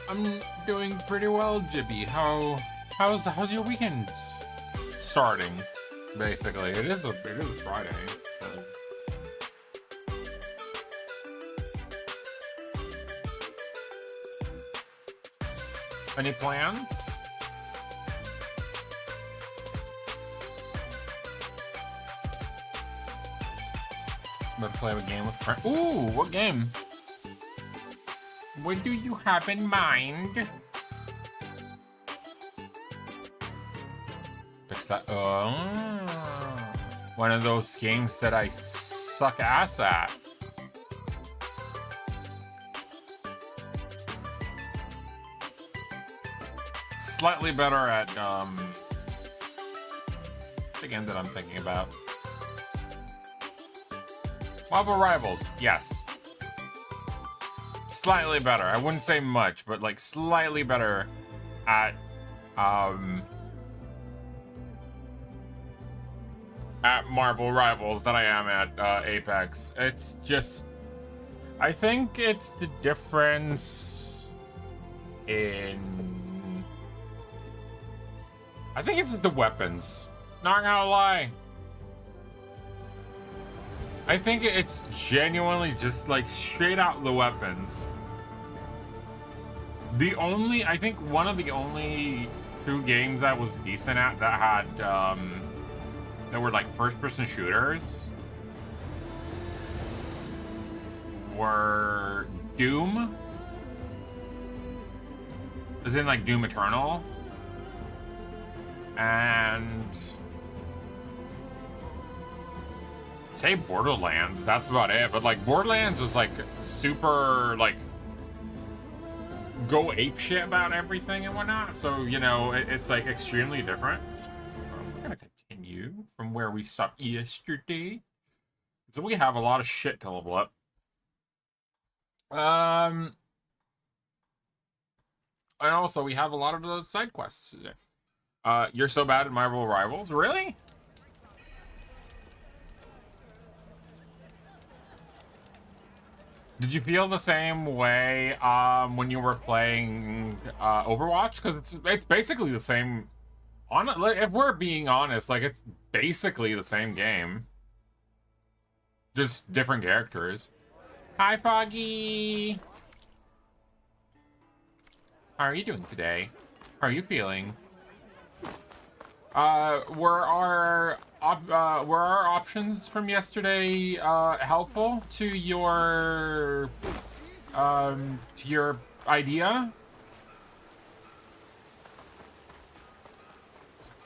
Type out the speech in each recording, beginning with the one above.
I'm doing pretty well, Jibby. How's your weekend starting? Basically, it is Friday. So. Any plans? About to play a game with friends. Ooh, what game? What do you have in mind? Fix that. Oh, one of those games that I suck ass at. Slightly better at the game that I'm thinking about. Marvel Rivals, yes. Slightly better. I wouldn't say much, but like slightly better at Marvel Rivals than I am at Apex. It's just, I think it's the difference in, I think it's the weapons. Not gonna lie. I think it's genuinely just like straight out the weapons. I think one of the only 2 games I was decent at that had, that were like first-person shooters were Doom, as in like Doom Eternal, and I'd say Borderlands. That's about it. But like Borderlands is like super like go ape shit about everything and whatnot. So you know it's like extremely different. We're gonna continue from where we stopped yesterday. So we have a lot of shit to level up. And also we have a lot of the side quests today. You're so bad at Marvel Rivals, really? Did you feel the same way when you were playing Overwatch? Because it's basically the same. If we're being honest, like it's basically the same game, just different characters. Hi, Foggy. How are you doing today? How are you feeling? Were our options from yesterday helpful to your idea?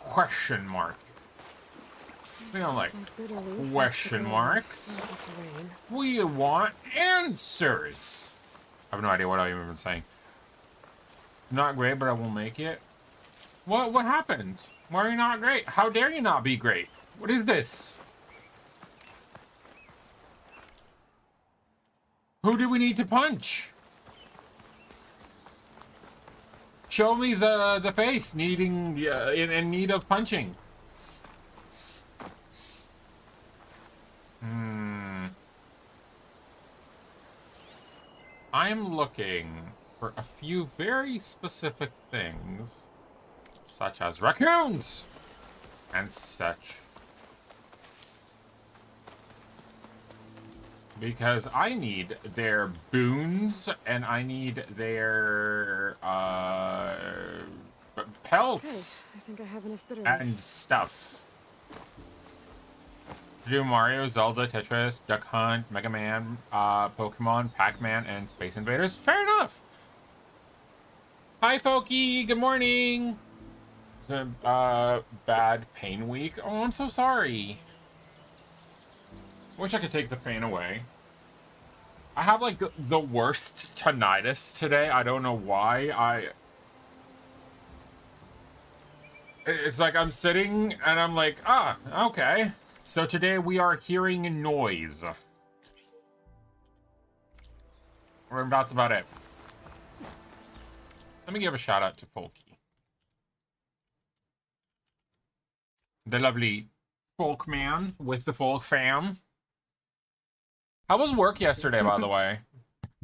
Question mark. We don't like question marks. We want answers. I have no idea what I'm even saying. Not great, but I will make it. What happened? Why are you not great? How dare you not be great? What is this? Who do we need to punch? Show me the face needing in need of punching. I'm looking for a few very specific things, such as raccoons and such. Because I need their boons and I need their pelts. Okay, I think I have enough bitter and stuff. Do Mario, Zelda, Tetris, Duck Hunt, Mega Man, Pokemon, Pac-Man, and Space Invaders. Fair enough. Hi, Folky. Good morning. It's been bad pain week. Oh, I'm so sorry. Wish I could take the pain away. I have like the worst tinnitus today. I don't know why. It's like I'm sitting and I'm like, okay. So today we are hearing noise. That's about it. Let me give a shout out to Folky. The lovely folk man with the folk fam. How was work yesterday, by the way?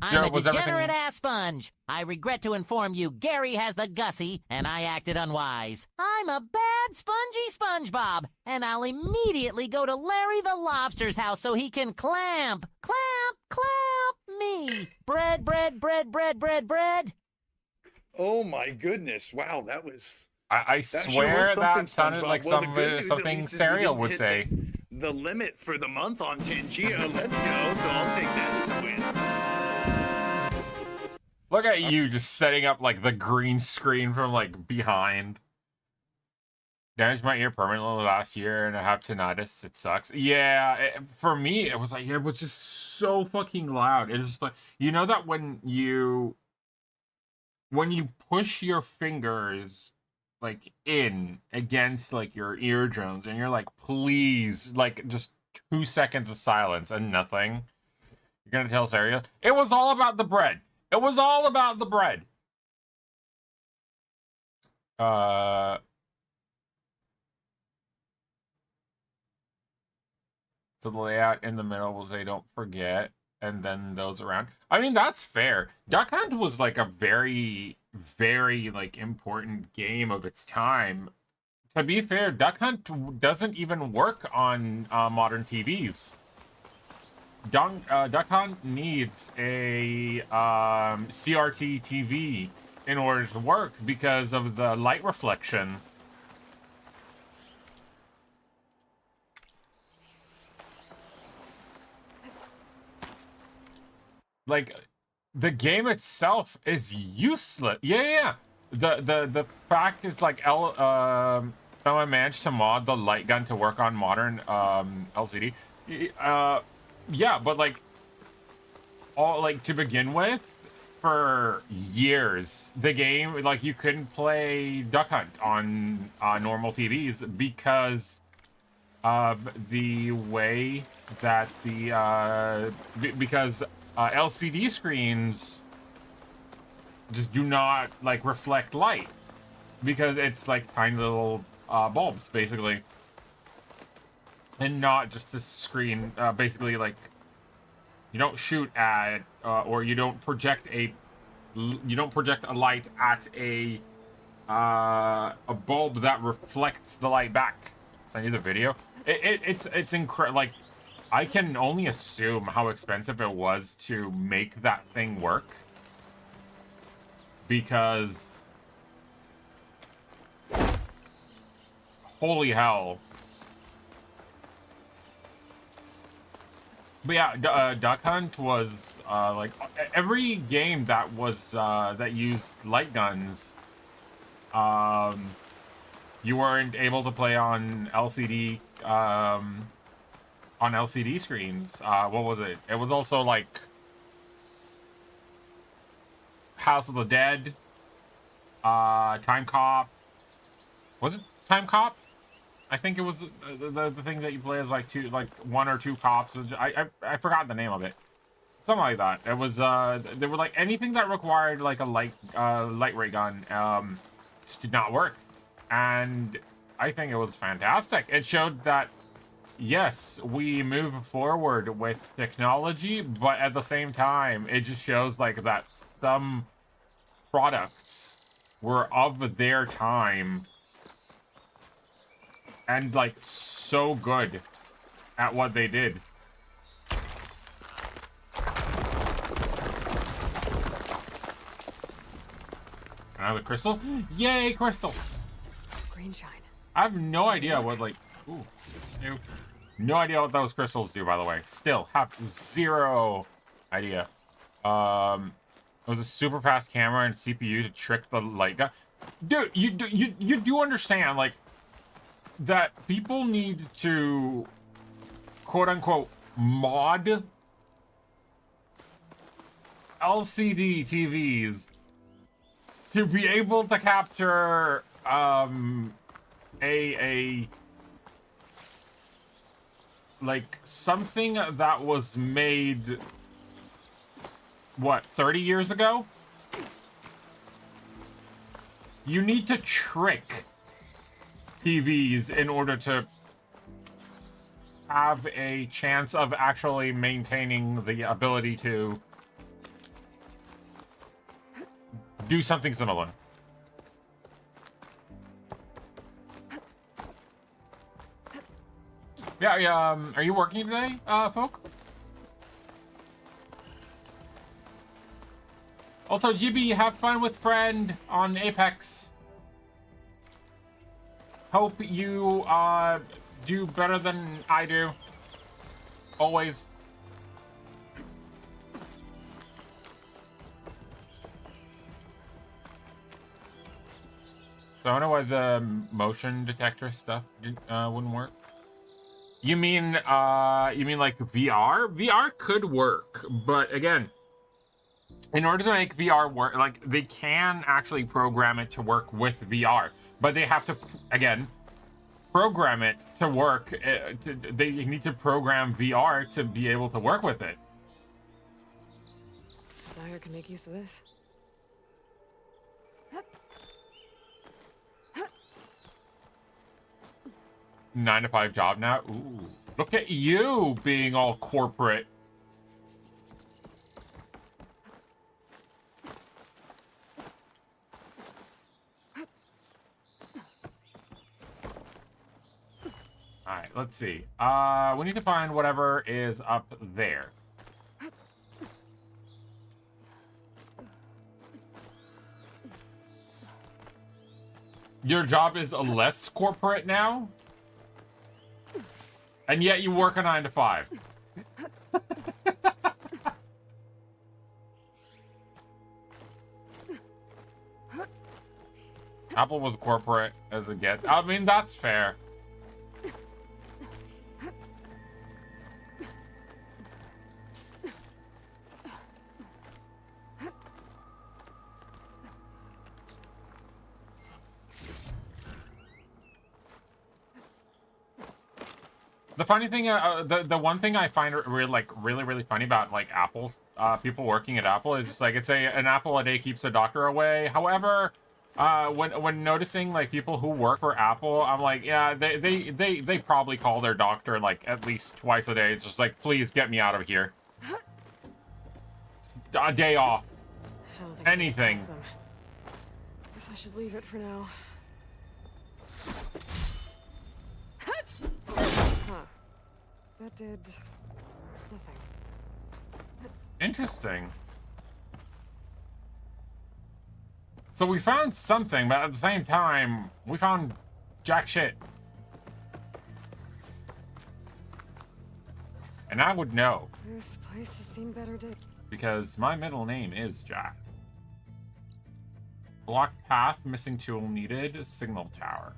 I'm a degenerate ass sponge. I regret to inform you Gary has the gussy, and I acted unwise. I'm a bad spongy SpongeBob, and I'll immediately go to Larry the Lobster's house so he can clamp me. Bread. Oh my goodness! Wow, that was. I swear that sounded like something Serial would say. The limit for the month on Tangia. Let's go. So I'll take that as a win. Look at you just setting up like the green screen from like behind. Damaged my ear permanently last year and I have tinnitus. It sucks. Yeah, for me, it was like, it was just so fucking loud. It's just like, you know that when you push your fingers like in against like your eardrums and you're like, please, like just 2 seconds of silence and nothing. You're gonna tell Saria? It was all about the bread. It was all about the bread. So the layout in the middle will say don't forget, and then those around. I mean, that's fair. Duck Hunt was like a very, very like important game of its time To be fair, Duck Hunt doesn't even work on modern TVs. Duck Hunt needs a CRT TV in order to work because of the light reflection. Like, the game itself is useless. Yeah. The fact is, like, someone managed to mod the light gun to work on modern LCD. Yeah, but like, to begin with, for years, the game, like, you couldn't play Duck Hunt on normal TVs because of the way that because LCD screens just do not, like, reflect light because it's like tiny little bulbs, basically, and not just a screen. Basically, like, you don't shoot at or you don't project a light at a bulb that reflects the light back. Send you the video. It's incredible. Like, I can only assume how expensive it was to make that thing work, because holy hell. But yeah, Duck Hunt was like every game that was that used light guns. You weren't able to play on LCD screens. What was it? It was also like House of the Dead, Time Cop. Was it Time Cop? I think it was the thing that you play as like one or two cops. I forgot the name of it. Something like that. It was they were like anything that required like a light ray gun just did not work. And I think it was fantastic. It showed that yes, we move forward with technology, but at the same time, it just shows like that some products were of their time and like so good at what they did. Another crystal? Yay, crystal! Green shine. I have no idea what, like, ooh, ew. No idea what those crystals do, by the way. Still have zero idea. It was a super fast camera and CPU to trick the light gun. Dude, you do understand, like, that people need to, quote unquote, mod LCD TVs to be able to capture like something that was made what, 30 years ago? You need to trick TVs in order to have a chance of actually maintaining the ability to do something similar. Yeah, are you working today, folk? Also, GB, have fun with friend on Apex. Hope you, do better than I do. Always. So I wonder why the motion detector stuff wouldn't work. You mean like VR? VR could work, but again, in order to make VR work, like, they can actually program it to work with VR, but they have to, again, program it to work. They need to program VR to be able to work with it. Dyer can make use of this. 9-to-5 job now. Ooh, look at you being all corporate. let's see. We need to find whatever is up there. Your job is less corporate now? And yet you work a 9 to 5. Apple was corporate as it gets. I mean, that's fair. The funny thing, the one thing I find really funny about like Apple people working at Apple is just like it's an apple a day keeps a doctor away. However, when noticing like people who work for Apple, I'm like, yeah, they probably call their doctor like at least twice a day. It's just like, please get me out of here. A day off. I don't think I can Anything. pass them. Guess I should leave it for now. Huh. That did nothing. Interesting. So we found something, but at the same time, we found jack shit. And I would know, This place has seen better days. because my middle name is Jack. Blocked path, missing tool needed, signal tower.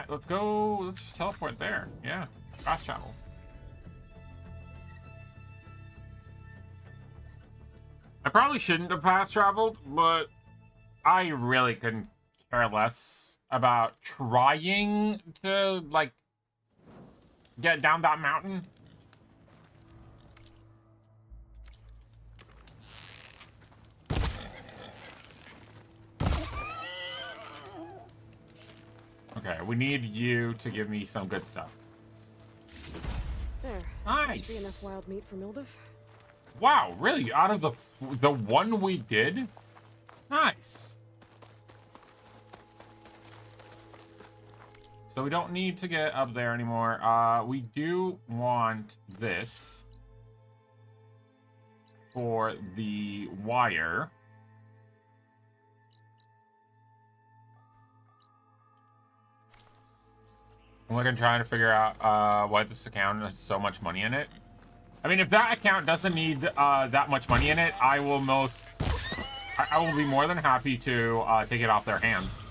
Let's go, let's just teleport there. Yeah, fast travel. I probably shouldn't have fast traveled, but I really couldn't care less about trying to, like, get down that mountain. Okay, we need you to give me some good stuff. There. Nice. Should be enough wild meat for Mildif. Wow, really? Out of the one we did? Nice. So we don't need to get up there anymore. We do want this for the wire. I'm looking, trying to figure out why this account has so much money in it. I mean, if that account doesn't need that much money in it, I will be more than happy to take it off their hands.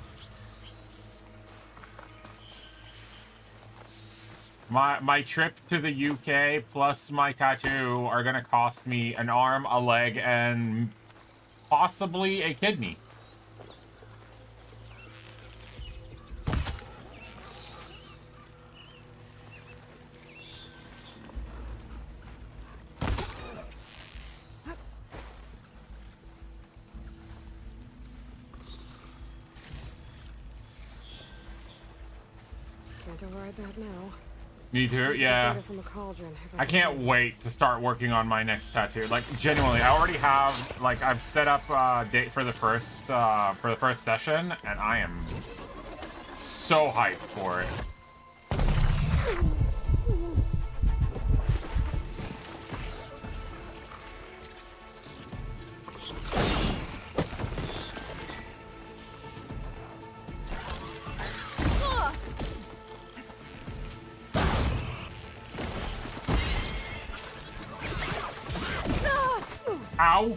My trip to the UK plus my tattoo are gonna cost me an arm, a leg, and possibly a kidney. Can't override that now. Me too, Need to get yeah. data from the cauldron, if I can't wait to start working on my next tattoo. Like, genuinely, I already have, like, I've set up a date for the first session, and I am so hyped for it. Ow!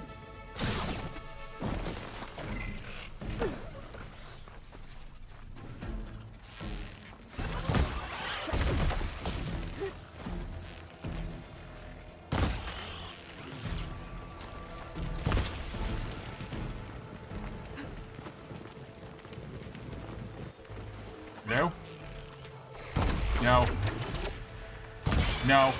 No. No. No.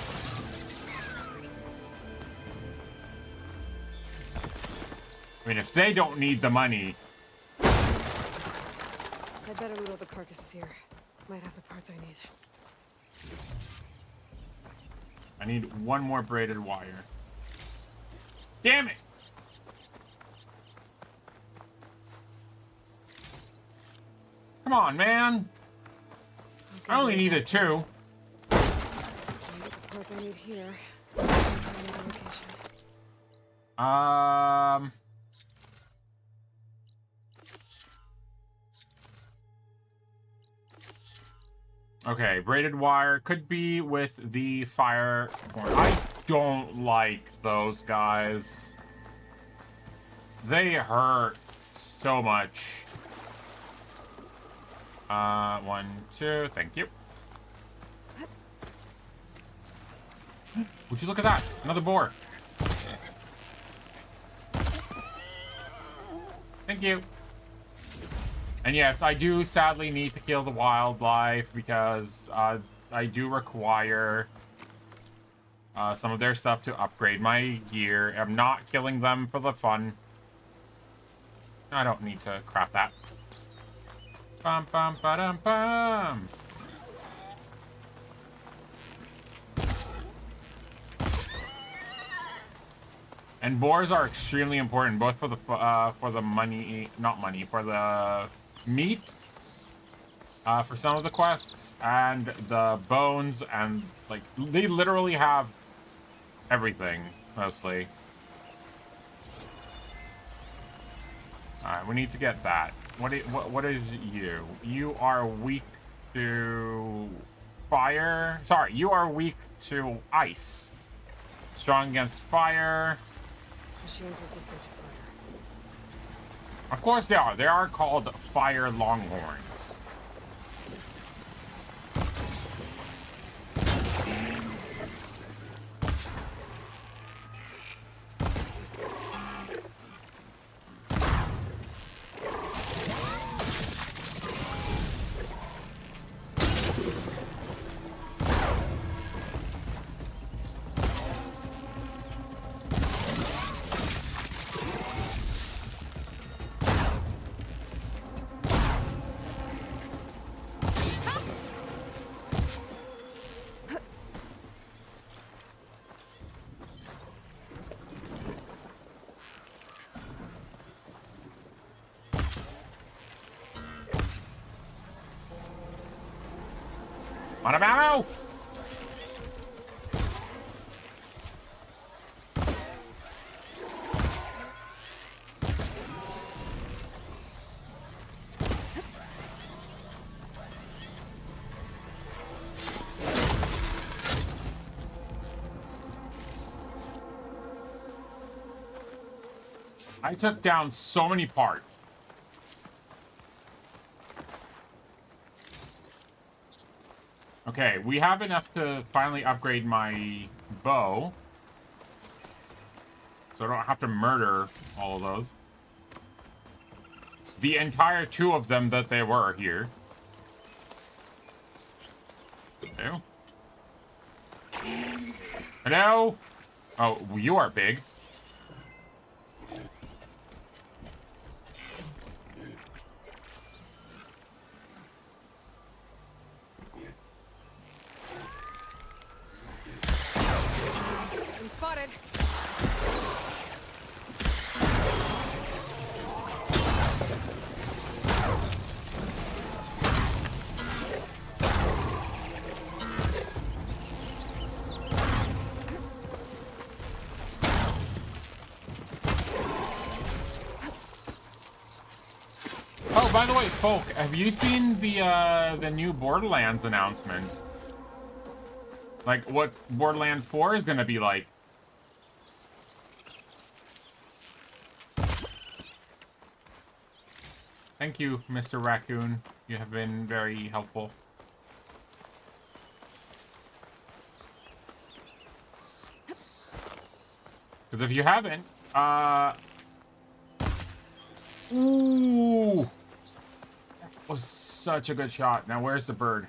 I mean, if they don't need the money... I'd better loot all the carcasses here. Might have the parts I need. I need one more braided wire. Damn it! Come on, man. Okay, I only where's needed 2. I'll get the parts I need here. Find another location. Okay, braided wire could be with the fire. I don't like those guys. They hurt so much. 1, 2, thank you. Would you look at that? Another boar. Thank you. And yes, I do sadly need to kill the wildlife because I do require some of their stuff to upgrade my gear. I'm not killing them for the fun. I don't need to craft that. Bum bum ba-dum bum. And boars are extremely important, both for the money, not money, for the meat, for some of the quests, and the bones, and like they literally have everything mostly. All right, we need to get that. What is you? You are weak to fire. Sorry, you are weak to ice. Strong against fire. Machines resistant to fire. Of course they are. They are called fire longhorns. Out of ammo! I took down so many parts. Okay, we have enough to finally upgrade my bow. So I don't have to murder all of those. The entire 2 of them that they were here. Hello? Hello? Oh, you are big. Been spotted. Oh, by the way, folk, have you seen the new Borderlands announcement? Like, what Borderlands 4 is gonna be like? Thank you, Mr. Raccoon. You have been very helpful. Because if you haven't, ooh! That was such a good shot. Now, where's the bird?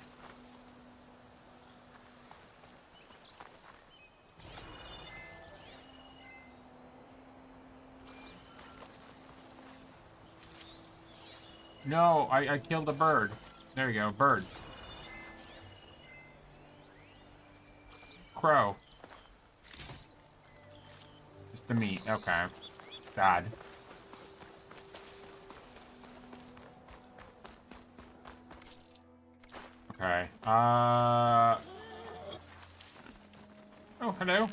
No, I killed the bird. There you go, bird. Crow. Just the meat, okay. Bad. Okay. Oh, hello.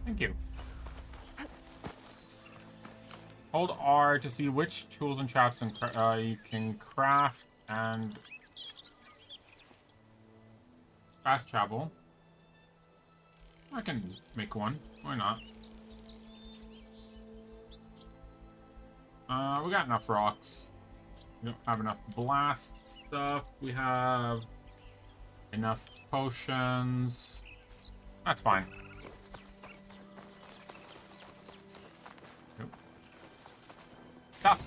Thank you. Hold R to see which tools and traps and you can craft and fast travel. I can make one. Why not? We got enough rocks. We don't have enough blast stuff. We have enough potions. That's fine. Nope. Stop.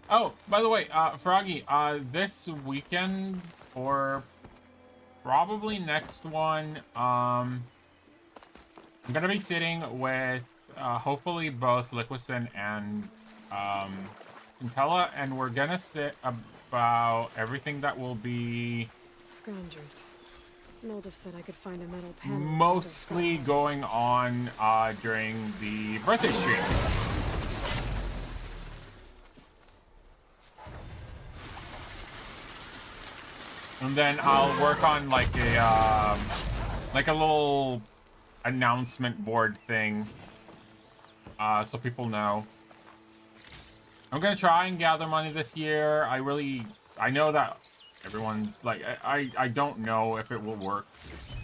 Oh, by the way, Froggy, this weekend or probably next one, I'm gonna be sitting with hopefully both Liquison and Intella, and we're gonna sit about everything that will be Scroungers. Noldiv said I could find a metal panel. Mostly going on during the birthday stream. And then I'll work on like a little announcement board thing, so people know. I'm gonna try and gather money this year. I know that everyone's like, I don't know if it will work.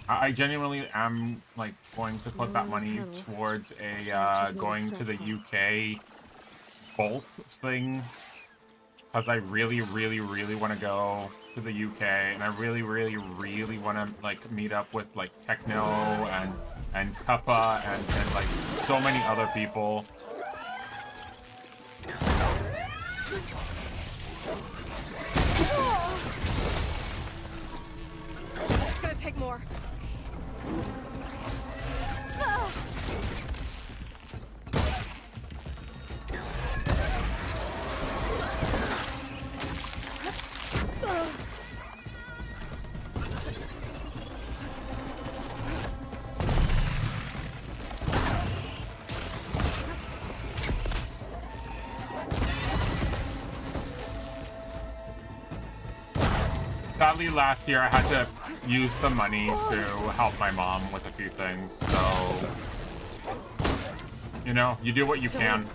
I genuinely am like going to put that money towards a going to the UK Bolt thing, because I really want to go to the UK, and I really want to like meet up with like Techno and Kappa and like so many other people. It's gonna take more. Sadly, last year I had to use the money to help my mom with a few things, so you know, you do what you can.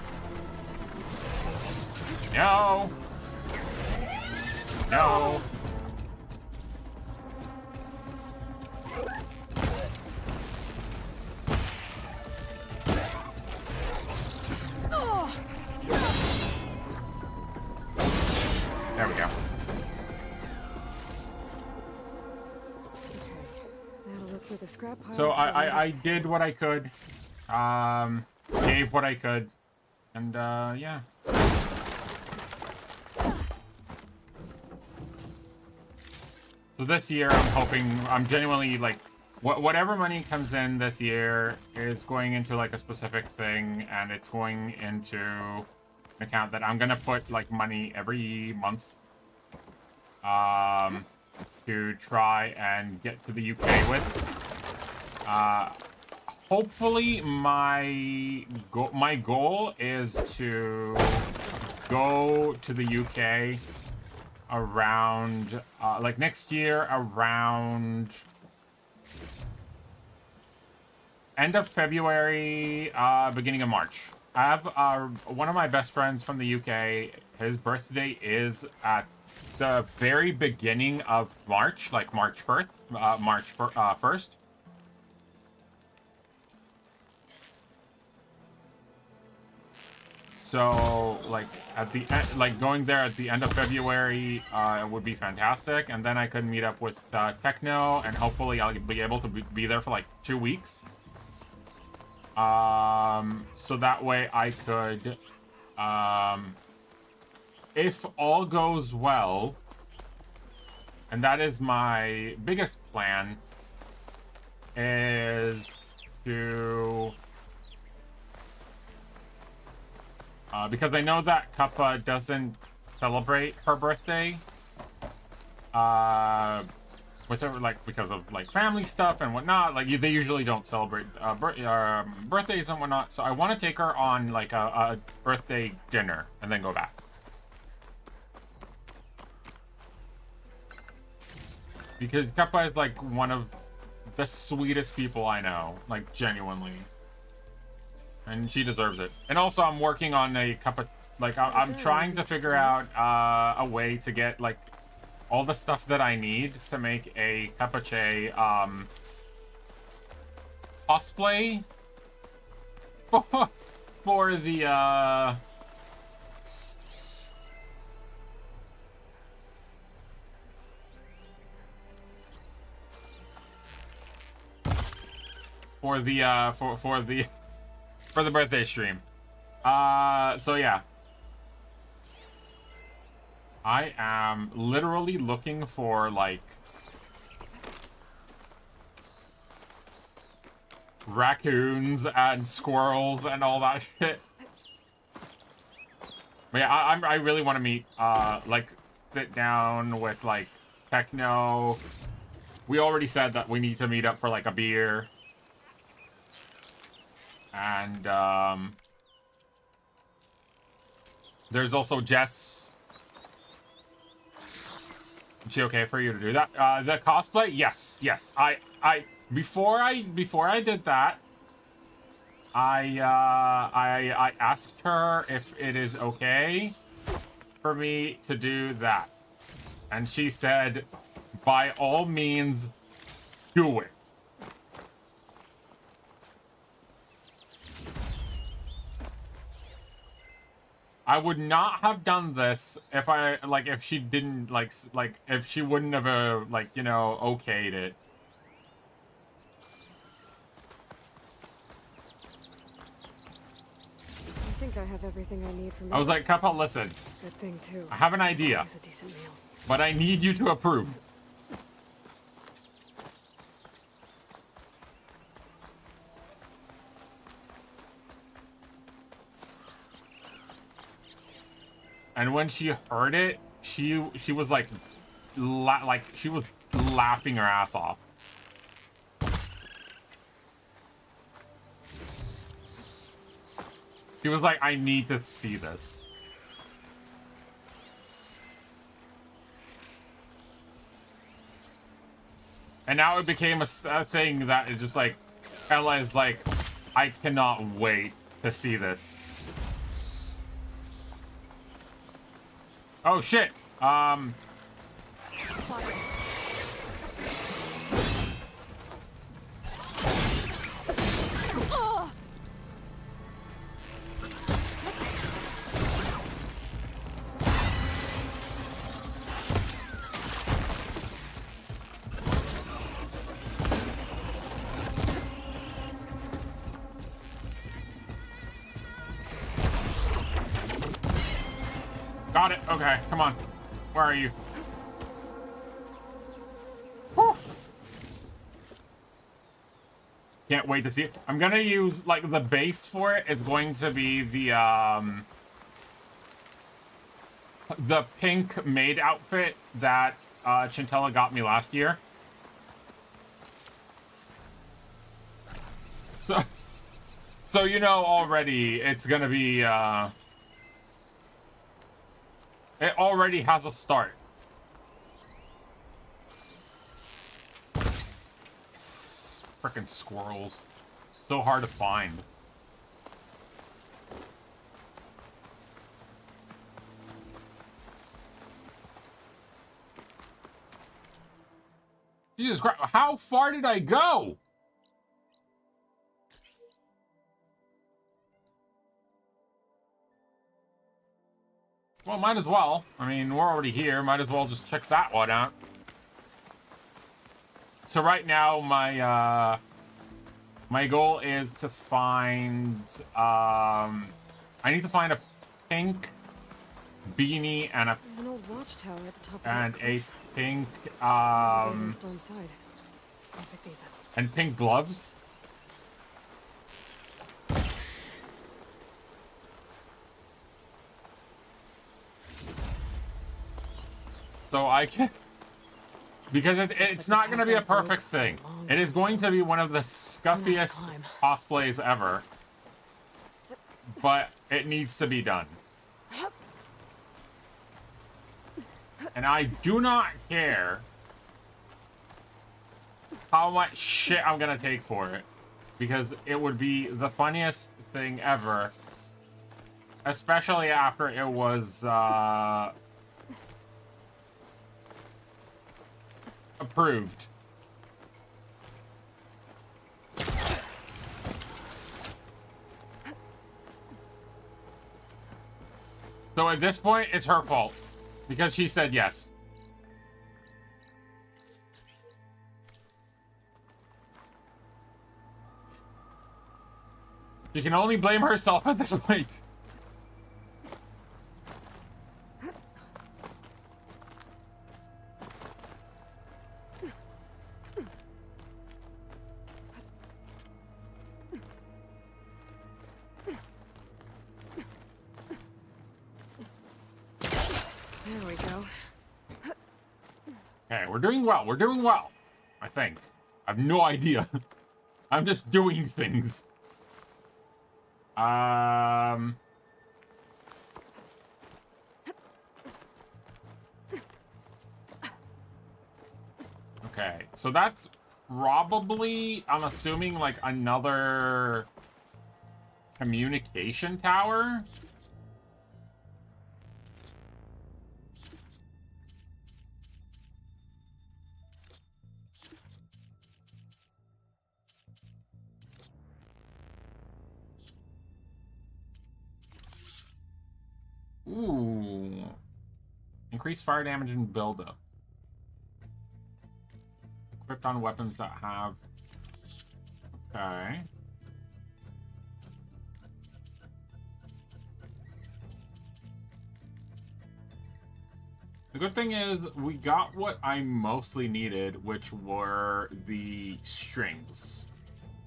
No! No! There we go. The scrap piles. So I did what I could, gave what I could, and yeah. So this year I'm genuinely like, whatever money comes in this year is going into like a specific thing, and it's going into an account that I'm gonna put like money every month, to try and get to the UK with. Hopefully my goal is to go to the UK around like next year, around end of February, beginning of March. I have one of my best friends from the UK. His birthday is at the very beginning of March, like March 1st. So, like, at the end, like, going there at the end of February would be fantastic, and then I could meet up with Techno, and hopefully I'll be able to be there for, like, 2 weeks. So that way I could, if all goes well, and that is my biggest plan, is to... because I know that Kappa doesn't celebrate her birthday, with like because of like family stuff and whatnot. Like they usually don't celebrate birthdays and whatnot. So I want to take her on like a birthday dinner and then go back. Because Kappa is like one of the sweetest people I know, like genuinely, and she deserves it. And also, I'm working on a Kappa. Like I'm trying to figure out a way to get like all the stuff that I need to make a Capuche cosplay for the for the birthday stream. So yeah. I am literally looking for, like, raccoons and squirrels and all that shit. But yeah, I really want to meet, like, sit down with, like, Techno. We already said that we need to meet up for, like, a beer. And, there's also Jess. Is she okay for you to do that? The cosplay? Yes. Before I did that, I asked her if it is okay for me to do that. And she said, by all means, do it. I would not have done this if if she didn't, if she wouldn't have, okayed it. I think I have everything I need for me. I was like, Kappa, listen. Good thing, too. I have an idea. It's a decent meal. But I need you to approve. And when she heard it, she was like, she was laughing her ass off. She was like, I need to see this. And now it became a thing that is just like, Ella is like, I cannot wait to see this. Oh shit. Got it. Okay, come on. Where are you? Whew. Can't wait to see it. I'm gonna use, like, the base for it. It's going to be the pink maid outfit that Chintella got me last year. So you know already it's gonna be it already has a start. Frickin' squirrels. So hard to find. Jesus Christ, how far did I go? Well, might as well. I mean, we're already here. Might as well just check that one out. So right now, my goal is to find, I need to find a pink beanie and There's an old watchtower at the top of and that a cliff. pink, Museum still inside. I'll pick these up. and pink gloves. So I can... Because it's not going to be a perfect thing. It is going to be one of the scuffiest cosplays ever. But it needs to be done. And I do not care how much shit I'm going to take for it. Because it would be the funniest thing ever. Especially after it was approved. So at this point, it's her fault. Because she said yes. She can only blame herself at this point. There we go. Okay, we're doing well. We're doing well. I think. I have no idea. I'm just doing things. Okay, so that's probably, I'm assuming, like another communication tower. Ooh. Increase fire damage and buildup. Equipped on weapons that have... Okay. The good thing is, we got what I mostly needed, which were the strings.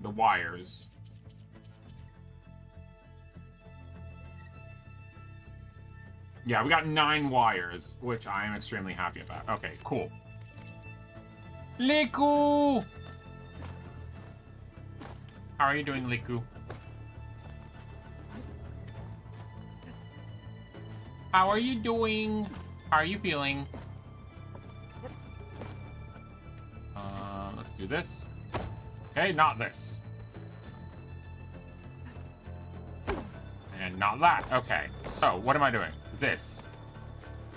The wires. Yeah, we got 9 wires, which I am extremely happy about. Okay, cool. Liku! How are you doing, Liku? How are you doing? How are you feeling? Let's do this. Okay, not this. And not that. Okay, so what am I doing? This.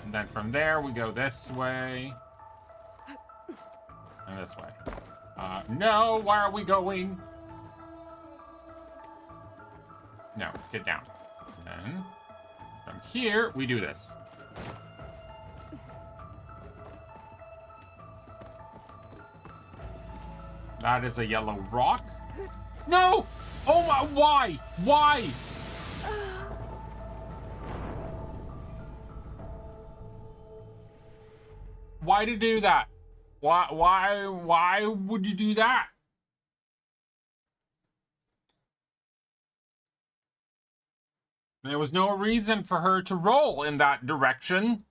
And then from there, we go this way. And this way. No, why are we going? No, get down. And from here, we do this. That is a yellow rock. No! Oh my, why? Why? Why did you do that? Why would you do that? There was no reason for her to roll in that direction.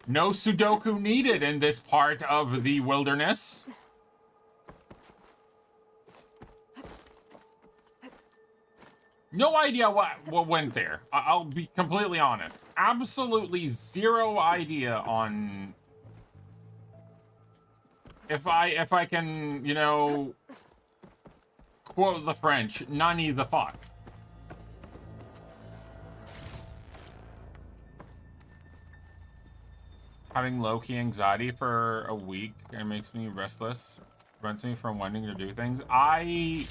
No Sudoku needed in this part of the wilderness. No idea what went there. I'll be completely honest. Absolutely zero idea on if I can, you know, quote the French, nani the fuck. Having low-key anxiety for a week, it makes me restless, prevents me from wanting to do things. I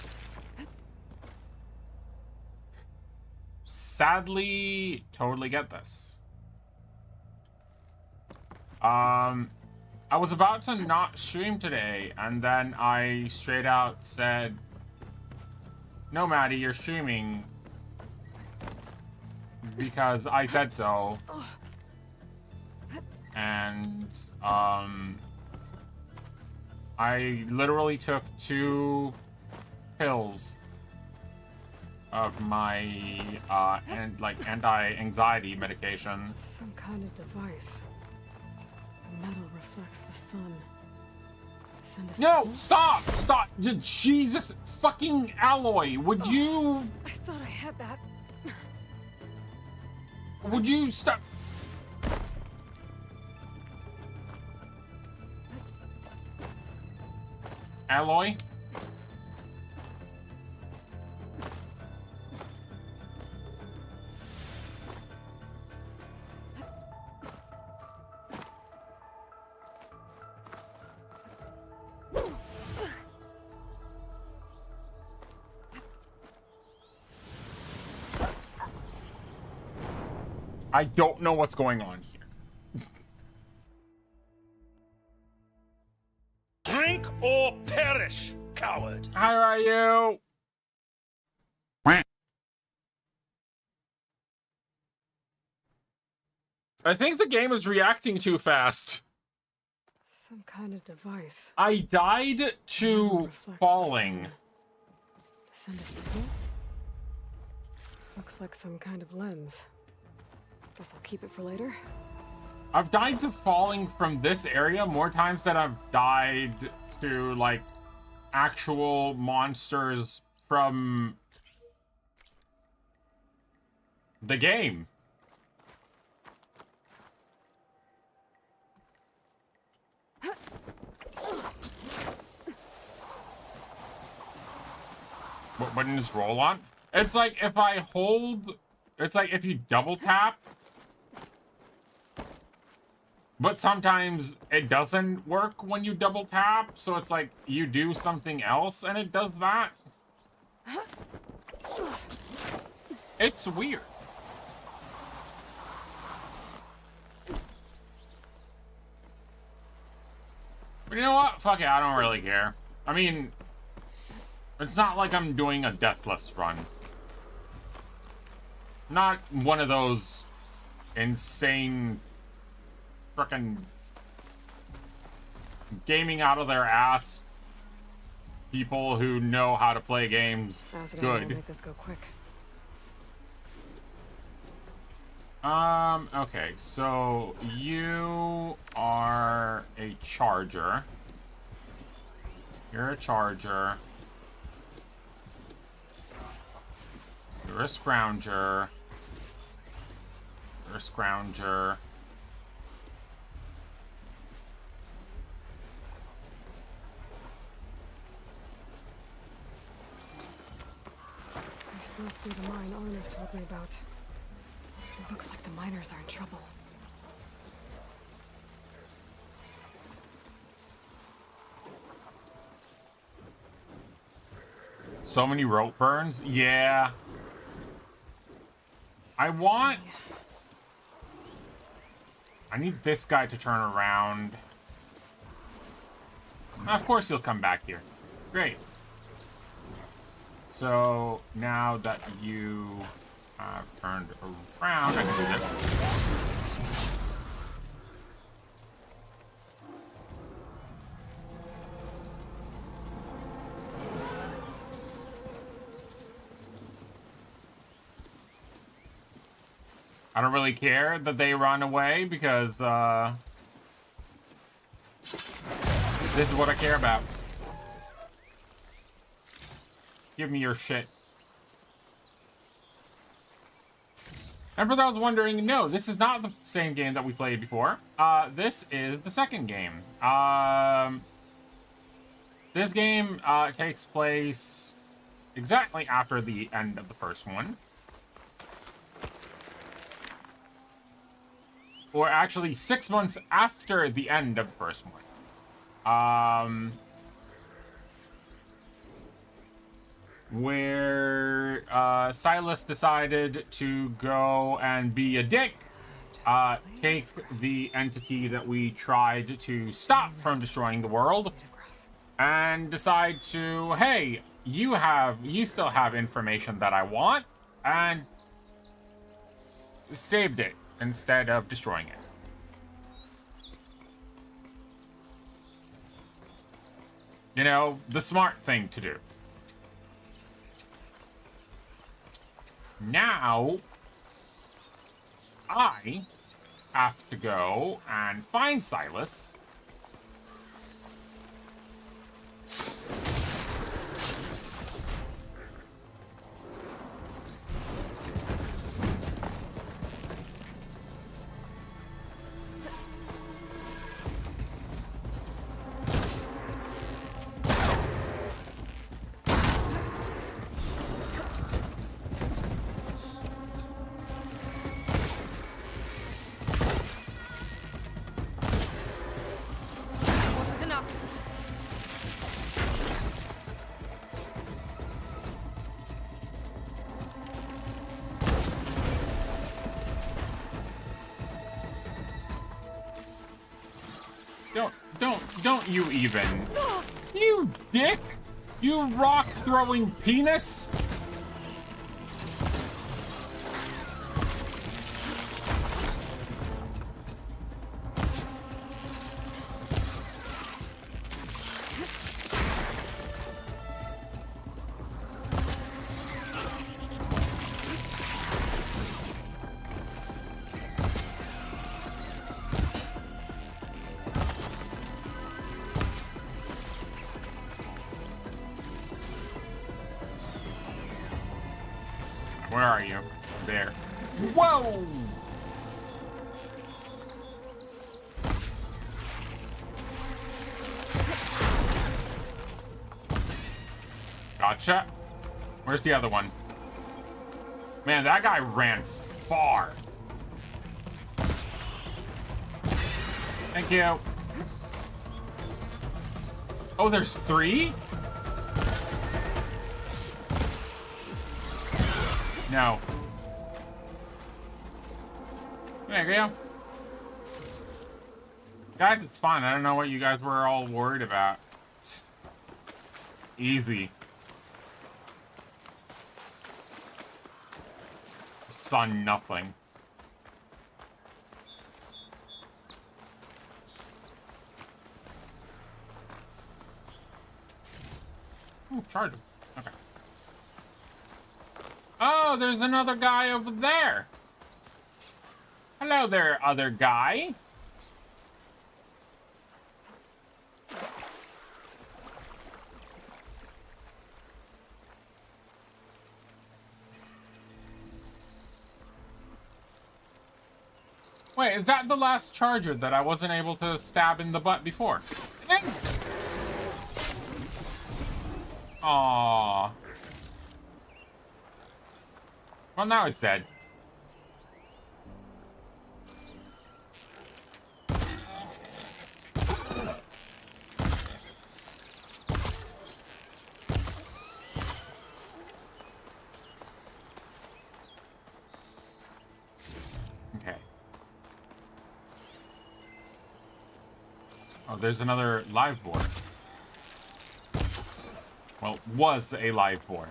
sadly totally get this. I was about to not stream today, and then I straight out said, "No, Maddie, you're streaming," because I said so. And I literally took 2 pills of my and like anti-anxiety medication. Some kind of device. The metal reflects the sun. Send a No, signal? stop! Stop! Jesus fucking Alloy, would you... I thought I had that. Would you stop? Alloy? I don't know what's going on here. Drink or perish, coward. How are you? I think the game is reacting too fast. Some kind of device. I died Metal to reflects the falling. sun. Send a signal? Looks like some kind of lens. Guess I'll keep it for later. I've died to falling from this area more times than I've died to, like, actual monsters from the game. What button is roll on? It's like if I hold... It's like if you double tap. But sometimes it doesn't work when you double tap. So it's like you do something else and it does that. It's weird. But you know what? Fuck it, I don't really care. I mean... It's not like I'm doing a deathless run. Not one of those insane frickin' gaming out of their ass people who know how to play games As it will good. make this go quick. Okay, so you are a charger. You're a charger. You're a scrounger. You're a scrounger. This must be the mine Arnav told me about. It looks like the miners are in trouble. So many rope burns? Yeah. I need this guy to turn around. Of course he'll come back here. Great. So now that you have turned around, I can do this. I don't really care that they run away because this is what I care about. Give me your shit. And for those wondering, no, this is not the same game that we played before. This is the second game. This game takes place exactly after the end of the first one. Or actually 6 months after the end of the first one. Where Silas decided to go and be a dick, take the entity that we tried to stop from destroying the world, and decide to, hey, you still have information that I want, and saved it instead of destroying it. You know, the smart thing to do. Now, I have to go and find Silas. This is enough. Don't you even. You dick! You rock-throwing penis! Where are you? There. Whoa! Gotcha. Where's the other one? Man, that guy ran far. Thank you. Oh, there's 3? No. There you go. Guys, it's fine. I don't know what you guys were all worried about. Easy. Saw nothing. Ooh, charge him. Okay. Oh, there's another guy over there. Hello there, other guy. Wait, is that the last charger that I wasn't able to stab in the butt before? It is. Aww. Well, now it's dead. Okay. Oh, there's another live boar. Well, was a live boar.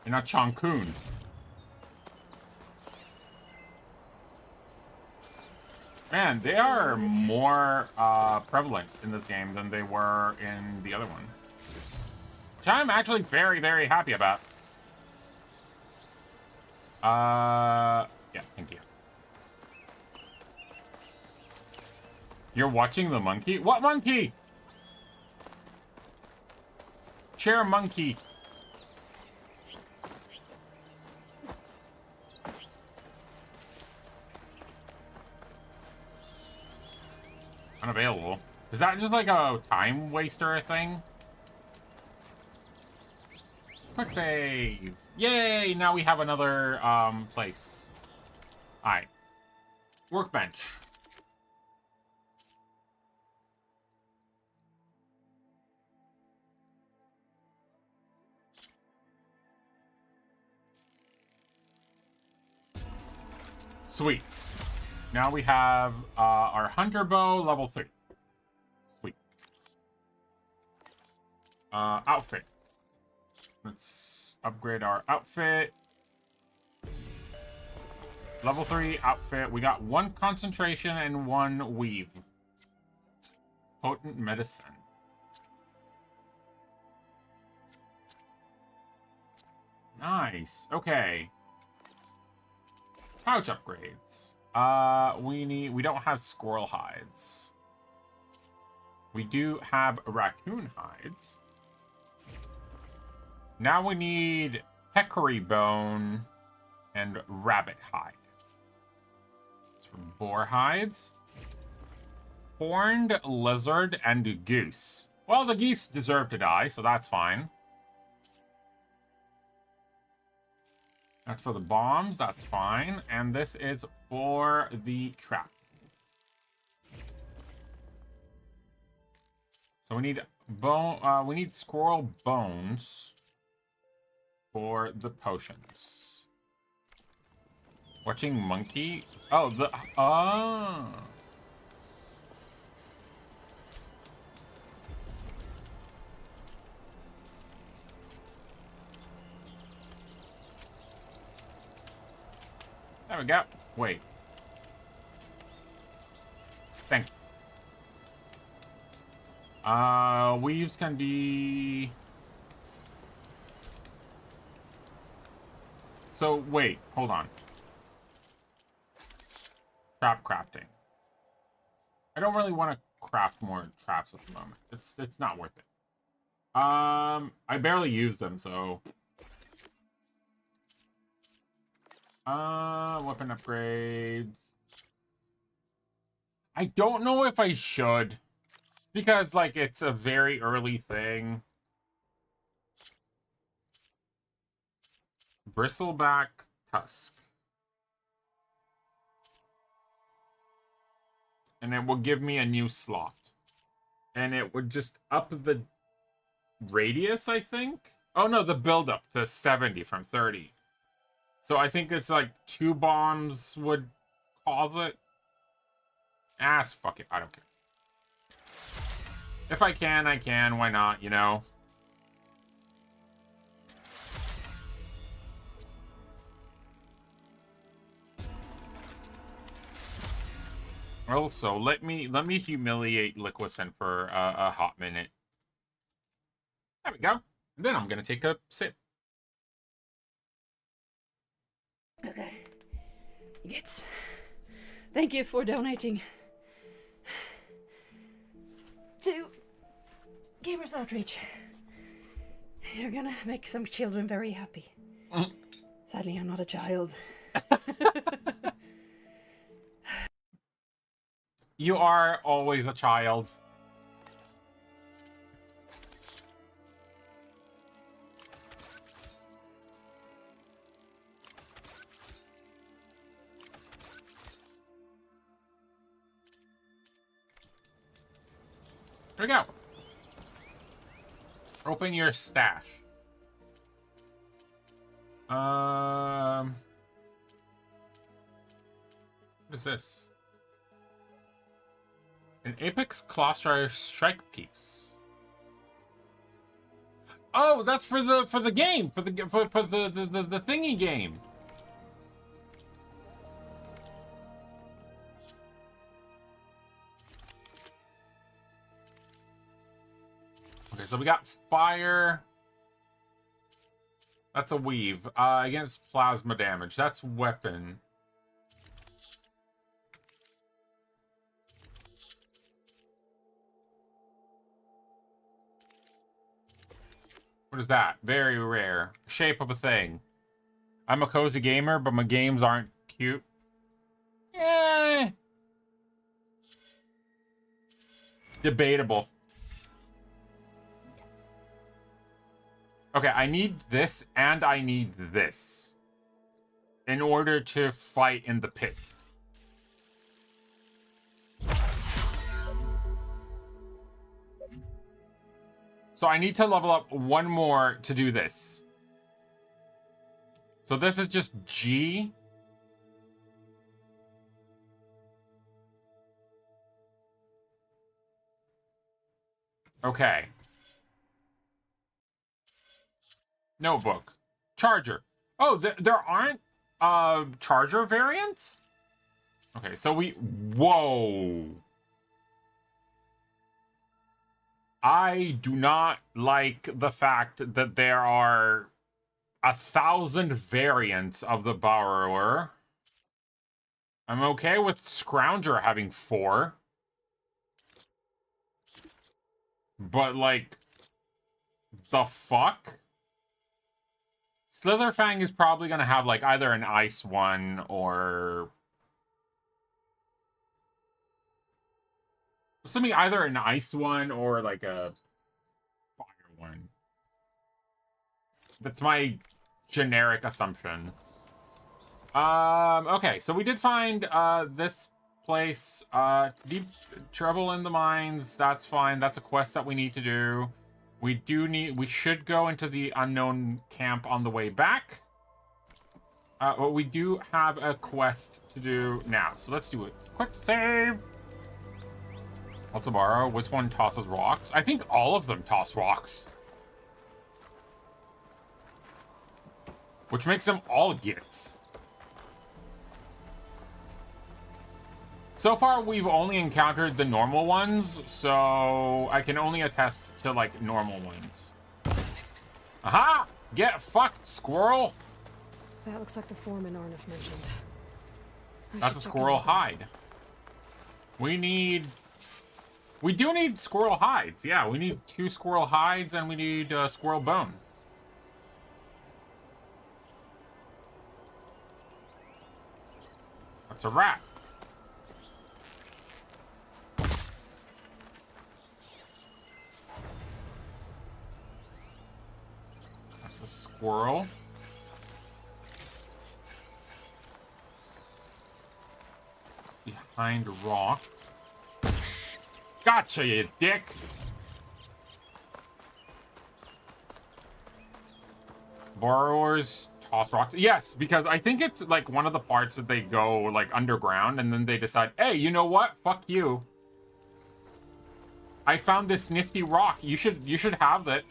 You're not Chong-kun. Man, they are more prevalent in this game than they were in the other one. Which I'm actually very, very happy about. Yeah, thank you. You're watching the monkey? What monkey? Chair monkey. Unavailable. Is that just like a time waster thing? Quick save. Yay! Now we have another place. Alright. Workbench. Sweet. Now we have our hunter bow, level 3. Sweet. Outfit. Let's upgrade our outfit. Level 3 outfit. We got 1 concentration and 1 weave. Potent medicine. Nice. Okay. Pouch upgrades. We don't have squirrel hides. We do have raccoon hides. Now we need peccary bone and rabbit hide. So boar hides. Horned lizard and goose. Well, the geese deserve to die, so that's fine. That's for the bombs, that's fine. And this is for the traps. So we need bone. We need squirrel bones for the potions. Watching monkey. Oh, the There we go. Wait. Thank you. Weaves can be... So, wait. Hold on. Trap crafting. I don't really want to craft more traps at the moment. It's not worth it. I barely use them, so... Weapon upgrades. I don't know if I should. Because, like, it's a very early thing. Bristleback tusk. And it will give me a new slot. And it would just up the radius, I think? Oh, no, the build-up to 70 from 30. So I think it's like 2 bombs would cause it. Fuck it. I don't care. If I can, I can. Why not, you know? Also, let me humiliate Liquicent for a hot minute. There we go. And then I'm gonna take a sip. Okay. Gits. Thank you for donating to Gamers Outreach. You're gonna make some children very happy. Sadly, I'm not a child. You are always a child. Here we go. Open your stash. What is this? An Apex Clawstrider strike piece. Oh, that's for the game, for the thingy game. Okay, so we got fire. That's a weave. Against plasma damage. That's weapon. What is that? Very rare. Shape of a thing. I'm a cozy gamer, but my games aren't cute. Eh. Debatable. Okay, I need this and I need this in order to fight in the pit. So I need to level up one more to do this. So this is just G. Okay. Notebook. Charger. Oh, there aren't charger variants? Okay, so whoa. I do not like the fact that there are 1,000 variants of the Borrower. I'm okay with Scrounger having 4. But, like, the fuck? Slitherfang is probably going to have, like, either an ice one or... Assuming either an ice one or, like, a fire one. That's my generic assumption. Okay, so we did find, this place, Deep Trouble in the Mines. That's fine. That's a quest that we need to do. We should go into the unknown camp on the way back. But we do have a quest to do now. So let's do it. Quick save. What's a borrow? Which one tosses rocks? I think all of them toss rocks. Which makes them all gits. So far, we've only encountered the normal ones, so I can only attest to, like, normal ones. Aha! Get fucked, squirrel! That looks like the foreman Arnif mentioned. That's a squirrel hide. We do need squirrel hides. Yeah, we need 2 squirrel hides, and we need squirrel bone. That's a rat. That's a squirrel. It's behind rocks. Gotcha, you dick! Borrowers toss rocks. Yes, because I think it's like one of the parts that they go like underground and then they decide, hey, you know what? Fuck you. I found this nifty rock. You should have it.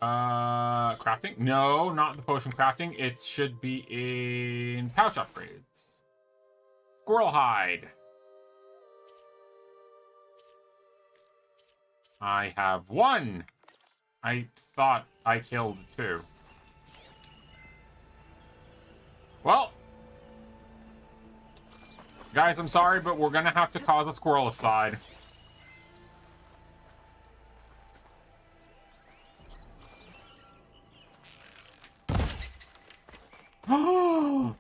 Crafting? No, not the potion crafting. It should be in pouch upgrades. Squirrel hide. I have 1. I thought I killed 2. Well, guys, I'm sorry, but we're gonna have to cause a squirrel aside.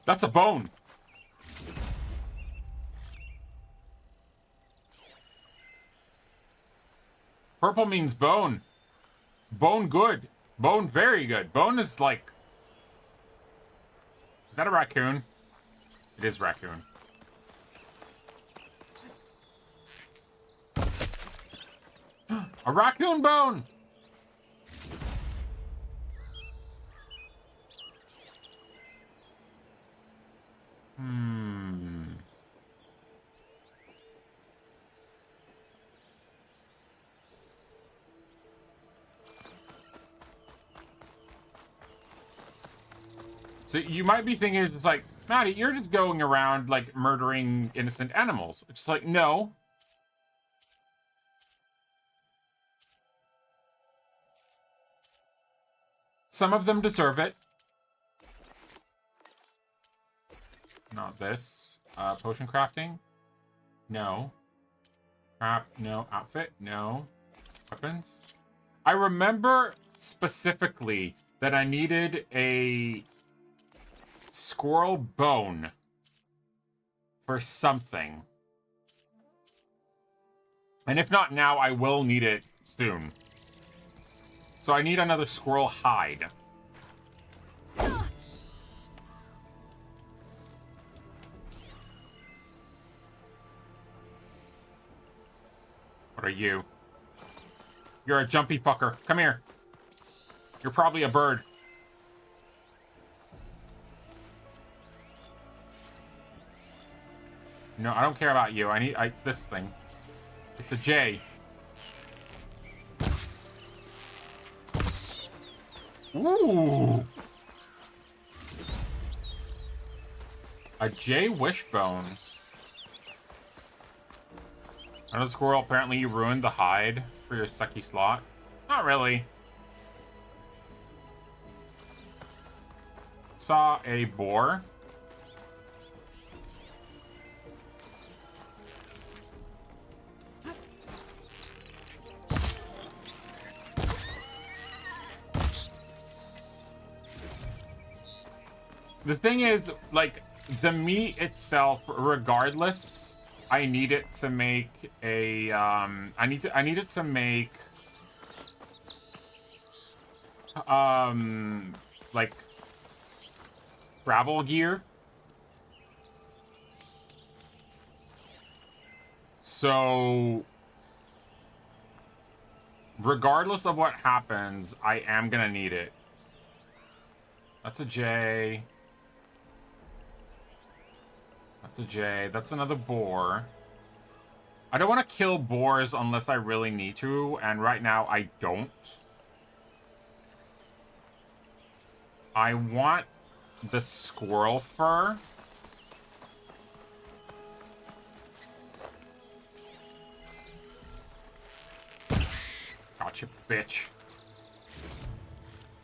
That's a bone. Purple means bone. Bone good. Bone very good. Bone is like... Is that a raccoon? It is raccoon. A raccoon bone! So you might be thinking, it's like, Maddie, you're just going around, like, murdering innocent animals. It's just like, no. Some of them deserve it. Not this. Potion crafting? No. Craft? No. Outfit? No. Weapons? I remember specifically that I needed a squirrel bone for something. And if not now, I will need it soon. So I need another squirrel hide. What are you? You're a jumpy fucker. Come here. You're probably a bird. No, I don't care about you. I need this thing. It's a J. Ooh. A J wishbone. Another squirrel, apparently you ruined the hide for your sucky slot. Not really. Saw a boar. The thing is, like, the meat itself, regardless, I need it to make a, I need it to make, like, travel gear. So, regardless of what happens, I am gonna need it. That's a J. That's a J. That's another boar. I don't want to kill boars unless I really need to, and right now I don't. I want the squirrel fur. Gotcha, bitch.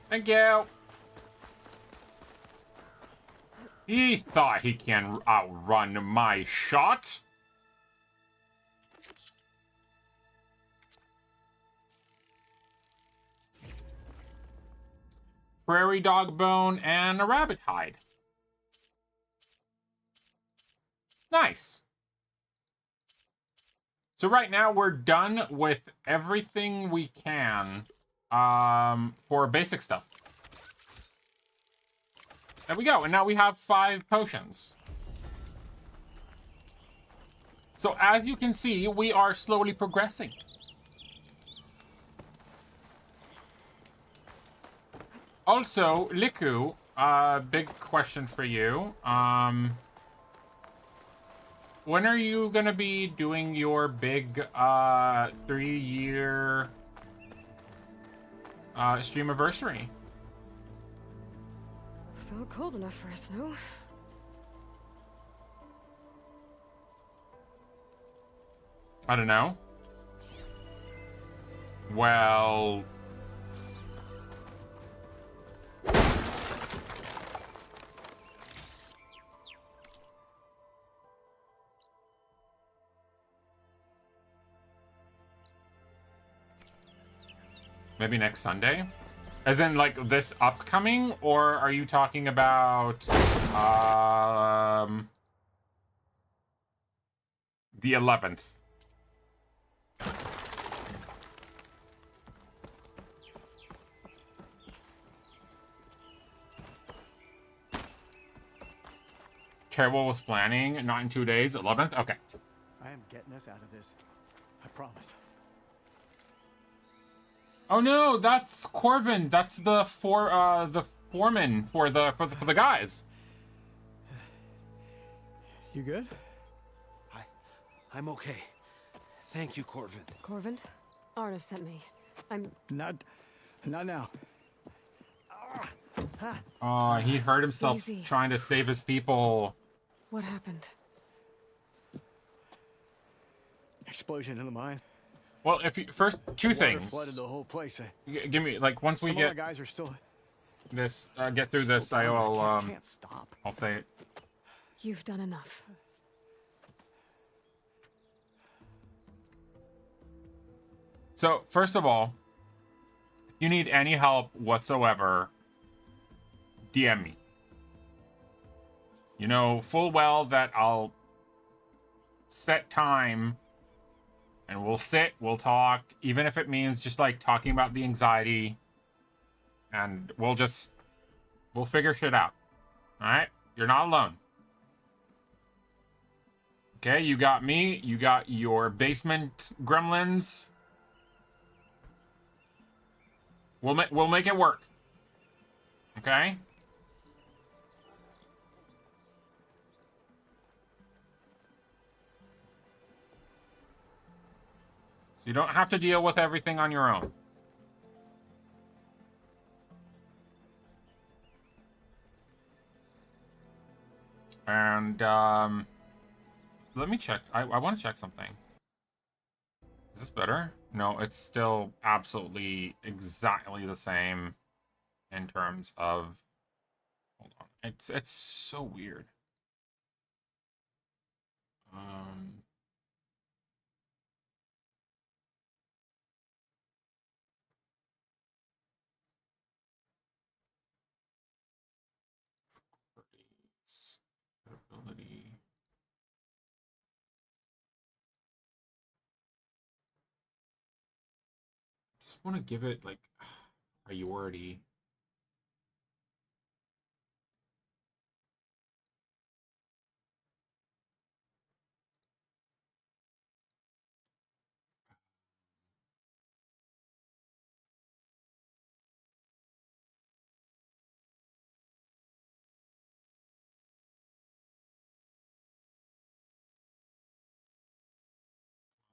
Thank you. He thought he can outrun my shot. Prairie dog bone and a rabbit hide. Nice. So right now we're done with everything we can for basic stuff. There we go, and now we have 5 potions. So as you can see, we are slowly progressing. Also, Liku, big question for you. When are you gonna be doing your big 3-year streamiversary? Felt cold enough for a snow. I don't know. Well... maybe next Sunday? As in, like, this upcoming? Or are you talking about, the 11th? Terrible with planning, not in 2 days, 11th? Okay. I am getting us out of this. I promise. Oh no, that's Corvin. That's the foreman for the guys. You good? I'm okay. Thank you, Corvin. Corvin? Arnav sent me. I'm... Not now. He hurt himself Easy. trying to save his people. What happened? Explosion in the mine. Well, if you first two Water things. flooded the whole place. Give me like once we Some of get the guys are still this get through this, down. I Can't stop. I'll say it. You've done enough. So, first of all, if you need any help whatsoever, DM me. You know full well that I'll set time and we'll sit, we'll talk, even if it means just like talking about the anxiety, and we'll figure shit out. All right? You're not alone. Okay, you got me, you got your basement gremlins. We'll make it work. Okay? So you don't have to deal with everything on your own. And let me check. I want to check something. Is this better? No, it's still absolutely exactly the same in terms of. Hold on, it's so weird. Um. Properties, ability. Just want to give it like priority.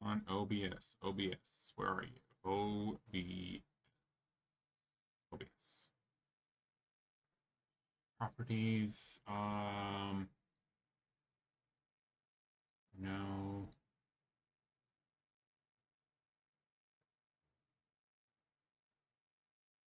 On OBS. OBS. Where are you? OBS. Properties. No.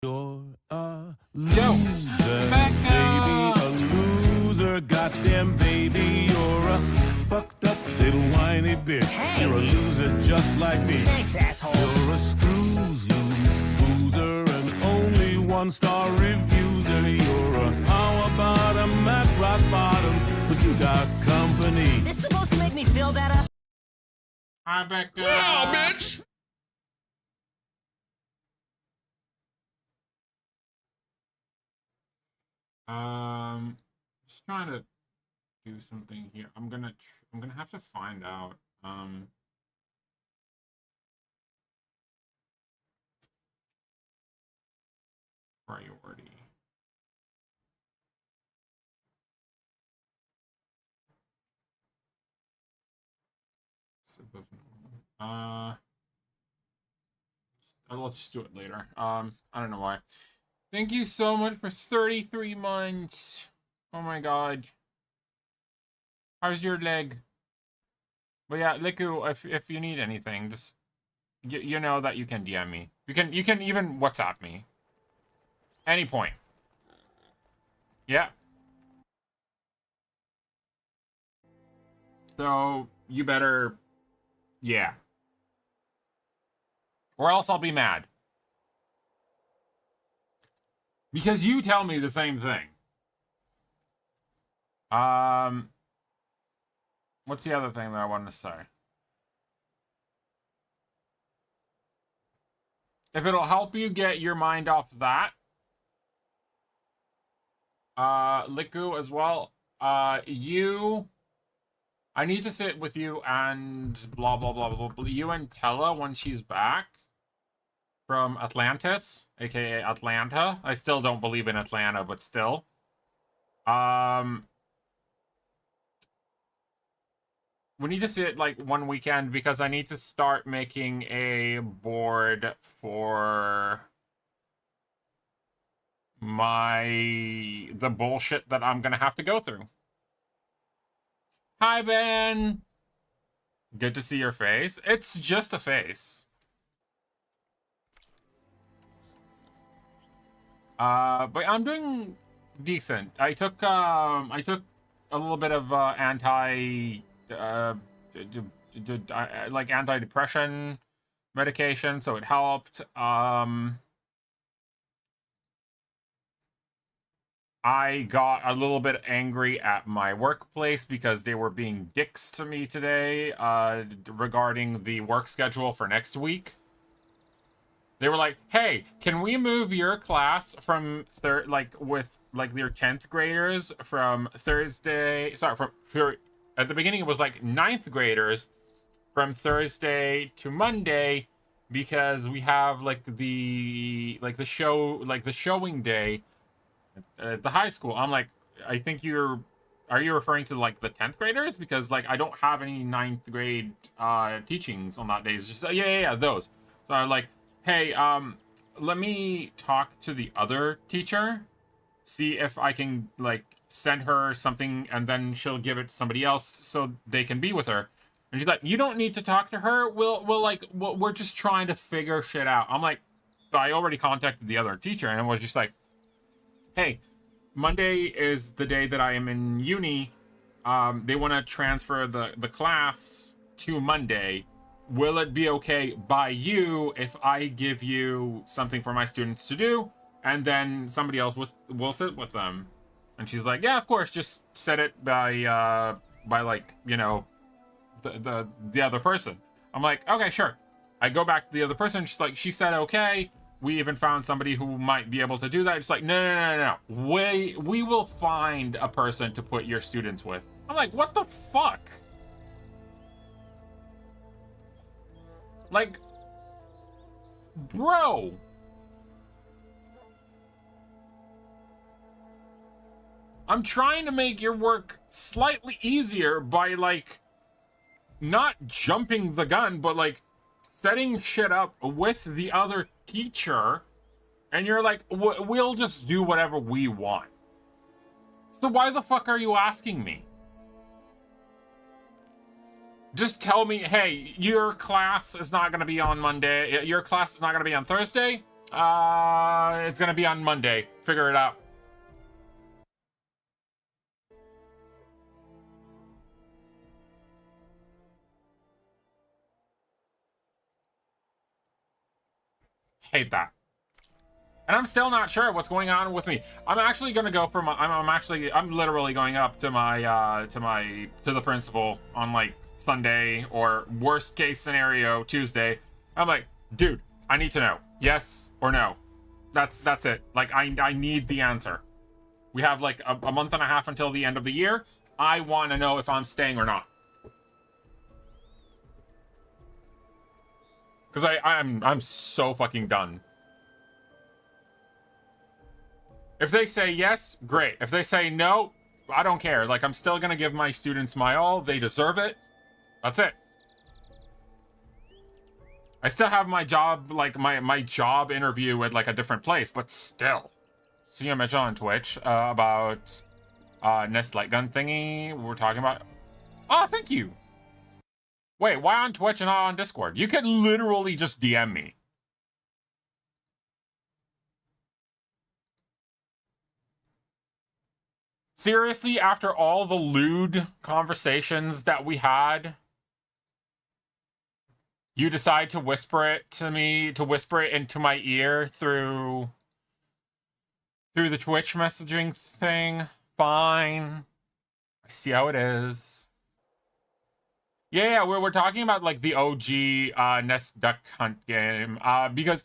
You're a loser, baby, a loser, goddamn baby. You're a fucked up little whiny bitch. Hey. You're a loser just like me. Thanks, asshole. You're a screws loose boozer and only one-star reviewer. You're a power bottom at rock bottom, but you got company. This supposed to make me feel better? Hi, Becca. Yeah, bitch. Just trying to do something here. I'm gonna have to find out. Priority. It's above normal. Let's just do it later. I don't know why. Thank you so much for 33 months. Oh my god. How's your leg? But yeah, Liku, if you need anything, just you know that you can DM me. You can even WhatsApp me. Any point. Yeah. So you better, yeah. Or else I'll be mad. Because you tell me the same thing. What's the other thing that I wanted to say? If it'll help you get your mind off that, Liku as well, I need to sit with you and blah, blah, blah, blah, blah. You and Tella when she's back from Atlantis, aka Atlanta. I still don't believe in Atlanta, but still. We need to sit like one weekend because I need to start making a board for the bullshit that I'm gonna have to go through. Hi, Ben. Good to see your face. It's just a face. But I'm doing decent. I took a little bit of antidepressant medication, so it helped. I got a little bit angry at my workplace because they were being dicks to me today, regarding the work schedule for next week. They were like, "Hey, can we move your class from with your 10th graders from Thursday? At the beginning it was like 9th graders from Thursday to Monday because we have the showing day at the high school." I'm like, I think are you referring to like the 10th graders? Because like I don't have any 9th grade teachings on that day. It's just yeah, those. So I'm like, hey, let me talk to the other teacher, see if I can like send her something and then she'll give it to somebody else so they can be with her. And she's like, you don't need to talk to her. We're just trying to figure shit out. I'm like, so I already contacted the other teacher and I was just like, hey, Monday is the day that I am in uni. They want to transfer the class to Monday. Will it be okay by you if I give you something for my students to do and then somebody else will sit with them? And she's like, yeah, of course, just set it by like, you know, the other person. I'm like, okay, sure. I go back to the other person. She's like, she said okay. We even found somebody who might be able to do that. It's like, no. We will find a person to put your students with. I'm like, what the fuck? Like, bro. I'm trying to make your work slightly easier by, like, not jumping the gun, but, like, setting shit up with the other teacher, and you're like, we'll just do whatever we want. So why the fuck are you asking me? Just tell me, hey, your class is not going to be on Monday. Your class is not going to be on Thursday. It's going to be on Monday. Figure it out. Hate that. And I'm still not sure what's going on with me. I'm actually going to go for my, I'm literally going up to my, to the principal on like Sunday or worst case scenario, Tuesday. I'm like, dude, I need to know yes or no. That's it. Like, I need the answer. We have like a month and a half until the end of the year. I want to know if I'm staying or not. Because I'm so fucking done. If they say yes, great. If they say no, I don't care. Like, I'm still gonna give my students my all. They deserve it. That's it. I still have my job, like, my job interview at, like, a different place, but still. So you mentioned on Twitch about Nest light gun thingy we're talking about. Oh, thank you. Wait, why on Twitch and not on Discord? You could literally just DM me. Seriously, after all the lewd conversations that we had, you decide to whisper it to me, to whisper it into my ear through the Twitch messaging thing? Fine. I see how it is. Yeah, we're talking about like the OG Nest Duck Hunt game because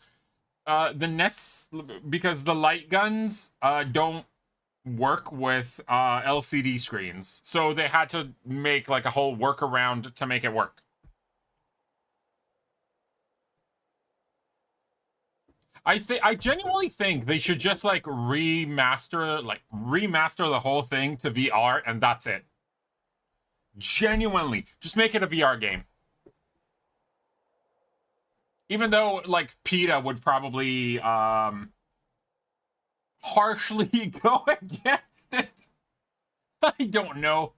the light guns don't work with LCD screens, so they had to make like a whole workaround to make it work. I genuinely think they should just like remaster the whole thing to VR and that's it. Genuinely, just make it a VR game. Even though, like, PETA would probably, harshly go against it. I don't know.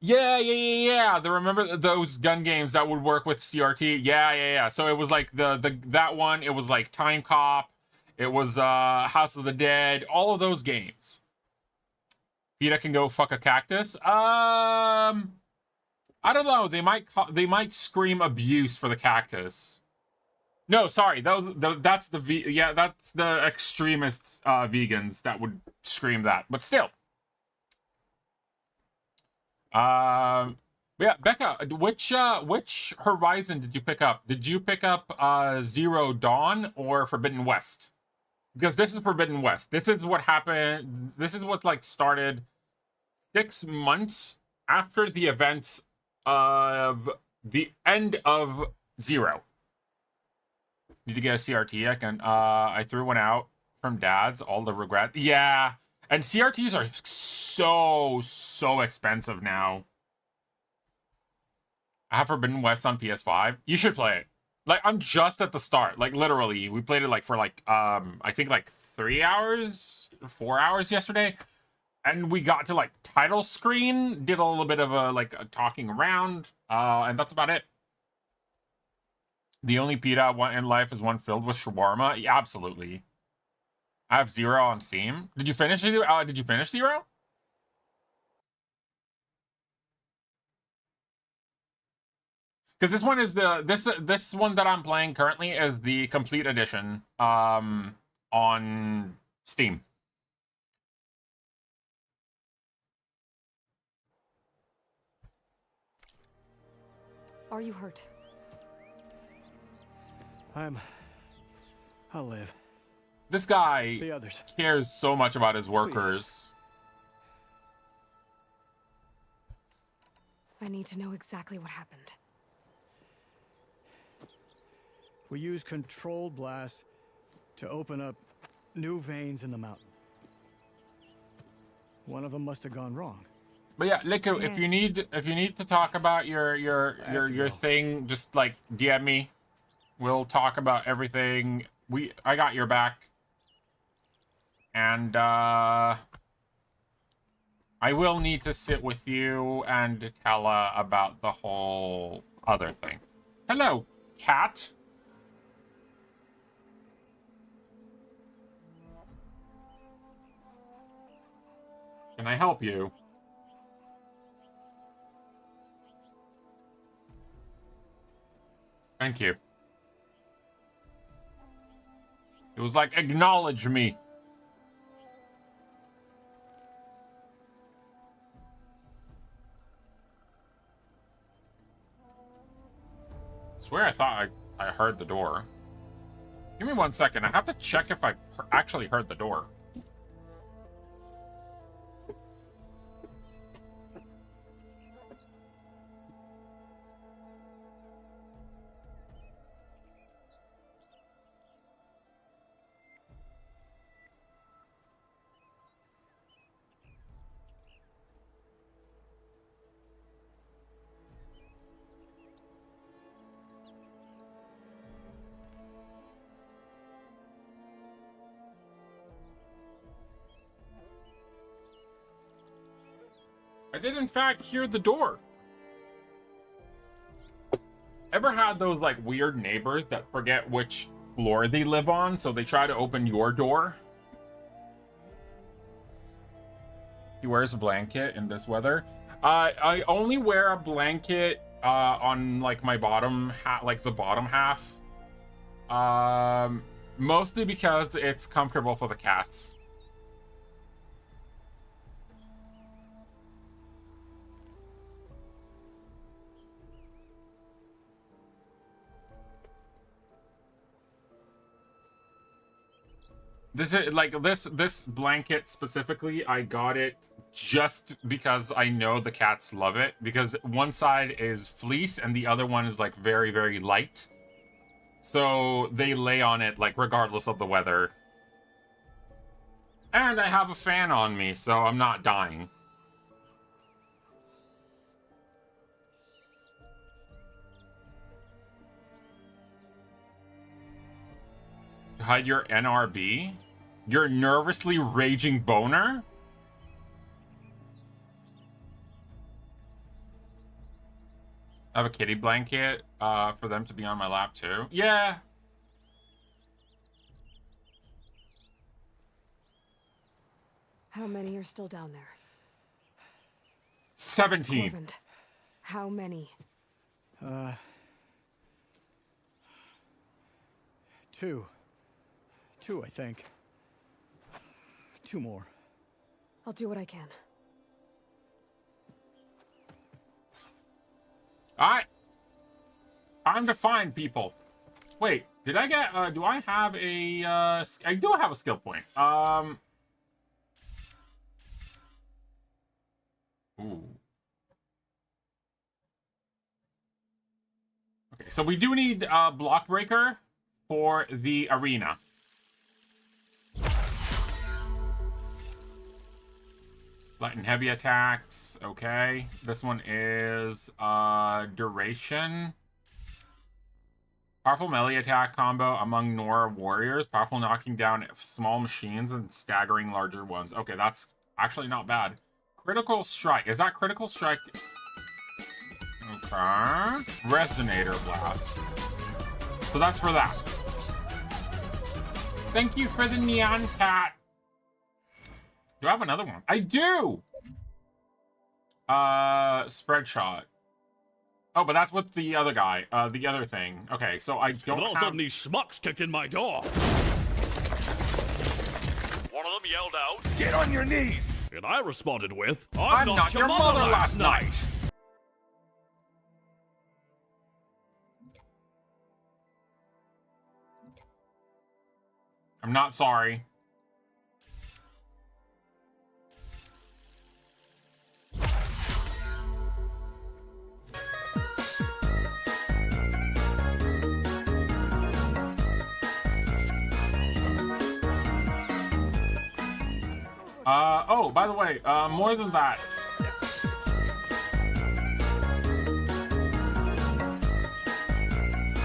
Yeah. Remember those gun games that would work with CRT? Yeah. So it was like that one, it was like Time Cop, it was, House of the Dead, all of those games. PETA can go fuck a cactus. I don't know. They might scream abuse for the cactus. No, sorry. That's the extremist vegans that would scream that. But still. Yeah, Becca, which Horizon did you pick up? Did you pick up Zero Dawn or Forbidden West? Because this is Forbidden West. This is what happened. This is what like started 6 months after the events of the end of Zero. Need to get a CRT again. I threw one out from Dad's. All the regret. Yeah, and CRTs are so expensive now. I have Forbidden West on PS5. You should play it. Like, I'm just at the start. Like, literally, we played it, like, for, like, I think, like, 3 hours, 4 hours yesterday. And we got to like title screen, did a little bit of a talking around, and that's about it. The only pita I want in life is one filled with shawarma. Yeah, absolutely. I have 0 on Steam. Did you finish it? Did you finish 0? Because this one is this one that I'm playing currently is the complete edition on Steam. Are you hurt? I'll live. This guy The others. cares so much about his workers. I need to know exactly what happened. We use controlled blasts to open up new veins in the mountain. One of them must have gone wrong. But yeah, Liku, if you need to talk about your thing, just like DM me. We'll talk about everything. I got your back. And I will need to sit with you and Tella about the whole other thing. Hello, cat. Can I help you? Thank you. It was like, acknowledge me. I swear I thought I heard the door. Give me 1 second. I have to check if I actually heard the door. I did in fact hear the door. Ever had those like weird neighbors that forget which floor they live on, so they try to open your door? He wears a blanket in this weather. I only wear a blanket on like my bottom like the bottom half. Mostly because it's comfortable for the cats. This is like this blanket specifically, I got it just because I know the cats love it, because one side is fleece and the other one is like very, very light. So they lay on it like regardless of the weather. And I have a fan on me, so I'm not dying. Hide your NRB? Your nervously raging boner? I have a kitty blanket for them to be on my lap too. Yeah. How many are still down there? 17. Corvin, how many? Two, I think. 2 more. I'll do what I can. Alright. Time to find people. Wait, did I get, do I have a, I do have a skill point. Ooh. Okay, so we do need, block breaker for the arena. Light and heavy attacks. Okay. This one is duration. Powerful melee attack combo among Nora warriors. Powerful knocking down small machines and staggering larger ones. Okay, that's Actually, not bad. Critical Strike. Is that Critical Strike? Okay. Resonator Blast. So that's for that. Thank you for the Neon Cat. Do I have another one? I do! Spread Shot. Oh, but that's with the other guy. The other thing. Okay, so I don't And all of a have... sudden, these schmucks kicked in my door. One of them yelled out, Get on your knees! and I responded with, I'm not your mother last night! I'm not sorry. Oh, by the way, more than that.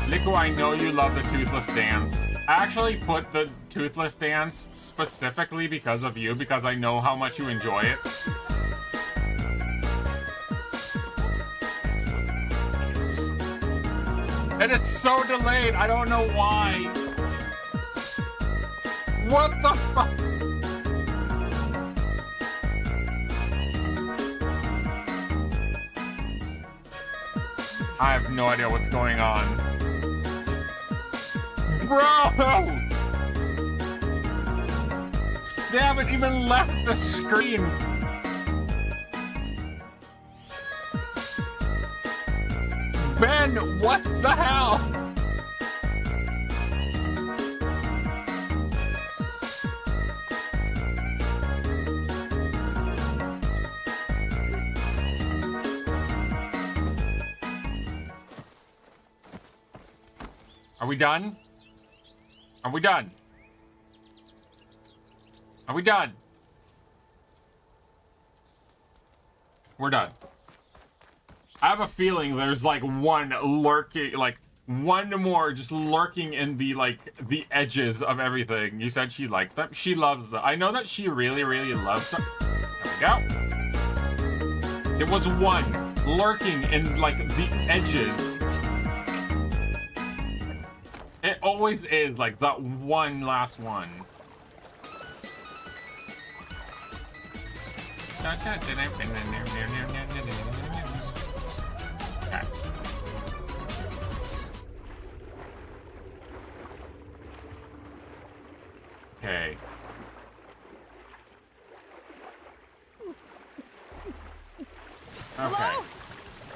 Liku, I know you love the Toothless Dance. I actually put the Toothless Dance specifically because of you, because I know how much you enjoy it. And it's so delayed, I don't know why. What the fuck? I have no idea what's going on. Bro! They haven't even left the screen. Ben, what the hell? Are we done? Are we done? Are we done? We're done. I have a feeling there's like one lurking, like one more just lurking in the the edges of everything. You said she liked them. She loves them. I know that she really, really loves them. There we go. There was one lurking in like the edges. It always is like that one last one. Okay. Hello?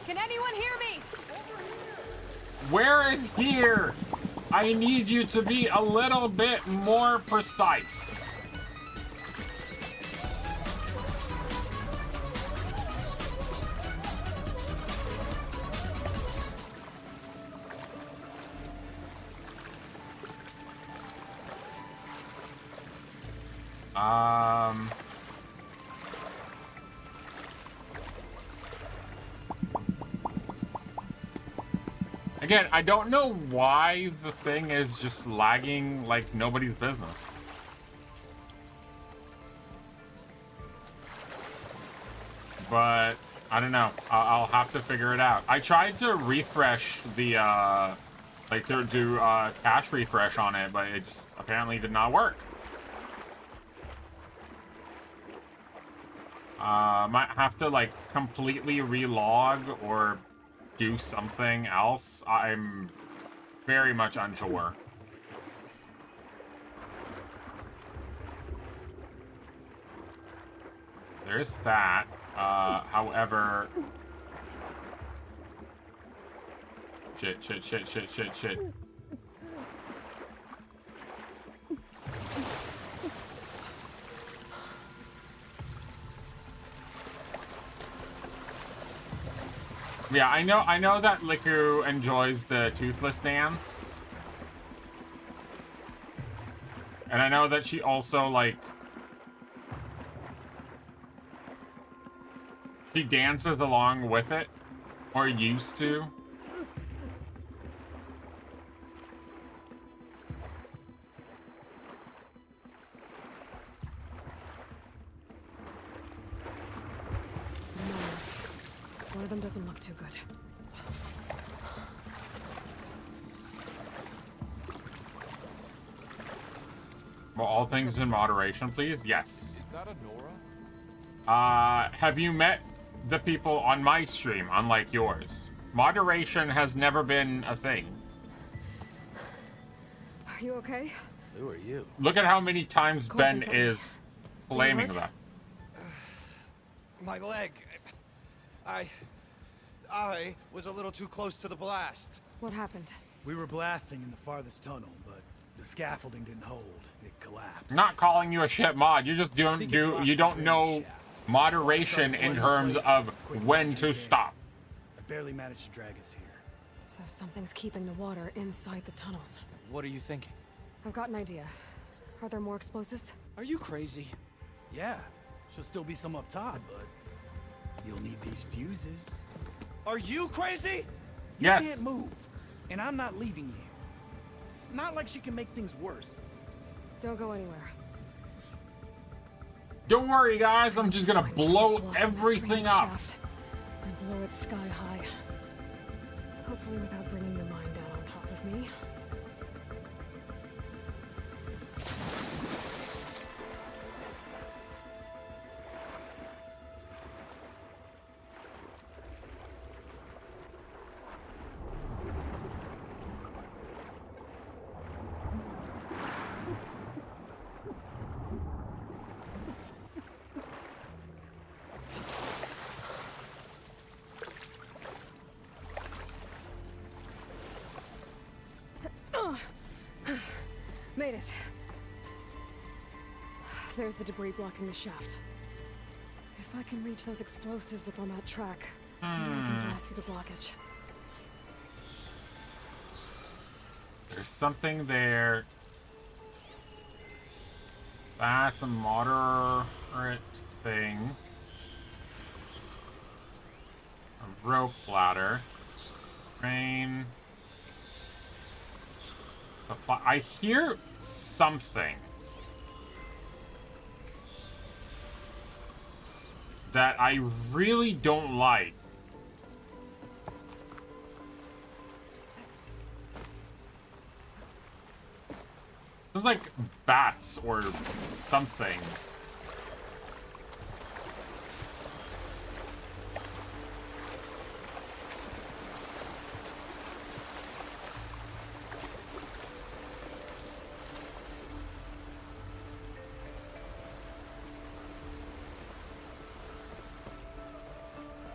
Can anyone hear me? Where is here? I need you to be a little bit more precise. Again, I don't know why the thing is just lagging like nobody's business. But I don't know. I'll have to figure it out. I tried to refresh the like to do cache refresh on it, but it just apparently did not work. Might have to like completely relog or do something else. I'm very much unsure. There's that. However, shit. Yeah, I know that Liku enjoys the Toothless Dance. And I know that she also, like, she dances along with it, or used to. One of them doesn't look too good. Well, all things in moderation, please. Yes. Is that a Nora? Have you met the people on my stream, unlike yours? Moderation has never been a thing. Are you okay? Who are you? Look at how many times Ben Corbin's is blaming hurt? that. My leg. I was a little too close to the blast. What happened? We were blasting in the farthest tunnel, but the scaffolding didn't hold. It collapsed. Not calling you a shit mod. You just don't think it blocked you the don't drain know shaft. moderation in terms of when to stop. I barely managed to drag us here. So something's keeping the water inside the tunnels. What are you thinking? I've got an idea. Are there more explosives? Are you crazy? Yeah, should still be some up top, but you'll need these fuses. Are you crazy? You Yes. can't move, and I'm not leaving you. It's not like she can make things worse. Don't go anywhere. Don't worry, guys. I'm just gonna Find blow the drain everything up. shaft and blow it sky high. Hopefully without bringing the mine down on top of me. Made it. There's the debris blocking the shaft. If I can reach those explosives up on that track, maybe I can blast through the blockage. There's something there. That's a moderate thing. A rope ladder. Rain. Supply. I hear something that I really don't like. Sounds like bats or something.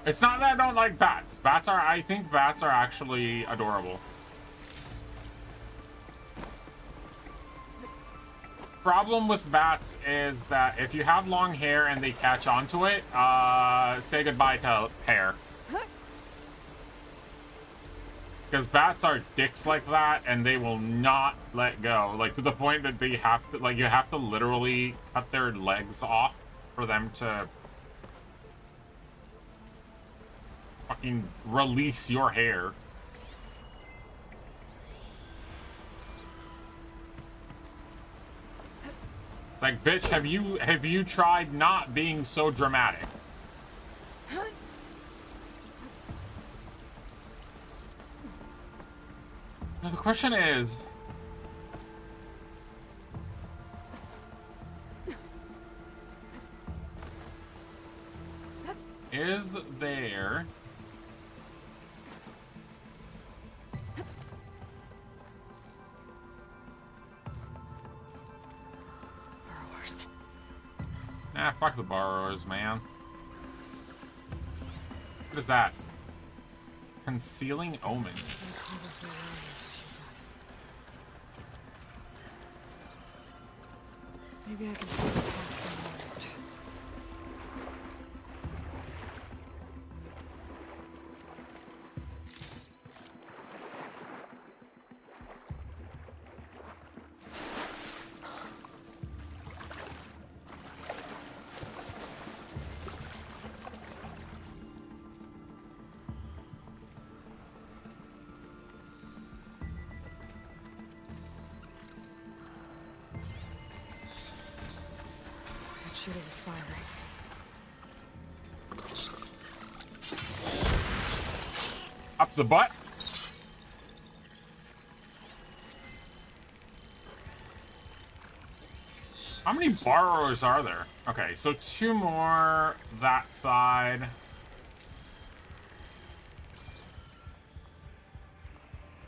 It's not that I don't like bats. I think bats are actually adorable. Problem with bats is that if you have long hair and they catch onto it, say goodbye to hair. Because bats are dicks like that, and they will not let go. Like, to the point that they have to, like, you have to literally cut their legs off for them to fucking release your hair. It's like, bitch, have you tried not being so dramatic? Now the question is, is there Burrowers. Nah, fuck the borrowers, man. What is that? Concealing omen. Maybe I can see the past unnoticed. Shoot it with fire. the butt. How many borrowers are there? Okay, so 2 more that side.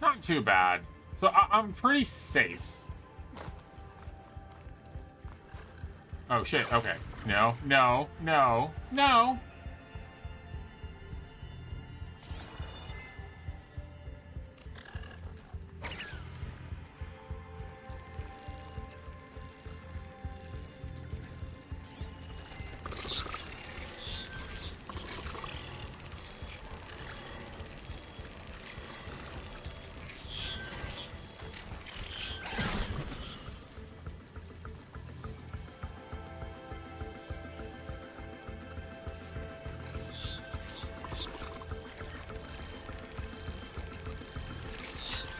Not too bad. So I'm pretty safe. Oh shit, okay. No, no, no, no.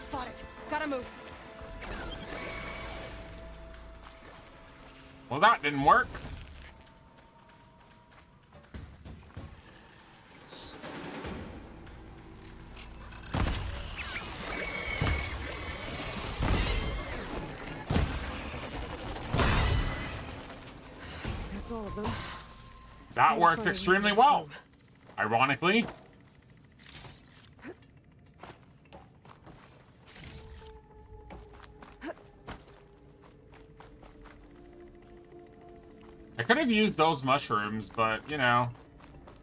Spot it. Gotta move. Well, that didn't work. That's all of them. That worked extremely well. Ironically. I could have used those mushrooms, but, you know.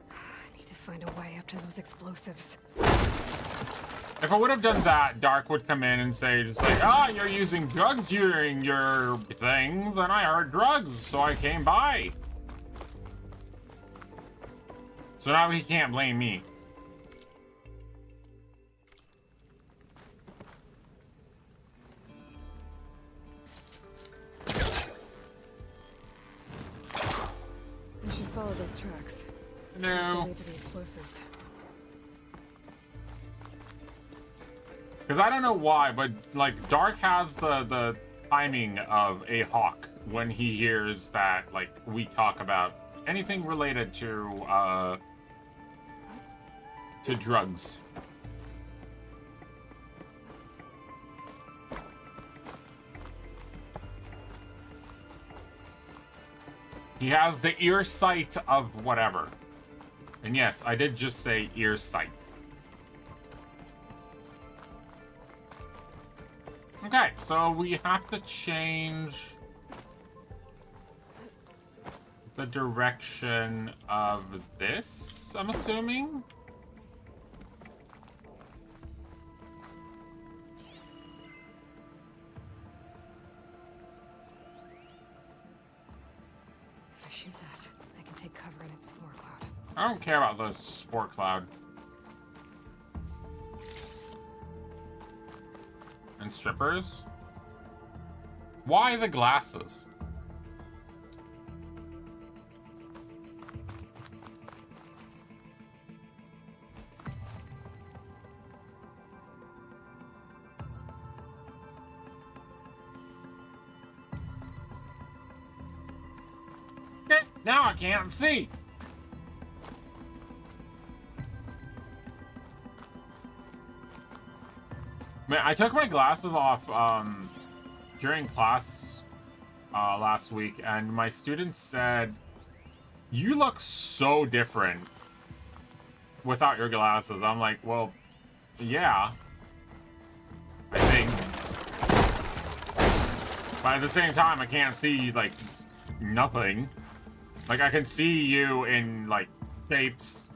I need to find a way up to those explosives. If I would have done that, Dark would come in and say, just like, ah, you're using drugs during your things, and I heard drugs, so I came by. So now he can't blame me. We should follow those tracks. See if No. they lead to the explosives. Because I don't know why, but, like, Dark has the timing of a hawk when he hears that, like, we talk about anything related to drugs. He has the ear sight of whatever. And yes, I did just say ear sight. Okay, so we have to change the direction of this, I'm assuming? If I shoot that, I can take cover in its spore cloud. I don't care about the spore cloud. And strippers? Why the glasses? Now I can't see. Man, I took my glasses off during class last week, and my students said, "You look so different without your glasses." I'm like, well, yeah, I think. But at the same time, I can't see, like, nothing. Like, I can see you in, like, shapes.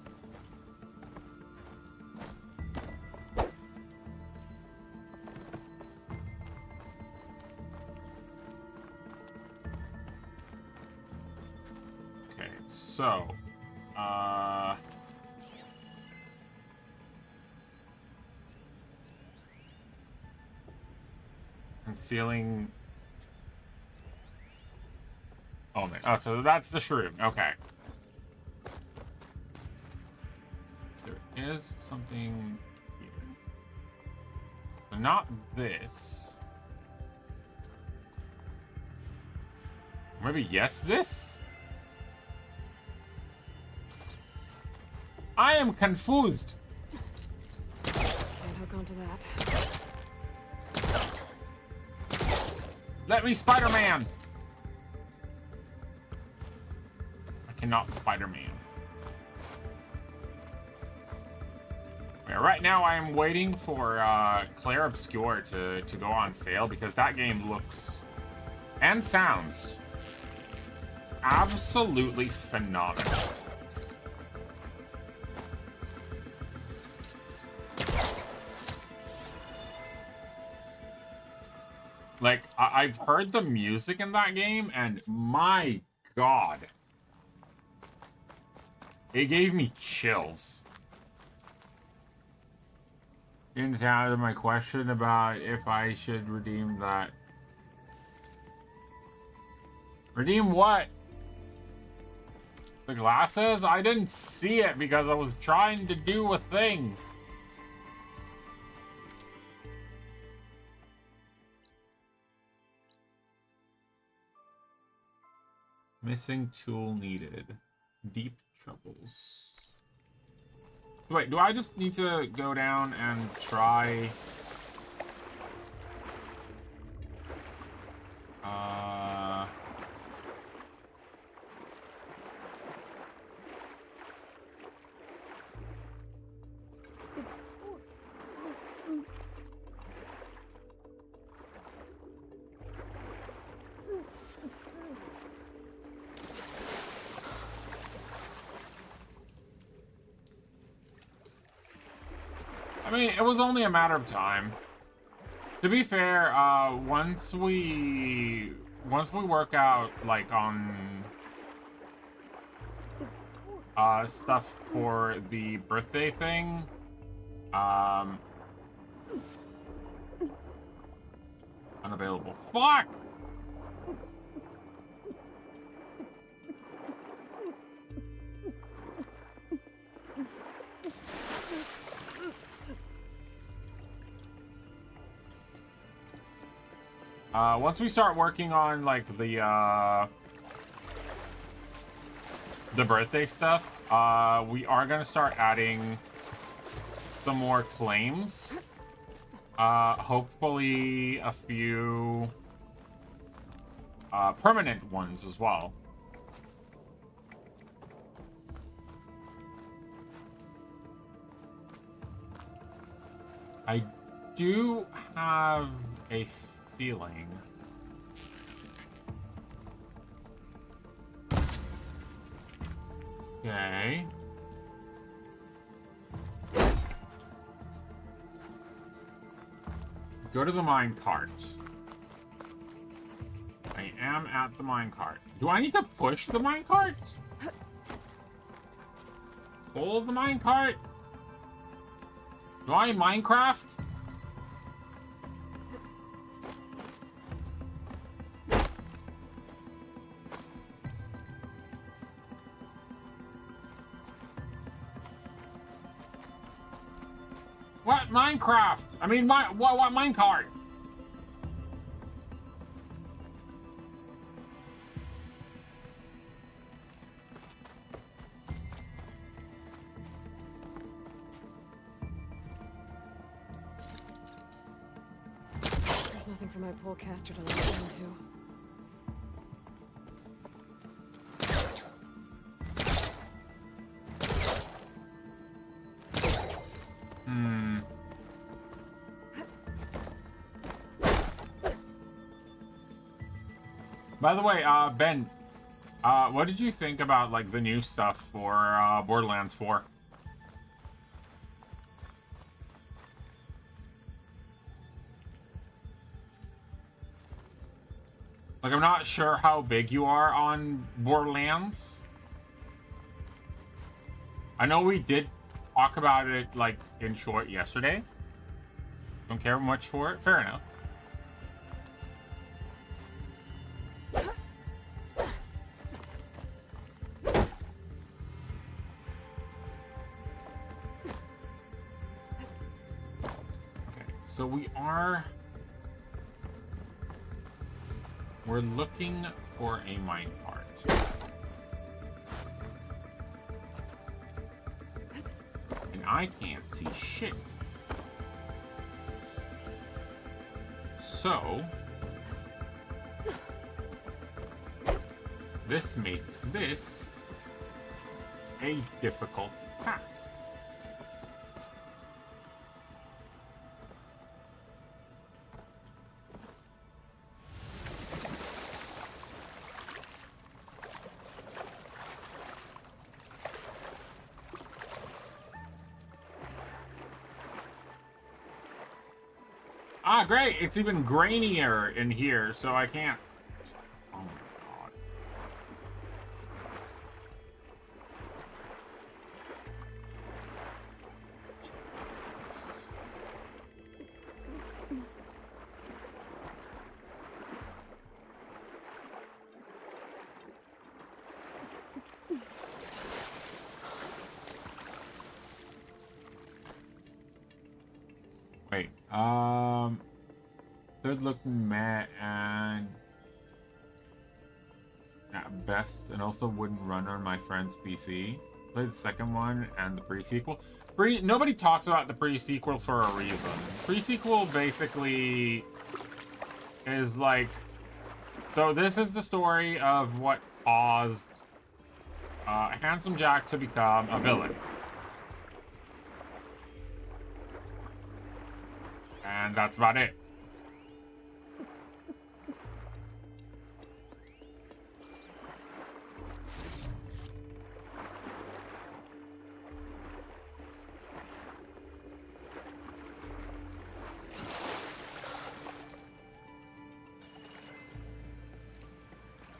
Okay, so, concealing. Oh, so that's the shroom. Okay. There is something here. So not this. Maybe yes, this? I am confused. hook onto that. Let me Spider-Man! I cannot Spider-Man. Yeah, right now I am waiting for Claire Obscure to go on sale because that game looks and sounds absolutely phenomenal. Like, I've heard the music in that game, and my god. It gave me chills. Didn't answer my question about if I should redeem that. Redeem what? The glasses? I didn't see it because I was trying to do a thing. Missing tool needed. Deep troubles. Wait, do I just need to go down and try... I mean, it was only a matter of time. To be fair, once we work out, like, on stuff for the birthday thing, unavailable. Fuck! Once we start working on, like, the birthday stuff, we are gonna start adding some more claims. Hopefully a few permanent ones as well. I do have a feeling. Okay. Go to the mine cart. I am at the mine cart. Do I need to push the mine cart? Pull the mine cart? Do I Minecraft? What Minecraft? I mean, what minecart? There's nothing for my polecaster to look into. By the way, Ben, what did you think about, like, the new stuff for Borderlands 4? Like, I'm not sure how big you are on Borderlands. I know we did talk about it, like, in short yesterday. Don't care much for it. Fair enough. So we're looking for a minecart. And I can't see shit. So, this makes this a difficult task. Ah, great! It's even grainier in here, so I can't... Oh my god. Wait, third looking Matt and at best, and also wouldn't run on my friend's PC. Played the second one and the pre-sequel. Nobody talks about the pre-sequel for a reason. Pre-sequel basically is like, so this is the story of what caused Handsome Jack to become a villain. And that's about it.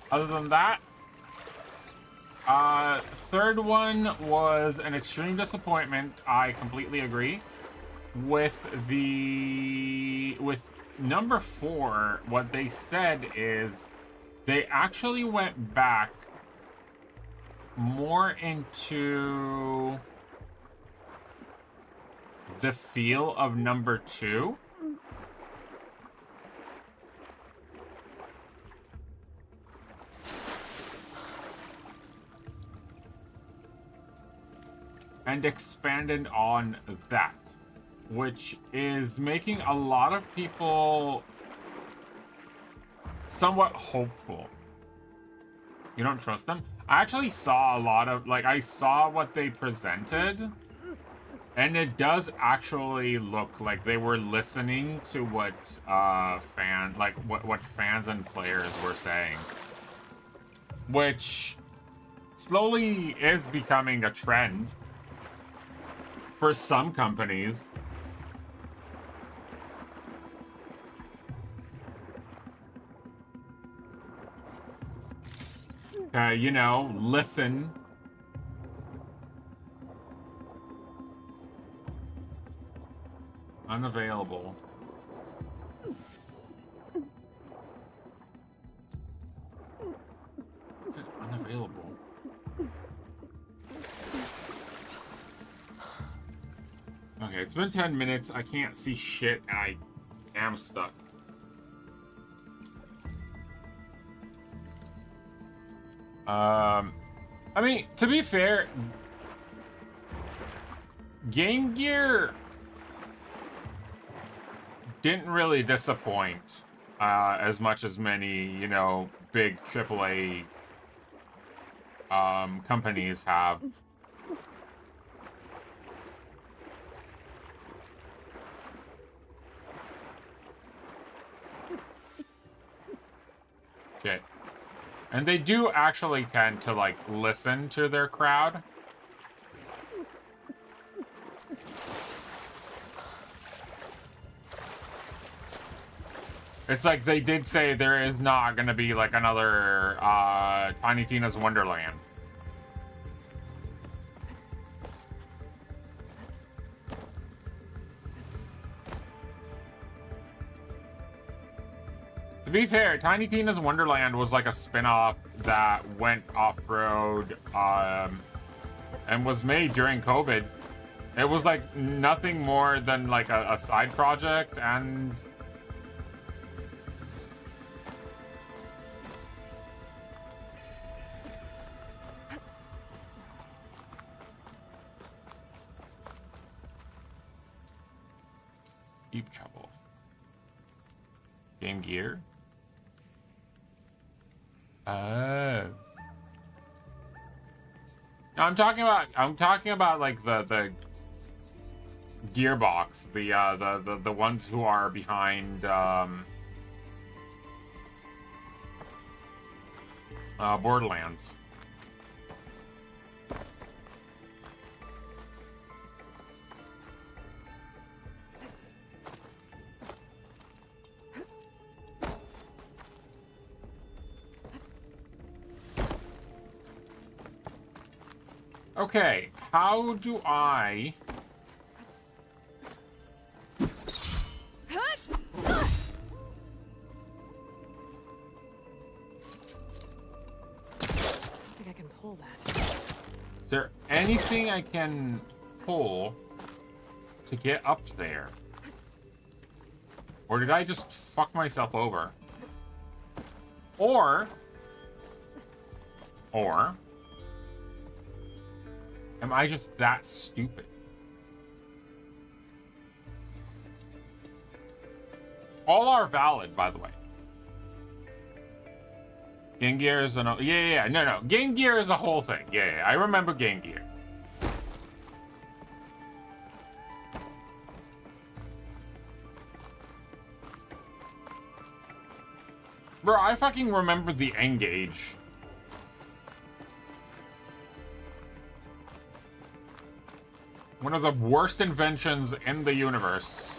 Other than that, third one was an extreme disappointment. I completely agree. With number 4, what they said is they actually went back more into the feel of number 2. And expanded on that, which is making a lot of people somewhat hopeful. You don't trust them? I actually saw a lot of, like, I saw what they presented, and it does actually look like they were listening to what what fans and players were saying, which slowly is becoming a trend for some companies. You know, listen. Unavailable. Is it unavailable? Okay, it's been 10 minutes. I can't see shit, and I am stuck. I mean, to be fair, Game Gear didn't really disappoint as much as many, you know, big AAA companies have. Shit. And they do actually tend to, like, listen to their crowd. It's like they did say there is not gonna be, like, another Tiny Tina's Wonderland. To be fair, Tiny Tina's Wonderland was like a spin-off that went off-road and was made during COVID. It was like nothing more than like a side project, and deep trouble. Game Gear? Oh. No, I'm talking about like the Gearbox, the ones who are behind Borderlands. Okay, how do I... I think I can pull that. Is there anything I can pull to get up there? Or did I just fuck myself over? Or am I just that stupid? All are valid, by the way. Game Gear is an... Yeah. No. Game Gear is a whole thing. Yeah. I remember Game Gear. Bro, I fucking remember the N-Gage. One of the worst inventions in the universe.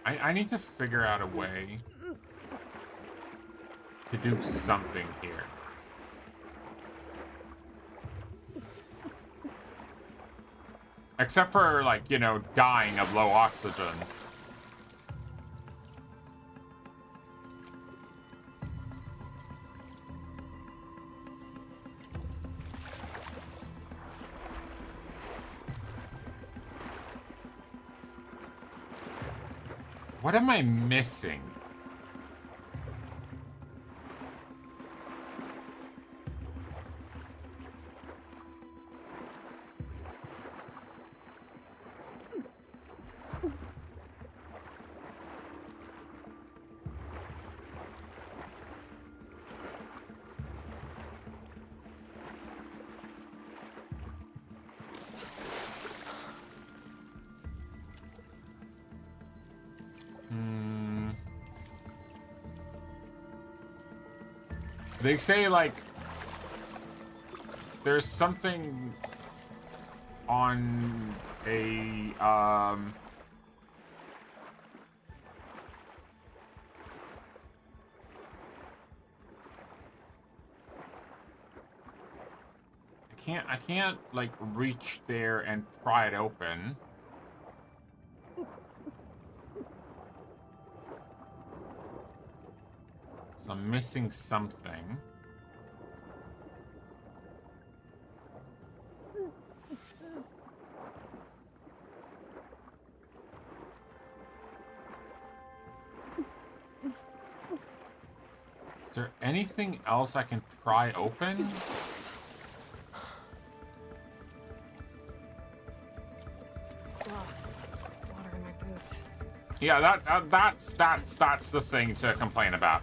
I need to figure out a way to do something here. Except for, like, you know, dying of low oxygen. What am I missing? They say, like, there's something on a, I can't, like, reach there and pry it open. So I'm missing something. Is there anything else I can pry open? Water in my boots. Yeah, that's the thing to complain about.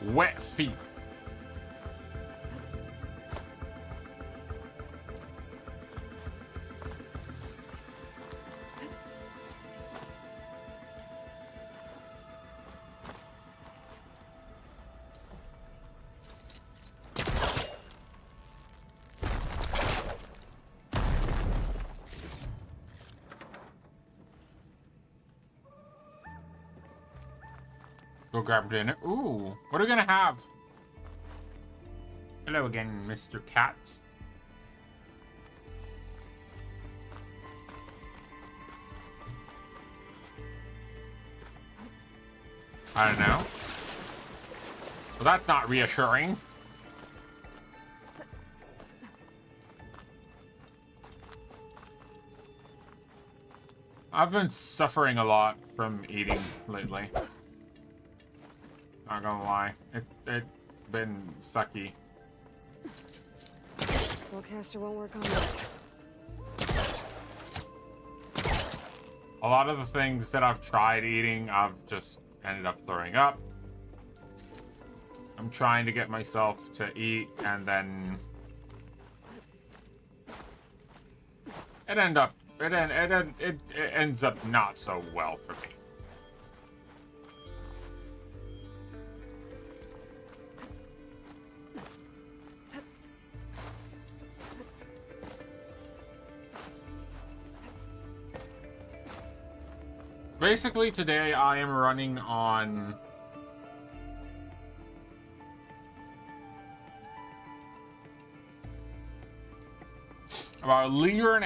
Wet feet. Go grab dinner. Ooh, what are we gonna have? Hello again, Mr. Cat. I don't know. Well, that's not reassuring. I've been suffering a lot from eating lately. Not gonna lie. It's been sucky. Spellcaster won't work on that. A lot of the things that I've tried eating, I've just ended up throwing up. I'm trying to get myself to eat, and then it ends up not so well for me. Basically, today I am running on about 1.5 liters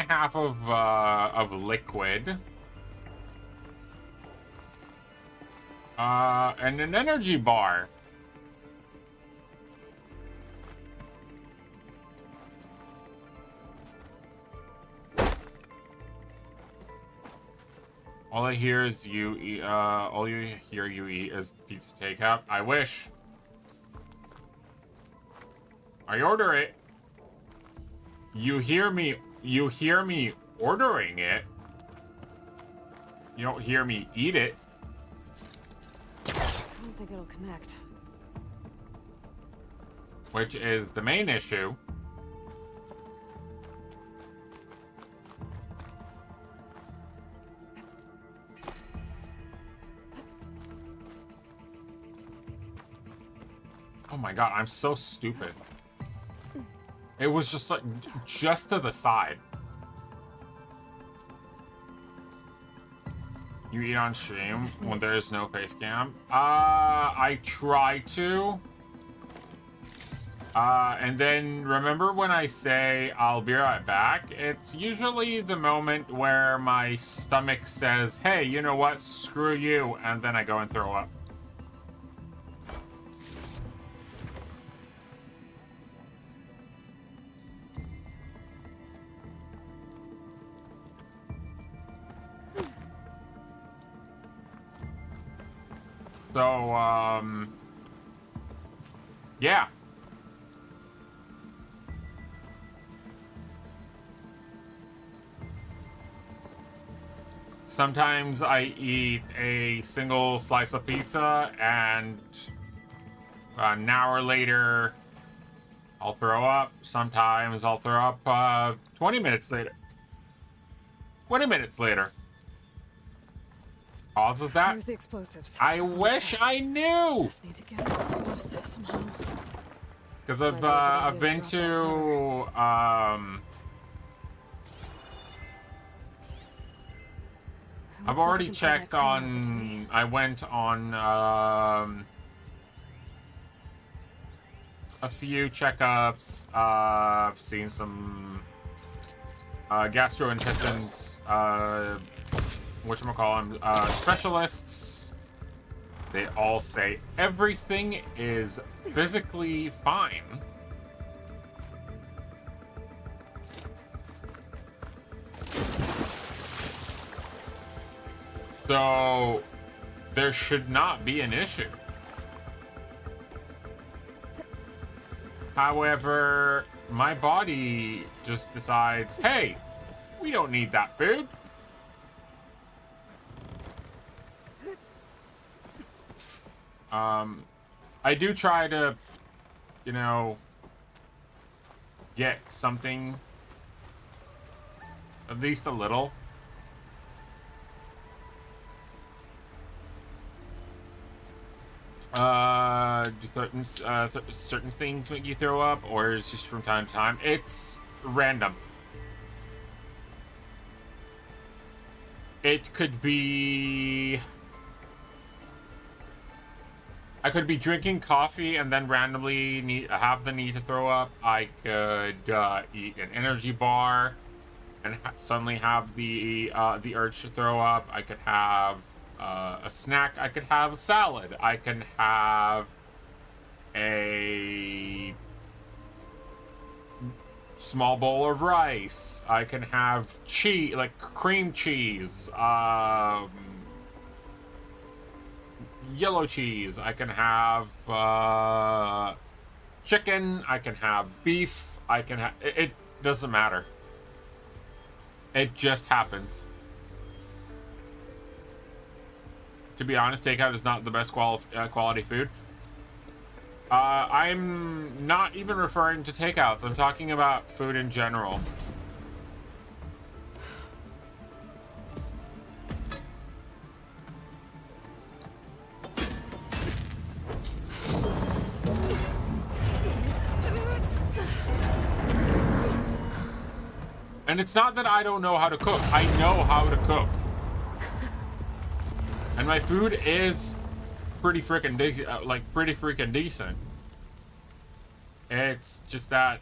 of liquid, and an energy bar. All I hear is you eat, all you hear you eat is pizza takeout. I wish. I order it. You hear me ordering it. You don't hear me eat it. I don't think it'll connect. Which is the main issue. Oh my god, I'm so stupid. It was just like, just to the side. You eat on stream when there's no face cam? I try to. And then remember when I say I'll be right back? It's usually the moment where my stomach says, hey, you know what? Screw you. And then I go and throw up. So, yeah. Sometimes I eat a single slice of pizza, and an hour later, I'll throw up. Sometimes I'll throw up 20 minutes later. 20 minutes later. Causes that? Here's the explosives. I wish I knew. Just need to get it across somehow. Because I've been to I've already checked on. I went on a few checkups. I've seen some gastrointestines. Whatchamacallem, specialists. They all say everything is physically fine. So there should not be an issue. However, my body just decides, hey, we don't need that food. I do try to, you know, get something, at least a little. Do certain things make you throw up, or it's just from time to time? It's random. It could be... I could be drinking coffee and then randomly have the need to throw up. I could eat an energy bar and suddenly have the urge to throw up. I could have a snack. I could have a salad. I can have a small bowl of rice. I can have cheese, like cream cheese, yellow cheese. I can have chicken. I can have beef. I can have it doesn't matter. It just happens. To be honest, takeout is not the best quality food. I'm not even referring to takeouts. I'm talking about food in general. And it's not that I don't know how to cook. I know how to cook. And my food is pretty freaking decent. It's just that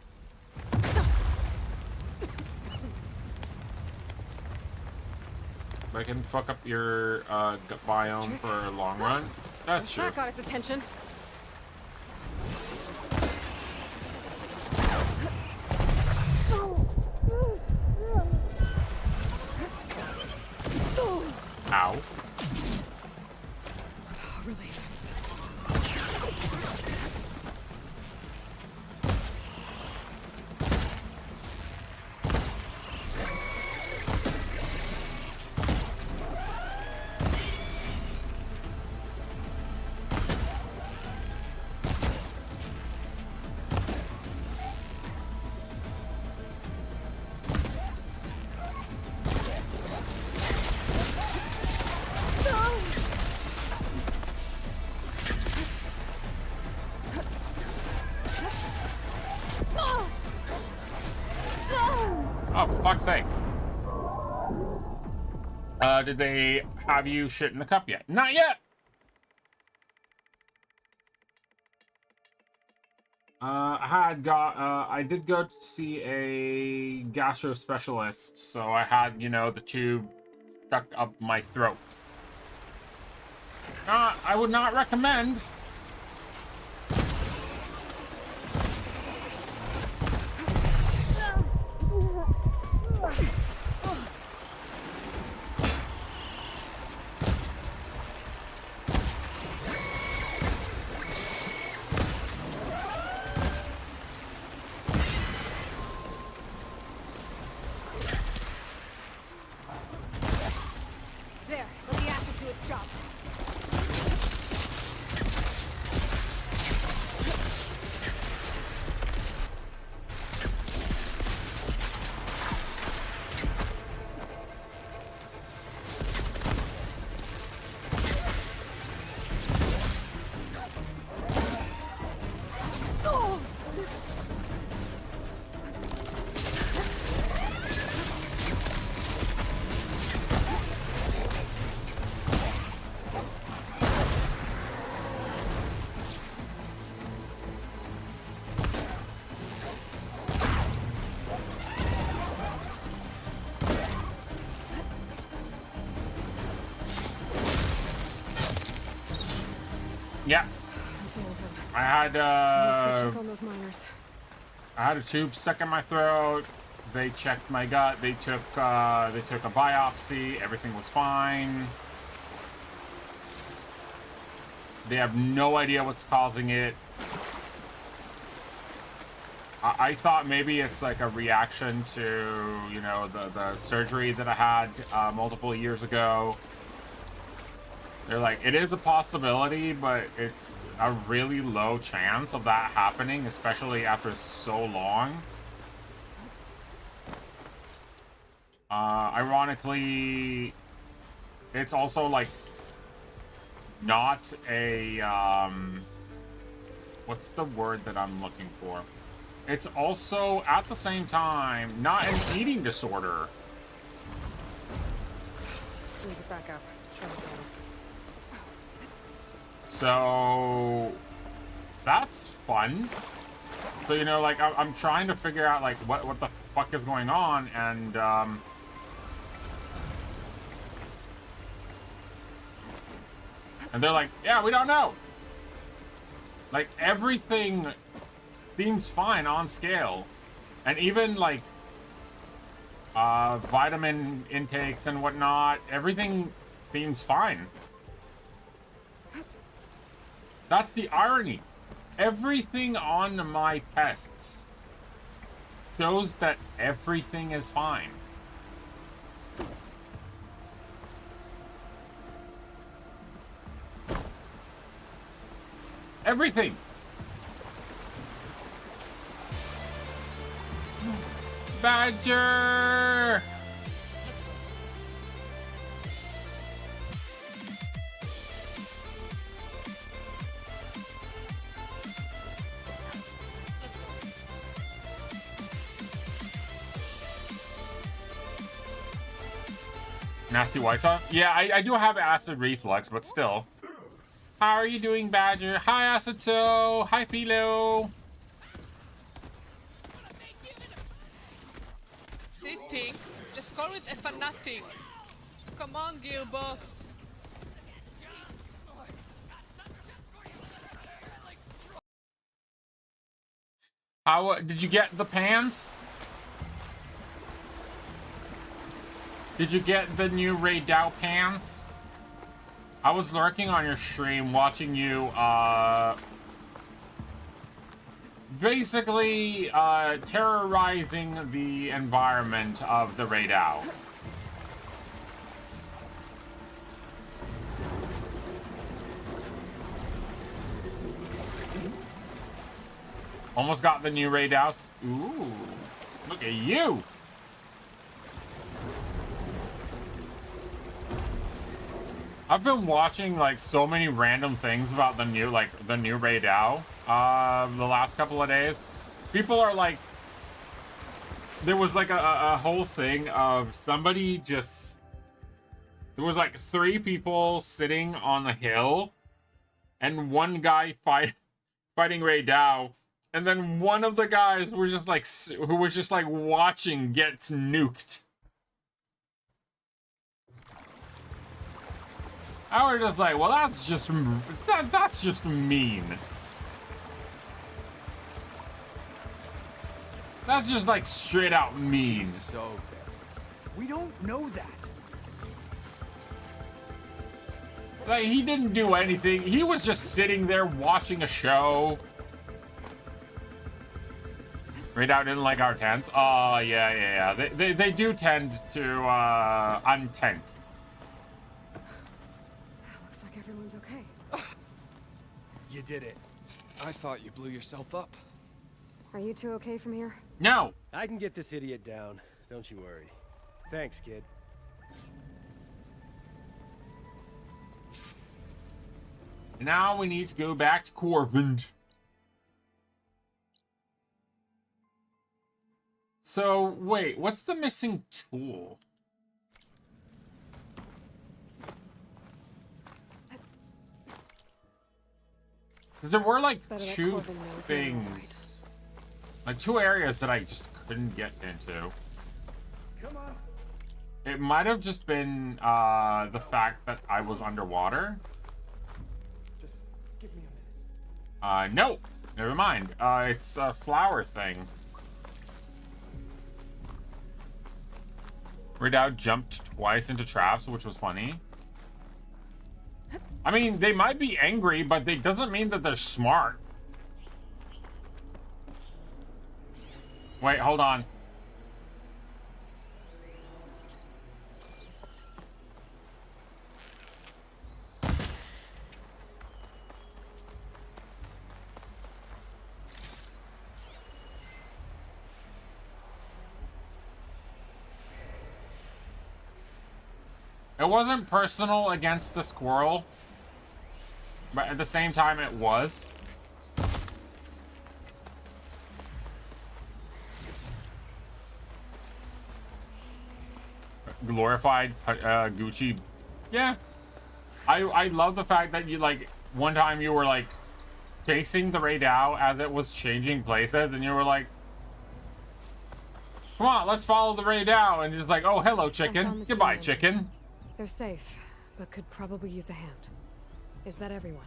I can fuck up your gut biome for a long run. That's true. That got its attention. Ow. Relief. Oh, for fuck's sake. Did they have you shit in the cup yet? Not yet! I did go to see a gastro specialist, so I had, you know, the tube stuck up my throat. I would not recommend. There, let the acid do its job. Yeah. That's all of them. I had Let's go check on those miners. I had a tube stuck in my throat. They checked my gut. They took a biopsy. Everything was fine. They have no idea what's causing it. I thought maybe it's like a reaction to, you know, the surgery that I had multiple years ago. They're like, it is a possibility, but it's a really low chance of that happening, especially after so long. Ironically, it's also like not a, what's the word that I'm looking for? It's also, at the same time, not an eating disorder. Needs it back up. Try to go. So that's fun. So, you know, like I'm trying to figure out like what the fuck is going on, and And they're like, yeah, we don't know. Like, everything seems fine on scale. And even, like, vitamin intakes and whatnot, everything seems fine. That's the irony. Everything on my tests shows that everything is fine. Everything. Badger! Nasty white sauce? Yeah, I do have acid reflux, but still. How are you doing, Badger? Hi, Acito. Hi, Philo. Sitting? Just call it a fanatic. Come on, Gearbox. How did you get the pants? Did you get the new Ray Dow pants? I was lurking on your stream watching you, basically, terrorizing the environment of the Ray Dow. Almost got the new Ray Dow. Ooh, look at you! I've been watching like so many random things about the new Ray Dow the last couple of days. People are like, there was like a whole thing of somebody just, there was like 3 people sitting on a hill and one guy fighting Ray Dow, and then one of the guys were just like, who was just like watching gets nuked. I was just like, well, that's just mean. That's just like straight out mean. So bad. We don't know that. Like, he didn't do anything. He was just sitting there watching a show. Ray Dow didn't like our tents. Oh, yeah. They do tend to untent. Everyone's okay. You did it. I thought you blew yourself up. Are you two okay from here? No. I can get this idiot down. Don't you worry. Thanks, kid. Now we need to go back to Corvin. So, wait, what's the missing tool? Because there were like 2 things, like 2 areas that I just couldn't get into. Come on. It might have just been the fact that I was underwater. Just give me a minute. No, never mind. It's a flower thing. Ray Dow jumped twice into traps, which was funny. I mean, they might be angry, but it doesn't mean that they're smart. Wait, hold on. It wasn't personal against the squirrel. But at the same time, it was. Glorified Gucci. Yeah. I love the fact that you, like, one time you were, like, chasing the Ray Dow as it was changing places, and you were like, come on, let's follow the Ray Dow. And it's like, oh, hello, chicken. Goodbye, chicken. They're safe, but could probably use a hand. Is that everyone?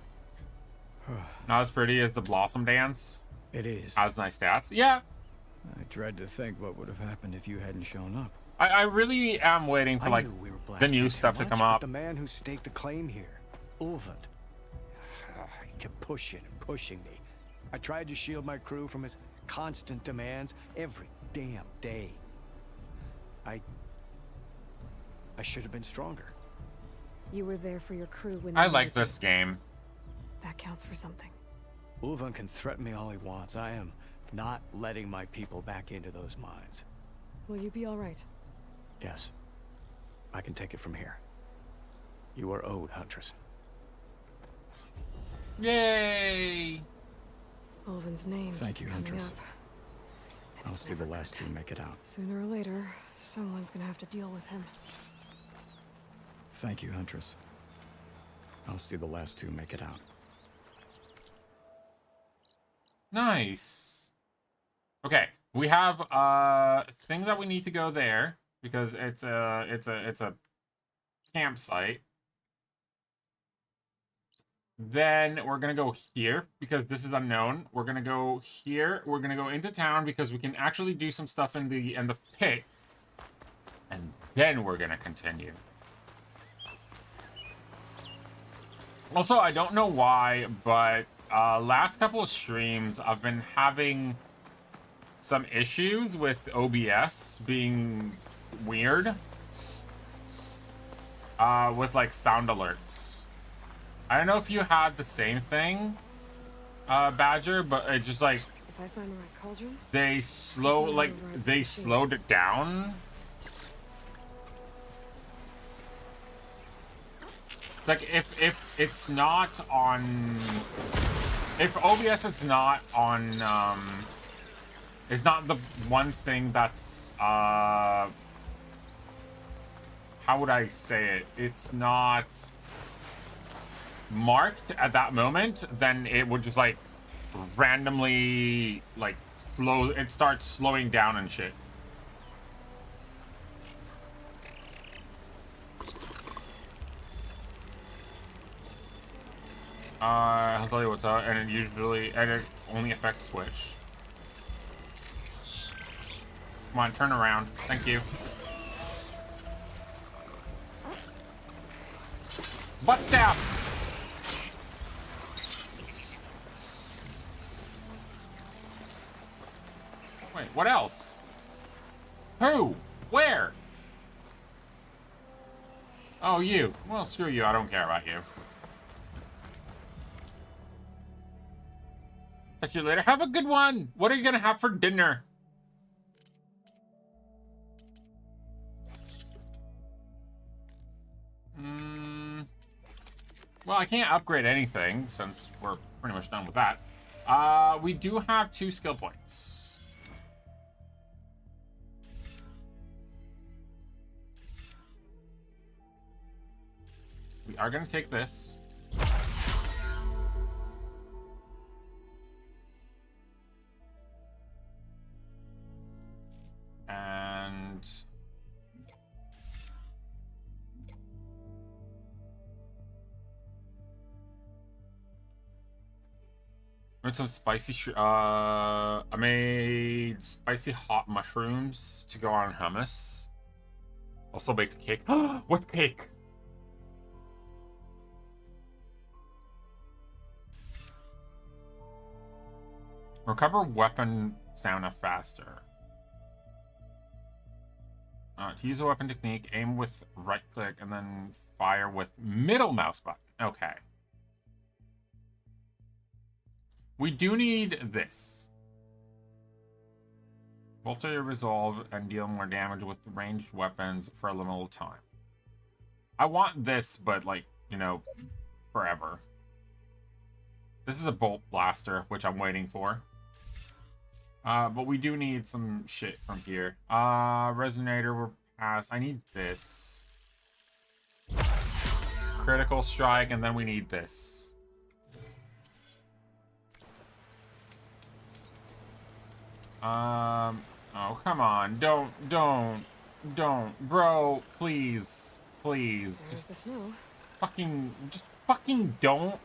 Not as pretty as the Blossom Dance. It is. Has nice stats. Yeah. I dread to think what would have happened if you hadn't shown up. I really am waiting for, I like, knew we were the blasting new too stuff to much, come but up. the man who staked the claim here, Ulvund, he kept pushing and pushing me. I tried to shield my crew from his constant demands every damn day. I should have been stronger. You were there for your crew when I they like needed this game. you. That counts for something. Ulvund can threaten me all he wants. I am not letting my people back into those mines. Will you be all right? Yes. I can take it from here. You are owed, Huntress. Yay! Ulvin's name. Thank keeps you, coming Huntress. up, and I'll it's see the never last good. two make it out. Sooner or later, someone's gonna have to deal with him. Thank you, Huntress. I'll see the last two make it out. Nice. Okay, we have things that we need to go there because it's a campsite. Then we're gonna go here because this is unknown. We're gonna go here. We're gonna go into town because we can actually do some stuff in the pit, and then we're gonna continue. Also, I don't know why, but last couple of streams I've been having some issues with OBS being weird with like sound alerts. I don't know if you had the same thing, Badger, but it just like If I find the right cauldron, they slowed it down. It's like if it's not on, if OBS is not on, is not the one thing that's how would I say it? It's not marked at that moment, then it would just like randomly like slow. It starts slowing down and shit. I'll tell you what's up, and it only affects Twitch. Come on, turn around. Thank you. Butt stab! Wait, what else? Who? Where? Oh, you. Well, screw you. I don't care about you. Talk to you later. Have a good one. What are you gonna have for dinner? Well, I can't upgrade anything since we're pretty much done with that. We do have 2 skill points. We are gonna take this. And I made some spicy I made spicy hot mushrooms to go on hummus. Also baked a cake. What cake? Recover weapon stamina faster. To use a weapon technique, aim with right click and then fire with middle mouse button. Okay. We do need this. Bolster your resolve and deal more damage with ranged weapons for a limited time. I want this, but like, you know, forever. This is a bolt blaster, which I'm waiting for. But we do need some shit from here. Resonator, we're past. I need this. Critical strike, and then we need this. Oh, come on. Don't. Bro, please. Please. There's the snow. Just fucking don't.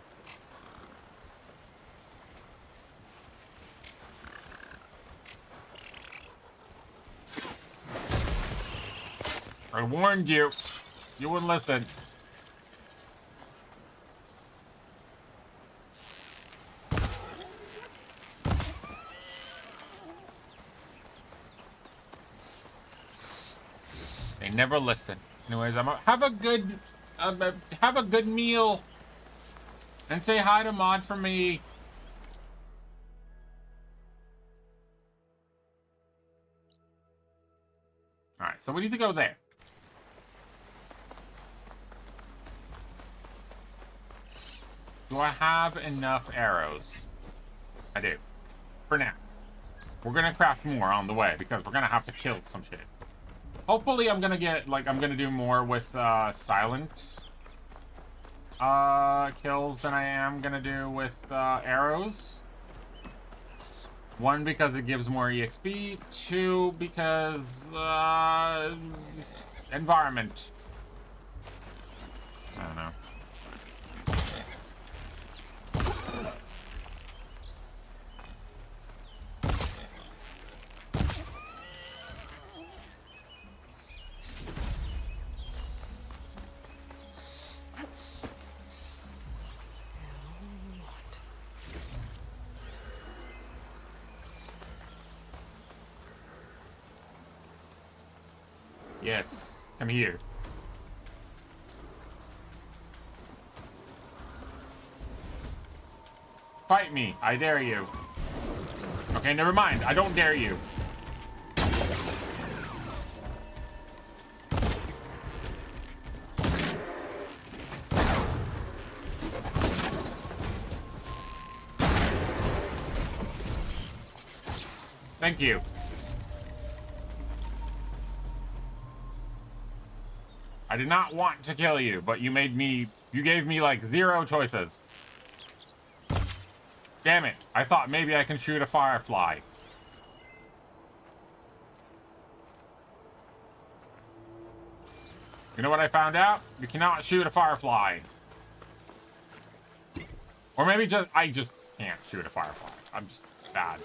I warned you. You wouldn't listen. They never listen. Anyways, have a good meal, and say hi to Maud for me. All right, so we need to go there. Do I have enough arrows? I do. For now. We're gonna craft more on the way because we're gonna have to kill some shit. Hopefully I'm gonna get, like, I'm gonna do more with silent kills than I am gonna do with arrows. One, because it gives more EXP. Two, because environment. I don't know. Yes, come here. Fight me, I dare you. Okay, never mind, I don't dare you. Thank you. I did not want to kill you, but you gave me like 0 choices. Damn it, I thought maybe I can shoot a firefly. You know what I found out? You cannot shoot a firefly. Or maybe I just can't shoot a firefly. I'm just bad.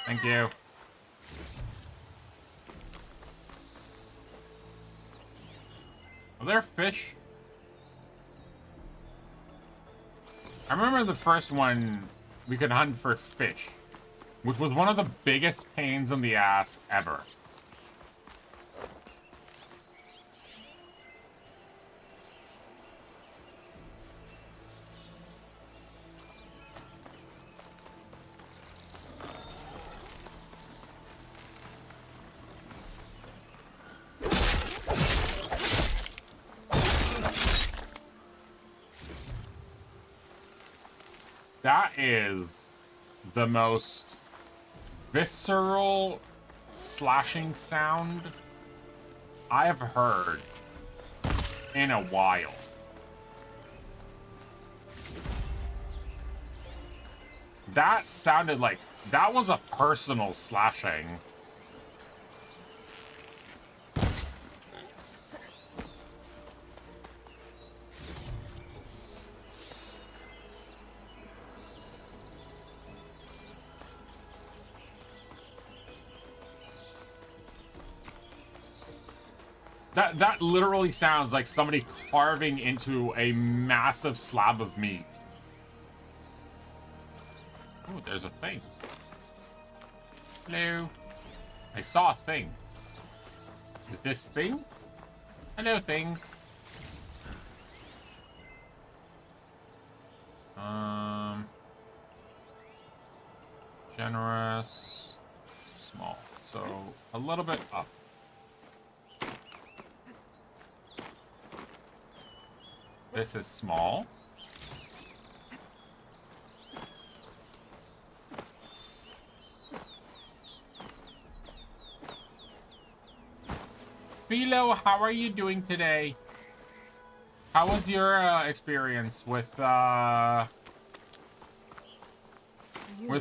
Thank you. Are there fish? I remember the first one, we could hunt for fish, which was one of the biggest pains in the ass ever. That is the most visceral slashing sound I have heard in a while. That sounded like that was a personal slashing. That literally sounds like somebody carving into a massive slab of meat. Oh, there's a thing. Hello. I saw a thing. Is this thing? Hello, thing. Generous. Small. So, a little bit up. This is small. Philo, how are you doing today? How was your experience with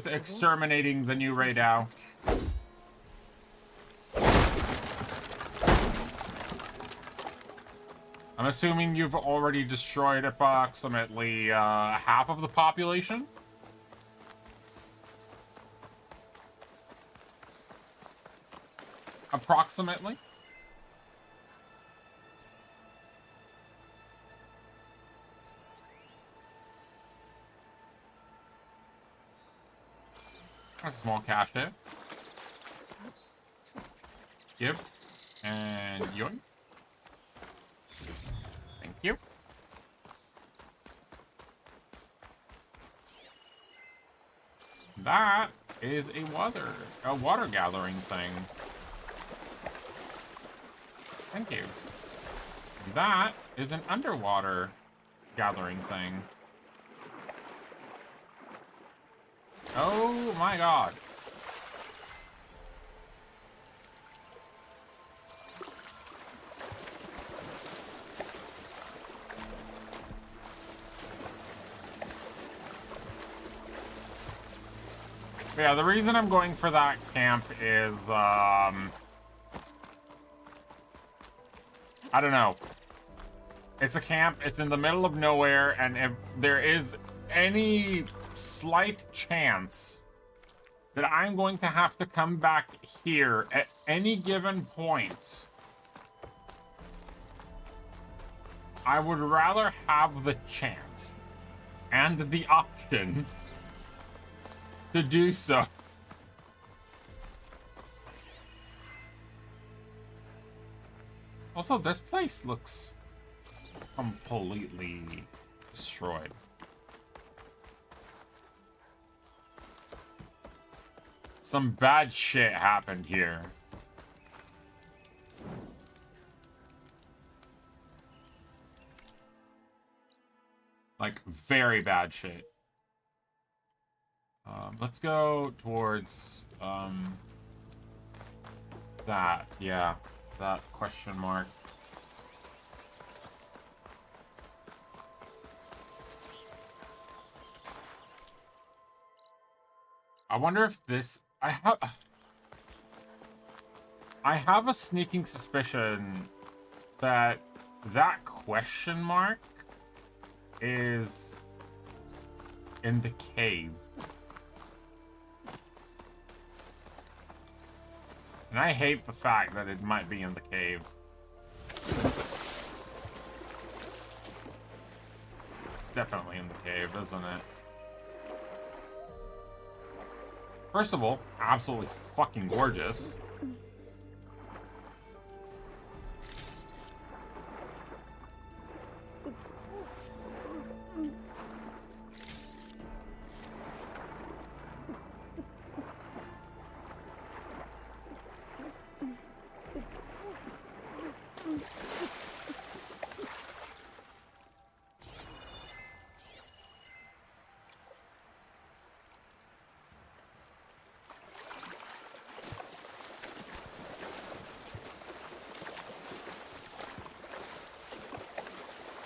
exterminating the new Raidou? I'm assuming you've already destroyed approximately half of the population? Approximately? That's a small cache hit. Yep. And yoink. Thank you. That is a water gathering thing. Thank you. That is an underwater gathering thing. Oh my god. Yeah, the reason I'm going for that camp is, I don't know. It's a camp, it's in the middle of nowhere, and if there is any slight chance that I'm going to have to come back here at any given point, I would rather have the chance and the option to do so. Also, this place looks completely destroyed. Some bad shit happened here. Like, very bad shit. Let's go towards, that. Yeah, that question mark. I wonder if this... I have a sneaking suspicion that that question mark is in the cave. And I hate the fact that it might be in the cave. It's definitely in the cave, isn't it? First of all, absolutely fucking gorgeous.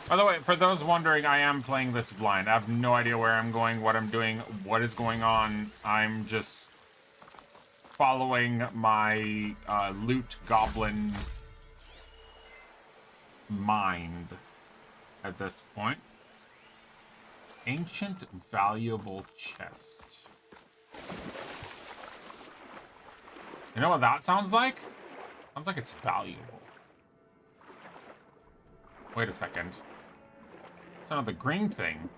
By the way, for those wondering, I am playing this blind. I have no idea where I'm going, what I'm doing, what is going on. I'm just following my loot goblin mind at this point. Ancient valuable chest. You know what that sounds like? Sounds like it's valuable. Wait a second. It's not the green thing.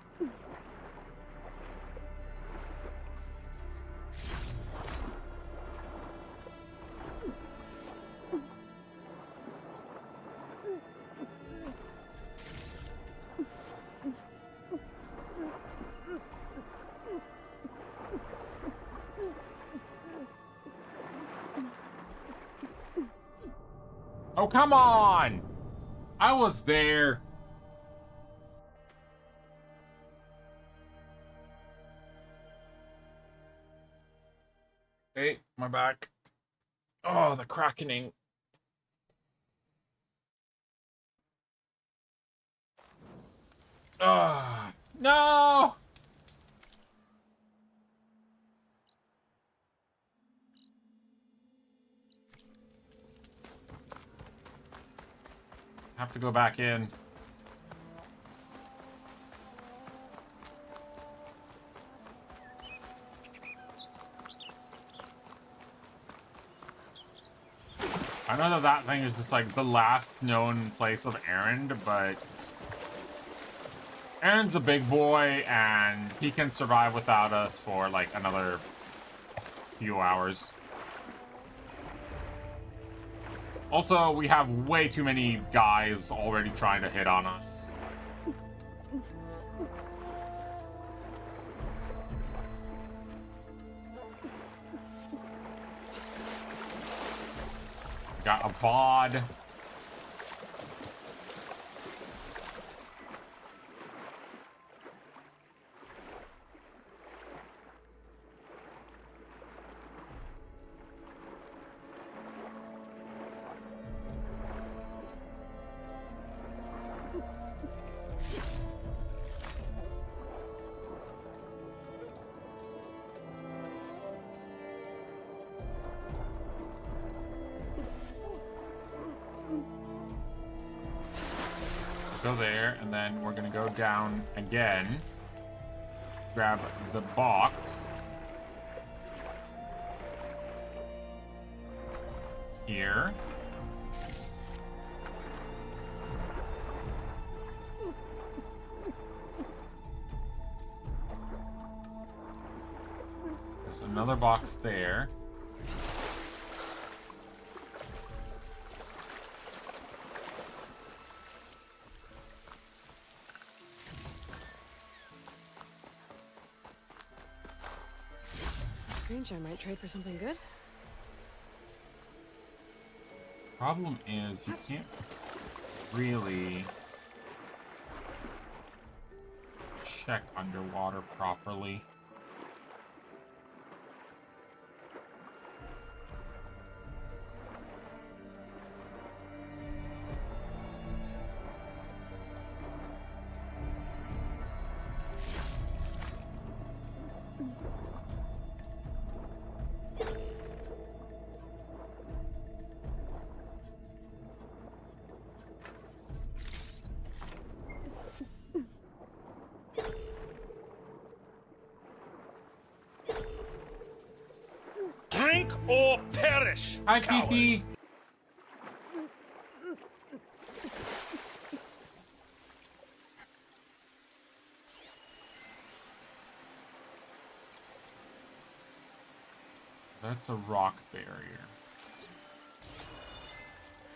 Oh, come on! I was there. Hey, my back. Oh, the crackening. Ah, no! Have to go back in. I know that that thing is just like the last known place of Erend, but Erend's a big boy and he can survive without us for like another few hours. Also, we have way too many guys already trying to hit on us. Got a VOD. Go there, and then we're gonna go down again. Grab the box. Here. There's another box there. I might trade for something good. Problem is, you can't really check underwater properly. Drink or perish. Hi, coward. Kiki. That's a rock barrier.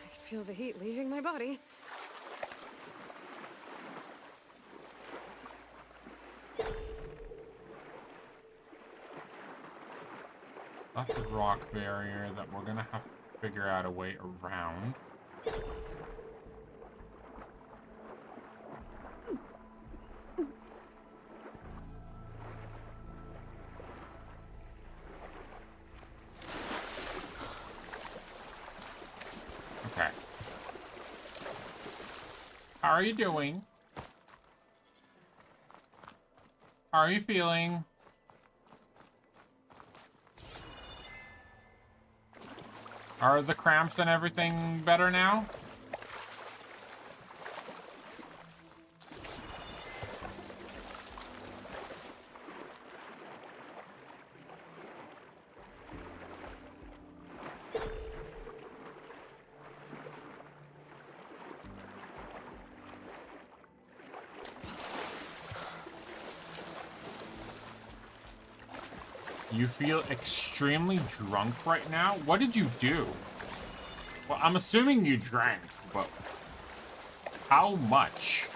I can feel the heat leaving my body. That's a rock barrier that we're gonna have to figure out a way around. Okay. How are you doing? How are you feeling? Are the cramps and everything better now? You feel extremely drunk right now? What did you do? Well, I'm assuming you drank, but how much?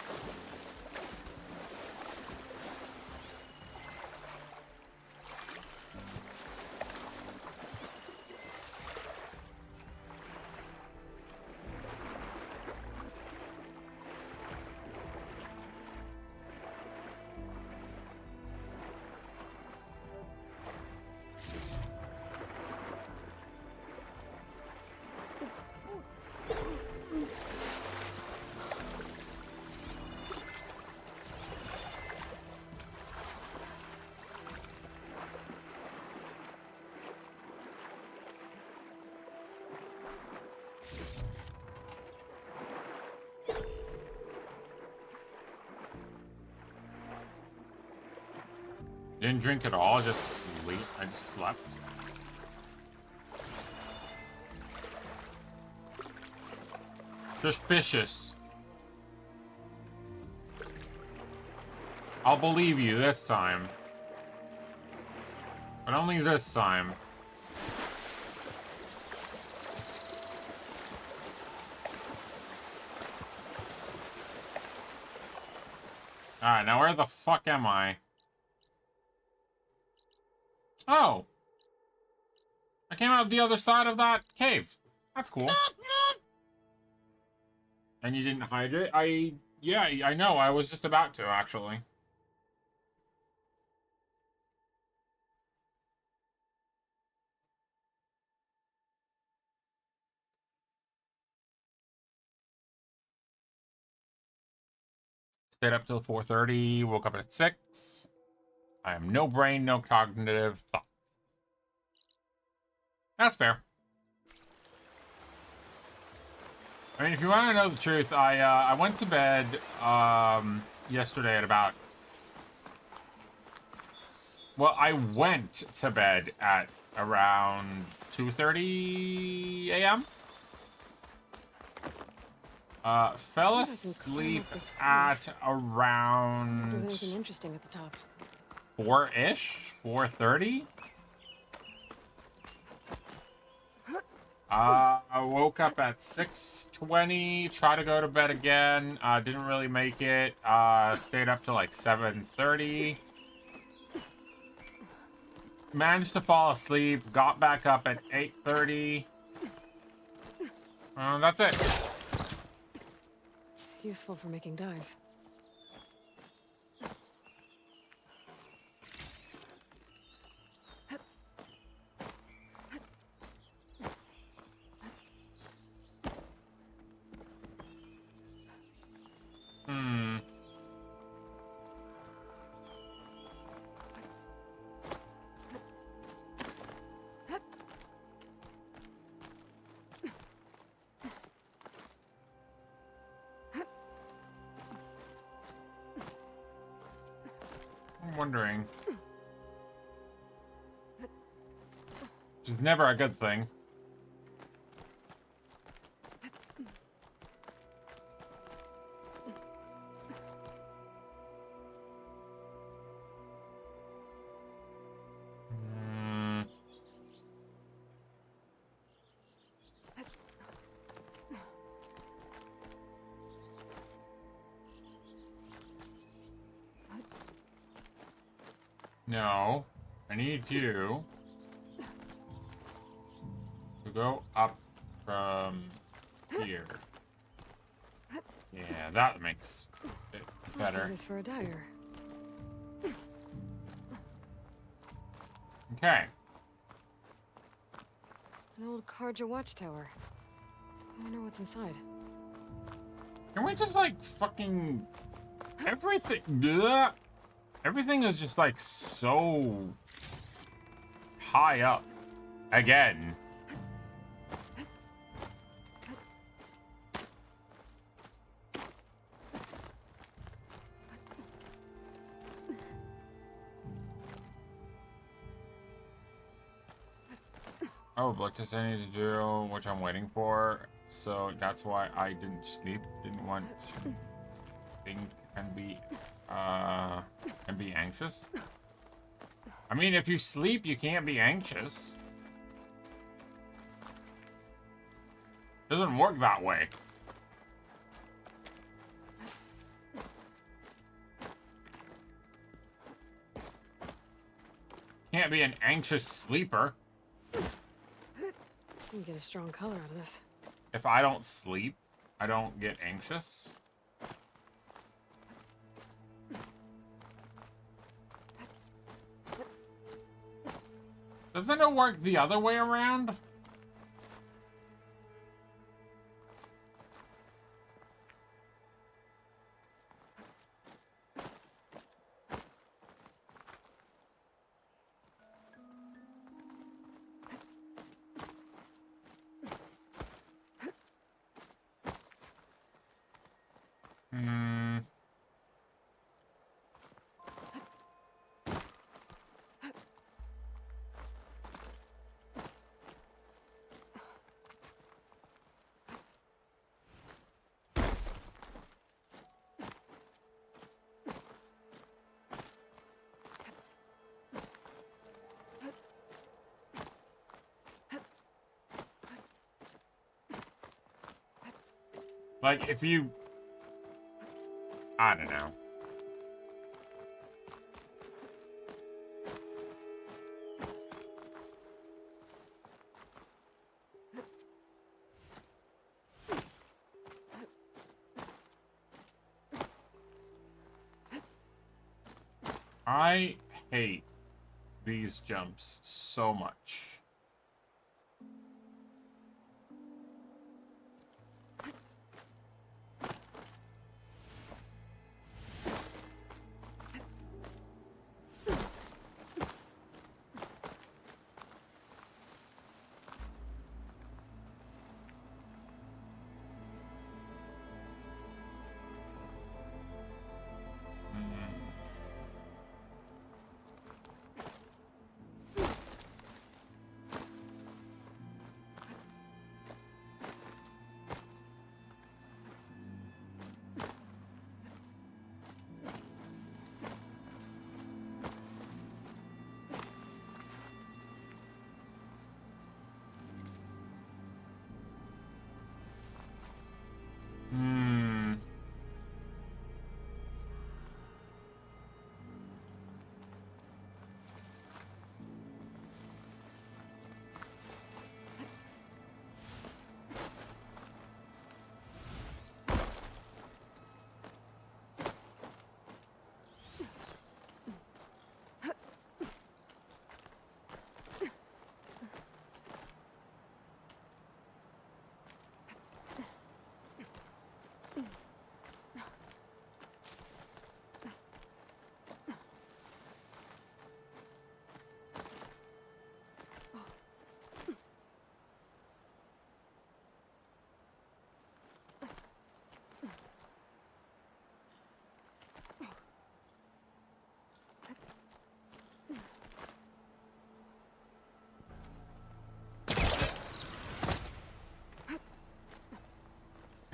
Didn't drink at all, just sleep. I just slept. Suspicious. I'll believe you this time. But only this time. Alright, now where the fuck am I? Oh! I came out the other side of that cave. That's cool. And you didn't hydrate? Yeah, I know. I was just about to, actually. Stayed up till 4:30, woke up at 6. I have no brain, no cognitive thoughts. That's fair. I mean, if you want to know the truth, I went to bed yesterday at about... Well, I went to bed at around 2:30 a.m. Fell asleep at around... There's anything interesting at the top. 4-ish? 4:30? I woke up at 6:20, tried to go to bed again, didn't really make it, stayed up till like 7:30. Managed to fall asleep, got back up at 8:30. That's it. Useful for making dyes. I'm wondering. Which is never a good thing. No, I need you to go up from here. Yeah, that makes it better. Let's see this for a dyer. Okay. An old Karja watchtower. I wonder what's inside. Can we just like fucking everything? Bleh. Everything is just like so high up again. Oh, Black test I need to do, which I'm waiting for. So that's why I didn't sleep. Didn't want to think and be anxious. I mean, if you sleep, you can't be anxious. Doesn't work that way. Can't be an anxious sleeper. You can get a strong color out of this. If I don't sleep, I don't get anxious. Doesn't it work the other way around? Like, if you... I don't know. I hate these jumps so much.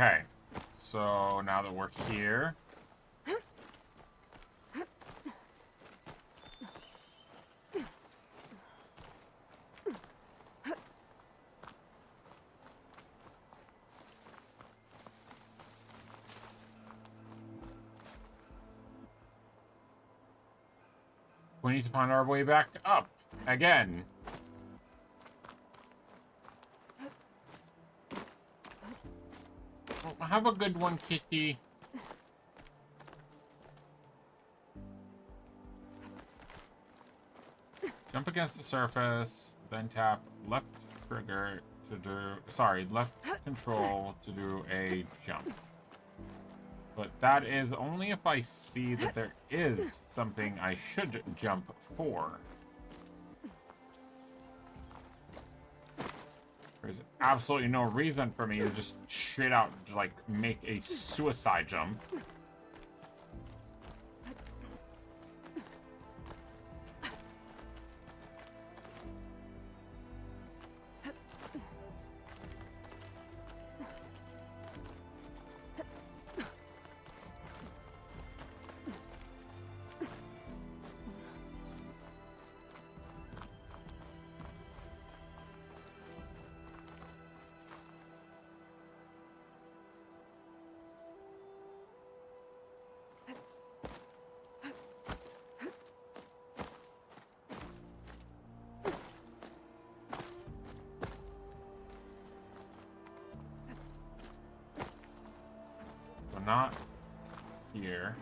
Okay, so now that we're here, we need to find our way back up again. Oh, have a good one, Kitty. Jump against the surface, then tap left trigger to do... Sorry, left control to do a jump. But that is only if I see that there is something I should jump for. There's absolutely no reason for me to just straight out, like, make a suicide jump. Not here.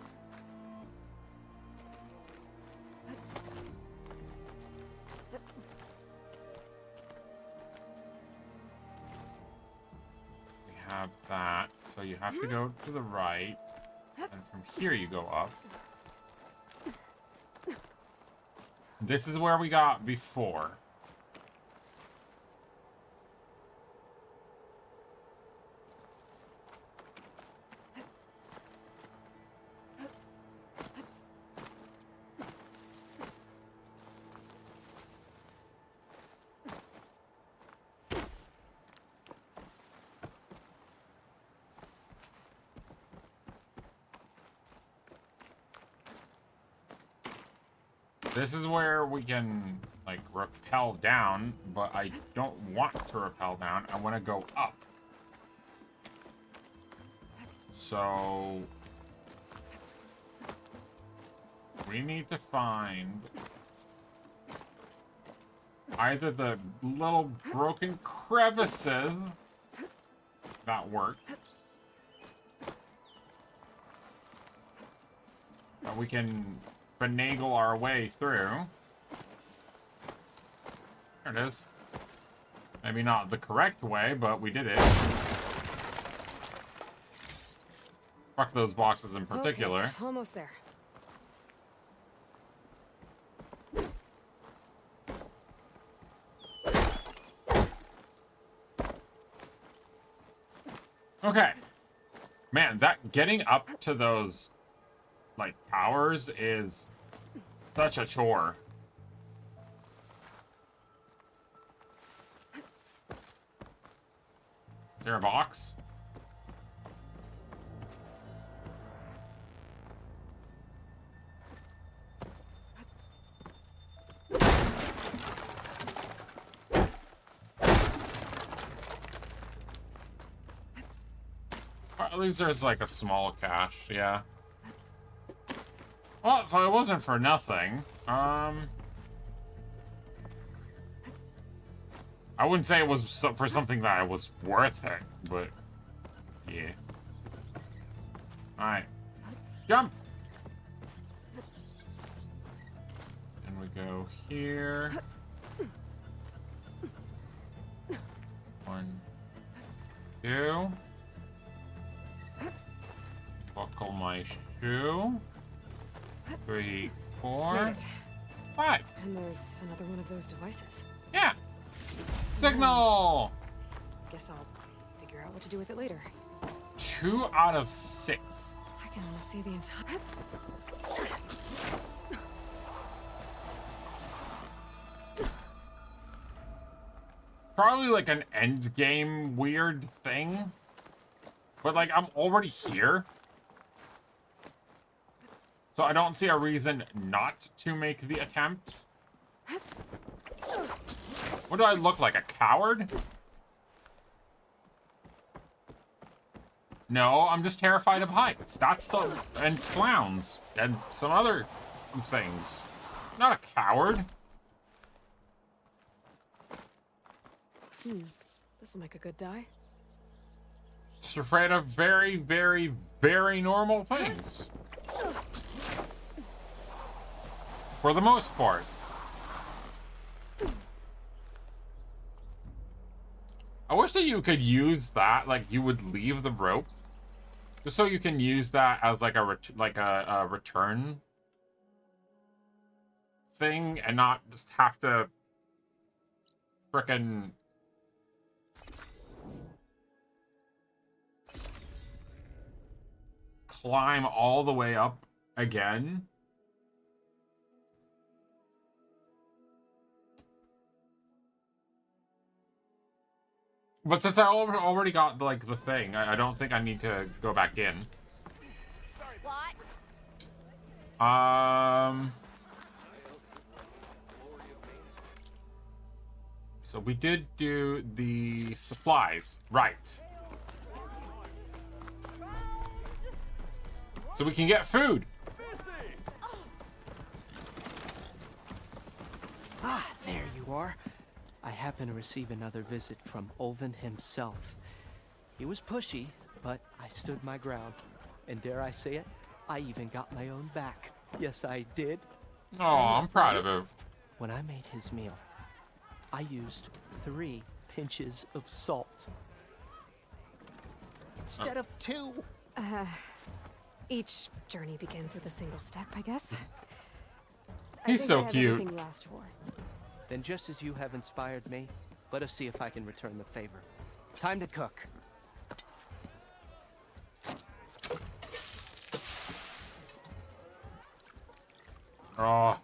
We have that, so you have to go to the right, and from here you go up. This is where we got before. This is where we can, like, rappel down, but I don't want to rappel down. I want to go up. So we need to find either the little broken crevices that work, that we can finagle our way through. There it is. Maybe not the correct way, but we did it. Fuck those boxes in particular. Okay, almost there. Okay. Man, that getting up to those, like, towers is such a chore. Is there a box? At least there's like a small cache, yeah. Well, so it wasn't for nothing. I wouldn't say it was for something that was worth it, but yeah. Alright. Jump! And we go here. 1, 2. Buckle my shoe. 3, 4, Made it. 5. And there's another one of those devices. Yeah. Signal. Guess I'll figure out what to do with it later. 2 out of 6. I can almost see the entire. Probably like an end game weird thing. But like I'm already here. So I don't see a reason not to make the attempt. What do I look like, a coward? No, I'm just terrified of heights. That's the... and clowns. And some other things. Not a coward. This'll make a good die. Just afraid of very, very, very normal things. For the most part. I wish that you could use that, like you would leave the rope, just so you can use that as like a return thing, and not just have to frickin' climb all the way up again. But since I already got like the thing, I don't think I need to go back in. So we did do the supplies, right? So we can get food. Ah, there you are. I happen to receive another visit from Ulvund himself. He was pushy, but I stood my ground. And dare I say it, I even got my own back. Yes, I did. Oh, I'm proud of him. When I made his meal, I used 3 pinches of salt. Instead of 2. Each journey begins with a single step, I guess. He's so cute. Everything you asked for. Then just as you have inspired me, let us see if I can return the favor. Time to cook. Oh.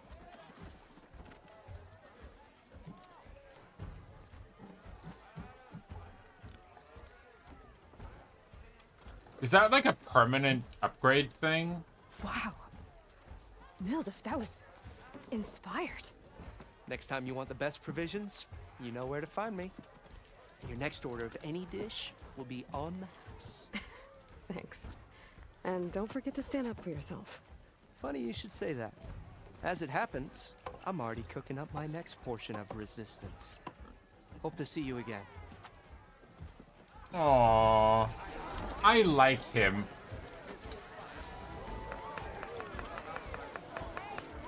Is that like a permanent upgrade thing? Wow. Mildif, that was inspired. Next time you want the best provisions, you know where to find me. Your next order of any dish will be on the house. Thanks. And don't forget to stand up for yourself. Funny you should say that. As it happens, I'm already cooking up my next portion of resistance. Hope to see you again. Aww. I like him.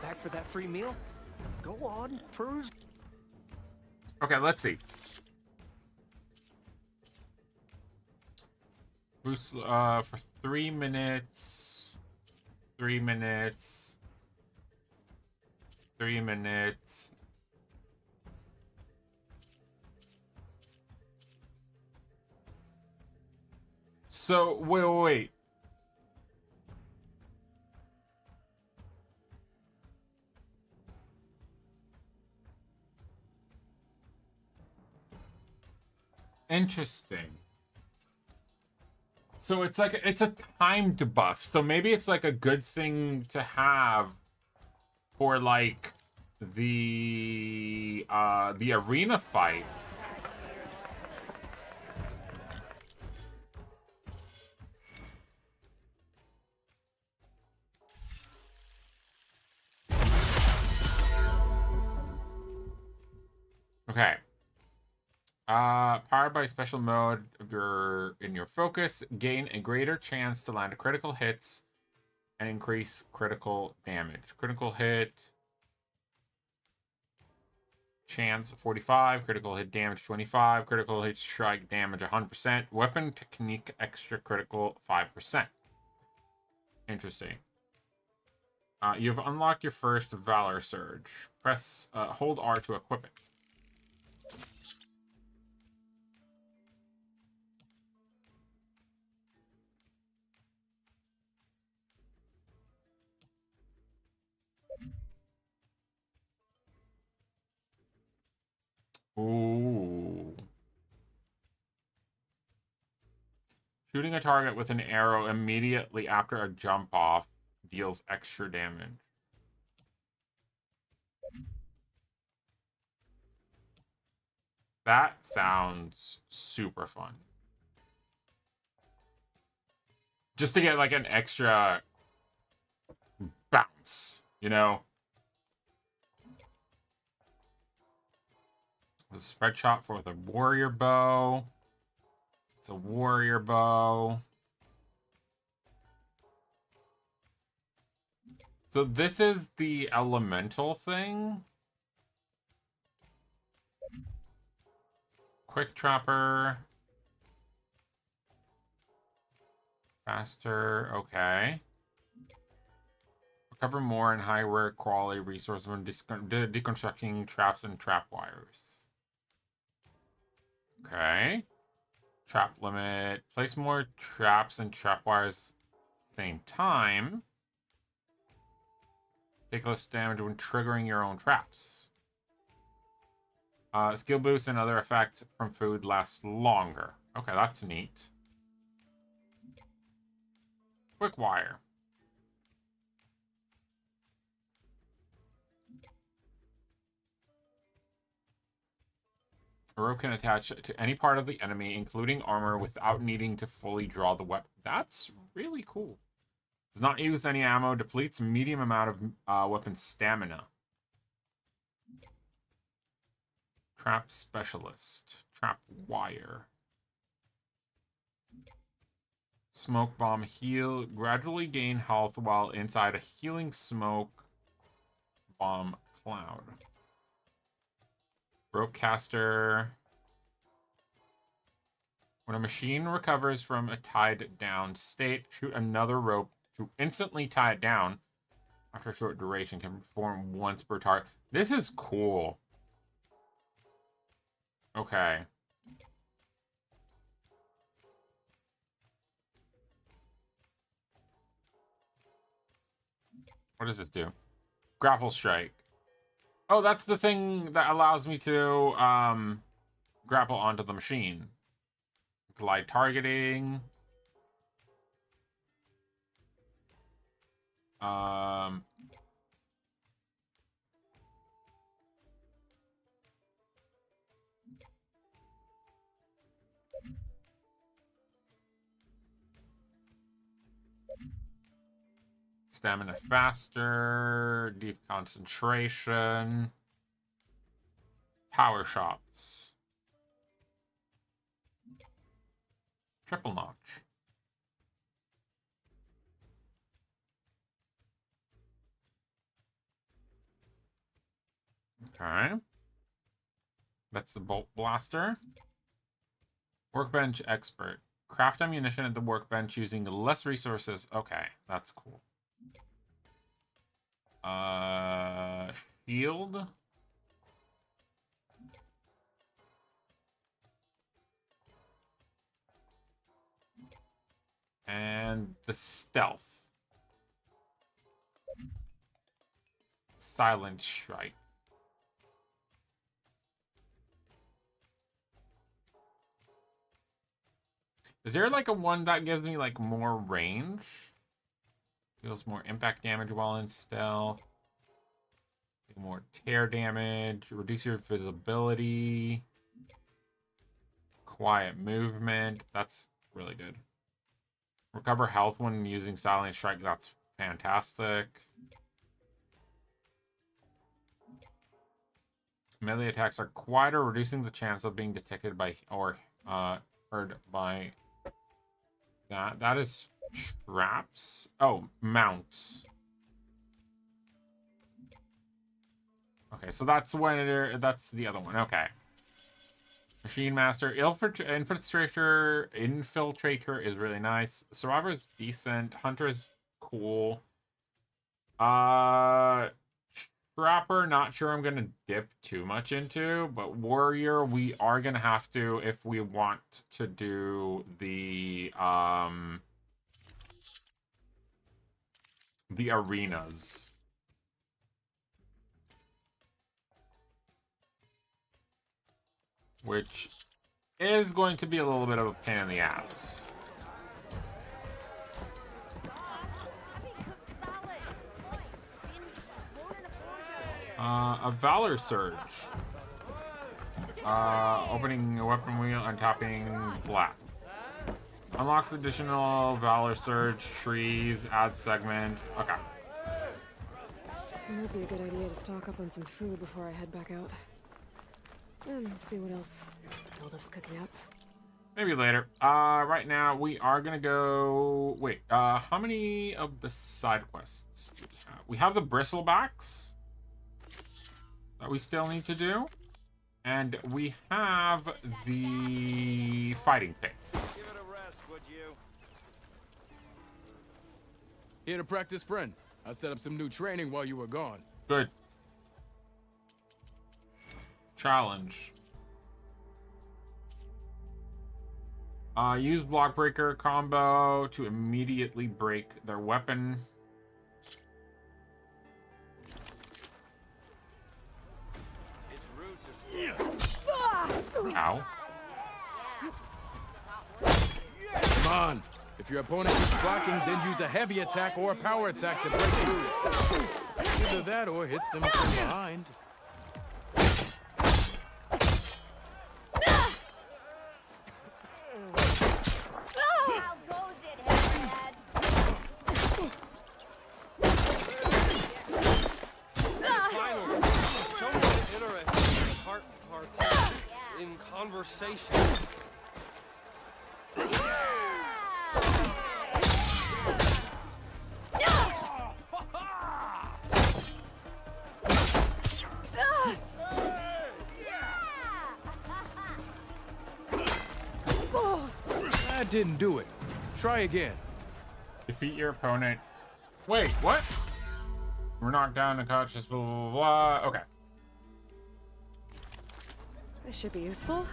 Back for that free meal? Go on, peruse. Okay, let's see. Boost for 3 minutes. 3 minutes. 3 minutes. So, wait. Interesting. So it's like, it's a timed buff. So maybe it's like a good thing to have for like the arena fight. Okay. Powered by special mode of in your focus, gain a greater chance to land critical hits and increase critical damage. Critical hit chance 45, critical hit damage 25, critical hit strike damage 100%, weapon technique extra critical 5%. Interesting. You've unlocked your first Valor Surge. Press hold R to equip it. Ooh. Shooting a target with an arrow immediately after a jump off deals extra damage. That sounds super fun. Just to get like an extra bounce, you know? The spread shot for the warrior bow. It's a warrior bow. So this is the elemental thing. Quick trapper. Faster, okay. Recover more and high rare quality resources when deconstructing traps and trap wires. Okay. Trap limit. Place more traps and trap wires at the same time. Take less damage when triggering your own traps. Skill boosts and other effects from food last longer. Okay, that's neat. Quick wire. A rope can attach to any part of the enemy, including armor, without needing to fully draw the weapon. That's really cool. Does not use any ammo. Depletes medium amount of weapon stamina. Trap specialist. Trap wire. Smoke bomb heal. Gradually gain health while inside a healing smoke bomb cloud. Rope caster. When a machine recovers from a tied down state, shoot another rope to instantly tie it down. After a short duration, can perform once per target. This is cool. Okay. What does this do? Grapple strike. Oh, that's the thing that allows me to grapple onto the machine. Glide targeting. Stamina faster, deep concentration, power shots, triple notch. Okay. That's the bolt blaster. Workbench expert. Craft ammunition at the workbench using less resources. Okay, that's cool. Shield. And the stealth. Silent strike. Is there like a one that gives me like more range? Deals more impact damage while in stealth. More tear damage. Reduce your visibility. Quiet movement. That's really good. Recover health when using silent strike. That's fantastic. Melee attacks are quieter, reducing the chance of being detected by or heard by that. That is traps. Oh, mounts. Okay, so that's when that's the other one. Okay. Machine Master. Infiltrator is really nice. Survivor is decent. Hunter is cool. Trapper, not sure I'm gonna dip too much into, but Warrior we are gonna have to if we want to do the arenas. Which is going to be a little bit of a pain in the ass. A Valor Surge. Opening a weapon wheel and tapping black. Unlocks additional Valor Surge trees, add segment. Okay. It might be a good idea to stock up on some food before I head back out. And see what else Hildif's cooking up. Maybe later. Right now we are gonna go. Wait. How many of the side quests do we have? We have the Bristlebacks that we still need to do, and we have the Fighting Pit. Give it a rest, would you? Here to practice, friend. I set up some new training while you were gone. Good. Challenge. Use Block Breaker combo to immediately break their weapon. Ow. Come on. If your opponent is blocking, then use a heavy attack or a power attack to break through. Either that or hit them from behind. In conversation. That didn't do it. Try again. Defeat your opponent. Wait, what? We're knocked down and conscious, blah, blah, blah. Okay. This should be useful.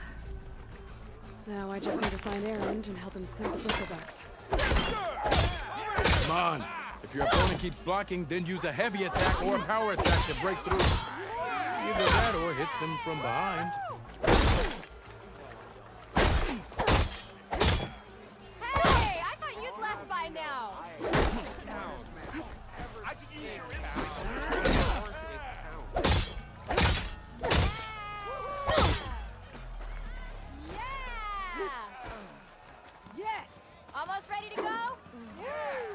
Now I just need to find Erend and help him clear the Bristlebacks. Come on. If your opponent keeps blocking, then use a heavy attack or a power attack to break through. Either that or hit them from behind. Hey, I thought you'd left by now. I can use your Yes! Almost ready to go? Yes!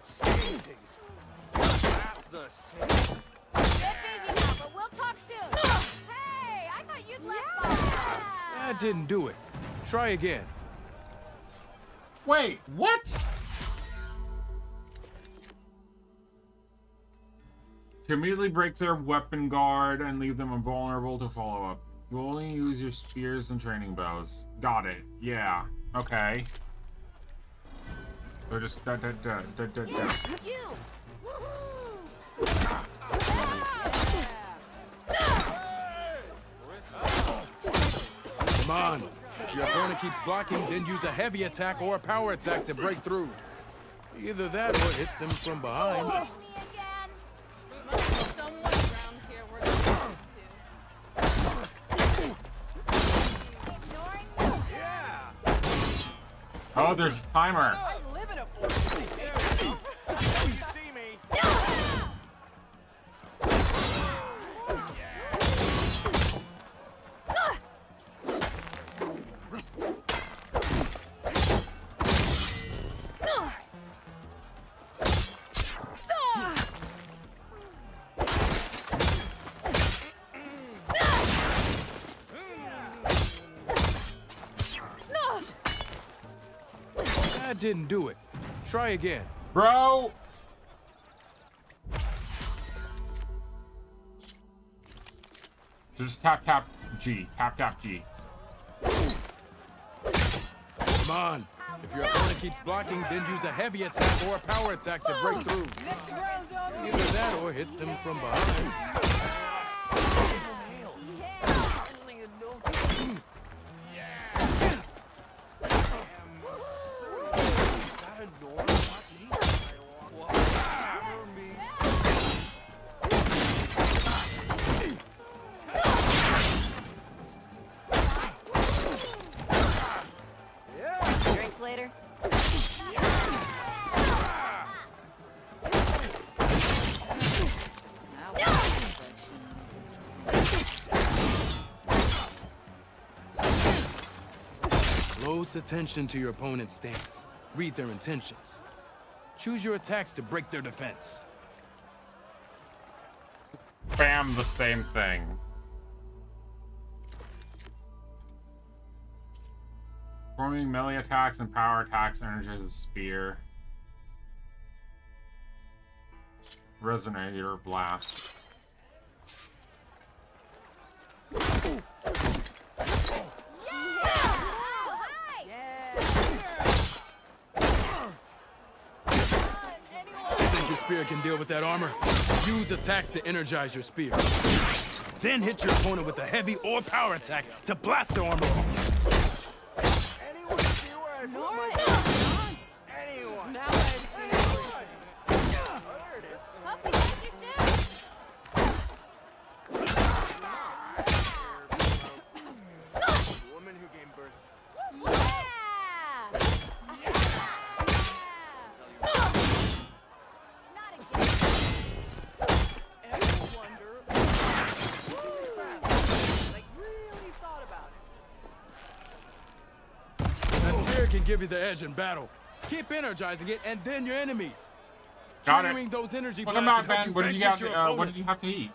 seeing things. Not the same. Get busy now, but we'll talk soon. Hey, I thought you'd left by now. That didn't do it. Try again. Wait, what? To immediately break their weapon guard and leave them invulnerable to follow-up. You only use your spears and training bows. Got it. Yeah. Okay. They're just You. Come on. If your opponent keeps blocking, then use a heavy attack or a power attack to break through. Either that or hit them from behind. Must be someone around here we're going to. Oh, there's a timer. I'm living it for you. You see me? That didn't do it. Try again. Bro! Just tap tap G. Tap tap G. Come on. If your opponent keeps blocking, then use a heavy attack or a power attack to break through. Either that or hit them from behind. Drinks later. Close attention to your opponent's stance. Read their intentions. Choose your attacks to break their defense. Bam, the same thing. Performing melee attacks and power attacks energizes a spear. Resonator blast. Think your spear can deal with that armor? Use attacks to energize your spear. Then hit your opponent with a heavy or power attack to blast their armor off. Anyone see where I put my... Anyone. Now I've seen everything. Oh, there it is. Hope we catch you soon. The woman who gave birth. That spear can give you the edge in battle. Keep energizing it, and then your enemies. Got it. Triggering those energy Welcome blasts back, should help Ben. What did you have? vanquish your What did you opponents. have to eat?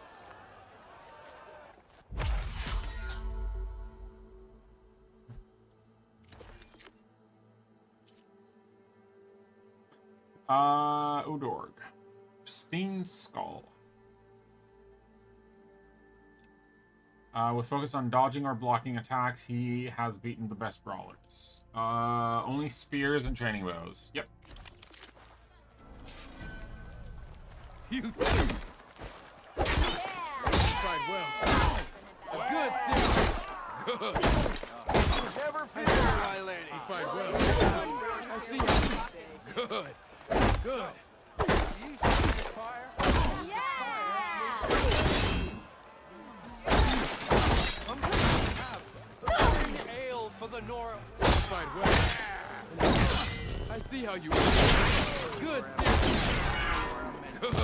Udorg. Steam Skull. With focus on dodging or blocking attacks, he has beaten the best brawlers. Only spears and training bows. Yep. You tried well. A good series. Good. Never fear, my lady. You fight well. I see you. Good. Good. Ale for the Nora. You fight well. I see how you are. Good series. Good.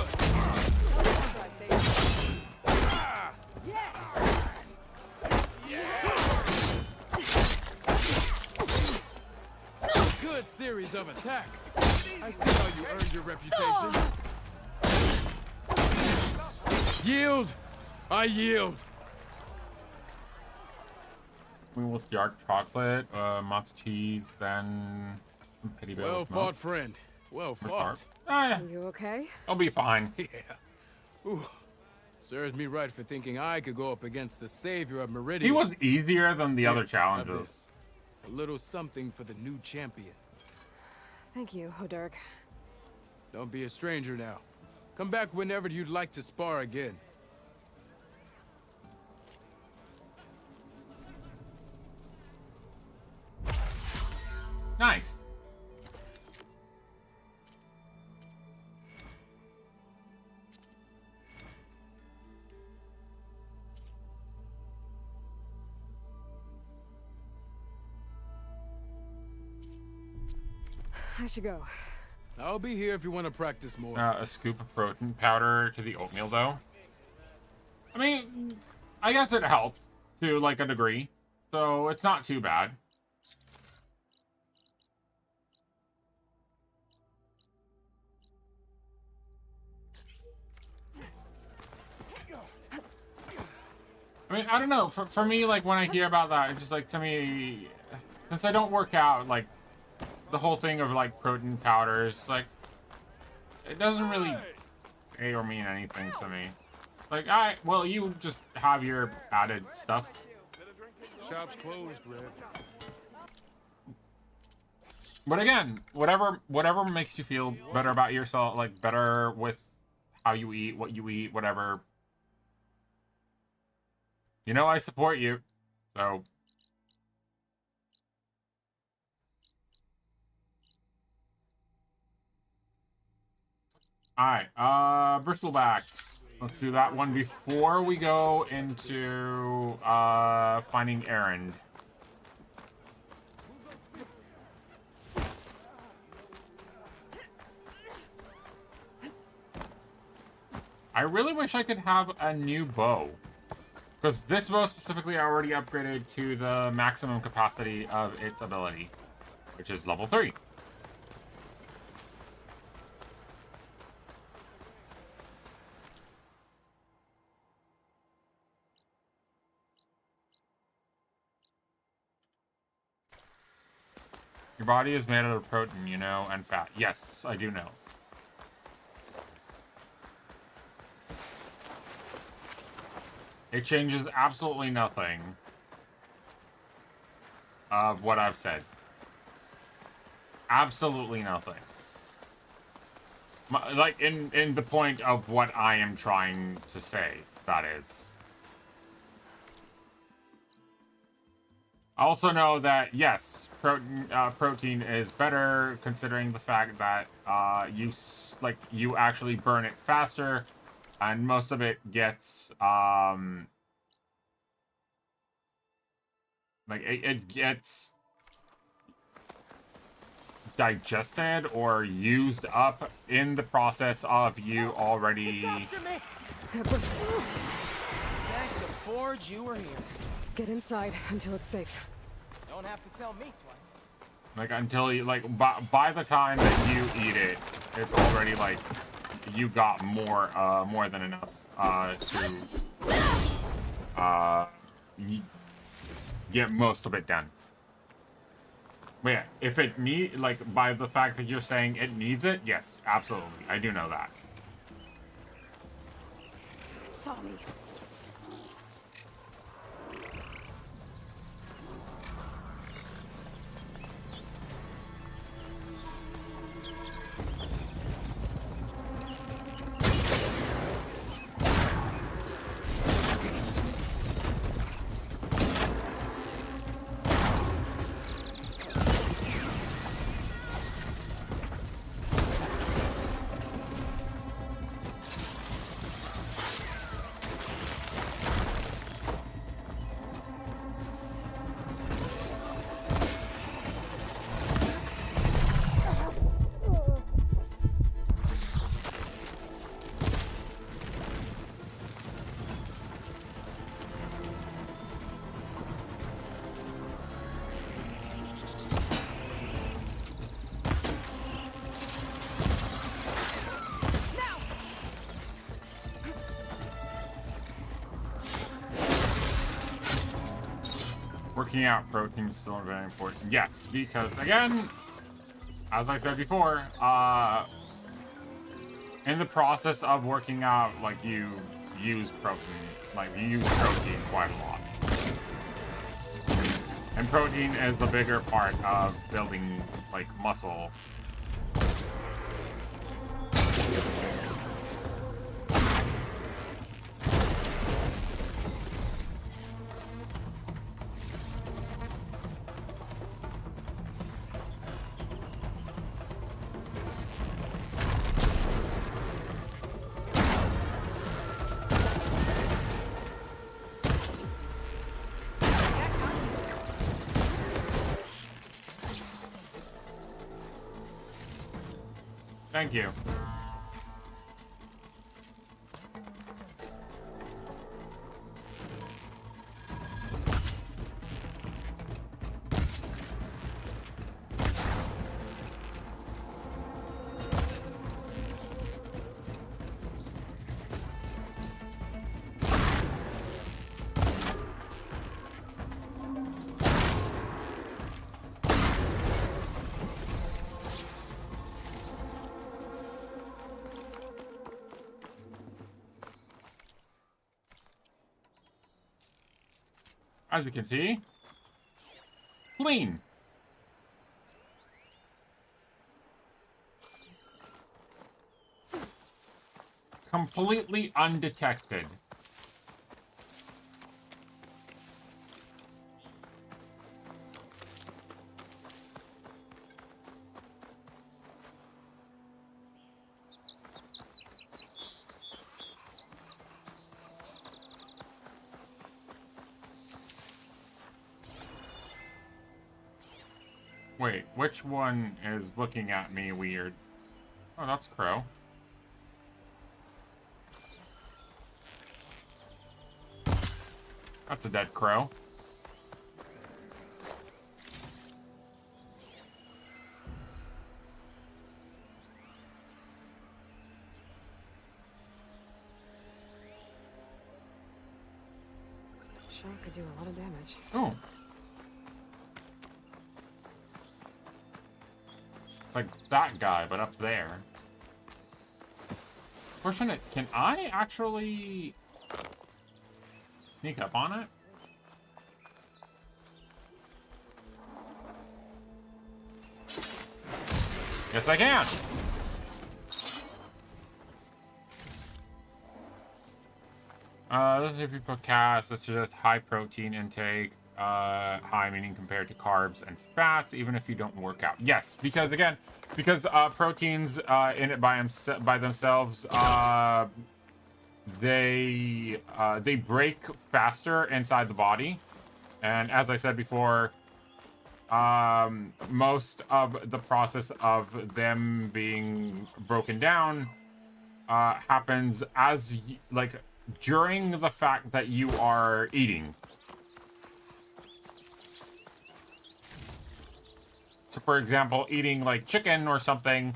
Good series of attacks. I see how you earned your reputation. Yield! I yield! We with dark chocolate, matzo cheese, then pity bale Well with milk. fought, friend. Well fought. Are you okay? I'll be fine. Yeah. Ooh. Serves me right for thinking I could go up against the savior of Meridian. He was easier than the other Have challenges. this. A little something for the new champion. Thank you, Hodurk. Don't be a stranger now. Come back whenever you'd like to spar again. Nice. I should go. I'll be here if you want to practice more. A scoop of protein powder to the oatmeal, though. I mean, I guess it helped to like a degree, so it's not too bad. I mean, I don't know. For me, like, when I hear about that, it's just like, to me, since I don't work out, like, the whole thing of, like, protein powders, like, it doesn't really say or mean anything to me. Like, well, you just have your added stuff. Shop's closed, Red. But again, whatever makes you feel better about yourself, like, better with how you eat, what you eat, whatever. You know I support you, so. Alright, bristlebacks. Let's do that one before we go into finding Erend. I really wish I could have a new bow. Because this bow specifically I already upgraded to the maximum capacity of its ability, which is level 3. Your body is made out of protein, you know, and fat. Yes, I do know. It changes absolutely nothing of what I've said. Absolutely nothing. Like, in the point of what I am trying to say, that is. I also know that, yes, protein is better, considering the fact that you actually burn it faster. And most of it gets, it gets digested or used up in the process of you already... Thank the Forge you were here. Get inside until it's safe. Don't have to tell me twice. Like, until you, like, by the time that you eat it, it's already, like... You got more than enough to get most of it done. But yeah, if it by the fact that you're saying it needs it, yes, absolutely, I do know that. It saw me. Working out protein is still very important. Yes, because again, as I said before, in the process of working out, like you use protein, quite a lot. And protein is a bigger part of building, like, muscle. Thank you. As you can see, clean. Completely undetected. Wait, which one is looking at me weird? Oh, that's Crow. That's a dead crow. Shot could do a lot of damage. Oh. Like that guy, but up there. Question it, can I actually sneak up on it? Yes, I can! This is if you put cast, it's just high protein intake. High meaning compared to carbs and fats, even if you don't work out. Yes, because again, proteins in it by themselves, they break faster inside the body, and as I said before, most of the process of them being broken down happens as during the fact that you are eating. So, for example, eating like chicken or something,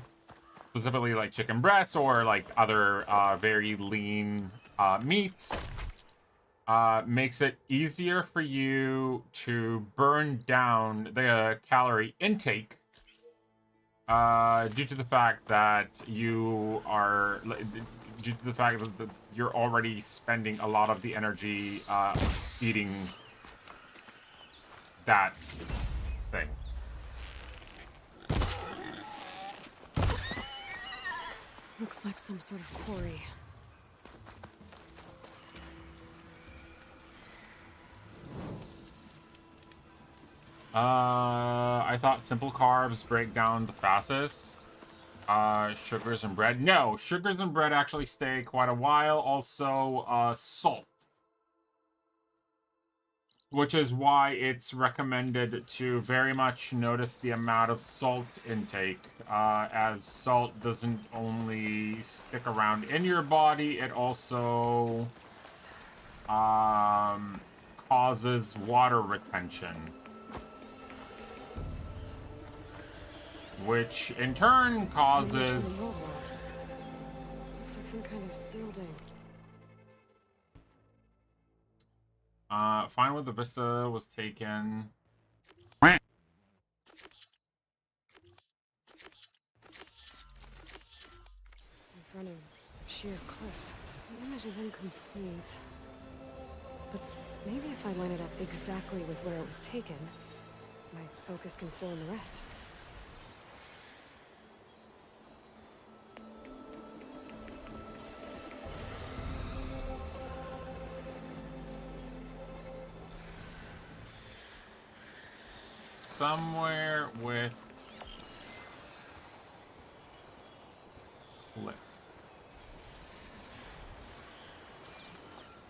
specifically like chicken breasts or like other very lean meats, makes it easier for you to burn down the calorie intake due to the fact that you're already spending a lot of the energy eating that thing. Looks like some sort of quarry. I thought simple carbs break down the fastest. Sugars and bread. No, sugars and bread actually stay quite a while. Also, salt. Which is why it's recommended to very much notice the amount of salt intake, as salt doesn't only stick around in your body, it also causes water retention. Which in turn causes... Looks like some kind of building. Find where the vista was taken. In front of sheer cliffs. The image is incomplete. But maybe if I line it up exactly with where it was taken, my focus can fill in the rest. Somewhere with cliff.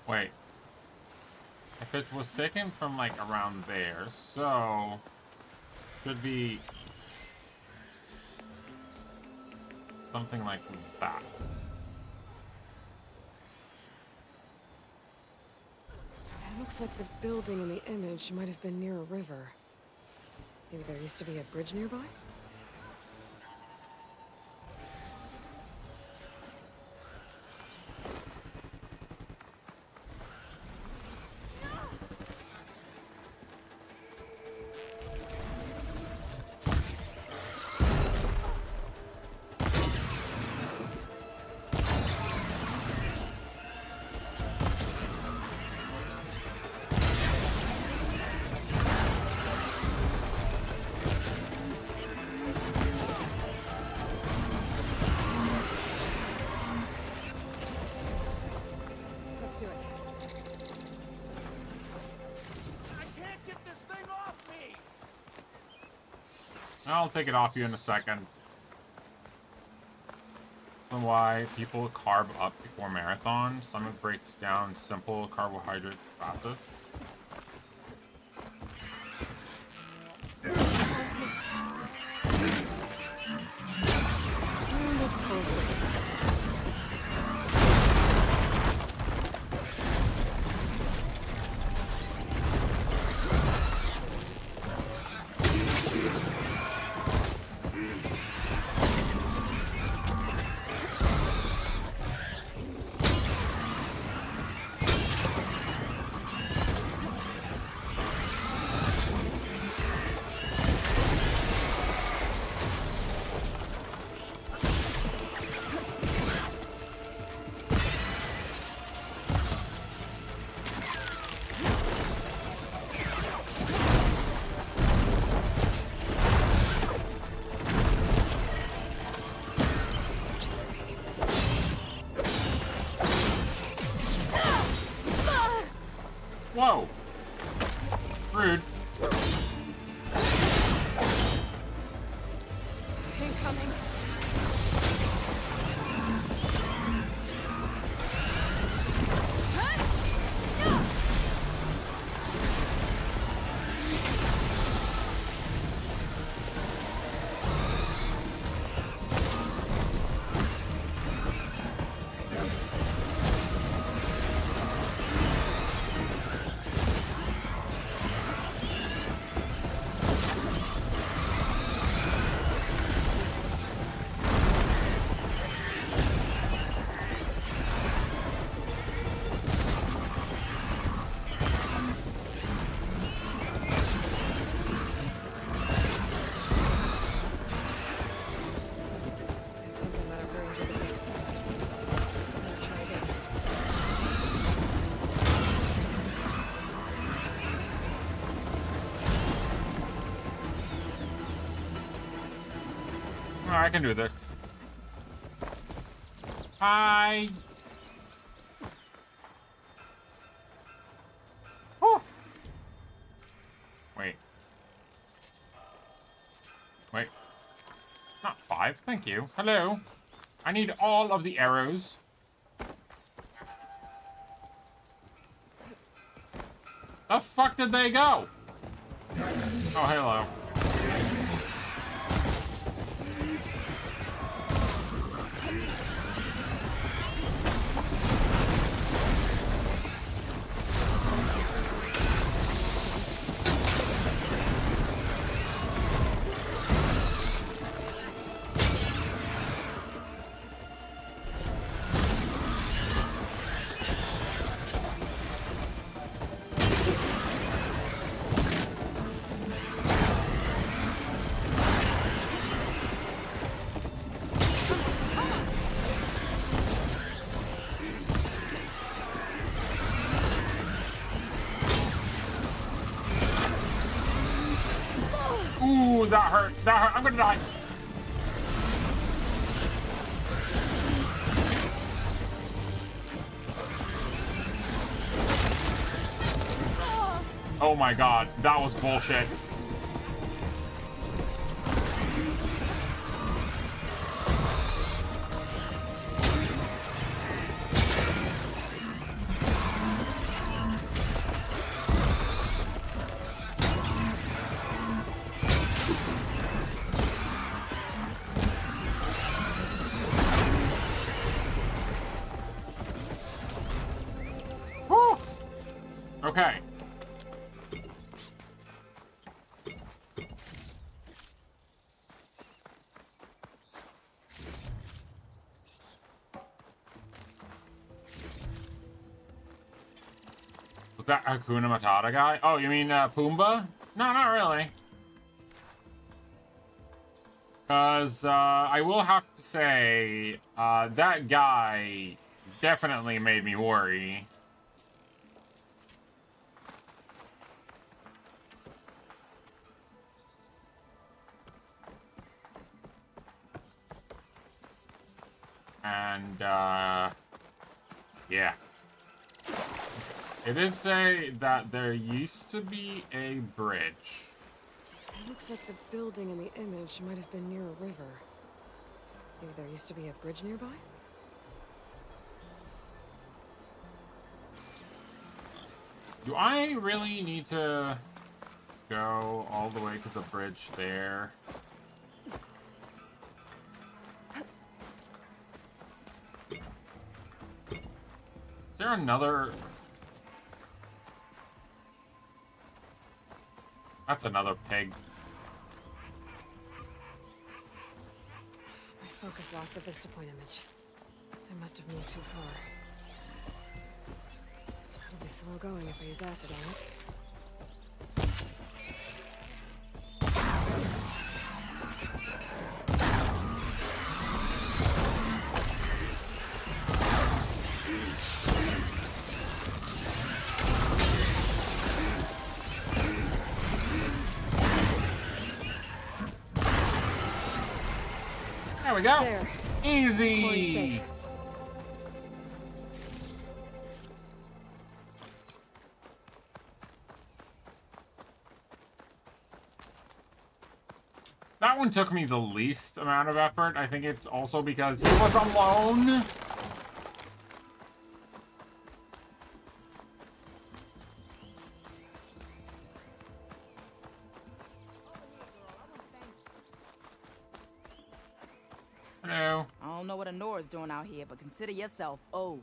Wait. If it was taken from like around there, so could be something like that. It looks like the building in the image might have been near a river. Maybe there used to be a bridge nearby? Let's do it. I can't get this thing off me! I'll take it off you in a second. That's why people carb up before marathons. Stomach breaks down simple carbohydrate process. Whoa! Rude. Incoming. I can do this. Hi. Whew. Wait. Wait. Not 5, thank you. Hello. I need all of the arrows. The fuck did they go? Oh, hello. Ooh, that hurt. That hurt. I'm gonna die. Oh my god, that was bullshit. Woo! Okay. Was that Hakuna Matata guy? Oh, you mean Pumbaa? No, not really. Because I will have to say, that guy definitely made me worry. And, yeah. It did say that there used to be a bridge. It looks like the building in the image might have been near a river. Maybe there used to be a bridge nearby? Do I really need to go all the way to the bridge there? Is there another... That's another pig. My focus lost the Vista Point image. I must have moved too far. It'll be slow going if I use acid on it. There we go. There. Easy. That one took me the least amount of effort. I think it's also because he was alone. Hello. I don't know what Honora's doing out here, but consider yourself owed.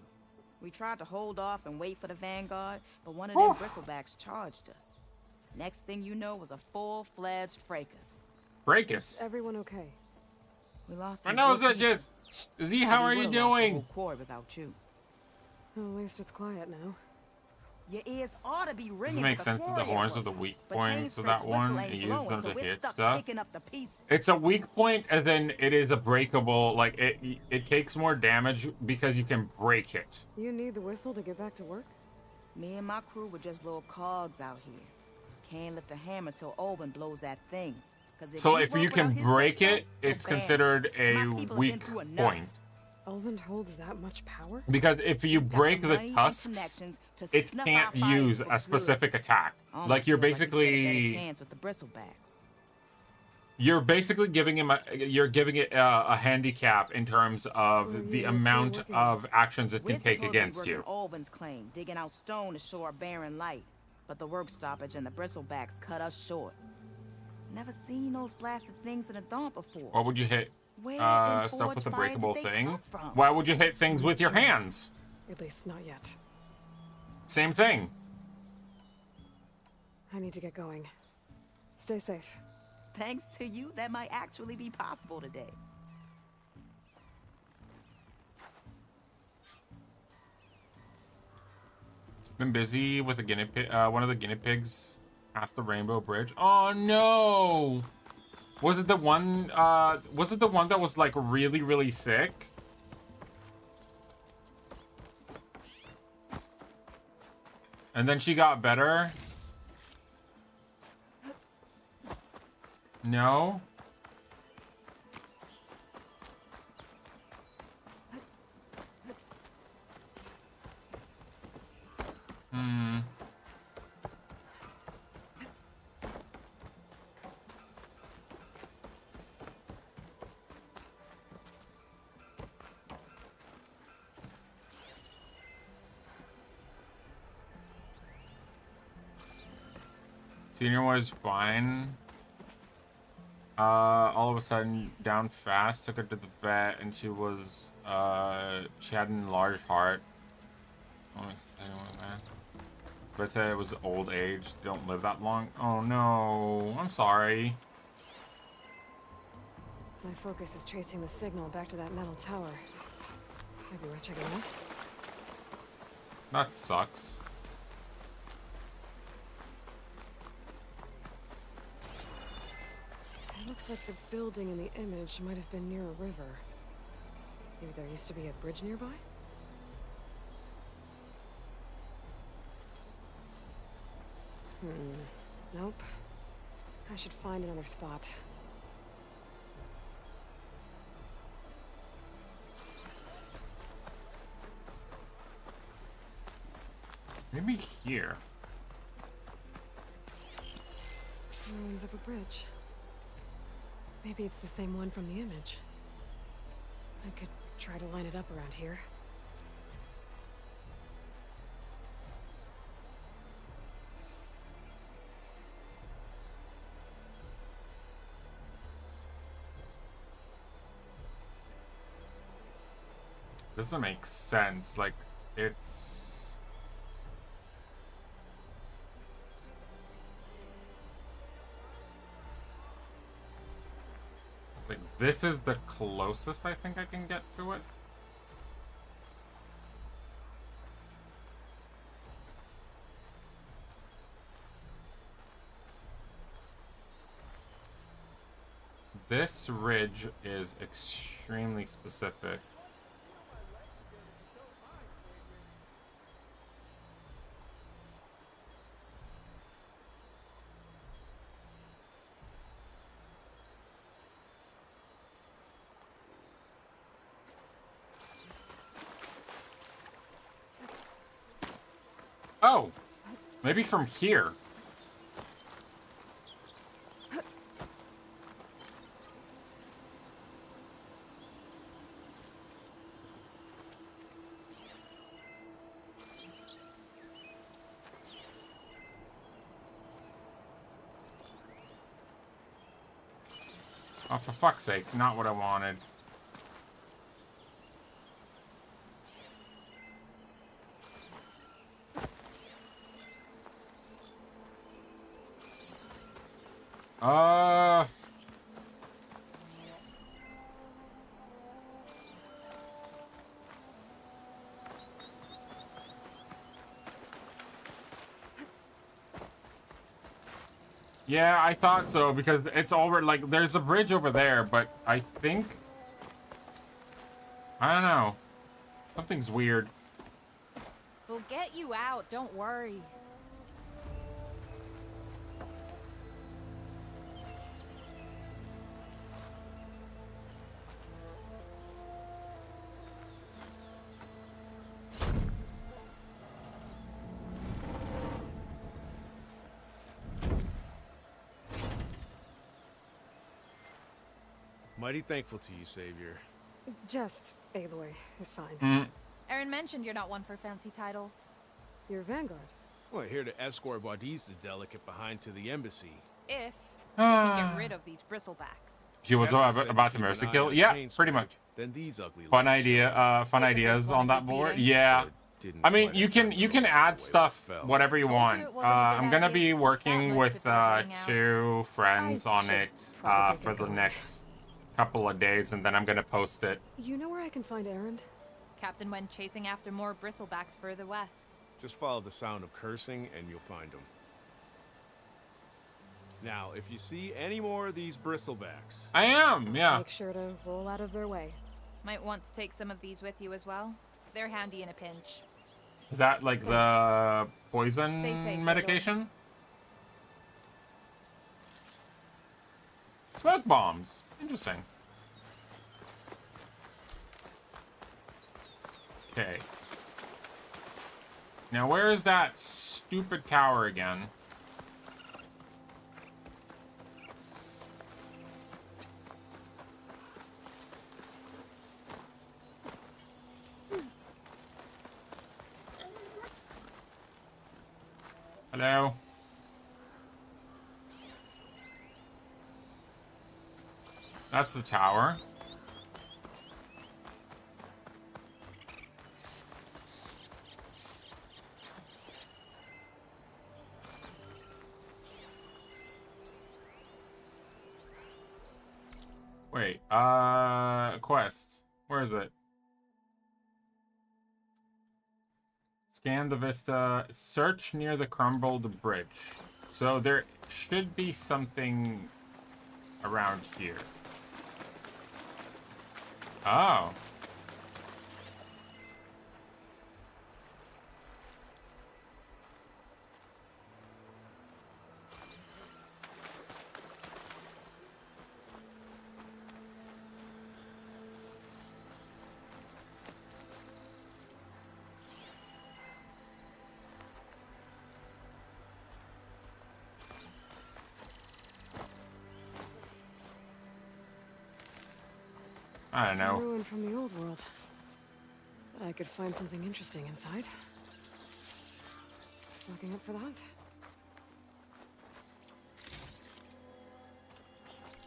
We tried to hold off and wait for the Vanguard, but one of them bristlebacks charged us. Next thing you know was a full-fledged fracas. Fracas? Is everyone okay? We lost My some nose good itches. people. Z, how are you Would've lost the doing? whole Corps without you. Well, at least it's quiet now. Your ears ought to be Does ringing. it make with sense that the Aquaria horns are work. the weak But point James to that Sprague's one? whistle ain't It uses blowing, them so to we're hit stuck stuff. picking up the pieces. It's a weak point, as in it is a breakable. Like it takes more damage because you can break it. You need the whistle to get back to work? Me and my crew were just little cogs out here. Can't lift a hammer till Olvin blows that thing. 'Cause So he if work you without can his break say-so, it, it's bam. considered a My people have been weak through enough. point. Elvin holds that much power? Because if you He's got break the the money and tusks, connections to it snuff can't out fires use for a good. specific attack. Almost Like you're feels like we stood a better basically chance with the bristlebacks. giving him you're giving it a handicap in terms of the amount of actions it We're can take supposed to be against working you. Olvin's claim, digging out stone to show our barren light. But the work stoppage and the bristlebacks cut us short. Never seen those blasted things in a dawn before. Why would you hit Where in stuff forged with a fire did breakable they thing? come from? Why would you hit things with your hands? At least not yet. Same thing. I need to get going. Stay safe. Thanks to you, that might actually be possible today. Been busy with a guinea pig. One of the guinea pigs past the Rainbow Bridge. Oh no! Was it the one? Was it the one that was like really, really sick? And then she got better. No? Hmm. Senior was fine. All of a sudden, down fast, took her to the vet, and she was, she had an enlarged heart. But said it was old age, don't live that long. Oh no, I'm sorry. My focus is tracing the signal back to that metal tower. Might be worth checking out. That sucks. It looks like the building in the image might have been near a river. Maybe there used to be a bridge nearby? Nope. I should find another spot. Maybe here. Ruins of a bridge. Maybe it's the same one from the image. I could try to line it up around here. Doesn't make sense. Like, it's... like, this is the closest I think I can get to it. This ridge is extremely specific. Oh, maybe from here. Oh, for fuck's sake, not what I wanted. Yeah, I thought so, because it's over, like, there's a bridge over there, but I think... I don't know. Something's weird. We'll get you out, don't worry. Mighty thankful to you, Savior. Just Aloy is fine. Aaron mentioned you're not one for fancy titles. You're Vanguard. Well, here to escort Wadis the delicate behind to the embassy. If you can get rid of these bristlebacks. She was about to mercy kill? Yeah, pretty much. Then these ugly fun idea, fun ideas on that board. Yeah. I mean, you can add stuff, whatever you want. I'm gonna be working with 2 friends on it for the next couple of days, and then I'm gonna post it. You know where I can find Aaron? Captain went chasing after more bristlebacks further west. Just follow the sound of cursing and you'll find them. Now, if you see any more of these bristlebacks... I am, yeah. Make sure to roll out of their way. Might want to take some of these with you as well. They're handy in a pinch. Is that like the poison medication? Smoke bombs. Interesting. Okay. Now, where is that stupid tower again? Hello? That's the tower. Wait, quest. Where is it? Scan the vista. Search near the crumbled bridge. So there should be something around here. Oh. I don't know. It's a ruin from the old world. But I could find something interesting inside. Just looking up for that.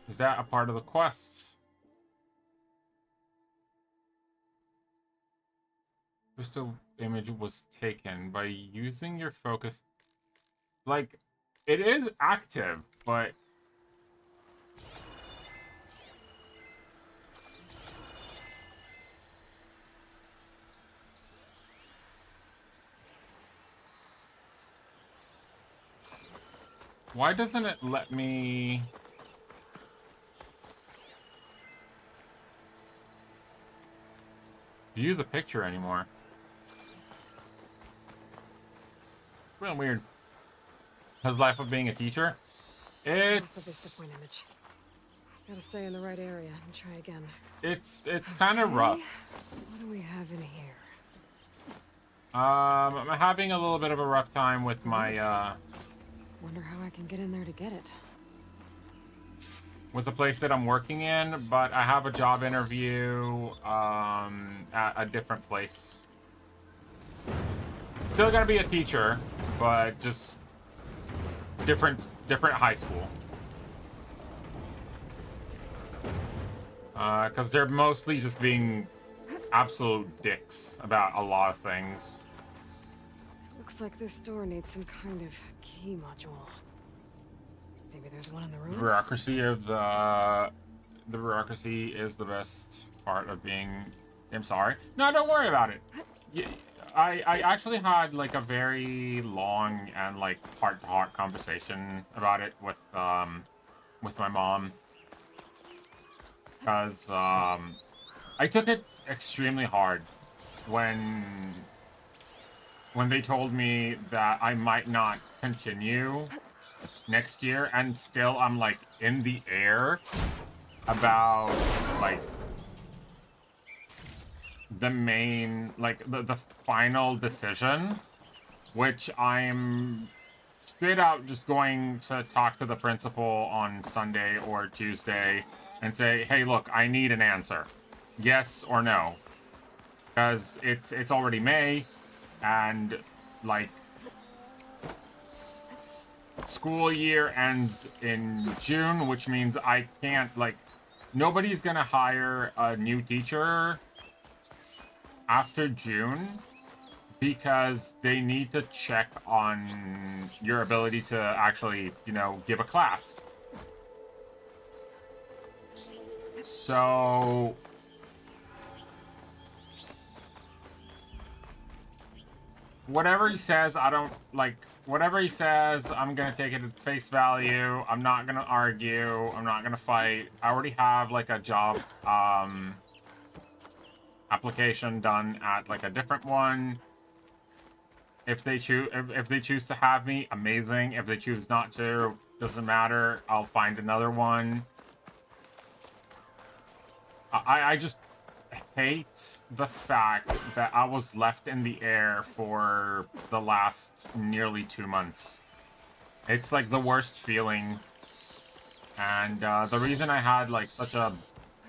Is that a part of the quests? Crystal image was taken by using your focus. Like, it is active, but why doesn't it let me view the picture anymore? Real weird. How's life of being a teacher? That's the vista point image. Gotta stay in the right area and try again. It's kind of rough. What do we have in here? I'm having a little bit of a rough time with my Wonder how I can get in there to get it. with the place that I'm working in, but I have a job interview at a different place. Still gonna be a teacher, but just different high school. Because they're mostly just being absolute dicks about a lot of things. Looks like this door needs some kind of key module. Maybe there's one in the room? Bureaucracy of the bureaucracy is the best part of being. I'm sorry. No, don't worry about it. I actually had like a very long and like heart-to-heart conversation about it with my mom, because I took it extremely hard when they told me that I might not continue next year, and still I'm like in the air about like the main, like the final decision, which I'm straight out just going to talk to the principal on Sunday or Tuesday and say, hey, look, I need an answer, yes or no, because it's already May, and like school year ends in June, which means I can't, like, nobody's gonna hire a new teacher after June because they need to check on your ability to actually, you know, give a class. So whatever he says, I don't like. Whatever he says, I'm gonna take it at face value. I'm not gonna argue. I'm not gonna fight. I already have like a job application done at like a different one. If they choose to have me, amazing. If they choose not to, doesn't matter. I'll find another one. I just hate the fact that I was left in the air for the last nearly 2 months. It's like the worst feeling. And the reason I had like such a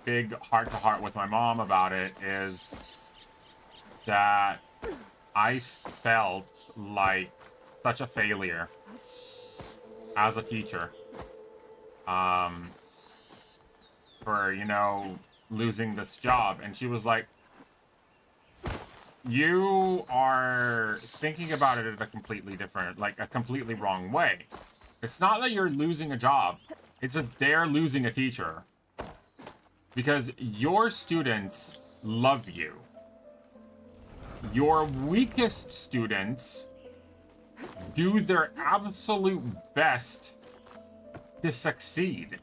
big heart-to-heart with my mom about it is that I felt like such a failure as a teacher. For, you know, losing this job. And she was like, you are thinking about it in a completely different, like a completely wrong way. It's not that you're losing a job. It's that they're losing a teacher. Because your students love you. Your weakest students do their absolute best to succeed.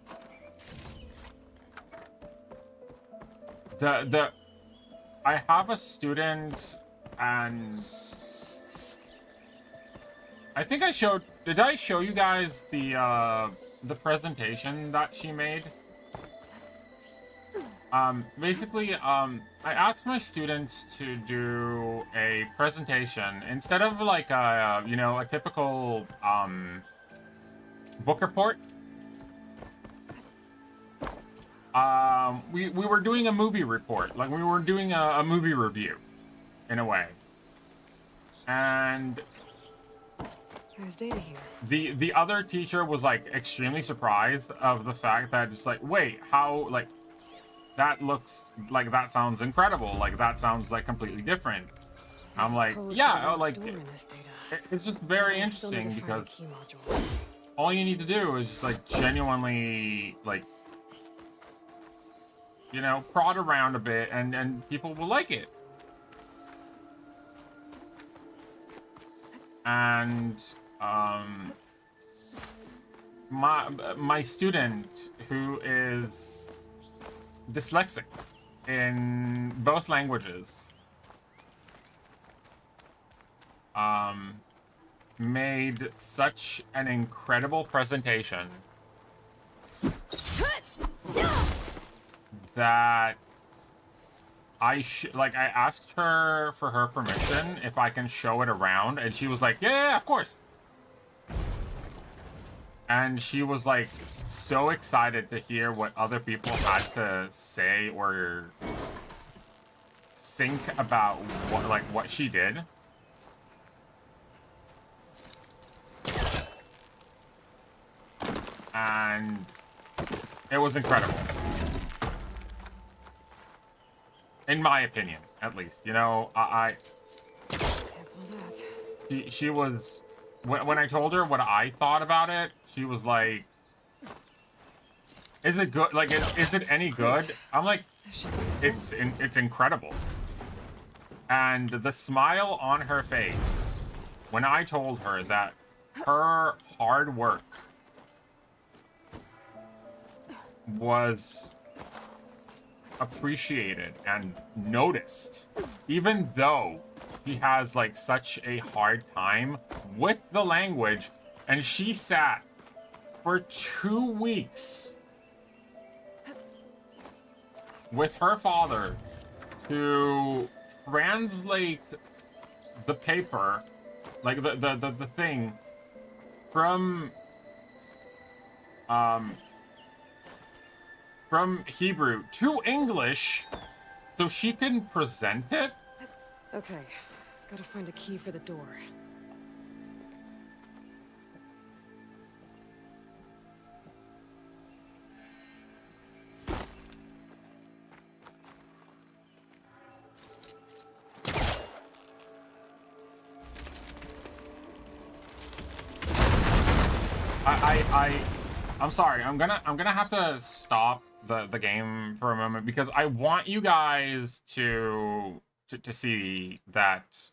I have a student, and I think did I show you guys the presentation that she made? Basically, I asked my students to do a presentation instead of like a, you know, a typical, book report. We were doing a movie report, like we were doing a movie review, in a way. And there's data here. The other teacher was like extremely surprised of the fact that just like, wait, how, like, that looks like, that sounds incredible, like that sounds like completely different. I'm like, yeah, like it's just very interesting because all you need to do is just like genuinely like, you know, prod around a bit and people will like it. And my student, who is dyslexic in both languages, made such an incredible presentation that I asked her for her permission if I can show it around, and she was like, yeah, of course. And she was like so excited to hear what other people had to say or think about what she did. And it was incredible. In my opinion, at least. You know, she was, when I told her what I thought about it, she was like, is it good? Like, is it any good? I'm like, it's incredible. And the smile on her face when I told her that her hard work was appreciated and noticed, even though he has like such a hard time with the language, and she sat for 2 weeks with her father to translate the paper, like the thing from Hebrew to English so she can present it. Okay, gotta find a key for the door. I'm sorry. I'm gonna have to stop the game for a moment because I want you guys to see that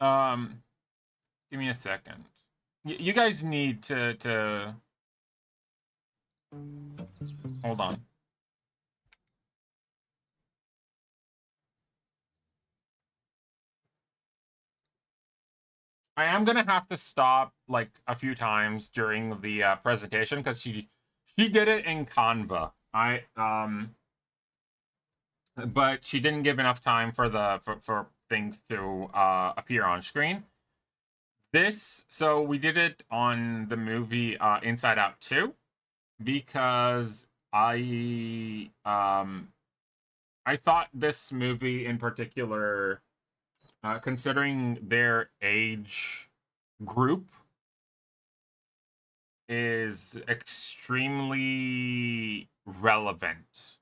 Give me a second. You guys need to hold on. I am gonna have to stop like a few times during the presentation because she did it in Canva. But she didn't give enough time for for things to appear on screen. So we did it on the movie Inside Out 2 because I thought this movie in particular, considering their age group, is extremely relevant.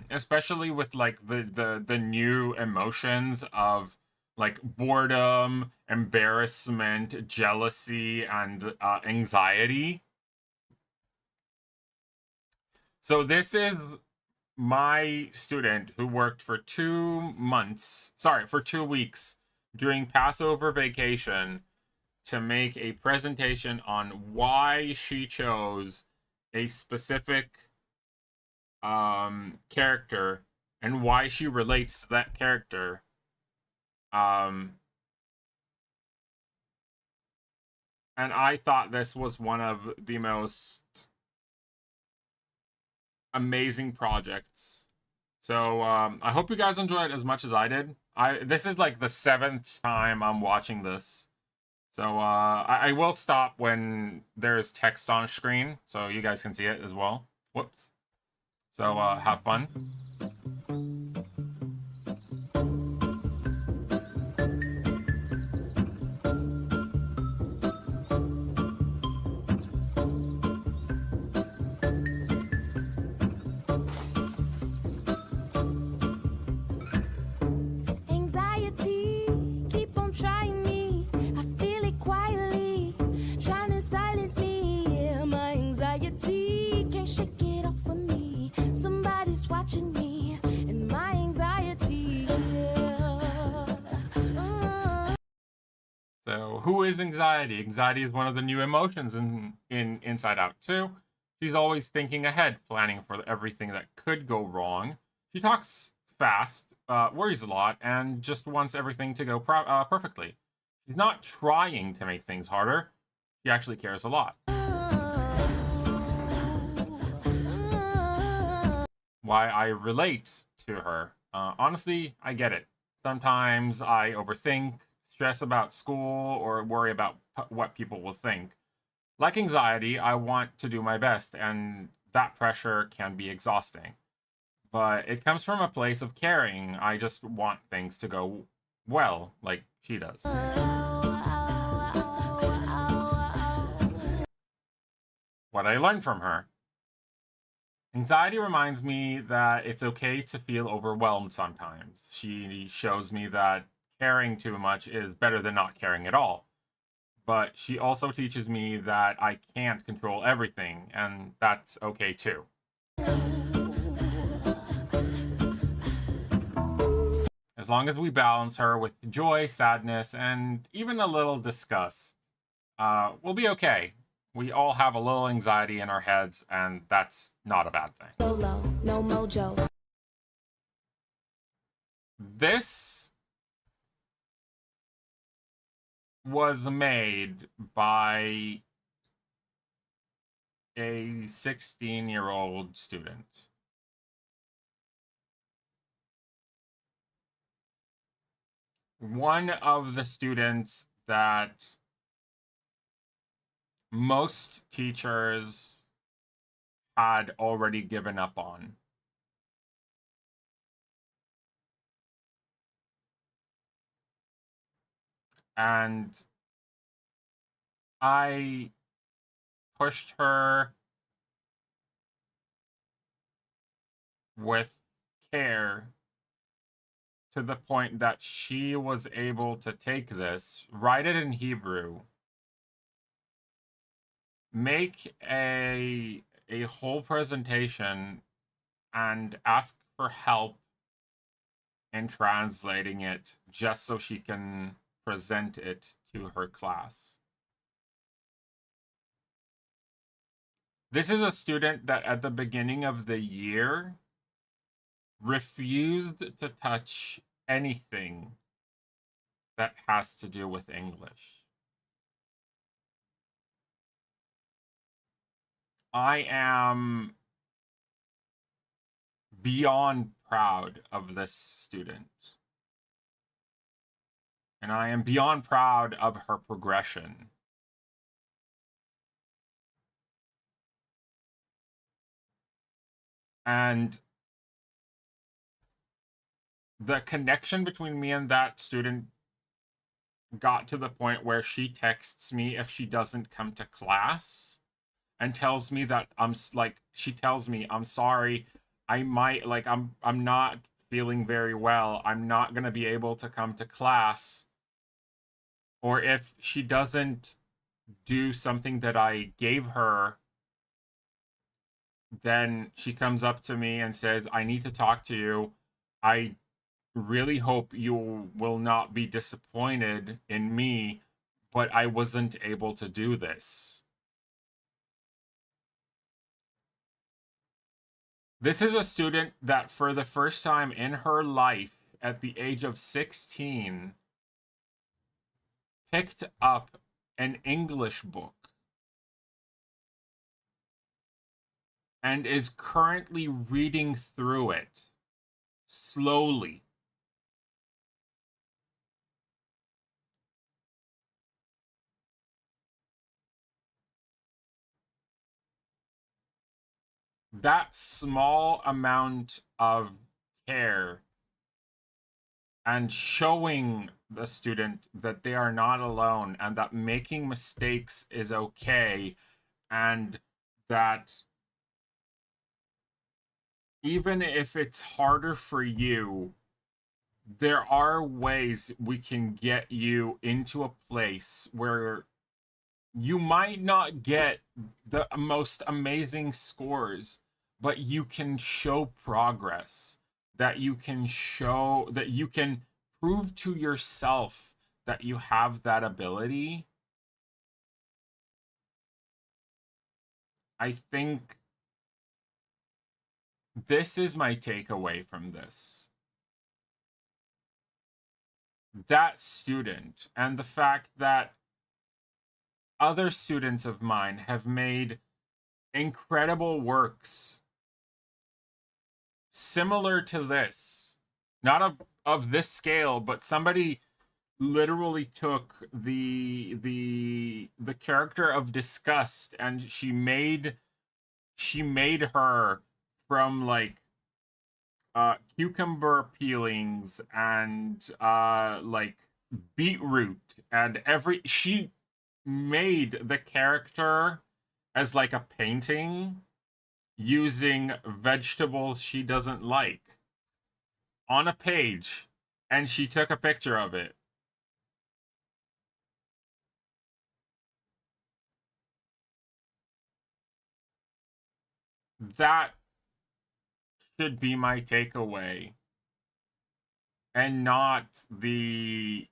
Especially with like the new emotions of like boredom, embarrassment, jealousy, and anxiety. So this is my student who worked for 2 weeks during Passover vacation to make a presentation on why she chose a specific character and why she relates to that character. And I thought this was one of the most amazing projects. So I hope you guys enjoy it as much as I did. This is like the 7th time I'm watching this. So I will stop when there's text on screen so you guys can see it as well. Whoops. So have fun. Anxiety, keep on trying me. I feel it quietly, trying to silence me. Yeah, my anxiety can't shake it off of me. Somebody's watching me, and my anxiety. So who is anxiety? Anxiety is one of the new emotions in Inside Out 2. She's always thinking ahead, planning for everything that could go wrong. She talks fast, worries a lot, and just wants everything to go perfectly. She's not trying to make things harder. She actually cares a lot. Why I relate to her. Honestly, I get it. Sometimes I overthink, stress about school, or worry about what people will think. Like anxiety, I want to do my best, and that pressure can be exhausting. But it comes from a place of caring. I just want things to go well, like she does. What I learned from her. Anxiety reminds me that it's okay to feel overwhelmed sometimes. She shows me that caring too much is better than not caring at all. But she also teaches me that I can't control everything, and that's okay too. As long as we balance her with joy, sadness, and even a little disgust, we'll be okay. We all have a little anxiety in our heads, and that's not a bad thing. Solo, no mojo. This was made by a 16-year-old student. One of the students that most teachers had already given up on. And I pushed her with care to the point that she was able to take this, write it in Hebrew, make a whole presentation, and ask for help in translating it just so she can present it to her class. This is a student that at the beginning of the year refused to touch anything that has to do with English. I am beyond proud of this student. And I am beyond proud of her progression. And the connection between me and that student got to the point where she texts me if she doesn't come to class and tells me that she tells me, I'm sorry, I might, I'm not feeling very well. I'm not going to be able to come to class. Or if she doesn't do something that I gave her, then she comes up to me and says, I need to talk to you. I really hope you will not be disappointed in me, but I wasn't able to do this. This is a student that for the first time in her life at the age of 16 picked up an English book and is currently reading through it slowly. That small amount of care and showing the student that they are not alone and that making mistakes is okay, and that even if it's harder for you, there are ways we can get you into a place where you might not get the most amazing scores, but you can show progress, that you can prove to yourself that you have that ability. I think this is my takeaway from this. That student and the fact that other students of mine have made incredible works similar to this, not of this scale, but somebody literally took the character of Disgust and she made her from cucumber peelings and beetroot and she made the character as like a painting using vegetables she doesn't like on a page, and she took a picture of it. That should be my takeaway, and not the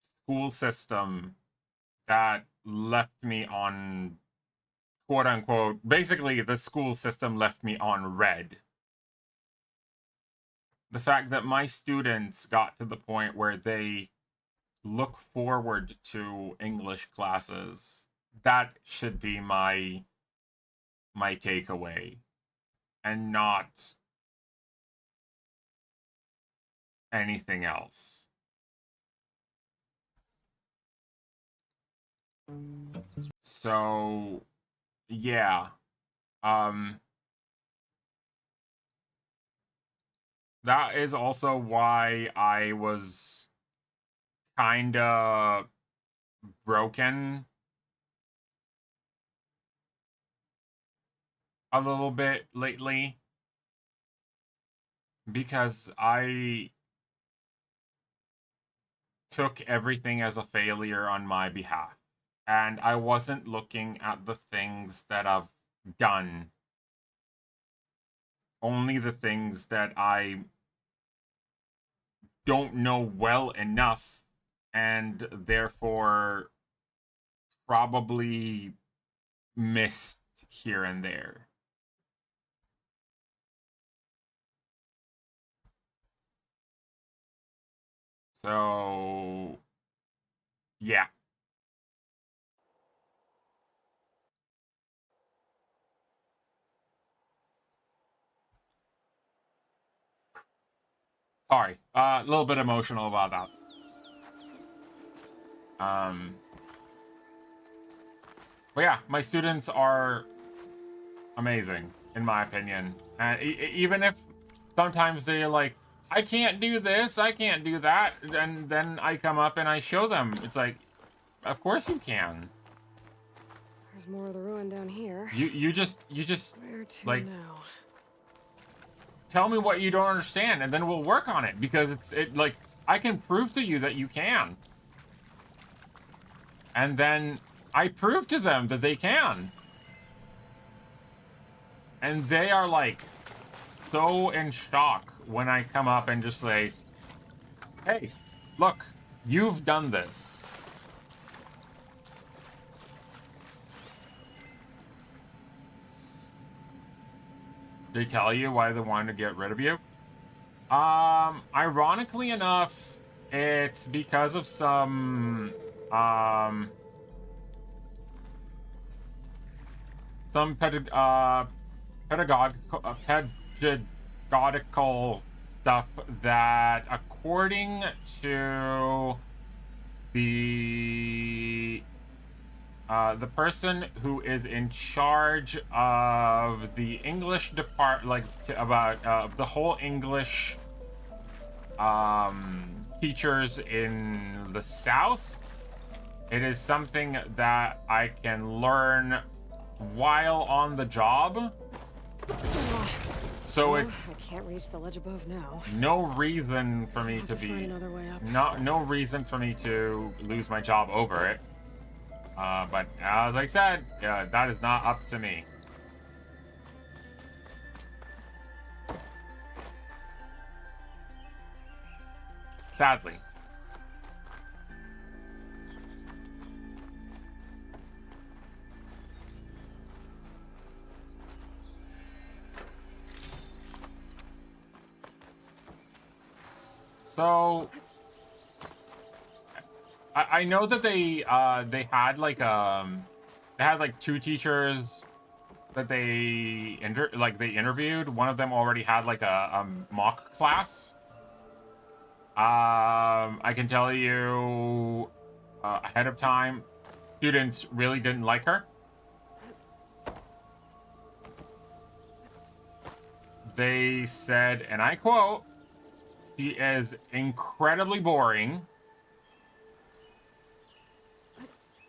school system that left me on, quote unquote, basically the school system left me on red. The fact that my students got to the point where they look forward to English classes, that should be my takeaway, and not anything else. So, yeah. That is also why I was kinda broken a little bit lately, because I took everything as a failure on my behalf, and I wasn't looking at the things that I've done, only the things that I don't know well enough and therefore probably missed here and there. So, yeah. Sorry, a little bit emotional about that. But yeah, my students are amazing, in my opinion. And even if sometimes they're like, I can't do this, I can't do that, and then I come up and I show them. It's like, of course you can. There's more of the ruin down here. You just Where to like now? tell me what you don't understand, and then we'll work on it, because it like I can prove to you that you can. And then I prove to them that they can. And they are like so in shock when I come up and just say, hey, look, you've done this. They tell you why they wanted to get rid of you? Ironically enough, it's because of some pedagogical stuff that, according to the person who is in charge of the English department, about the whole English teachers in the South, it is something that I can learn while on the job. So it's I can't reach the ledge above now. no reason for me I'll to have to find be another way up. no reason for me to lose my job over it. But as I said, that is not up to me. Sadly. So I know that they had like two teachers that they interviewed. One of them already had like a mock class. I can tell you ahead of time, students really didn't like her. They said, and I quote, "She is incredibly boring.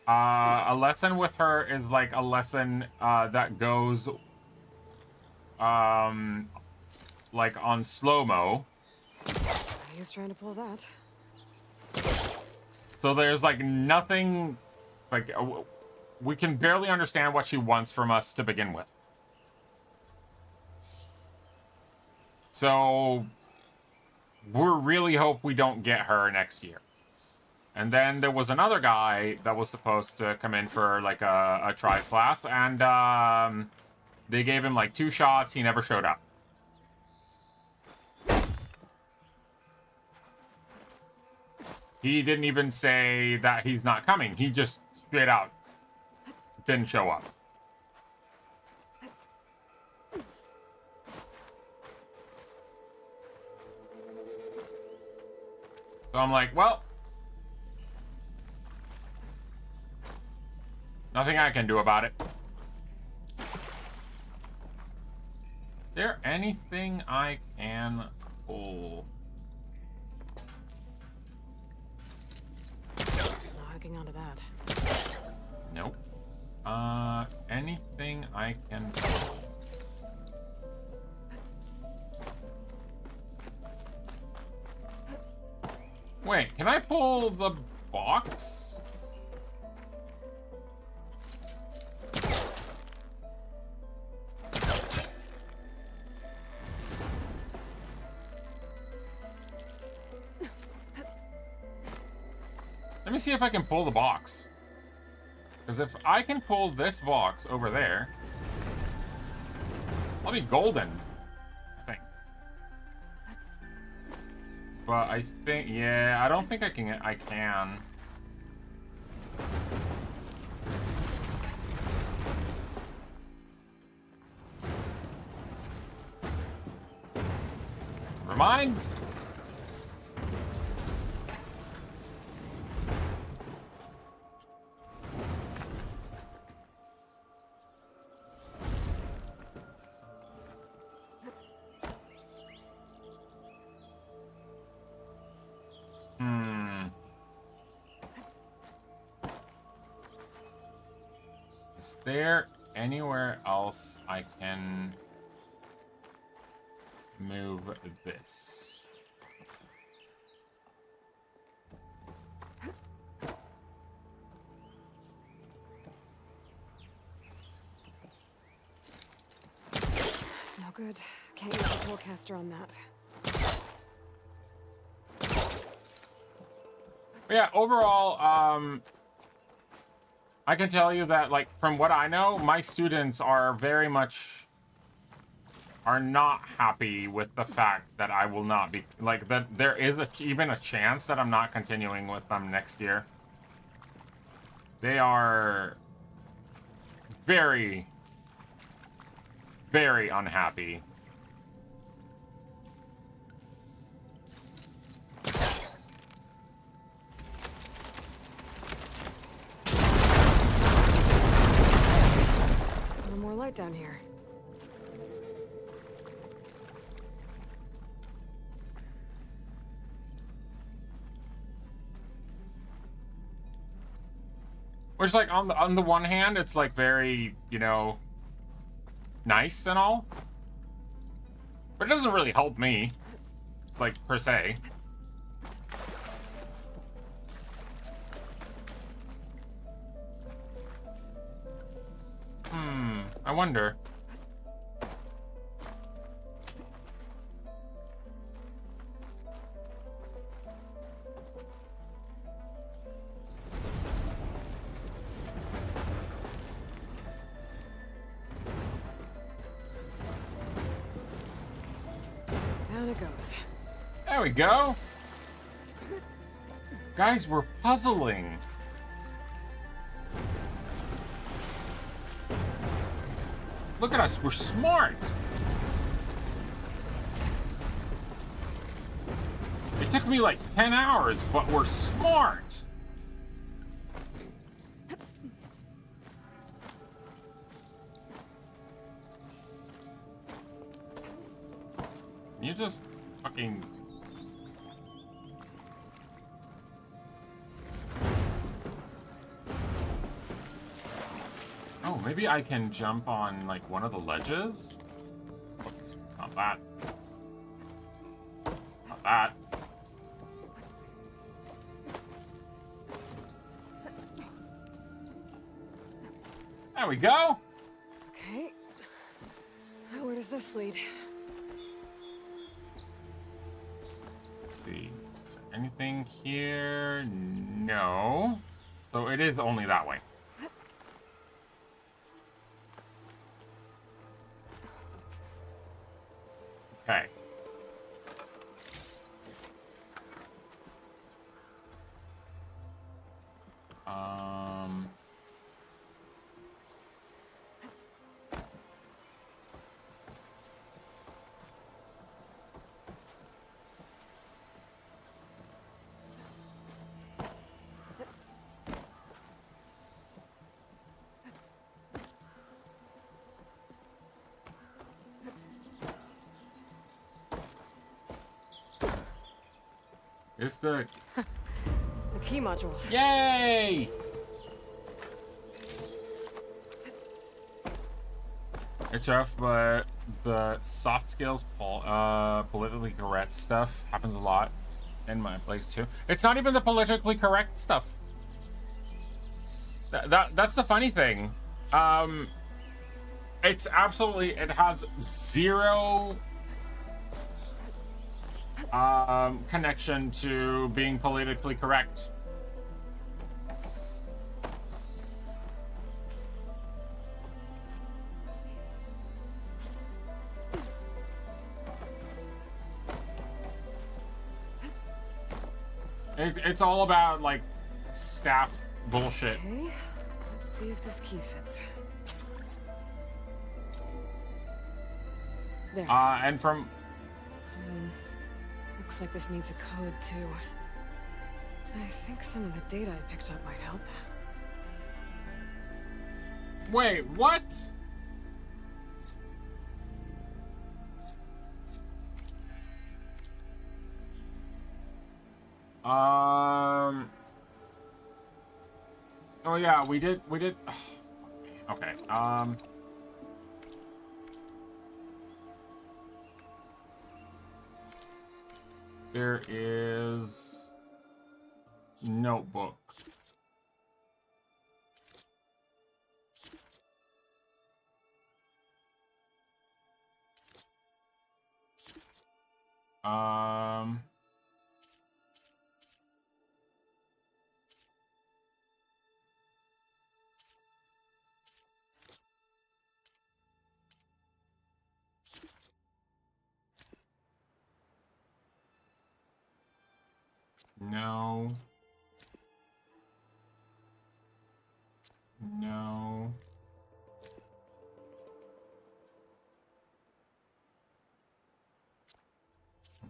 A lesson with her is like a lesson that goes like on slow-mo." He was trying to pull that. So there's like nothing, like we can barely understand what she wants from us to begin with. So we really hope we don't get her next year. And then there was another guy that was supposed to come in for like a tribe class, and they gave him like 2 shots. He never showed up. He didn't even say that he's not coming. He just straight out didn't show up. So I'm like, well, nothing I can do about it. Is there anything I can pull? It's not hooking onto that. Nope. Anything I can pull? Wait, can I pull the box? Let me see if I can pull the box. Because if I can pull this box over there, I'll be golden, I think. But I think, yeah, I don't think I can. Remind. Is there anywhere else I can move this? It's no good. Can't use the Torcaster on that. But yeah, overall, I can tell you that, like, from what I know, my students are very much not happy with the fact that I will not be, like, that there is even a chance that I'm not continuing with them next year. They are very, very unhappy. No more light down here. Which, like, on the one hand, it's, like, very, you know, nice and all. But it doesn't really help me, like, per se. I wonder. Down it goes. There we go. Guys, we're puzzling. Look at us, we're smart. It took me like 10 hours, but we're smart. You just fucking... Oh, maybe I can jump on, like, one of the ledges? Oops, not that. Not that. There we go! Okay. Now where does this lead? Let's see. Is there anything here? No. So it is only that way. Okay. It's the key module. Yay! It's rough, but the soft skills, politically correct stuff happens a lot in my place too. It's not even the politically correct stuff. That's the funny thing. It's absolutely, it has zero connection to being politically correct. It's all about, like, staff bullshit. Okay, let's see if this key fits. There. And from... Looks like this needs a code, too. I think some of the data I picked up might help. Wait, what? Oh yeah, we did, okay, there is notebook. No. No.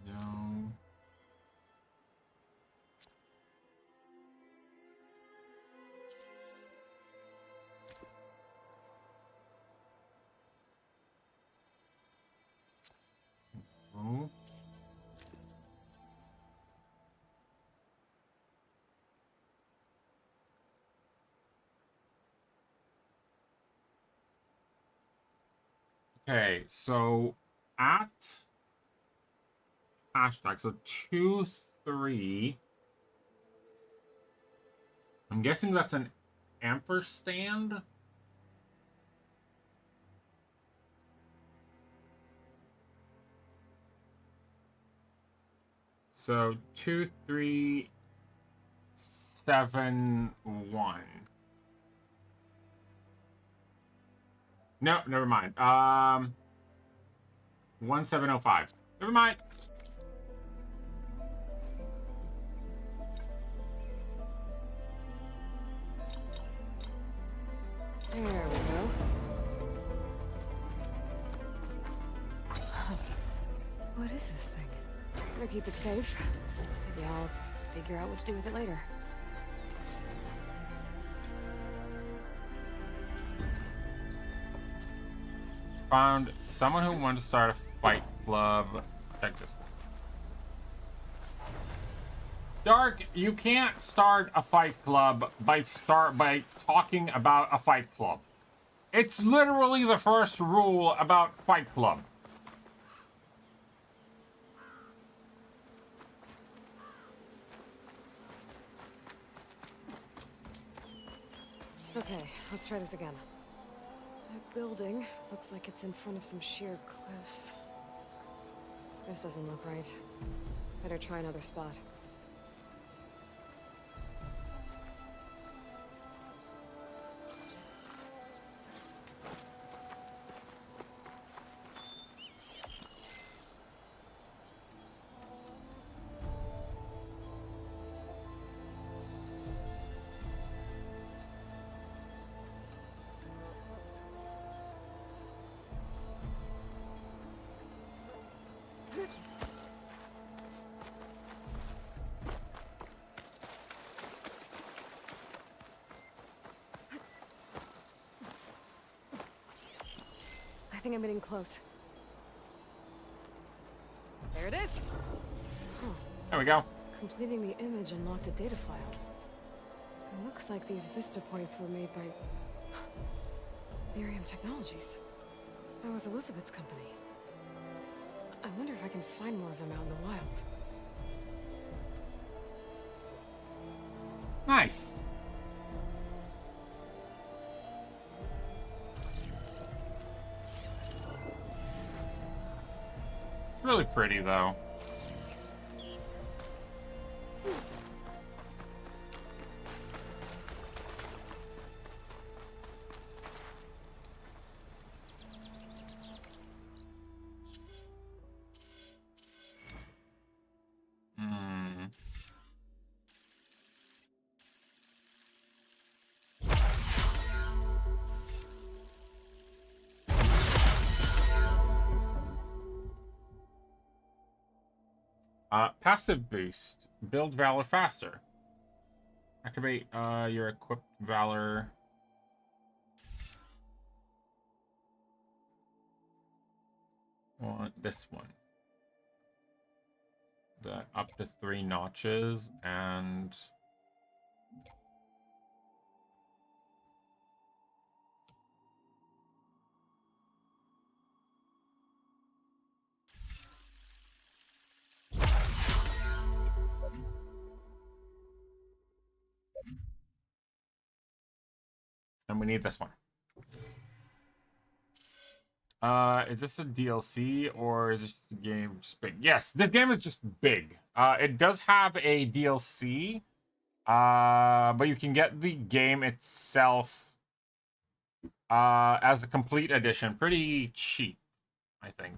No. No. Okay, so at hashtag, so 2-3. I'm guessing that's an ampersand. So 2371. No, never mind. 1705. Never mind. There we go. What is this thing? Better keep it safe. Maybe I'll figure out what to do with it later. Found someone who wanted to start a fight club. Check this one. Dark, you can't start a fight club by talking about a fight club. It's literally the first rule about Fight Club. Okay, let's try this again. That building looks like it's in front of some sheer cliffs. This doesn't look right. Better try another spot. I think I'm getting close. There it is! Huh. There we go. Completing the image unlocked a data file. It looks like these Vista points were made by... Miriam Technologies. That was Elizabeth's company. I wonder if I can find more of them out in the wild. Nice. Really pretty, though. Passive boost. Build Valor faster. Activate your equipped Valor. On this one. The up to 3 notches and we need this one. Is this a DLC or is this game just big? Yes, this game is just big. It does have a DLC, but you can get the game itself as a complete edition pretty cheap, I think.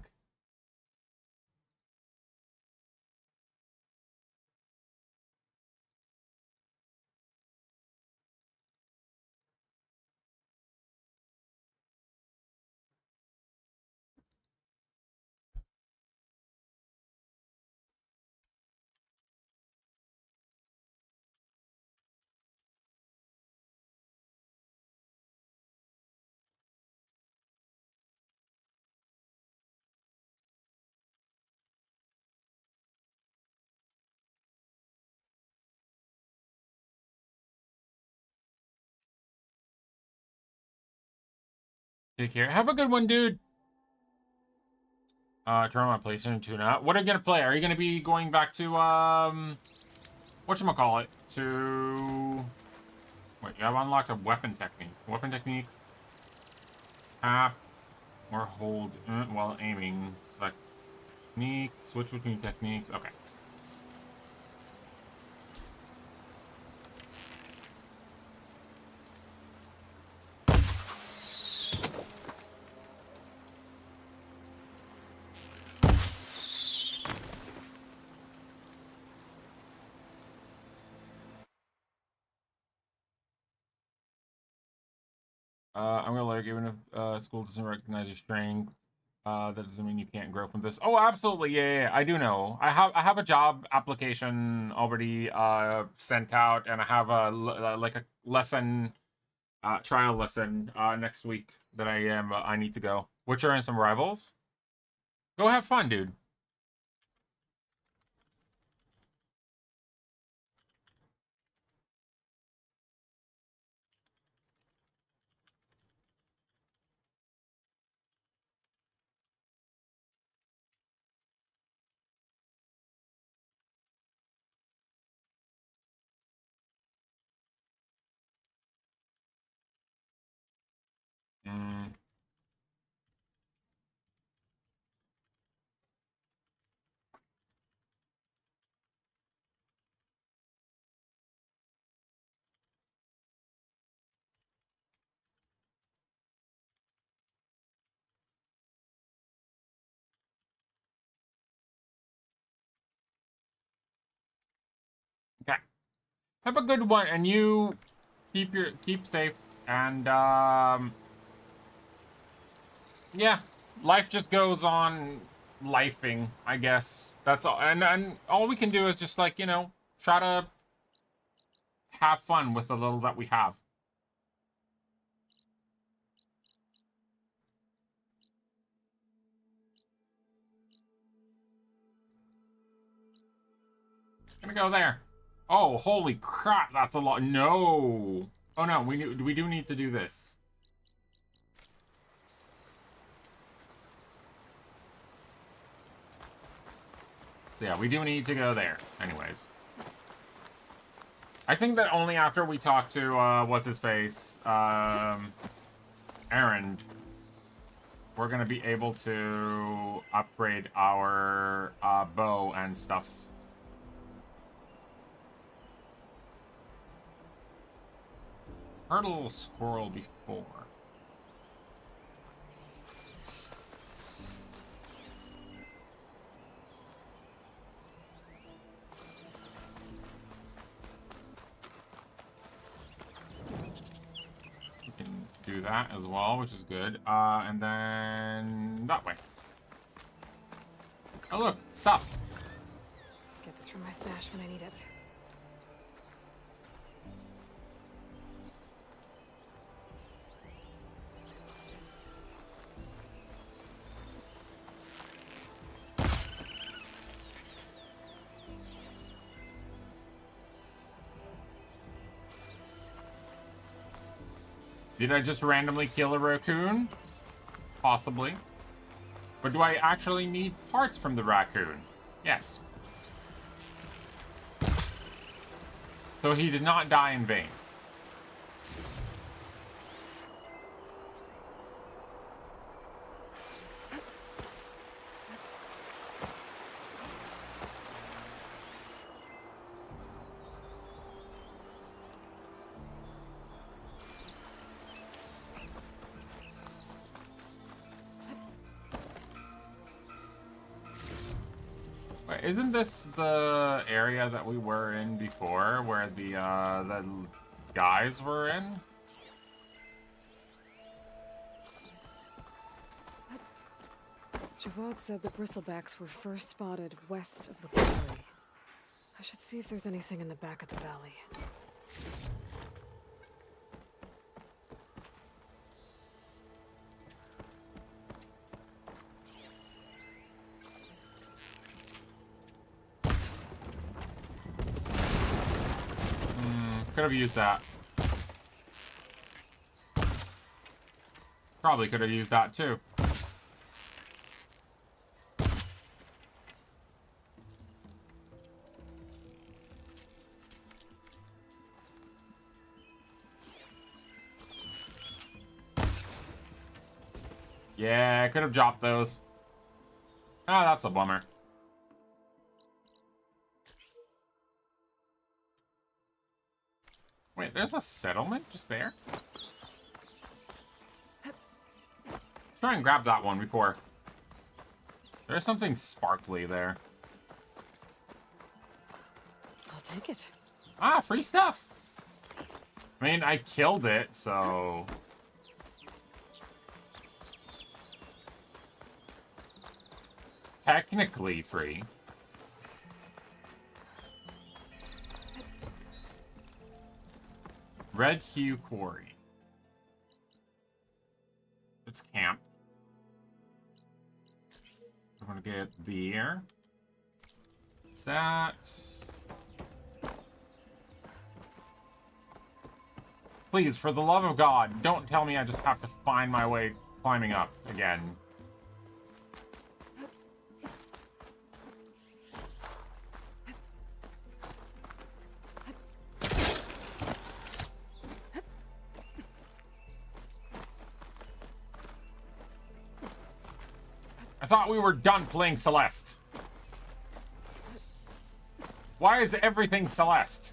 Take care. Have a good one, dude. Turn on my PlayStation tune out. What are you gonna play? Are you gonna be going back to whatchamacallit? To wait, you have unlocked a weapon technique. Weapon techniques. Tap or hold while aiming. Select technique. Switch between techniques. Okay. I'm gonna let her, even if school doesn't recognize your strength, that doesn't mean you can't grow from this. Oh, absolutely, yeah, I do know. I have a job application already sent out, and I have a like a lesson, trial lesson next week that I need to go. Witcher and some rivals. Go have fun, dude. Okay. Have a good one, and you keep safe, and yeah, life just goes on lifing, I guess. That's all, and all we can do is just, like, you know, try to have fun with the little that we have. Gonna go there. Oh, holy crap, that's a lot. No. Oh no, we do need to do this. So yeah, we do need to go there. Anyways. I think that only after we talk to, what's-his-face, Aaron, we're gonna be able to upgrade our, bow and stuff. Heard a little squirrel before. We can do that as well, which is good. And then that way. Oh look, stuff. It's from my stash when I need it. Did I just randomly kill a raccoon? Possibly. But do I actually need parts from the raccoon? Yes. So he did not die in vain. Isn't this the area that we were in before, where the guys were in? Javad said the bristlebacks were first spotted west of the quarry. I should see if there's anything in the back of the valley. Could have used that. Probably could have used that too. Yeah, I could have dropped those. Ah, that's a bummer. Wait, there's a settlement just there? Try and grab that one before. There's something sparkly there. I'll take it. Ah, free stuff! I mean, I killed it, so... technically free. Red Hue Quarry. It's camp. I'm gonna get beer. What's that? Please, for the love of God, don't tell me I just have to find my way climbing up again. I thought we were done playing Celeste. Why is everything Celeste?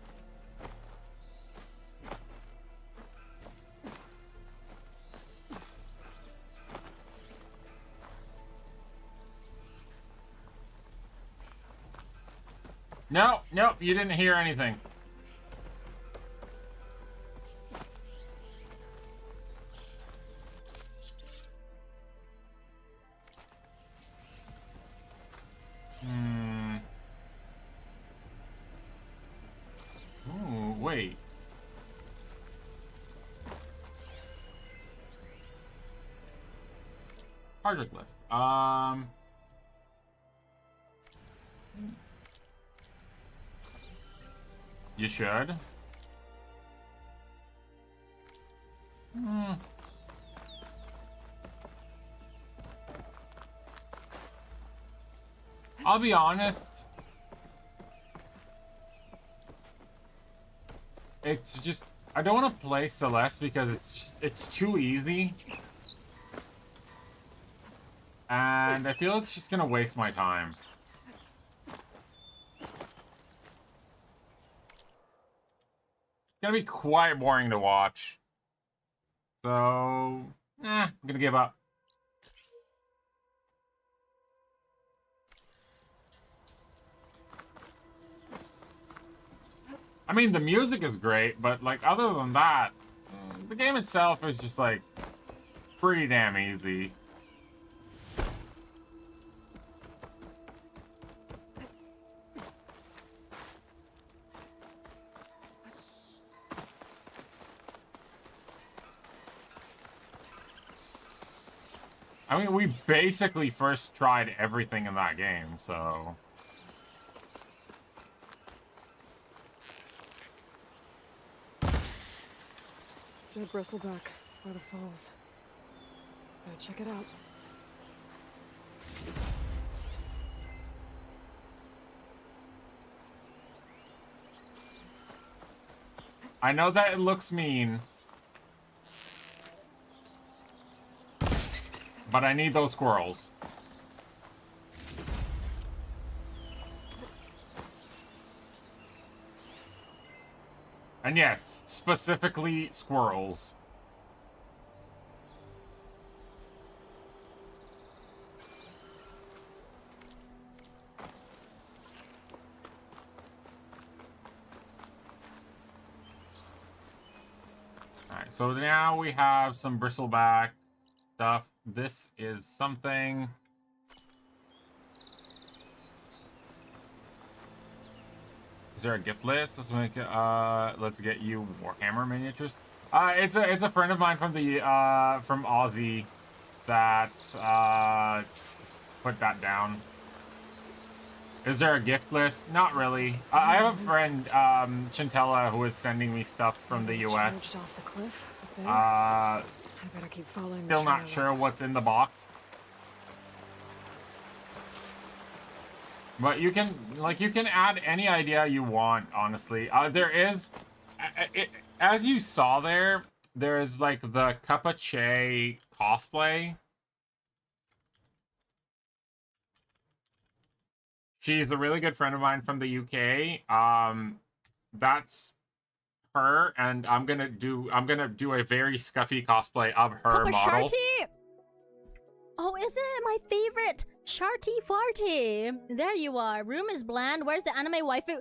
No, nope, you didn't hear anything. Ooh, wait. Hydroglyph. You should. I'll be honest. It's just, I don't want to play Celeste because it's too easy. And I feel it's just gonna waste my time. It's gonna be quite boring to watch. So, I'm gonna give up. I mean, the music is great, but, like, other than that, the game itself is just, like, pretty damn easy. I mean, we basically first tried everything in that game, so... Dead bristleback by the falls. Gotta check it out. I know that it looks mean, but I need those squirrels. And yes, specifically squirrels. Alright, so now we have some bristleback stuff. This is something... Is there a gift list? Let's get you Warhammer miniatures. It's a friend of mine from the from Aussie that put that down. Is there a gift list? Not really. I have a friend, Chintella, who is sending me stuff from the US. Off the cliff up there. I better keep following. Still not sure what's in the box. But you can add any idea you want, honestly. There is, as you saw there is like the Kappa Che cosplay. She's a really good friend of mine from the UK. That's her, and I'm gonna do a very scuffy cosplay of her model. Sharty! Oh, isn't it my favorite? Sharty Farty! There you are. Room is bland. Where's the anime waifu?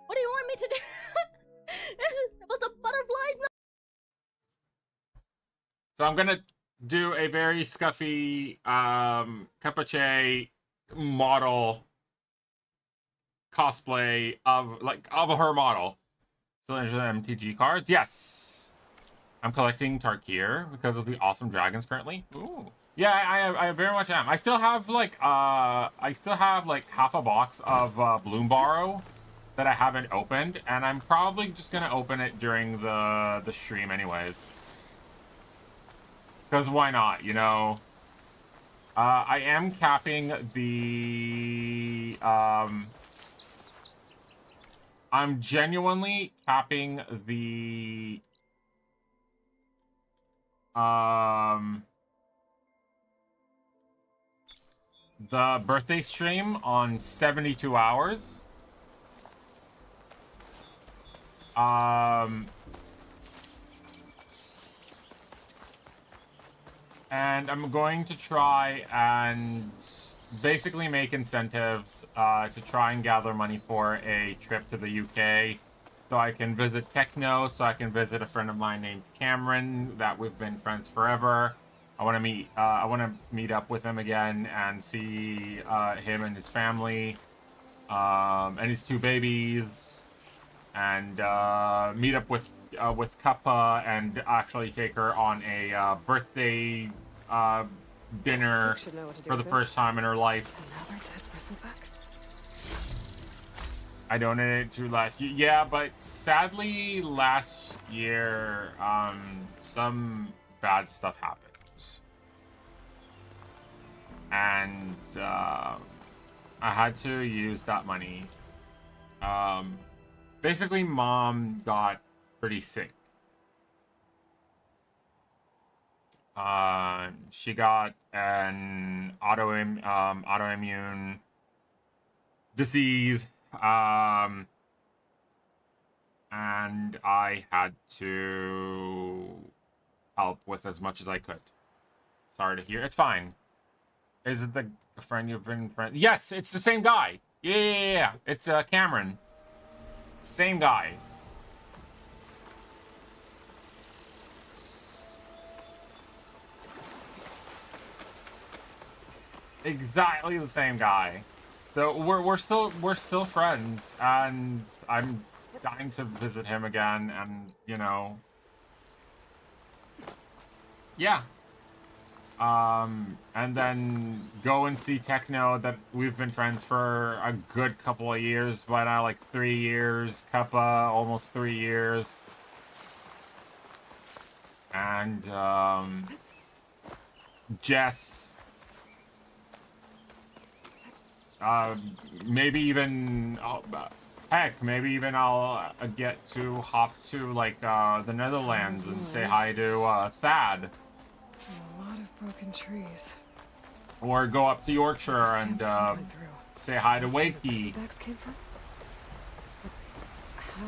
What do you want me to do? Was the butterflies not? So I'm gonna do a very scuffy Kappa Che model cosplay of her model. So there's the MTG cards. Yes, I'm collecting Tarkir because of the awesome dragons currently. Ooh. Yeah, I very much am. I still have like half a box of Bloomborrow that I haven't opened, and I'm probably just gonna open it during the stream anyways. Because why not, you know? I am capping the... I'm genuinely capping the... the birthday stream on 72 hours. And I'm going to try and basically make incentives to try and gather money for a trip to the UK, so I can visit Techno, so I can visit a friend of mine named Cameron that we've been friends forever. I want to meet up with him again and see him and his family, and his 2 babies, and meet up with Kappa and actually take her on a birthday dinner for the first time in her life. Another dead bristleback? I donated to last year. Yeah, but sadly last year some bad stuff happened. And I had to use that money. Basically, Mom got pretty sick. She got an autoimmune disease, and I had to help with as much as I could. Sorry to hear. It's fine. Is it the friend you've been friend? Yes, it's the same guy. Yeah. It's Cameron. Same guy. Exactly the same guy. So we're still friends, and I'm dying to visit him again, and you know, yeah. And then go and see Techno, that we've been friends for a good couple of years, by now, like 3 years. Kappa, almost 3 years. And, Jess. Maybe even, heck, maybe even I'll get to hop to, like, the Netherlands and say hi to, Thad. A lot of broken trees. Or go up to Yorkshire and say hi to Wakey. Bristleback's came from? But how?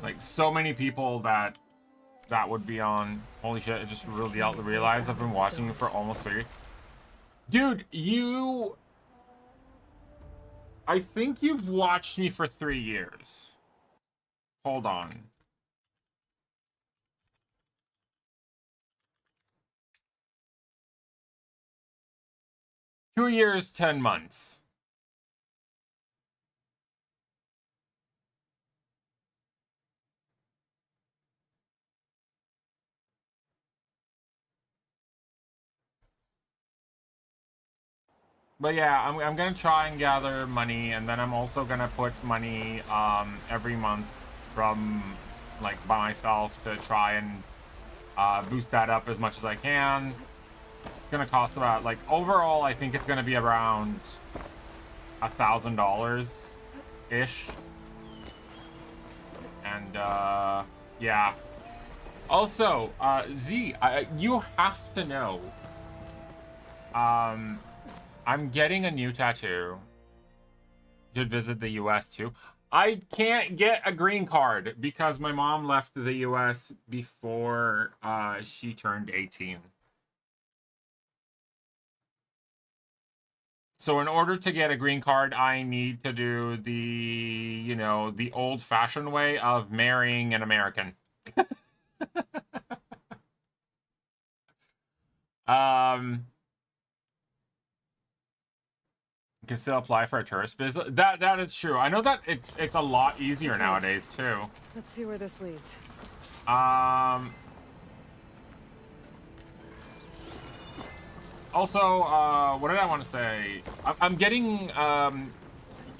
Like, so many people that would be on. Holy shit! I just really realized I've been watching you for almost 3 years. Dude, you. I think you've watched me for 3 years. Hold on. Two 2 years, 10 months. But yeah, I'm gonna try and gather money, and then I'm also gonna put money every month from, like, by myself to try and boost that up as much as I can. It's gonna cost about, like, overall I think it's gonna be around $1,000 ish. And yeah. Also, Z, you have to know, I'm getting a new tattoo. Should visit the US too. I can't get a green card because my mom left the US before she turned 18. So in order to get a green card, I need to do the, you know, the old-fashioned way of marrying an American. You can still apply for a tourist visa. That is true. I know that it's a lot easier nowadays too. Let's see where this leads. Also, what did I want to say? I'm getting,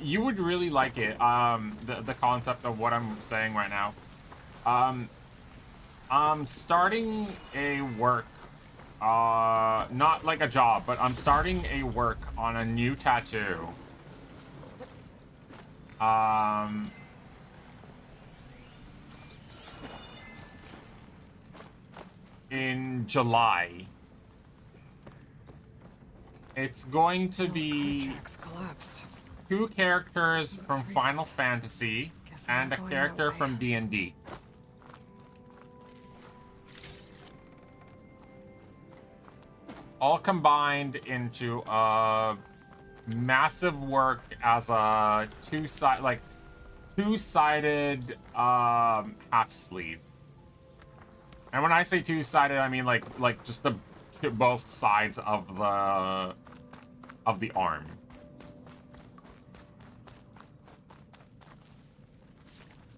you would really like it, the concept of what I'm saying right now. I'm starting a work, not like a job, but I'm starting a work on a new tattoo. In July. It's going to be 2 characters from Final Fantasy and a character from D&D. All combined into a massive work as a two-sided half sleeve. And when I say two-sided, I mean like just the both sides of the arm.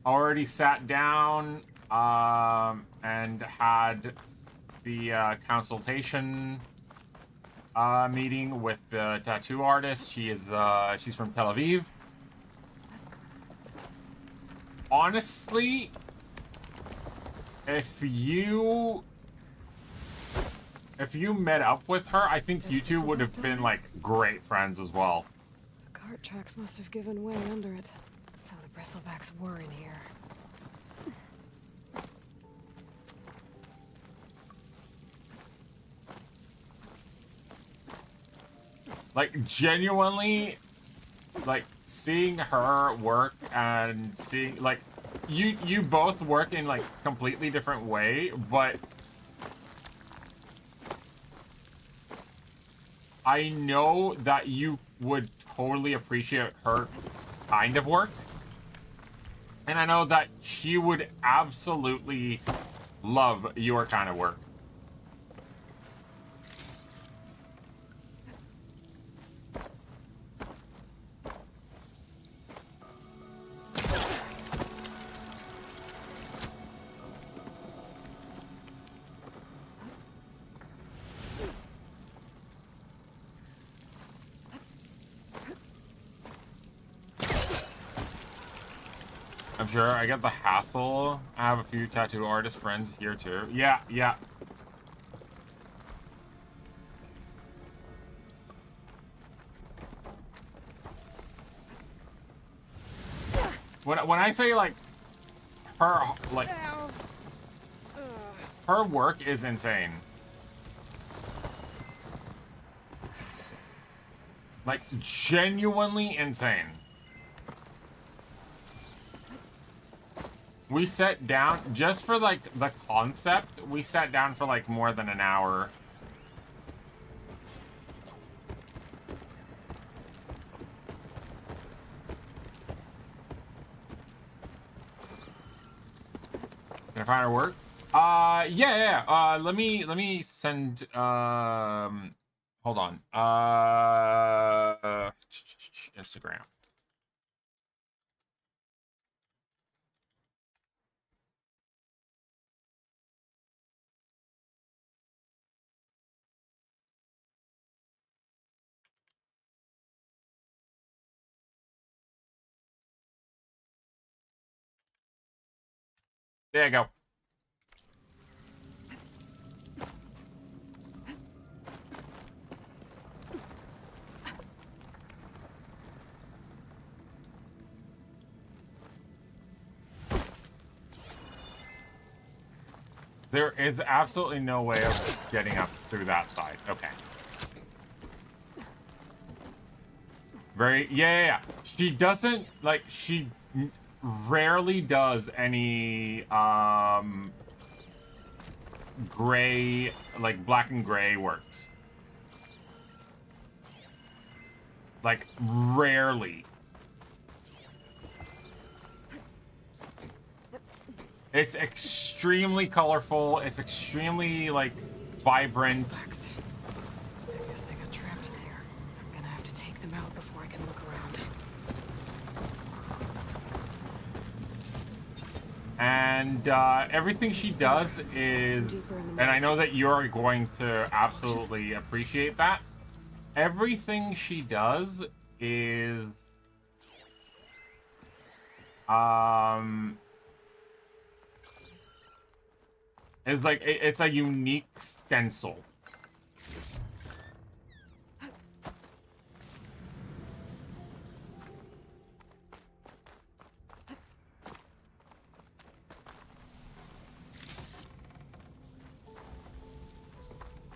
Already sat down and had the consultation meeting with the tattoo artist. She's from Tel Aviv. Honestly, if you met up with her, I think you two would have been, like, great friends as well. The cart tracks must have given way under it. So the bristlebacks were in here. Like, genuinely, like, seeing her work and seeing, like, you both work in, like, completely different way, but I know that you would totally appreciate her kind of work. And I know that she would absolutely love your kind of work. I'm sure I get the hassle. I have a few tattoo artist friends here too. Yeah, yeah. When I say like her her work is insane. Like genuinely insane. We sat down just for like the concept. We sat down for like more than an hour. Can I find her work? Yeah. Let me send hold on. Instagram. There you go. There is absolutely no way of getting up through that side. Okay. Yeah. She doesn't, like, she rarely does any, gray, like, black and gray works. Like, rarely. It's extremely colorful. It's extremely, like, vibrant. I guess they got trapped there. I'm gonna have to take them out before I can look around. And everything she does is, and I know that you're going to absolutely appreciate that. Everything she does is, is like, it's a unique stencil.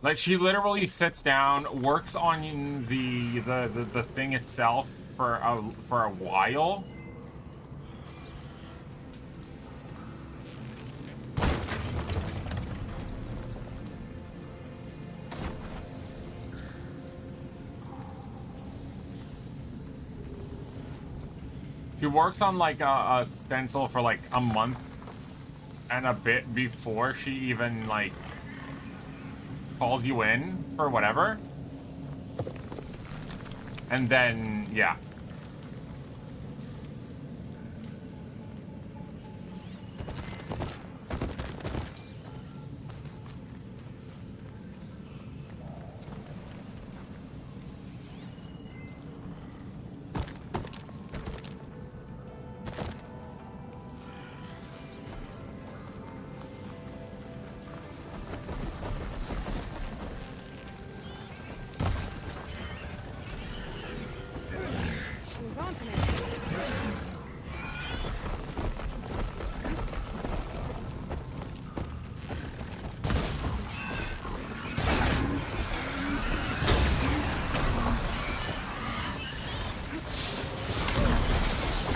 Like, she literally sits down, works on the thing itself for a while. She works on like a stencil for like a month and a bit before she even like calls you in for whatever. And then, yeah. She's on to me.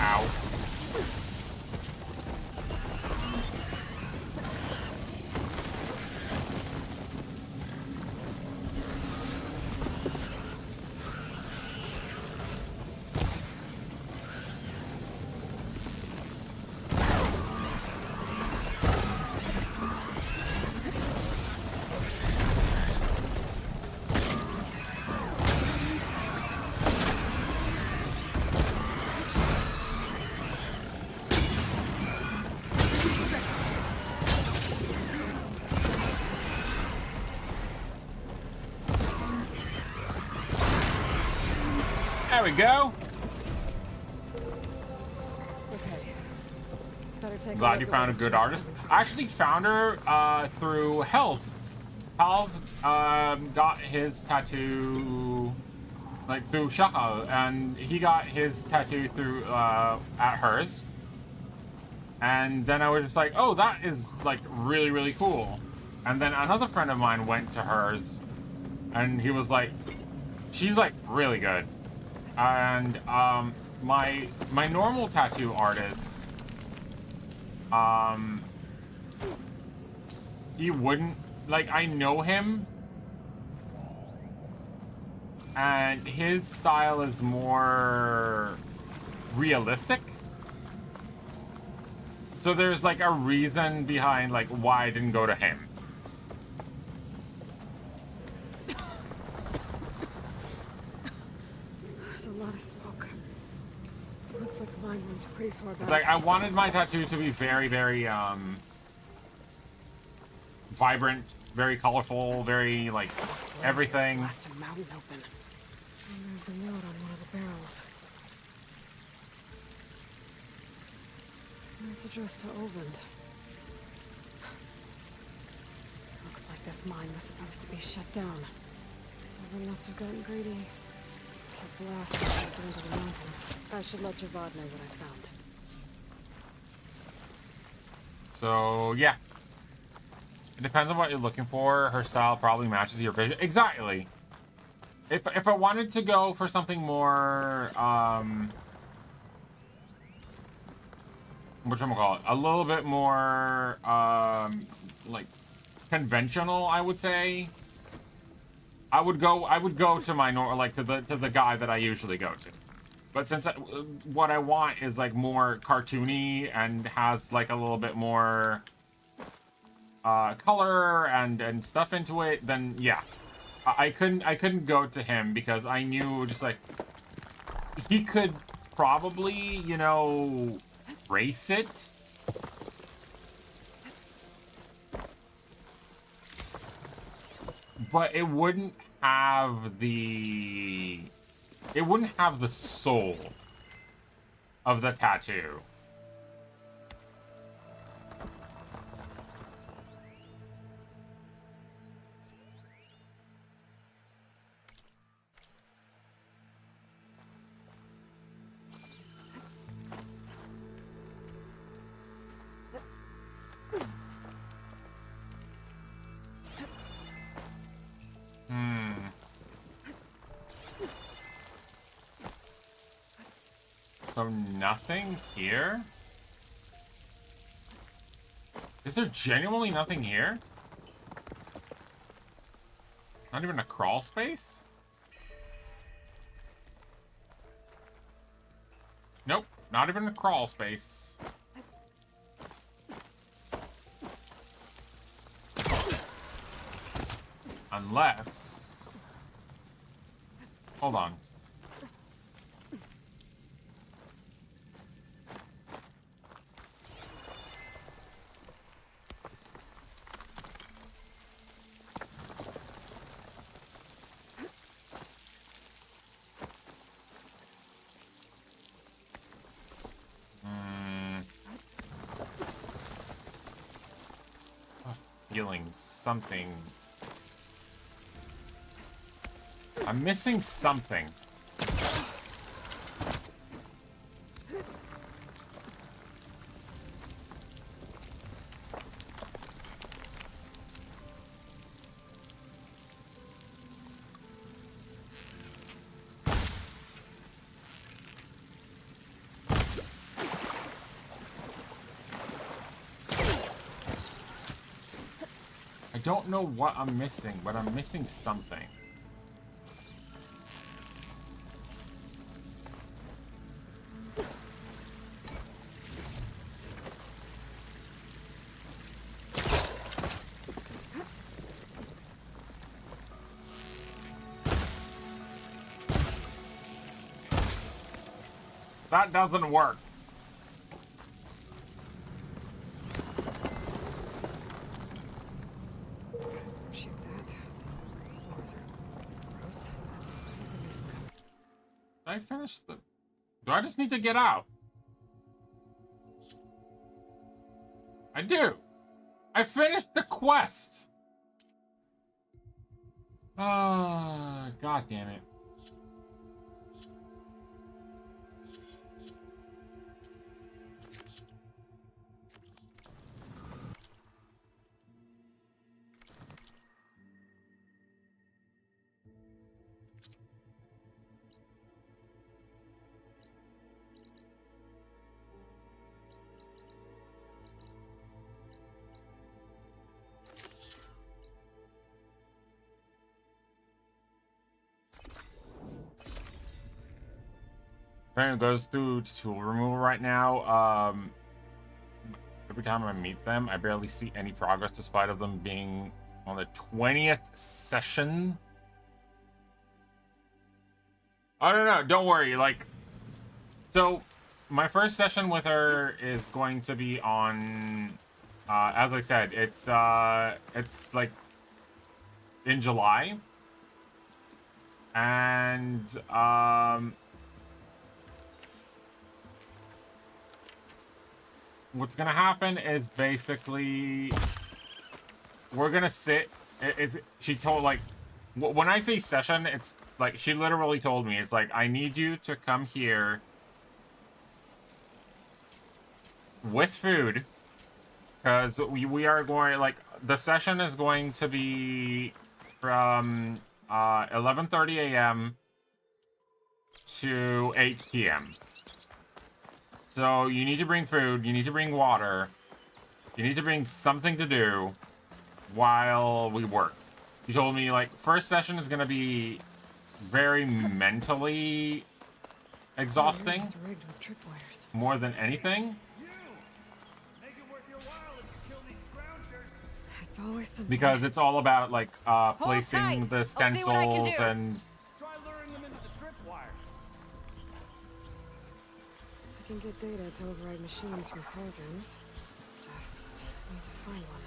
Ow. There we go. Okay. Glad you found a good artist. I actually found her through Hells. Hells got his tattoo like through Shahal, and he got his tattoo through at hers. And then I was just like, oh, that is like really, really cool. And then another friend of mine went to hers, and he was like, she's like really good. And my normal tattoo artist, he wouldn't, like, I know him, and his style is more realistic. So there's like a reason behind like why I didn't go to him. There's a lot of smoke. Looks like Vineland's pretty far back. It's like I wanted my tattoo to be very, very vibrant, very colorful, very like everything. Blast a mountain open. And there's a note on one of the barrels. It's addressed to Olvend. Looks like this mine was supposed to be shut down. Olvend must have gotten greedy. Kept blasting something into the mountain. I should let Javad know what I found. So yeah. It depends on what you're looking for. Her style probably matches your vision. Exactly. If I wanted to go for something more whatchamacallit, a little bit more like conventional, I would say. I would go to my to the guy that I usually go to. But since what I want is like more cartoony and has like a little bit more color and stuff into it, then yeah. I couldn't go to him because I knew just like he could probably, you know, race it. But it wouldn't have the soul of the tattoo. So nothing here? Is there genuinely nothing here? Not even a crawl space? Nope, not even a crawl space. Unless... Hold on. Feeling something. I'm missing something. I don't know what I'm missing, but I'm missing something. That doesn't work. Shoot that. Spores are gross. Did I finish the... Do I just need to get out? I do. I finished the quest. Ah, god damn it. Apparently goes through tool removal right now. Every time I meet them, I barely see any progress despite of them being on the 20th session. I don't know, don't worry, like, so my first session with her is going to be on, as I said, it's like in July. And, what's gonna happen is basically we're gonna sit. She told, like, when I say session, it's like she literally told me, it's like, I need you to come here with food, because we are going, like, the session is going to be from 11:30 a.m. to 8 p.m. So you need to bring food, you need to bring water, you need to bring something to do while we work. You told me, like, first session is gonna be very mentally exhausting, more than anything. It's always something. Because it's all about, like, placing the stencils and... I can get data to override machines from Peregrines. Just need to find one.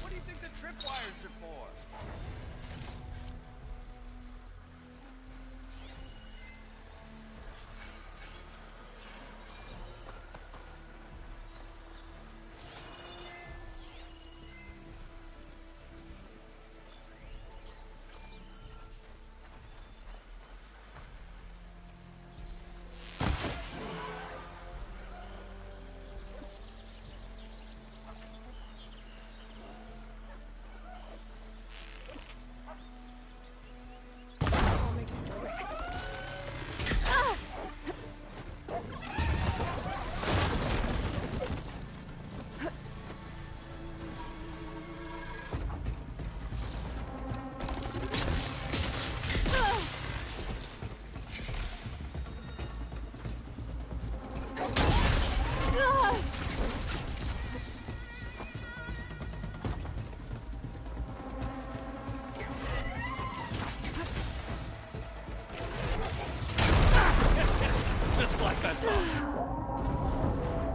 What do you think the tripwires are for?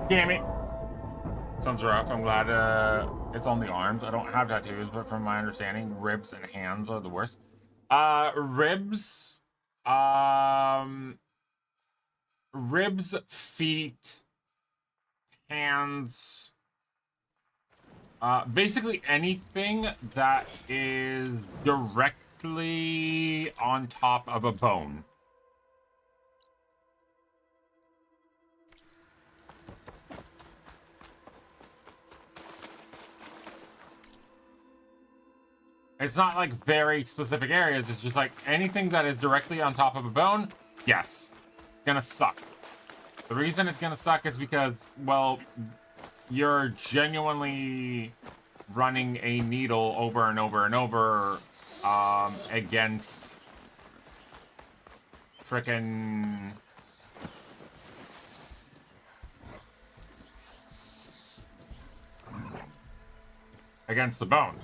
Damn it. Sounds rough. I'm glad it's on the arms. I don't have tattoos, but from my understanding, ribs and hands are the worst. Ribs, feet, hands, basically anything that is directly on top of a bone. It's not like very specific areas, it's just like anything that is directly on top of a bone, yes, it's gonna suck. The reason it's gonna suck is because, well, you're genuinely running a needle over and over and over against frickin' against the bone.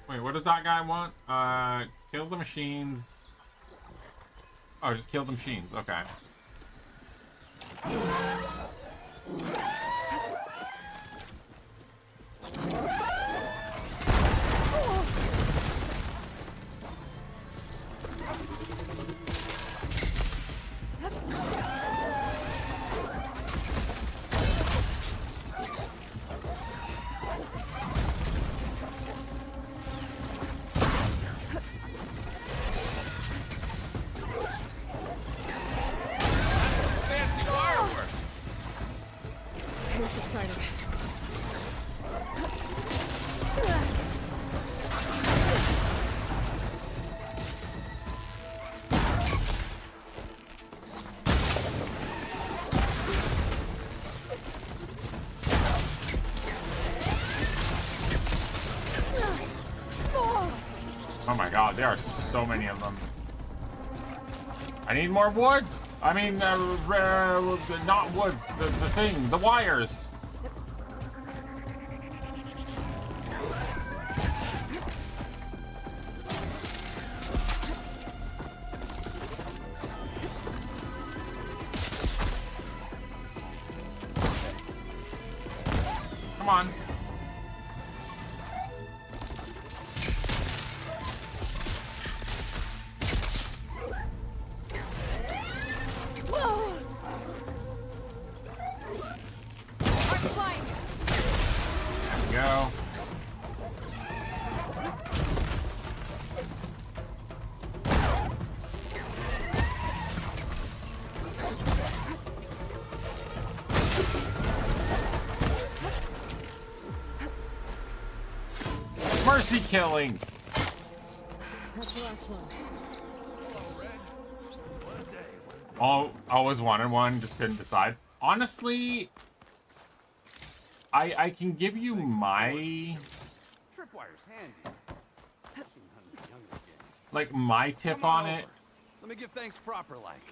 Wait, what does that guy want? Kill the machines. Oh, just kill the machines. Okay. Oh my god, there are so many of them. I need more woods. I mean, not woods. The thing, the wires. Come on. Go. Mercy killing. That's the last one. Always wanted one, just couldn't decide. Honestly, I can give you my my tip on it. Let me give thanks proper like.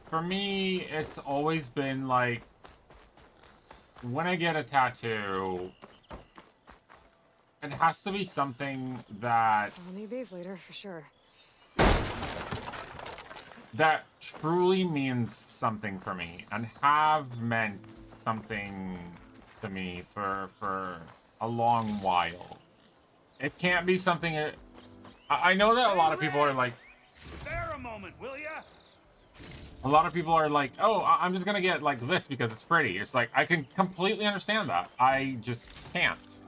For me, it's always been like when I get a tattoo, it has to be something that I'll need these later for sure. that truly means something for me and have meant something to me for a long while. It can't be something. I know that a lot of people are like. Spare a moment, will ya? A lot of people are like, oh, I'm just gonna get like this because it's pretty. It's like I can completely understand that. I just can't.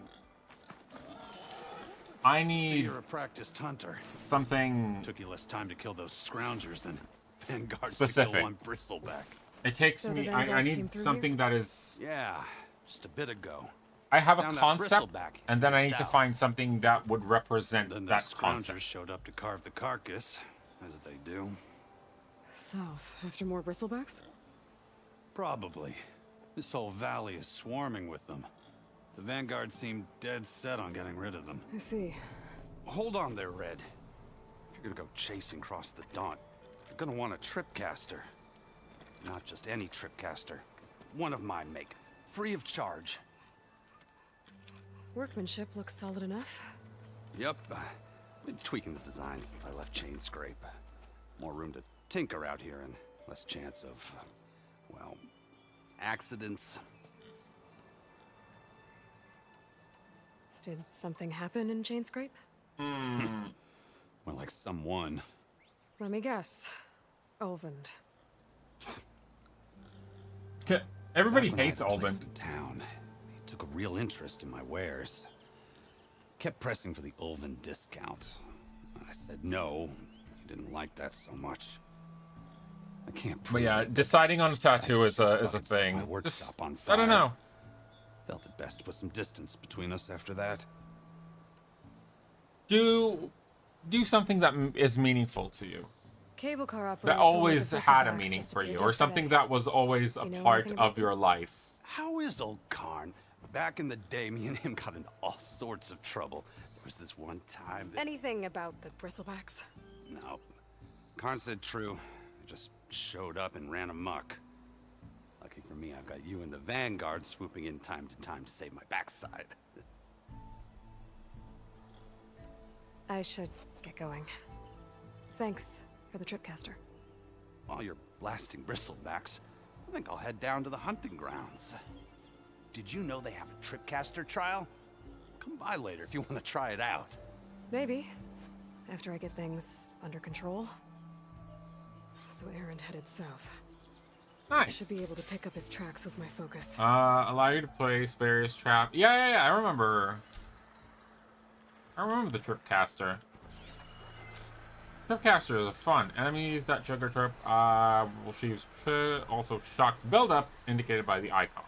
I need. See, you're a practiced hunter. Something. Took you less time to kill those scroungers than vanguards Specific. to kill one bristleback. It takes So me. the I Vanguards came need through something here? that is. Yeah, just a bit ago. I have a Found that concept, bristleback and then I need south. to find something that would represent Then that the concept. scroungers showed up to carve the carcass, as they do. South, after more bristlebacks? Probably. This whole valley is swarming with them. The Vanguard seemed dead set on getting rid of them. I see. Hold on there, Red. If you're gonna go chasing across the Daunt, you're gonna want a tripcaster. Not just any tripcaster. One of my make. Free of charge. Workmanship looks solid enough. Yep. Been tweaking the design since I left Chain Scrape. More room to tinker out here and less chance of, well, accidents. Did something happen in Chain Scrape? Well, like someone. Let me guess. Ulvund. Everybody Back when I hates had a place Ulvund. in town, he took a real interest in my wares. Kept pressing for the Ulvund discount. I said no. He didn't like that so much. I can't prove But yeah, it. deciding on a tattoo is a Buckets thing. my workshop Just, on I don't fire. know. Felt it best to put some distance between us after that. Do something that is meaningful to you. Cable car operator. That told me always the had a bristlebacks meaning just for appeared you, or something yesterday. that was always a Do you know part anything about of your life. How is old Karn? Back in the day, me and him got into all sorts of trouble. There was this one time that... Anything about the bristlebacks? No. Karn said true. I just showed up and ran amok. Lucky for me, I've got you and the Vanguard swooping in time to save my backside. I should get going. Thanks for the tripcaster. While you're blasting bristlebacks, I think I'll head down to the hunting grounds. Did you know they have a tripcaster trial? Come by later if you want to try it out. Maybe. After I get things under control. So Erend headed south. I Nice. should be able to pick up his tracks with my focus. Allow you to place various trap. Yeah. I remember the Tripcaster. Tripcasters are fun. Enemies that trigger trip will choose also shock buildup indicated by the icon.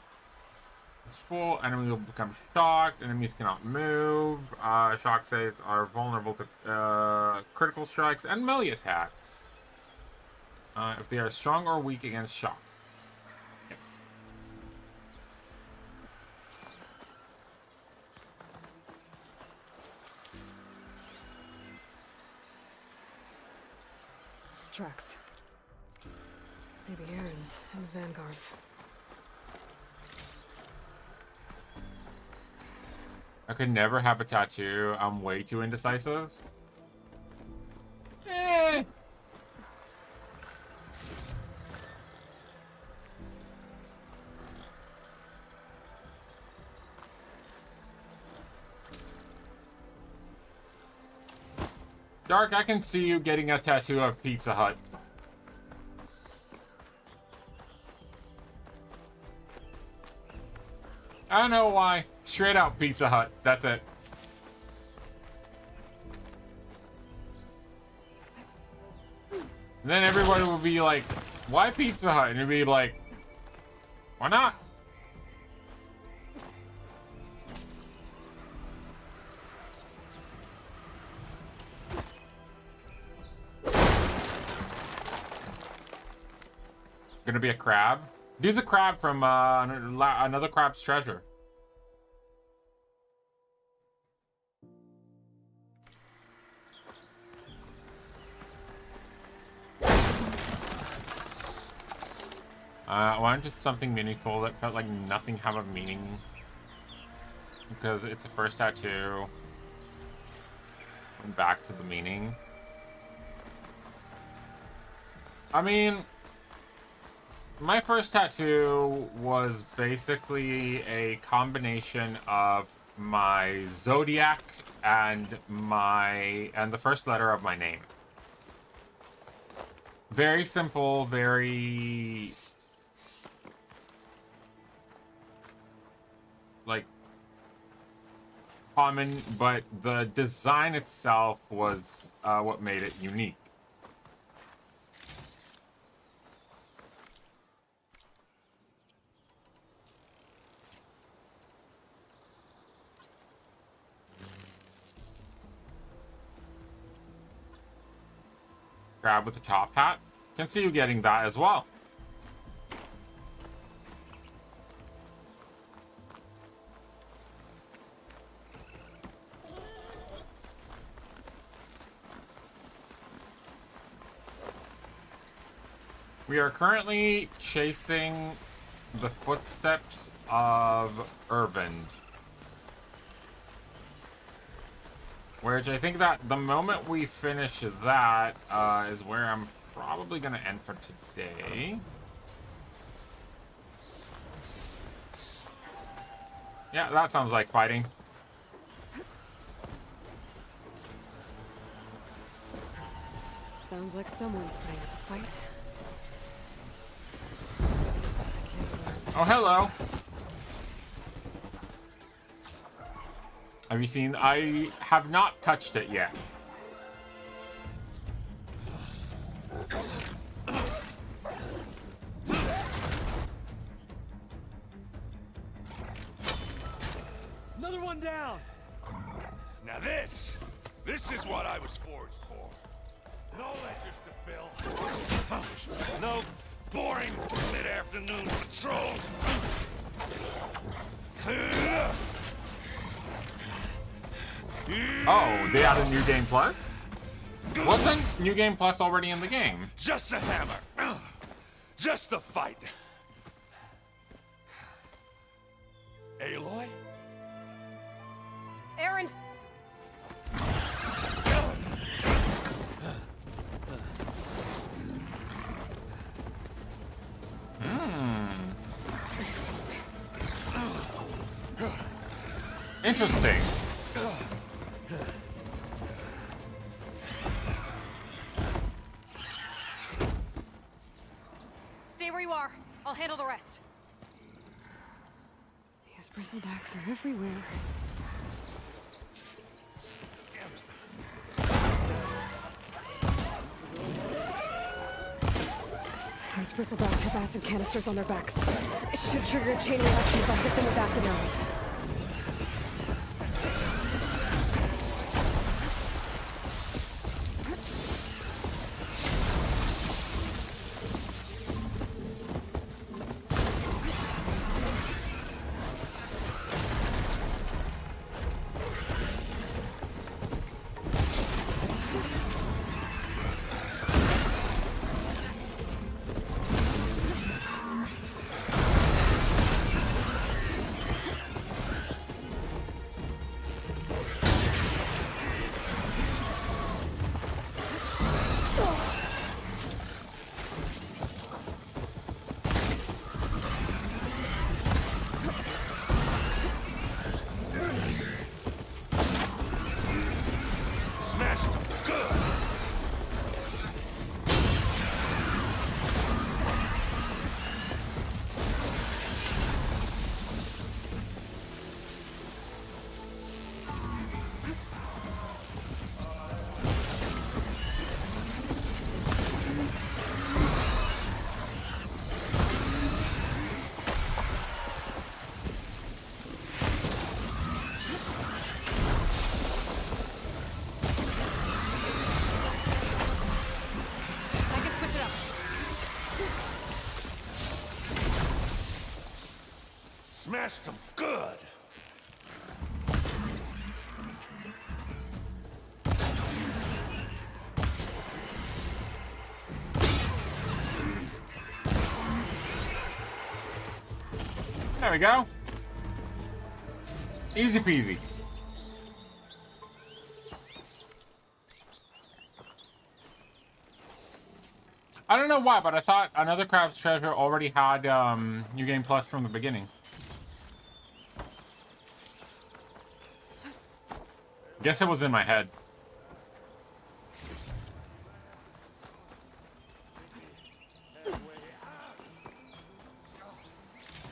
It's full, enemy will become shocked, enemies cannot move, shock saves are vulnerable to critical strikes and melee attacks. If they are strong or weak against shock. Yep. Tracks. Maybe Aaron's and the Vanguard's. I could never have a tattoo. I'm way too indecisive. Eh. Dark, I can see you getting a tattoo of Pizza Hut. I don't know why. Straight out Pizza Hut. That's it. And then everybody will be like, why Pizza Hut? And you'll be like, why not? Gonna be a crab? Do the crab from another Crab's Treasure. I wanted just something meaningful that felt like nothing had a meaning. Because it's a first tattoo. And back to the meaning. I mean, my first tattoo was basically a combination of my zodiac and the first letter of my name. Very simple, very like common, but the design itself was what made it unique. Crab with the top hat. Can see you getting that as well. We are currently chasing the footsteps of Irvin. Which I think that the moment we finish that is where I'm probably going to end for today. Yeah, that sounds like fighting. Sounds like someone's putting up a fight. Oh, hello. Have you seen? I have not touched it yet. Another one down. Now this is what I was forged for. No ledgers to fill. No boring mid-afternoon patrols. Oh, they added New Game Plus? Wasn't New Game Plus already in the game? Just a hammer. Just the fight. Aloy? Aaron! Interesting. Stay where you are. I'll handle the rest. These bristlebacks are everywhere. Those bristlebacks have acid canisters on their backs. It should trigger a chain reaction if I hit them with acid arrows. Smashed them good. There we go. Easy peasy. I don't know why, but I thought Another Crab's Treasure already had New Game Plus from the beginning. Guess it was in my head.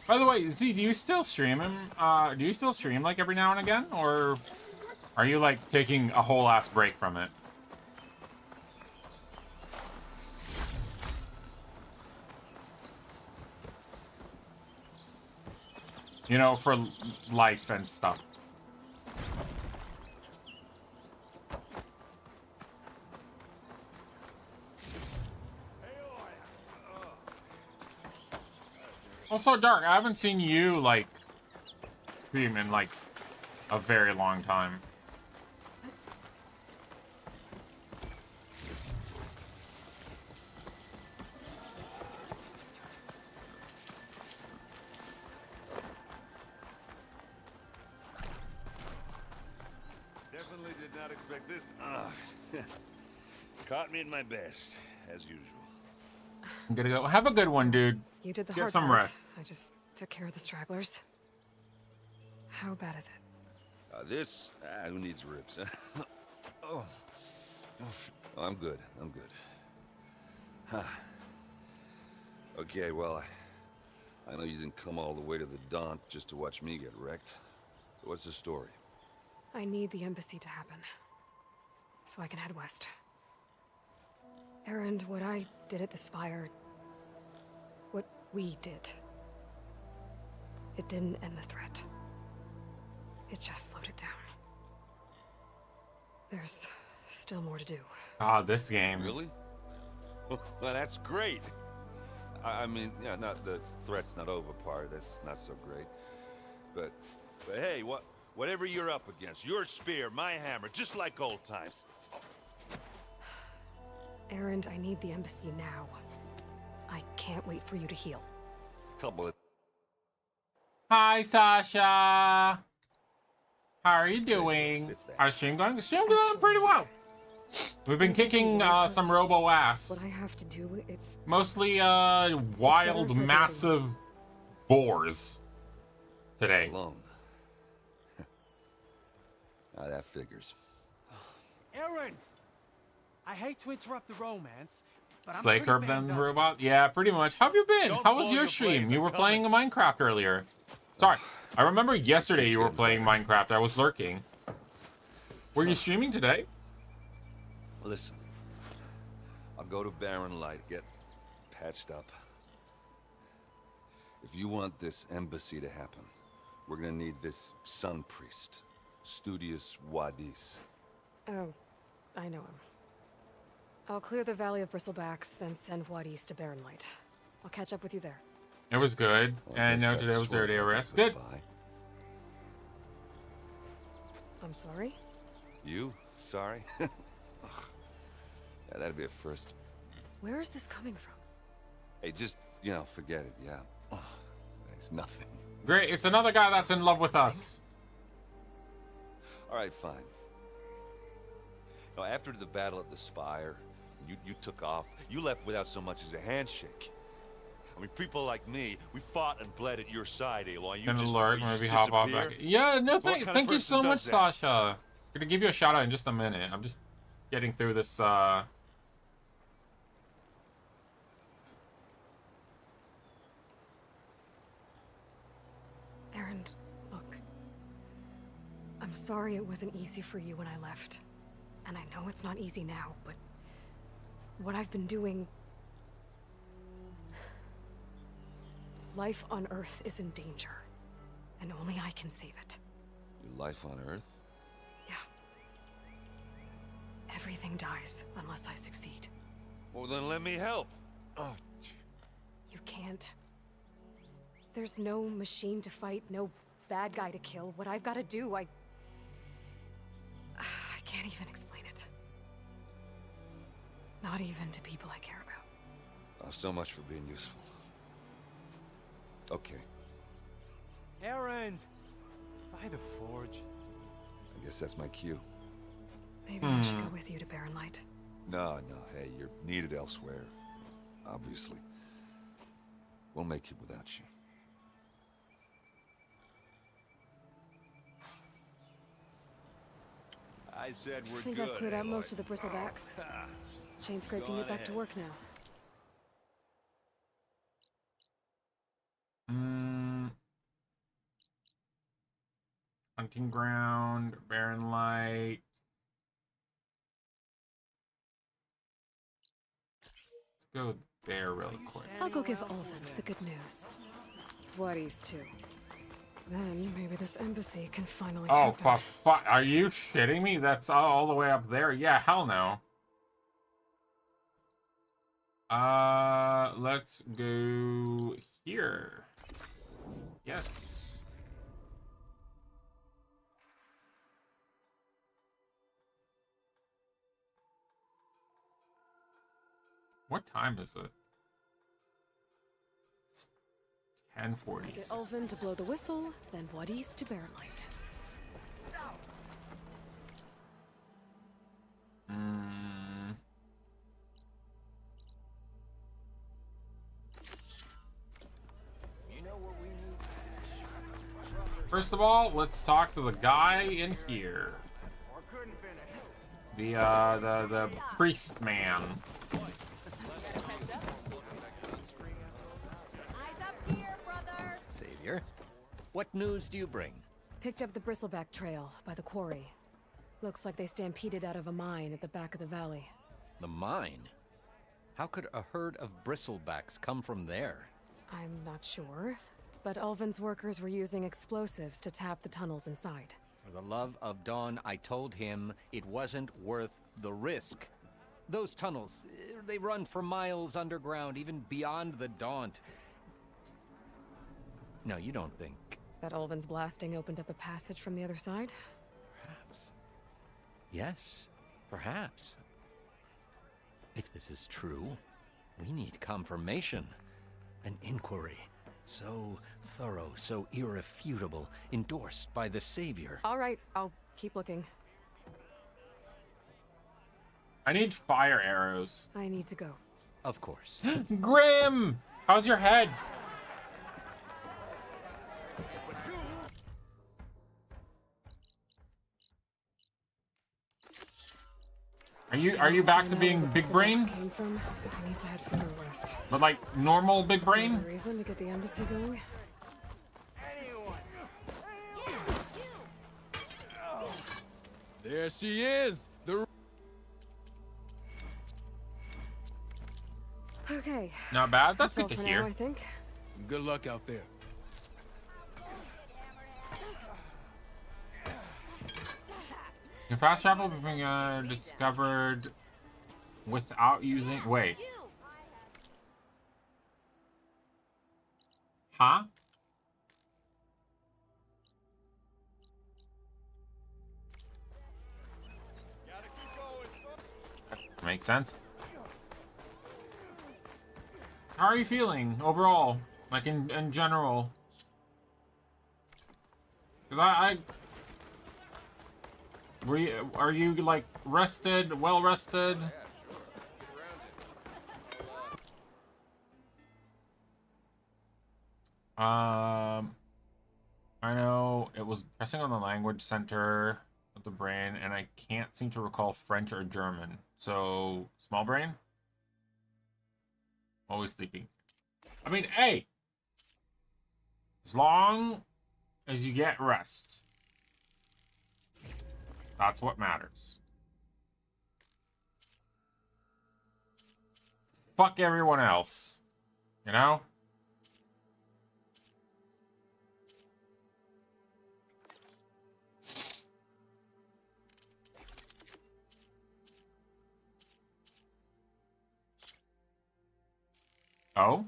By the way, Z, do you still stream him? Do you still stream like every now and again, or are you like taking a whole ass break from it? You know, for life and stuff. Also, Dark, I haven't seen you, like, stream in, like, a very long time. Definitely did not expect this. Caught me at my best, as usual. I'm gonna go. Have a good one, dude. You did the Get hard some part. rest. I just took care of the stragglers. How bad is it? This? Who needs ribs? Oh, I'm good. I'm good. Huh. Okay, well, I know you didn't come all the way to the Daunt just to watch me get wrecked. So what's the story? I need the embassy to happen, so I can head west. Erend, what I did at the Spire, what we did, it didn't end the threat. It just slowed it down. There's still more to do. Ah, this game. Really? Well, that's great. I mean, yeah, not the threat's not over part. That's not so great. But hey, whatever you're up against, your spear, my hammer, just like old times. Erend, I need the embassy now. I can't wait for you to heal. Couple of... Hi, Sasha. How are you doing? How's stream going? Stream going pretty well. We've been kicking some robo ass. What I have to do, it's mostly wild, massive boars today. Alone. That figures. Erend! I hate to interrupt the romance, but I'm Slay pretty Curb banged then up. robot? Yeah, pretty much. How have you been? Don't How was blow your your stream? blaze, You I'm were coming. playing Minecraft earlier. Sorry, I remember yesterday you were playing Minecraft. I was lurking. Were you streaming today? Listen, I'll go to Barren Light, get patched up. If you want this embassy to happen, we're gonna need this sun priest, Studius Wadis. Oh, I know him. I'll clear the Valley of Bristlebacks, then send Wadis to Barren Light. I'll catch up with you there. It was good. Well, And no, that's today was sort dirty of arrest. a Good. goodbye. I'm sorry? You? Sorry? Ugh. Yeah, that'd be a first. Where is this coming from? Hey, just, you know, forget it, yeah. Ugh. It's nothing. Great. It's another guy that's in love with us. All right, fine. Now, after the battle at the Spire, you took off. You left without so much as a handshake. I mean, people like me, we fought and bled at your side, Aloy. You Gonna just, lurk, you maybe just hop off disappear? back. Yeah, no, What kind of thank you person so does much, that? Sasha. Gonna give you a shout out in just a minute. I'm just getting through this. Aaron, look. I'm sorry it wasn't easy for you when I left. And I know it's not easy now, but what I've been doing... Life on Earth is in danger, and only I can save it. Your life on Earth? Yeah. Everything dies unless I succeed. Well, then let me help. Oh, You can't. There's no machine to fight, no bad guy to kill. What I've got to do, I can't even explain it. Not even to people I care about. oh, so much for being useful. Okay, Aaron! By the forge. I guess that's my cue. Maybe I should go with you to Barren Light. No, hey, you're needed elsewhere. Obviously. We'll make it without you. I said we're I think good. I've cleared out Aloy. most of the Bristlebacks. Chain scraping Go it back to ahead. work now. Hunting ground, Barren Light. Let's go there really quick. I'll go give Olvent the good news. Wadis too. Then maybe this embassy can finally Oh, happen. are you shitting me? That's all the way up there? Yeah, hell no. Let's go here. Yes. What time is it? It's 10:40. Get Ulvin to blow the whistle, then Wadis to Barren Light. First of all, let's talk to the guy in here. The priest man. Savior, what news do you bring? Picked up the Bristleback trail by the quarry. Looks like they stampeded out of a mine at the back of the valley. The mine? How could a herd of bristlebacks come from there? I'm not sure, but Ulvin's workers were using explosives to tap the tunnels inside. For the love of Dawn, I told him it wasn't worth the risk. Those tunnels, they run for miles underground, even beyond the Daunt. No, you don't think... That Ulvin's blasting opened up a passage from the other side? Perhaps. Yes, perhaps. If this is true, we need confirmation. An inquiry. So thorough, so irrefutable, endorsed by the Savior. All right, I'll keep looking. I need fire arrows. I need to go. Of course. Grim! How's your head? Are you back to being big brain? Came from. I need to head for a rest. But like normal big brain? Any reason to get the embassy going? There she is. The Okay, Okay. Not bad. That's all good to for hear. now, I think. Good luck out there. Can fast travel be discovered without using... Wait. Huh? Makes sense. How are you feeling overall? Like in general? Cause are you like rested, well rested? I know it was pressing on the language center of the brain, and I can't seem to recall French or German. So, small brain? Always sleeping. I mean, hey! As long as you get rest. That's what matters. Fuck everyone else. You know? Oh?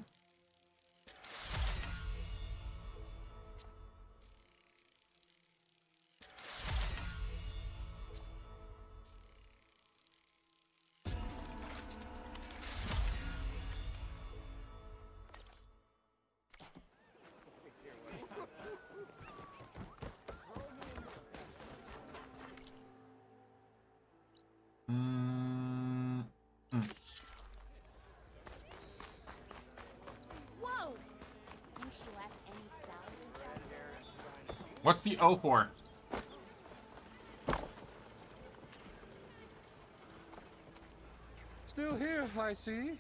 Whoa! You should lack any sound. What's the O for? Still here, I see.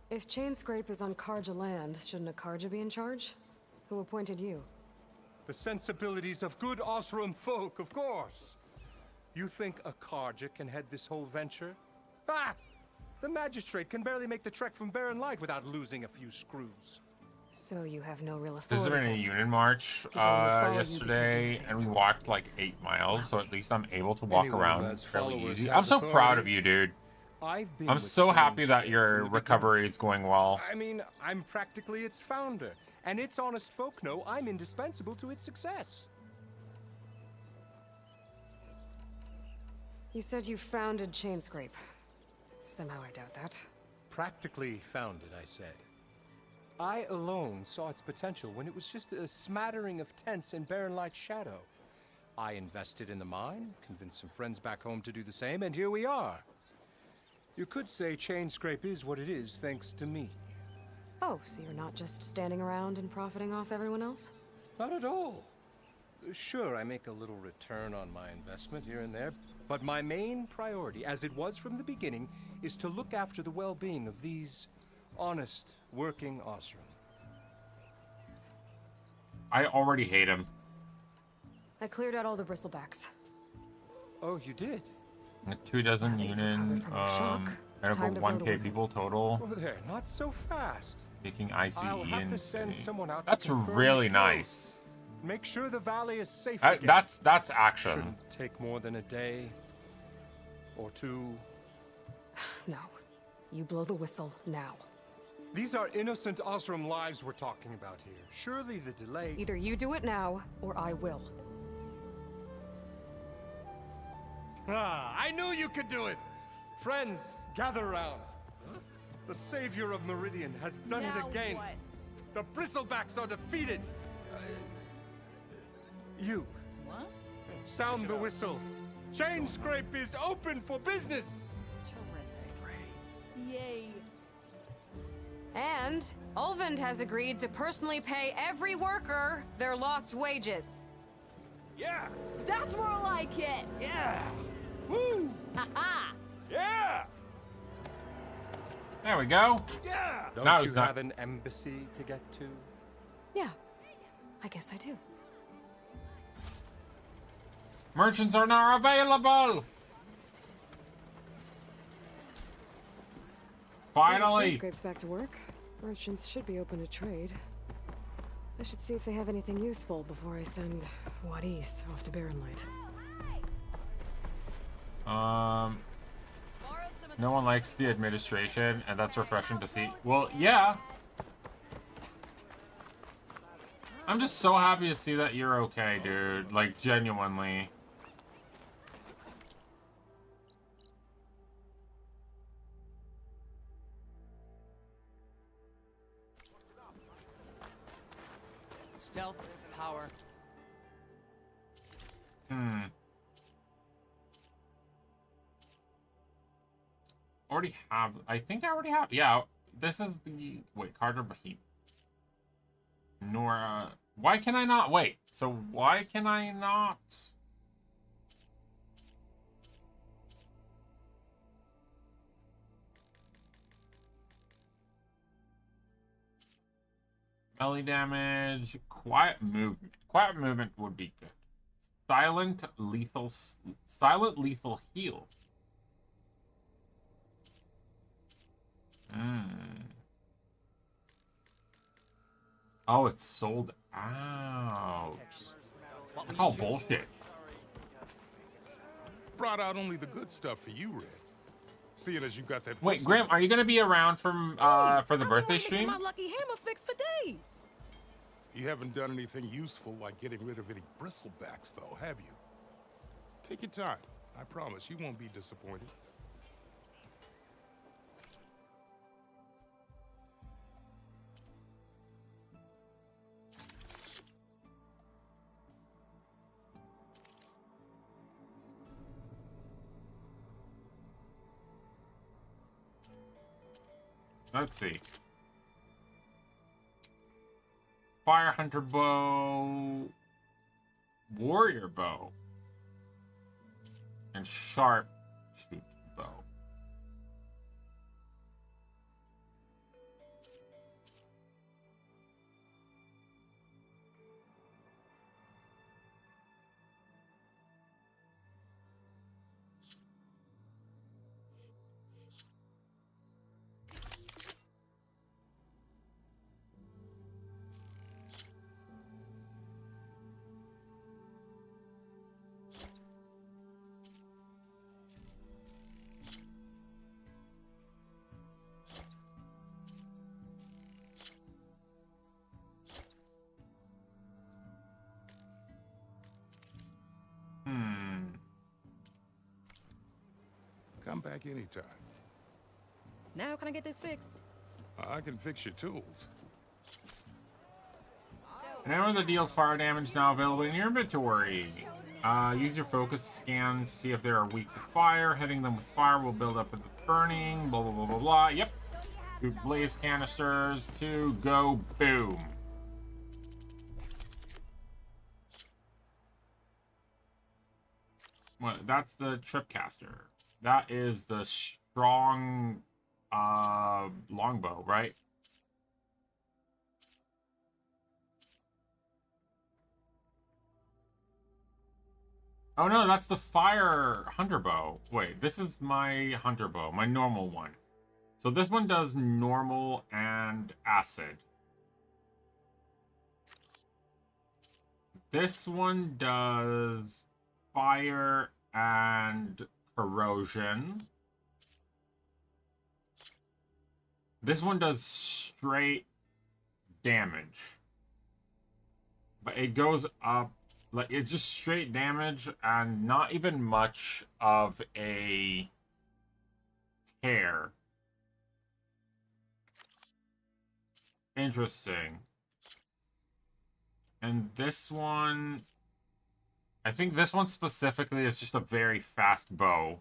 If Chainscrape is on Karja land, shouldn't a Karja be in charge? Who appointed you? The sensibilities of good Osram folk, of course. You think a Karja can head this whole venture? Ah! The magistrate can barely make the trek from Barren Light without losing a few screws. So you have no real There's authority. been a Union March yesterday, and we walked like 8 miles, so at least I'm able to walk Anyone who around has fairly followers easy. has I'm so proud authority. of you, dude. I've been I'm with so happy that Chainscrape your from the recovery is going well. I mean, I'm practically its founder, and its honest folk know I'm indispensable to its success. You said you founded Chainscrape. Somehow I doubt that. Practically founded, I said. I alone saw its potential when it was just a smattering of tents in Barren Light's shadow. I invested in the mine, convinced some friends back home to do the same, and here we are. You could say Chainscrape is what it is thanks to me. Oh, so you're not just standing around and profiting off everyone else? Not at all. Sure, I make a little return on my investment here and there, but my main priority, as it was from the beginning, is to look after the well-being of these honest, working Osram. I already hate him. I cleared out all the bristlebacks. Oh, you did? 2 dozen Union, shock. and Time over to blow the 1k whistle. people total. Oh, there, not so fast. Speaking ICE I'll have to and send someone out to that's confirm really the kill. nice. Make sure the valley is safe again. That's action. Shouldn't take more than a day or two. No. You blow the whistle now. These are innocent Osram lives we're talking about here. Surely the delay... Either you do it now, or I will. Ah, I knew you could do it! Friends, gather around. The savior of Meridian has done Now it again. what? The Bristlebacks are defeated. You. What? Sound the whistle. Chainscrape is open for business. Terrific. Yay. And Ulvund has agreed to personally pay every worker their lost wages. Yeah. That's more like it. Yeah. Woo. Ha-ha. Yeah. There we go. Yeah. Don't Now you he's not- have an embassy to get to? Yeah, I guess I do. Merchants are now available! Finally! Scrapes back to work. Merchants should be open to trade. I should see if they have anything useful before I send Wadis off to Barren Light. No one likes the administration, and that's refreshing to see. Well, yeah. I'm just so happy to see that you're okay, dude. Like, genuinely. Stealth, power. Already have. I think I already have. Yeah, this is the. Wait, Carter Bahim. Nora. Why can I not? Wait, so why can I not? Melee damage. Quiet movement. Quiet movement would be good. Silent lethal heal. Oh, it's sold out. Oh, bullshit. Brought out only the good stuff for you, Red. Seeing as you got that. Wait, Graham, are you gonna be around from for the birthday stream? My lucky hammer fixed for days. You haven't done anything useful like getting rid of any bristlebacks, though, have you? Take your time. I promise you won't be disappointed. Let's see. Fire Hunter Bow, Warrior Bow, and Sharp Shoot Bow. Come back anytime. Now can I get this fixed? I can fix your tools. An arrow that deals fire damage now available in your inventory. Use your focus scan to see if they are weak to fire. Hitting them with fire will build up with the burning. Blah, blah, blah, blah, blah. Yep. 2 blaze canisters to go boom. Well, that's the Tripcaster. That is the strong longbow, right? Oh no, that's the fire hunter bow. Wait, this is my hunter bow, my normal one. So this one does normal and acid. This one does fire and corrosion. This one does straight damage. But it goes up, like, it's just straight damage and not even much of a tear. Interesting. And this one, I think this one specifically is just a very fast bow.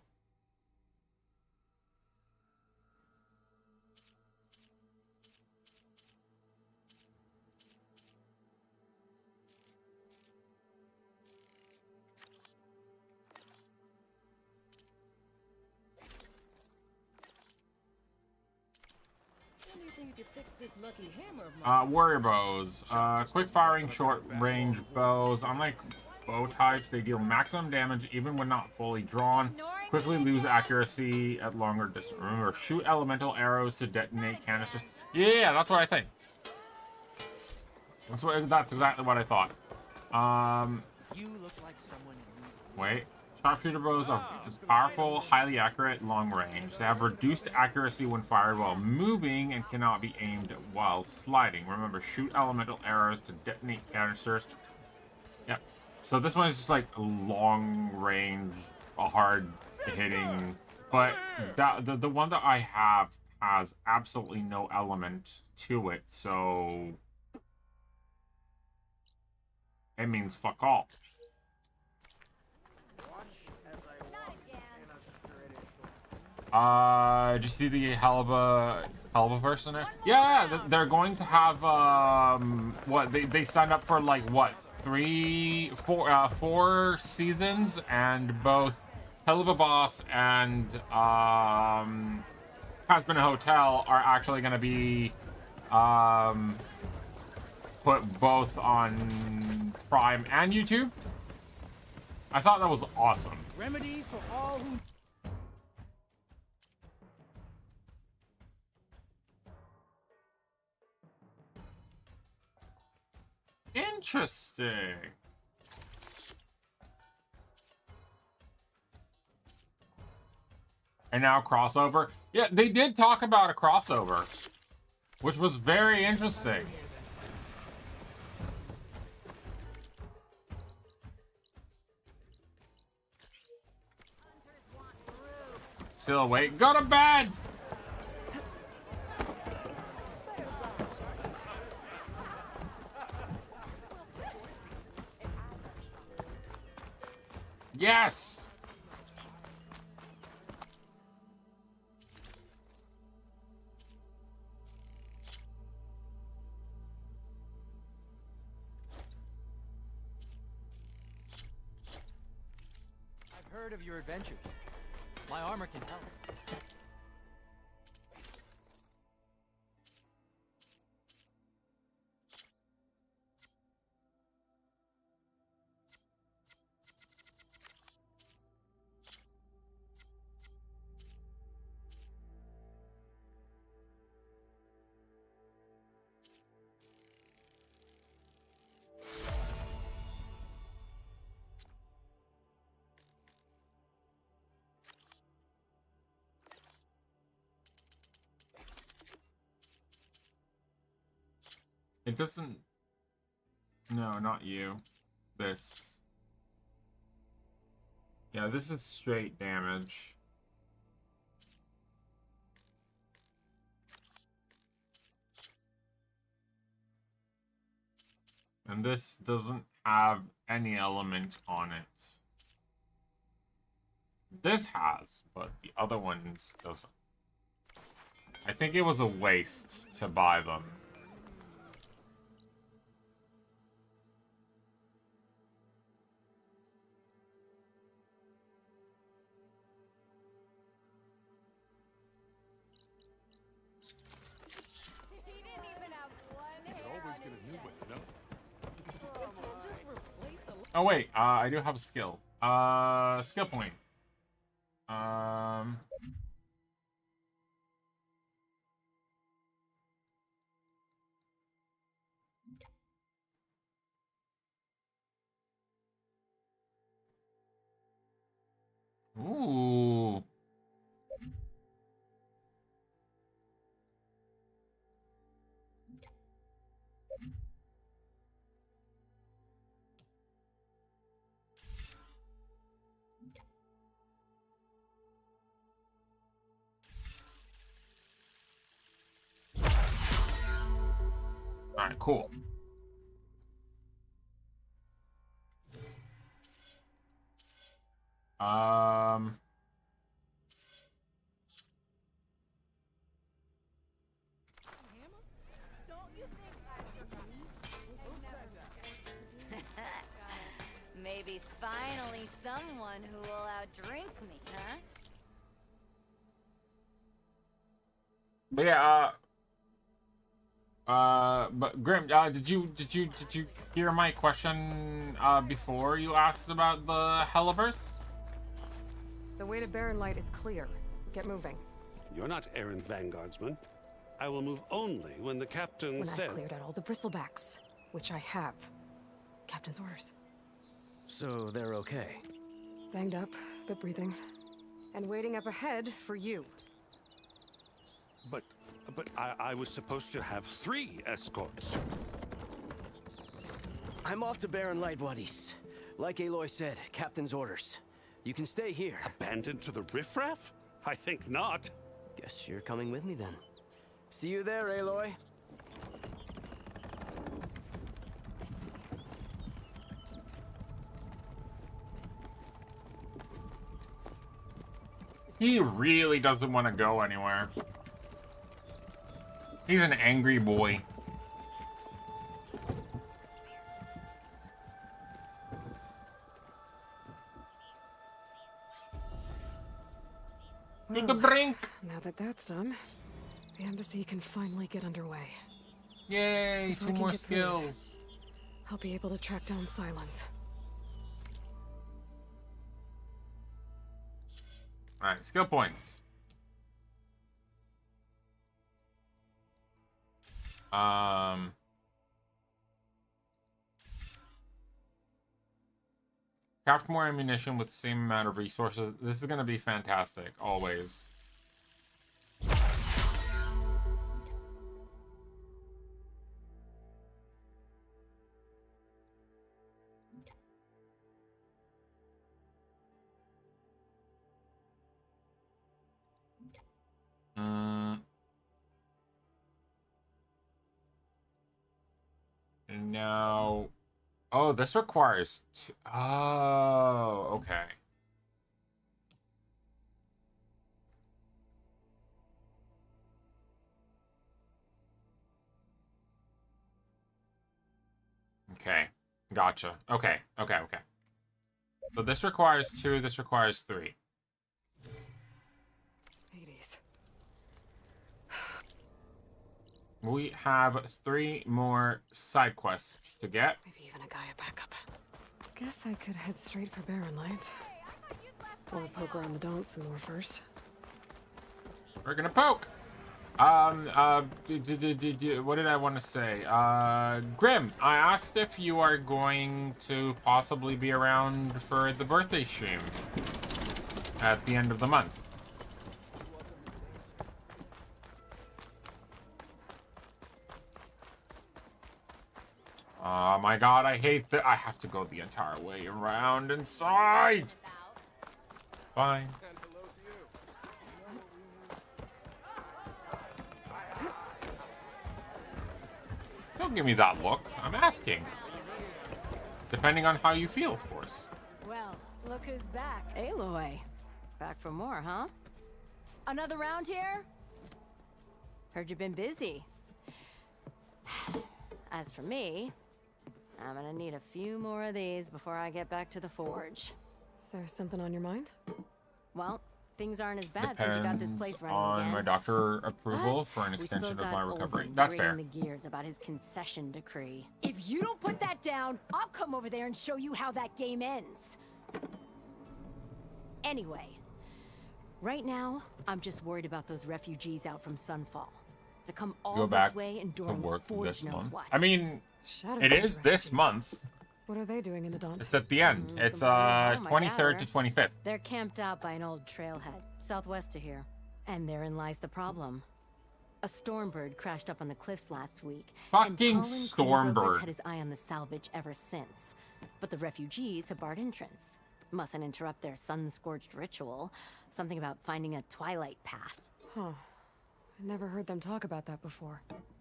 When do you think you could fix this lucky hammer of mine? Warrior bows. Quick firing, short range bows. I'm like bow types. They deal maximum damage even when not fully drawn. Quickly lose accuracy at longer distance. Remember, shoot elemental arrows to detonate canisters. Yeah, that's what I think. That's exactly what I thought. You look like someone. Wait. Sharpshooter bows are just powerful, highly accurate, long range. They have reduced accuracy when fired while moving and cannot be aimed while sliding. Remember, shoot elemental arrows to detonate canisters. Yep. So this one is just like a long range, a hard hitting. But the one that I have has absolutely no element to it, so it means fuck all. Did you see the Helva verse in it? Yeah, they're going to have what they signed up for, like, what, 4 seasons, and both Hell of a Boss and Has Been a Hotel are actually going to be put both on Prime and YouTube. I thought that was awesome. Remedies for all who. Interesting. And now crossover. Yeah, they did talk about a crossover, which was very interesting. Still awake. Go to bed! Yes! I've heard of your adventures. My armor can help. It doesn't... No, not you. This. Yeah, this is straight damage. And this doesn't have any element on it. This has, but the other ones doesn't. I think it was a waste to buy them. Oh wait, I do have a skill. Skill point. Ooh. Alright, cool. Maybe finally someone who will outdrink me, huh? But yeah, But Grim, did you hear my question before you asked about the Helliverse? The way to Barren Light is clear. Get moving. You're not errant vanguardsman. I will move only when the captain When says... I've cleared out all the bristlebacks, which I have. Captain's orders. So they're okay? Banged up, but breathing. And waiting up ahead for you. But I was supposed to have 3 escorts. I'm off to Barren Light, buddies. Like Aloy said, Captain's orders. You can stay here. Abandoned to the riffraff? I think not. Guess you're coming with me then. See you there, Aloy. He really doesn't want to go anywhere. He's an angry boy. To the brink! Now that that's done, the embassy can finally get underway. Yay, If I 2 can more get through it, skills. I'll be able to track down Silence. Alright, skill points. Craft more ammunition with the same amount of resources. This is going to be fantastic, always. And now... Oh, this requires... Oh, okay. Okay. Gotcha. Okay. Okay. So this requires 2, this requires 3. Hades. We have 3 more side quests to get. Maybe even a Gaia backup. Guess I could head straight for Barren Light. Or poke around the Daunt some more first. We're gonna poke! What did I want to say? Grim, I asked if you are going to possibly be around for the birthday stream at the end of the month. Oh my god, I hate that I have to go the entire way around inside! Fine. Don't give me that look. I'm asking. Depending on how you feel, of course. Well, look who's back. Aloy. Back for more, huh? Another round here? Heard you've been busy. As for me, I'm gonna need a few more of these before I get back to the forge. Is there something on your mind? Well, things aren't as bad since you got this place running on again. my doctor approval But for an we still extension of got my recovery. Olvin That's fair. grating the gears about his concession decree. If you don't put that down, I'll come over there and show you how that game ends. Anyway, right now, I'm just worried about those refugees out from Sunfall. To come all Go this back way and to Durham work Forge this knows month. what. I mean, Shadow it is this refugees. month. What are they doing in the Daunt? It's at the end. It's my 23rd to gather. 25th. They're camped out by an old trailhead, southwest of here. And therein lies the problem. A Stormbird crashed up on the cliffs last week. Fucking and Colin Stormbird. Cleaver's had his eye on the salvage ever since. But the refugees have barred entrance. Mustn't interrupt their sun-scorched ritual. Something about finding a twilight path. Huh. I never heard them talk about that before.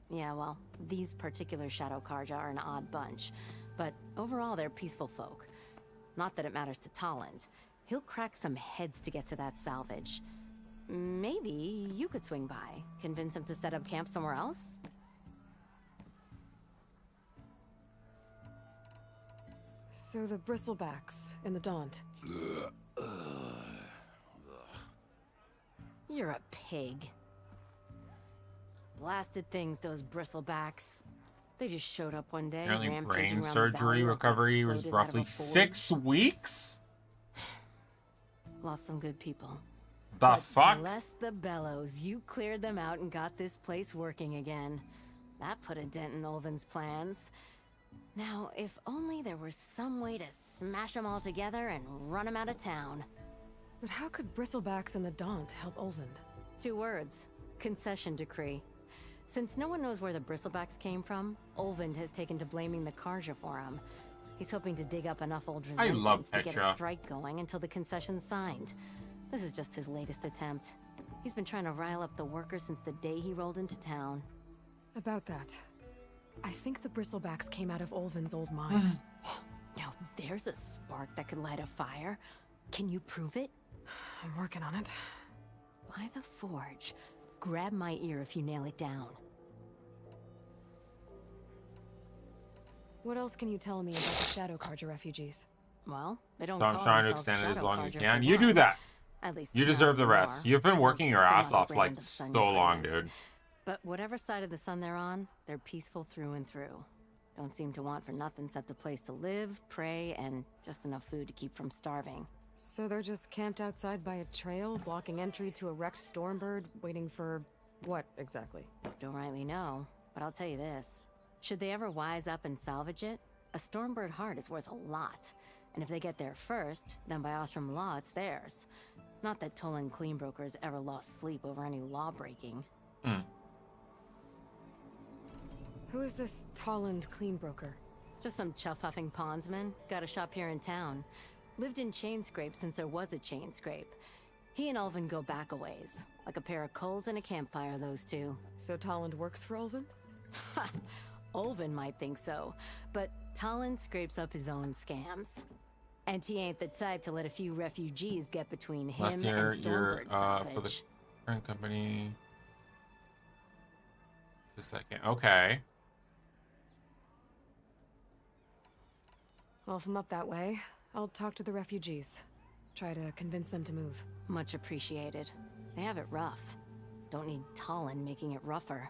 Yeah, well, these particular Shadow Karja are an odd bunch. But overall, they're peaceful folk. Not that it matters to Tolland. He'll crack some heads to get to that salvage. Maybe you could swing by, convince him to set up camp somewhere else? So the bristlebacks in the Daunt. You're a pig. Blasted things, those bristlebacks. They just showed up one day. Apparently rampaging brain around the surgery valley like recovery was exploded out of roughly a forge. 6 weeks? Lost some good people. The But fuck? bless the bellows, you cleared them out and got this place working again. That put a dent in Ulvin's plans. Now, if only there was some way to smash them all together and run them out of town. But how could Bristlebacks and the Daunt help Ulvund? 2 words. Concession decree. Since no one knows where the Bristlebacks came from, Ulvund has taken to blaming the Karja for him. He's hoping to dig up enough old I love resentments to get a Petra. strike going until the concession's signed. This is just his latest attempt. He's been trying to rile up the workers since the day he rolled into town. About that, I think the Bristlebacks came out of Ulvund's old mine. Now there's a spark that could light a fire. Can you prove it? I'm working on it. By the forge. Grab my ear if you nail it down. What else can you tell me about the Shadow Karja refugees? Well, they don't So I'm call trying to themselves extend it as Shadow long as you Karja can. for You do one. that. At least You not deserve the anymore. rest. You've been working your Some ass other off brand like of sun so you long, praised. dude. But whatever side of the sun they're on, they're peaceful through and through. Don't seem to want for nothing except a place to live, pray, and just enough food to keep from starving. So they're just camped outside by a trail, blocking entry to a wrecked Stormbird, waiting for what exactly? Don't rightly know, but I'll tell you this. Should they ever wise up and salvage it, a Stormbird heart is worth a lot. And if they get there first, then by Ostrom law, it's theirs. Not that Tolan Cleanbrokers ever lost sleep over any law breaking. Who is this Tolland Cleanbroker? Just some chuff-huffing pondsman. Got a shop here in town. Lived in Chainscrape since there was a Chainscrape. He and Ulvund go back a ways. Like a pair of coals and a campfire, those two. So Tolland works for Ulvund? Ulvund might think so, but Tolland scrapes up his own scams. And he ain't the type to let a few refugees get between him Last year, and you're Stormbird for the salvage. current company. Just a second. Okay. Well, if I'm up that way, I'll talk to the refugees. Try to convince them to move. Much appreciated. They have it rough. Don't need Tolland making it rougher.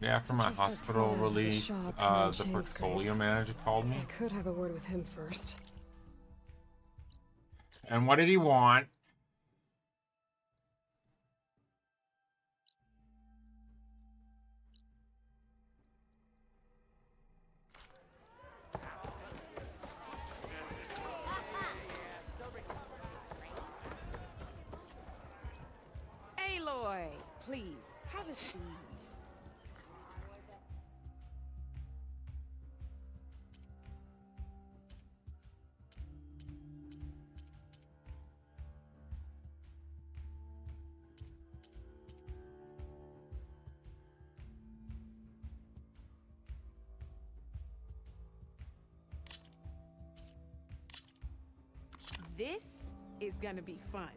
Yeah, after my Just said hospital Tolland has a release, shop the here in Chainscrape. portfolio manager called me. I could have a word with him first. And what did he want? Aloy, please, have a seat. This is gonna be fun.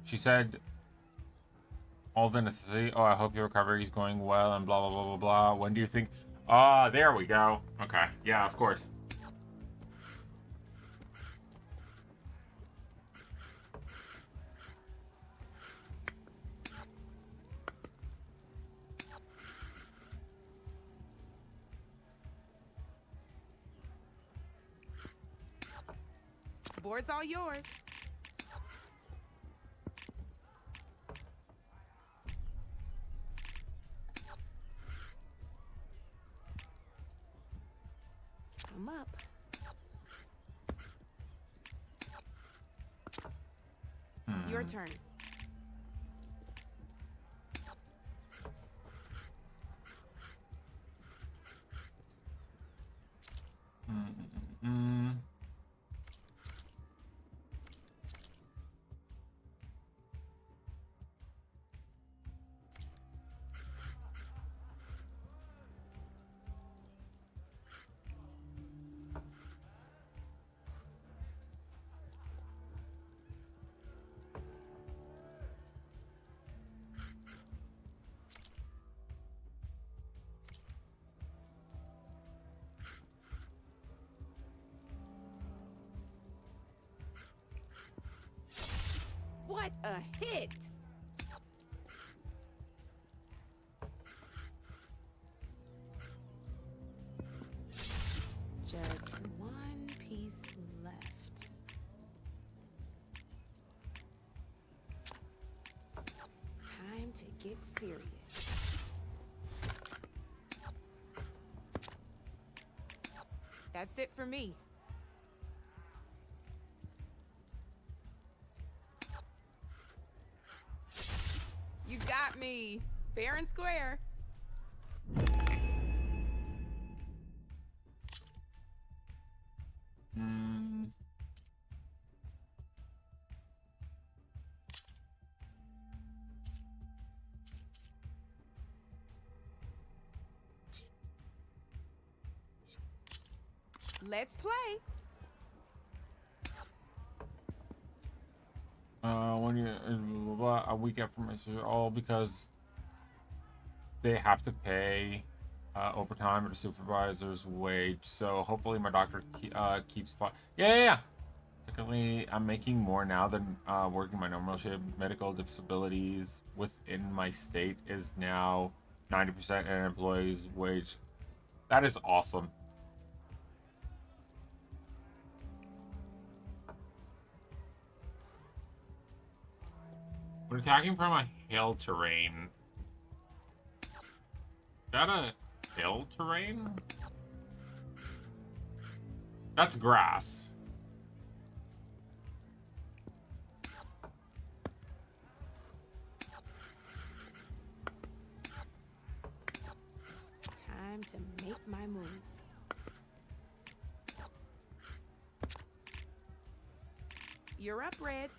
She said, all the necessity. Oh, I hope your recovery is going well and blah, blah, blah, blah, blah. When do you think? Ah, there we go. Okay. Yeah, of course. The board's all yours. I'm up. Your turn. a hit. Just one piece left. Time to get serious. That's it for me. You got me. Fair and square. Let's play. When you a week after my surgery, all because they have to pay overtime at a supervisor's wage. So hopefully my doctor keeps. Yeah. Technically, I'm making more now than working my normal shift. Medical disabilities within my state is now 90% an employee's wage. That is awesome. When attacking from a hill terrain. Is that a hill terrain? That's grass. Time to make my move. You're up, Red.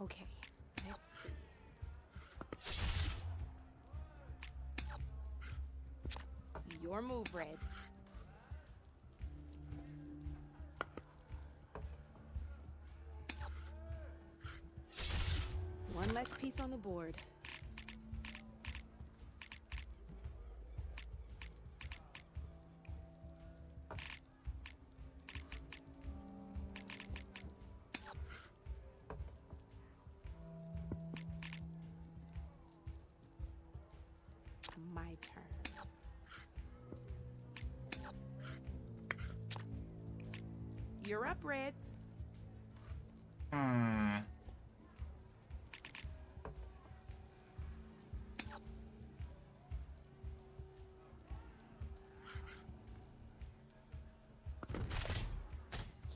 Okay, let's see. Your move, Red. One less piece on the board. My turn. You're up, Red.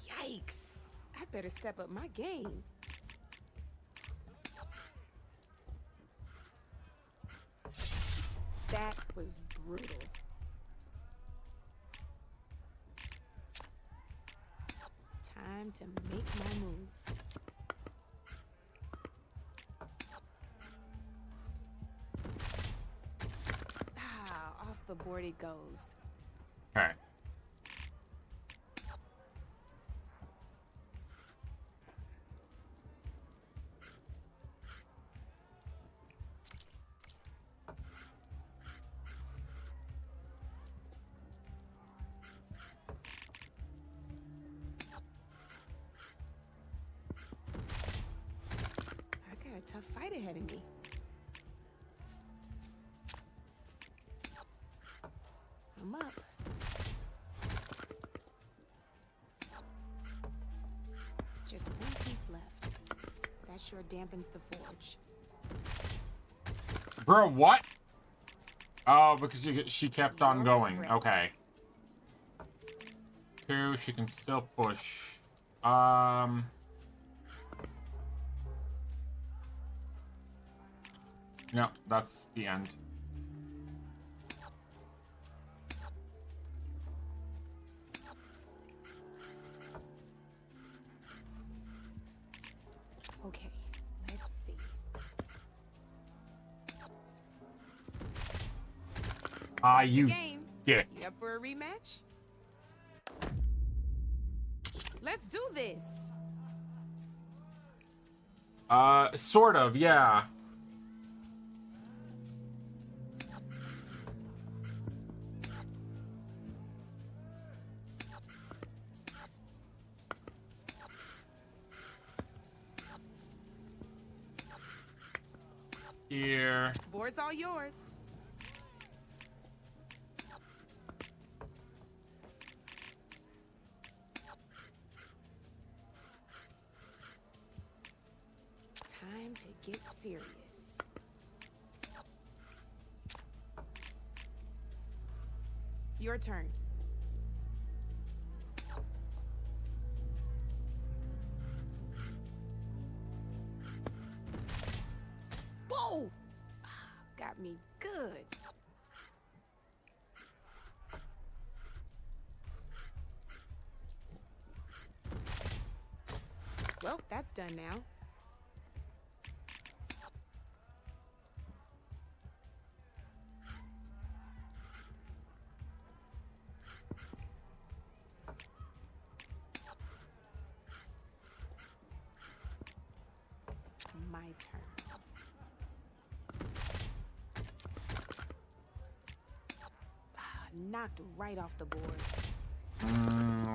Yikes! I better step up my game. That was brutal. Time to make my move. Off the board it goes. Okay. A tough fight ahead of me. I'm up. Just one piece left. That sure dampens the forge. Bro, what? Oh, because she kept on going. Okay. 2, she can still push. No, that's the end. Okay, Ah, That's the you game. dick. You up for a rematch? Let's do this. Sort of, yeah. Here. Board's all yours. Time to get serious. Your turn. Whoa! Got me good. Well, that's done now. My turn. Knocked right off the board.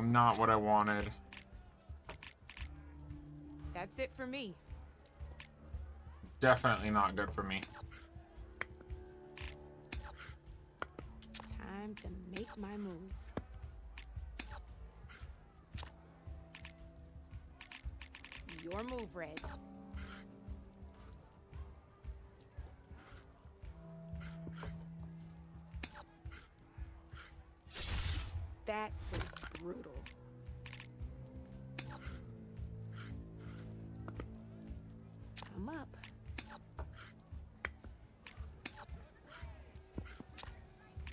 Not what I wanted. That's it for me. Definitely not good for me. Time to make my move. Your move, Red. That was brutal. I'm up.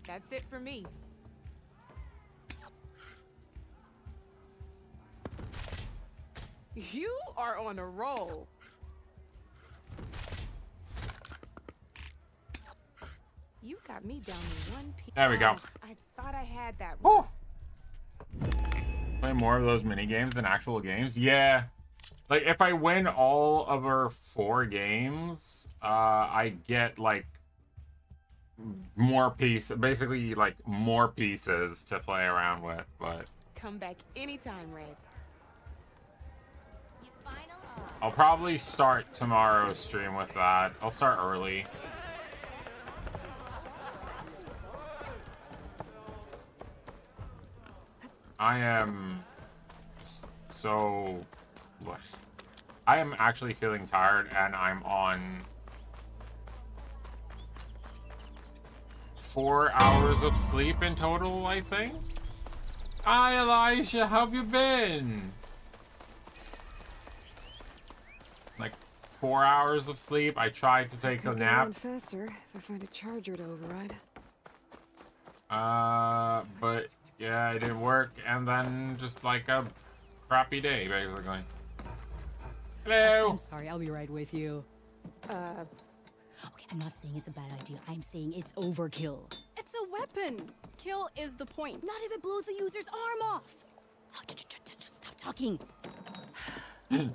That's it for me. You are on a roll. You got me down to 1 piece. There we go. I thought I had that one. Play more of those mini games than actual games. Yeah, like if I win all of our 4 games, I get like more pieces, basically like more pieces to play around with. But Come back anytime, Red. I'll probably start tomorrow's stream with that. I'll start early. I am so... I am actually feeling tired, and I'm on 4 hours of sleep in total, I think. Hi, Elisha. How have you been? Like 4 hours of sleep. I tried to take a Could go nap. on faster if I find a charger to override. But yeah, it didn't work, and then just like a crappy day, basically. Hello. I'm sorry, I'll be right with you. Okay, I'm not saying it's a bad idea. I'm saying it's overkill. It's a weapon. Kill is the point. Not if it blows the user's arm off. Oh, just stop talking.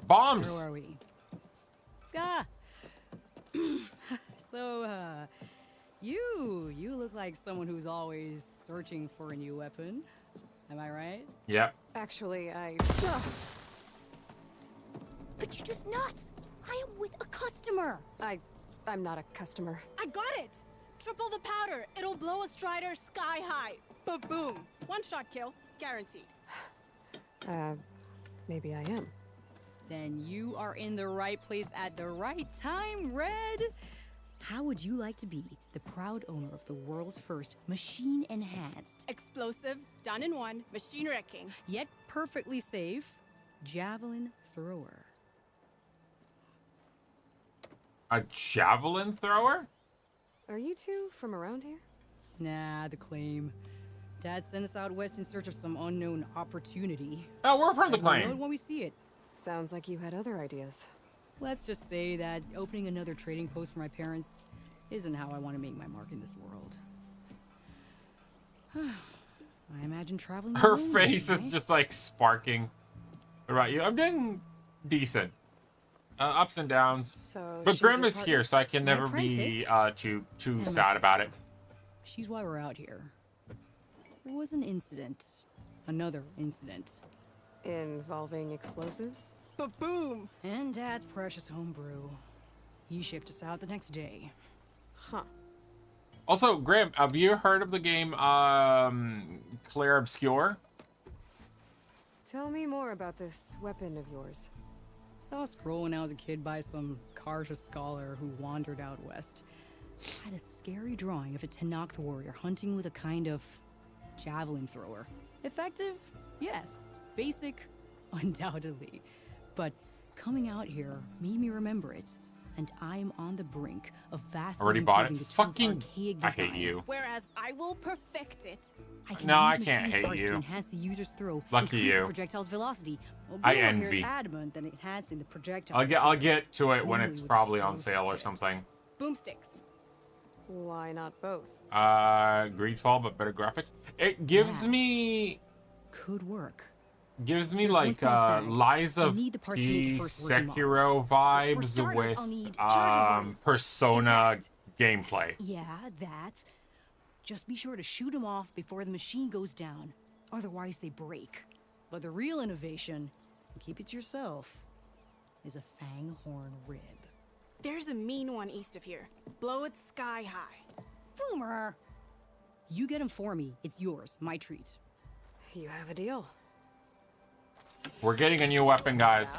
Bombs. Where are we? Ah. So, you look like someone who's always searching for a new weapon. Am I right? Yep. Actually, But you're just nuts. I am with a customer. I'm not a customer. I got it. Triple the powder. It'll blow a Strider sky high. Ba-boom. One shot kill. Guaranteed. Maybe I am. Then you are in the right place at the right time, Red. How would you like to be the proud owner of the world's first machine-enhanced, Explosive, done in one, machine wrecking, yet perfectly safe, javelin thrower? A javelin thrower? Are you two from around here? Nah, the claim. Dad sent us out west in search of some unknown opportunity. Oh, we're from the We'll know claim. it when we see it. Sounds like you had other ideas. Let's just say that opening another trading post for my parents isn't how I want to make my mark in this world. I imagine traveling. Her alone face would is be just like sparking. What about you? I'm doing decent. Ups and downs. So But she's Grim your is here, so I can My never be apprentice too and my sad about it. She's why we're out here. There was an incident. Another incident. Involving explosives? Ba-boom! And Dad's precious homebrew. He shipped us out the next day. Huh. Also, Grim, have you heard of the game Clair Obscure? Tell me more about this weapon of yours. Saw a scroll when I was a kid by some Karja scholar who wandered out west. Had a scary drawing of a Tenakth warrior hunting with a kind of javelin thrower. Effective? Yes. Basic? Undoubtedly. But coming out here made me remember it. And I'm on the brink of vastly Already bought it. improving the tool's Fucking, archaic I design. hate you. Whereas I will perfect it. No, I use can't machine hate parts you. to enhance the user's throw, Lucky increase the you. projectile's velocity. Well, I Bruno here is envy. adamant that enhancing the projectile. I'll get to it when Only it's with probably on explosive sale or tips. something. Boomsticks. Why not both? Greedfall, but better graphics. It gives me Could work. like one small snag. Lies I of need the parts to make the P first working Sekiro vibes starters, I'll with need charging guns. Persona gameplay. Yeah, that. Just be sure to shoot them off before the machine goes down. Otherwise, they break. But the real innovation, and keep it to yourself, is a Fanghorn rib. There's a mean one east of here. Blow it sky high. Boomer! You get him for me. It's yours. My treat. You have a deal. We're getting a new weapon, guys.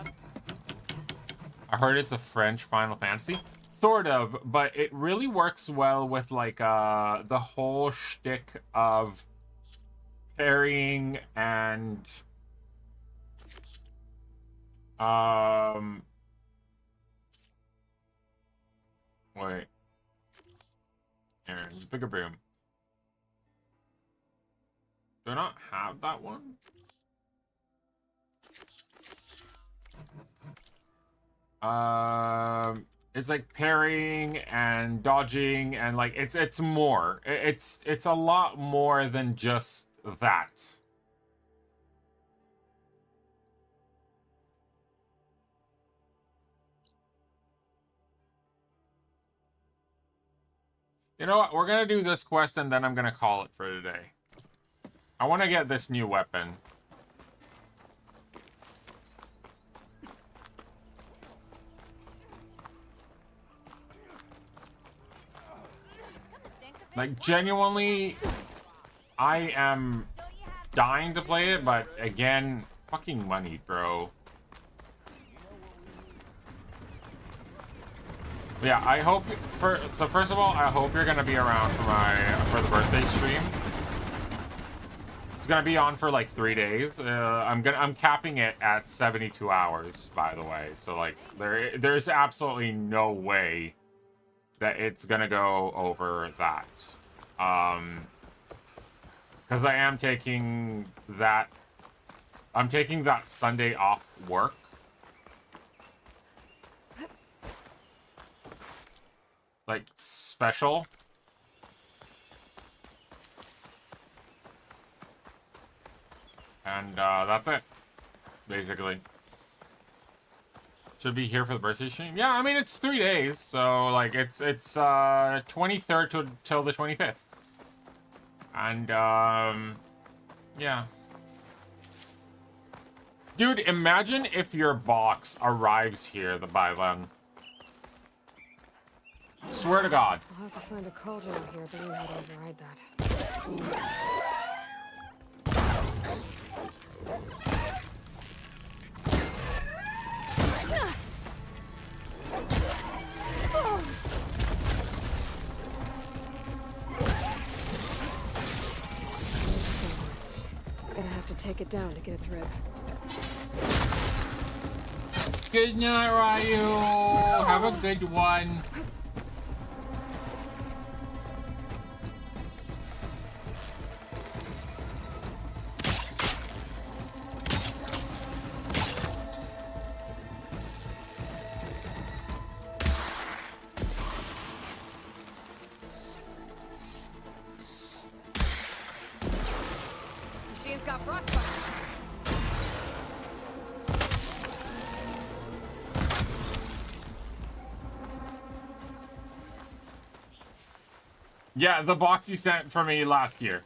I heard it's a French Final Fantasy. Sort of, but it really works well with like the whole shtick of parrying and wait. Aaron's bigger boom. Do I not have that one? It's like parrying and dodging and like it's more. It's a lot more than just that. You know what? We're gonna do this quest and then I'm gonna call it for today. I want to get this new weapon. Like, genuinely, I am dying to play it, but again, fucking money, bro. Yeah, I hope so first of all, I hope you're gonna be around for the birthday stream. It's gonna be on for like 3 days. I'm capping it at 72 hours, by the way. So like there's absolutely no way that it's gonna go over that. Because I am taking that Sunday off work. Like special. And that's it. Basically. Should be here for the birthday stream. Yeah, I mean it's 3 days, so like it's 23rd till the 25th. And yeah. Dude, imagine if your box arrives here by then. Swear to God. I'll have to find a cauldron out here, but we know how to override that. Gonna have to take it down to get its rib. Good night, Ryu. Have a good one. Yeah, the box you sent for me last year.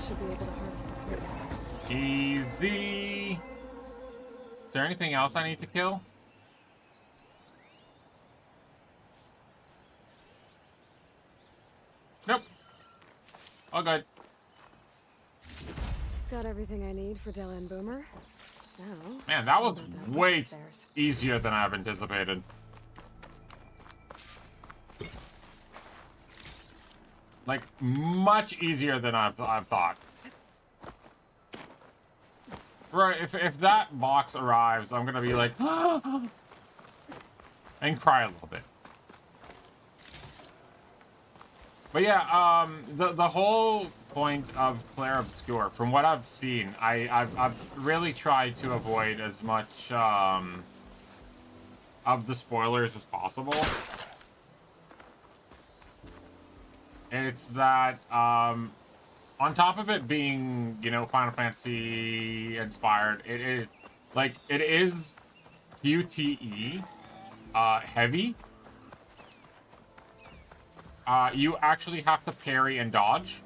Should be able to harvest its root. Easy. Is there anything else I need to kill? Nope. All good. Got everything I need for Della and Boomer. Now, Man, that see was about that way book of theirs. easier than I've anticipated. Like, much easier than I've thought. Right, if that box arrives, I'm gonna be like, and cry a little bit. But yeah, the whole point of Claire Obscure, from what I've seen, I've really tried to avoid as much of the spoilers as possible. It's that on top of it being, you know, Final Fantasy inspired, it is QTE heavy. You actually have to parry and dodge.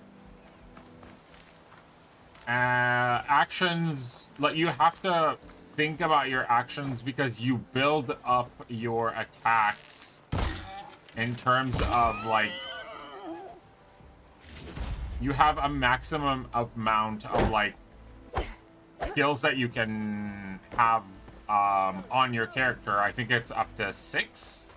Actions, like, you have to think about your actions because you build up your attacks in terms of, like, you have a maximum amount of, like, skills that you can have on your character. I think it's up to 6.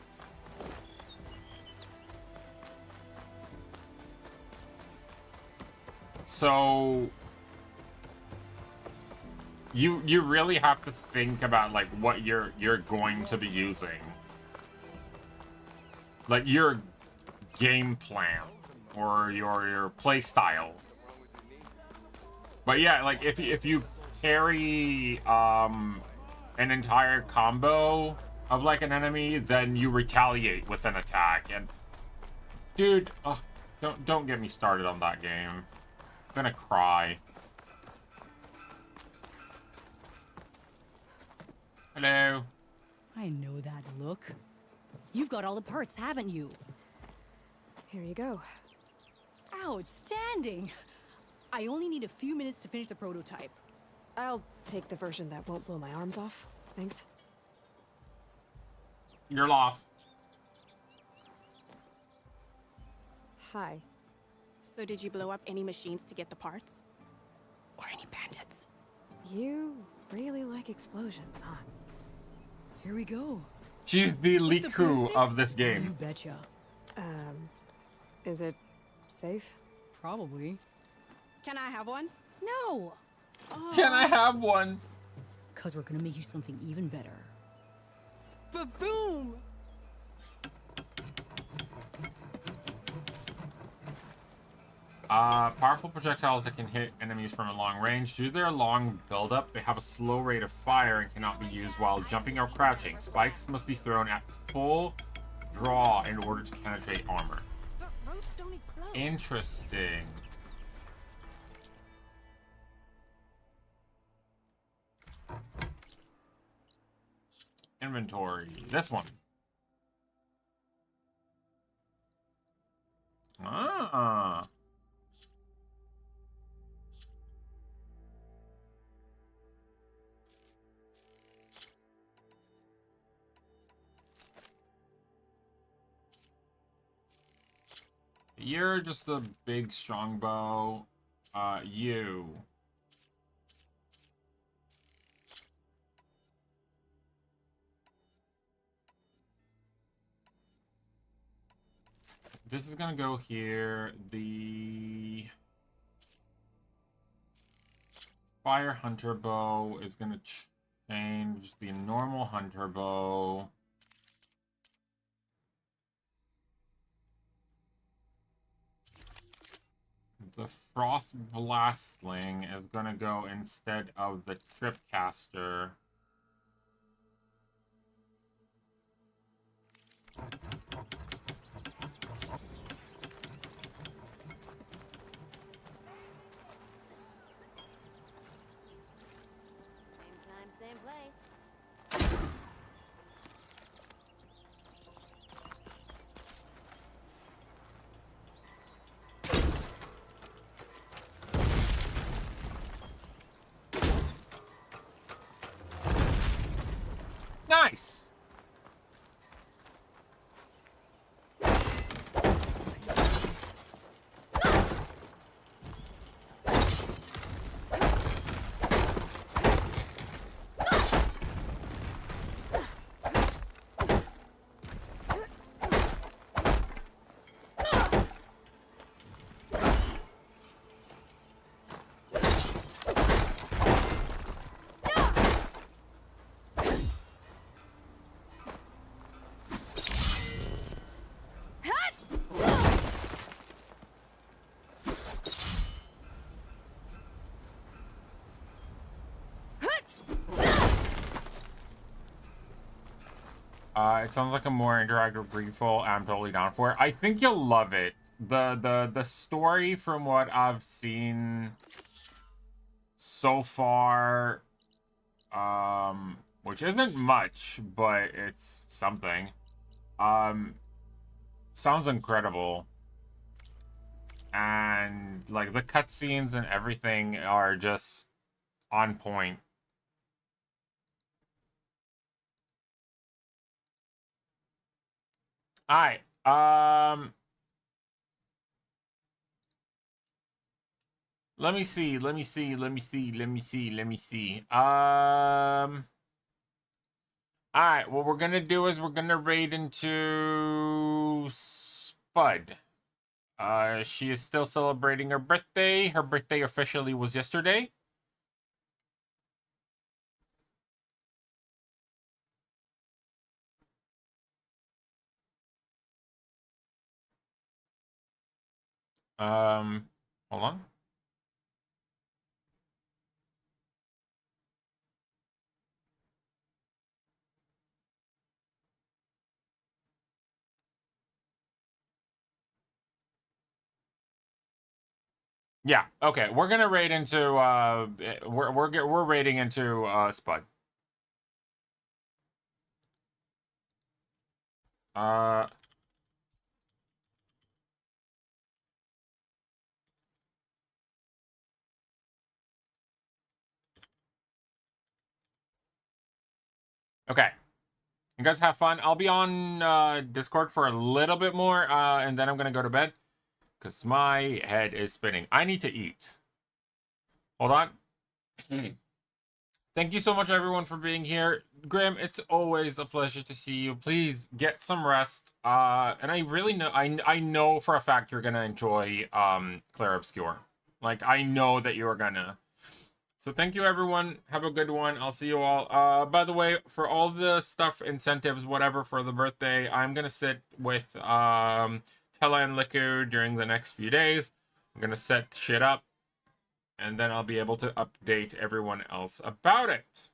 So you really have to think about, like, what you're going to be using, like your game plan or your play style. But yeah, like if you carry an entire combo of, like, an enemy, then you retaliate with an attack. And dude, don't get me started on that game. I'm gonna cry. Hello. I know that look. You've got all the parts, haven't you? Here you go. Outstanding! I only need a few minutes to finish the prototype. I'll take the version that won't blow my arms off. Thanks. You're lost. Hi. So did you blow up any machines to get the parts? Or any bandits? You really like explosions, huh? Here we go. She's the Liku of this game. You betcha. Is it safe? Probably. Can I have one? No! Can I have one? Cause we're gonna make you something even better. Ba-boom! Powerful projectiles that can hit enemies from a long range. Due to their long buildup, they have a slow rate of fire and cannot be used while jumping or crouching. Spikes must be thrown at full draw in order to penetrate armor. Interesting. Inventory. This one. Ah. You're just the big strong bow. You. This is gonna go here. The Fire Hunter bow is gonna change the normal hunter bow. the Frost Blastling is gonna go instead of the Tripcaster. Same place. Nice! It sounds like a more interactive Greedfall. I'm totally down for it. I think you'll love it. The story, from what I've seen so far, which isn't much, but it's something, sounds incredible. And like the cutscenes and everything are just on point. Alright, let me see. Alright, what we're gonna do is we're gonna raid into Spud. She is still celebrating her birthday. Her birthday officially was yesterday. Hold on. Yeah, okay. We're gonna raid into we're raiding into Spud. Okay. You guys have fun. I'll be on Discord for a little bit more, and then I'm gonna go to bed. Because my head is spinning. I need to eat. Hold on. Thank you so much, everyone, for being here. Grim, it's always a pleasure to see you. Please get some rest. And I really know, I know for a fact you're gonna enjoy Clair Obscur. Like, I know that you're gonna. So thank you, everyone. Have a good one. I'll see you all. By the way, for all the stuff, incentives, whatever, for the birthday, I'm gonna sit with Tella and Liku during the next few days. I'm gonna set shit up, and then I'll be able to update everyone else about it.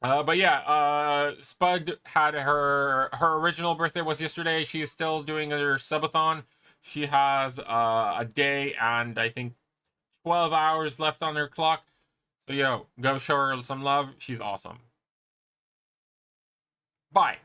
But yeah, Spud had her original birthday was yesterday. She is still doing her subathon. She has a day and I think 12 hours left on her clock. So yo, go show her some love. She's awesome. Bye.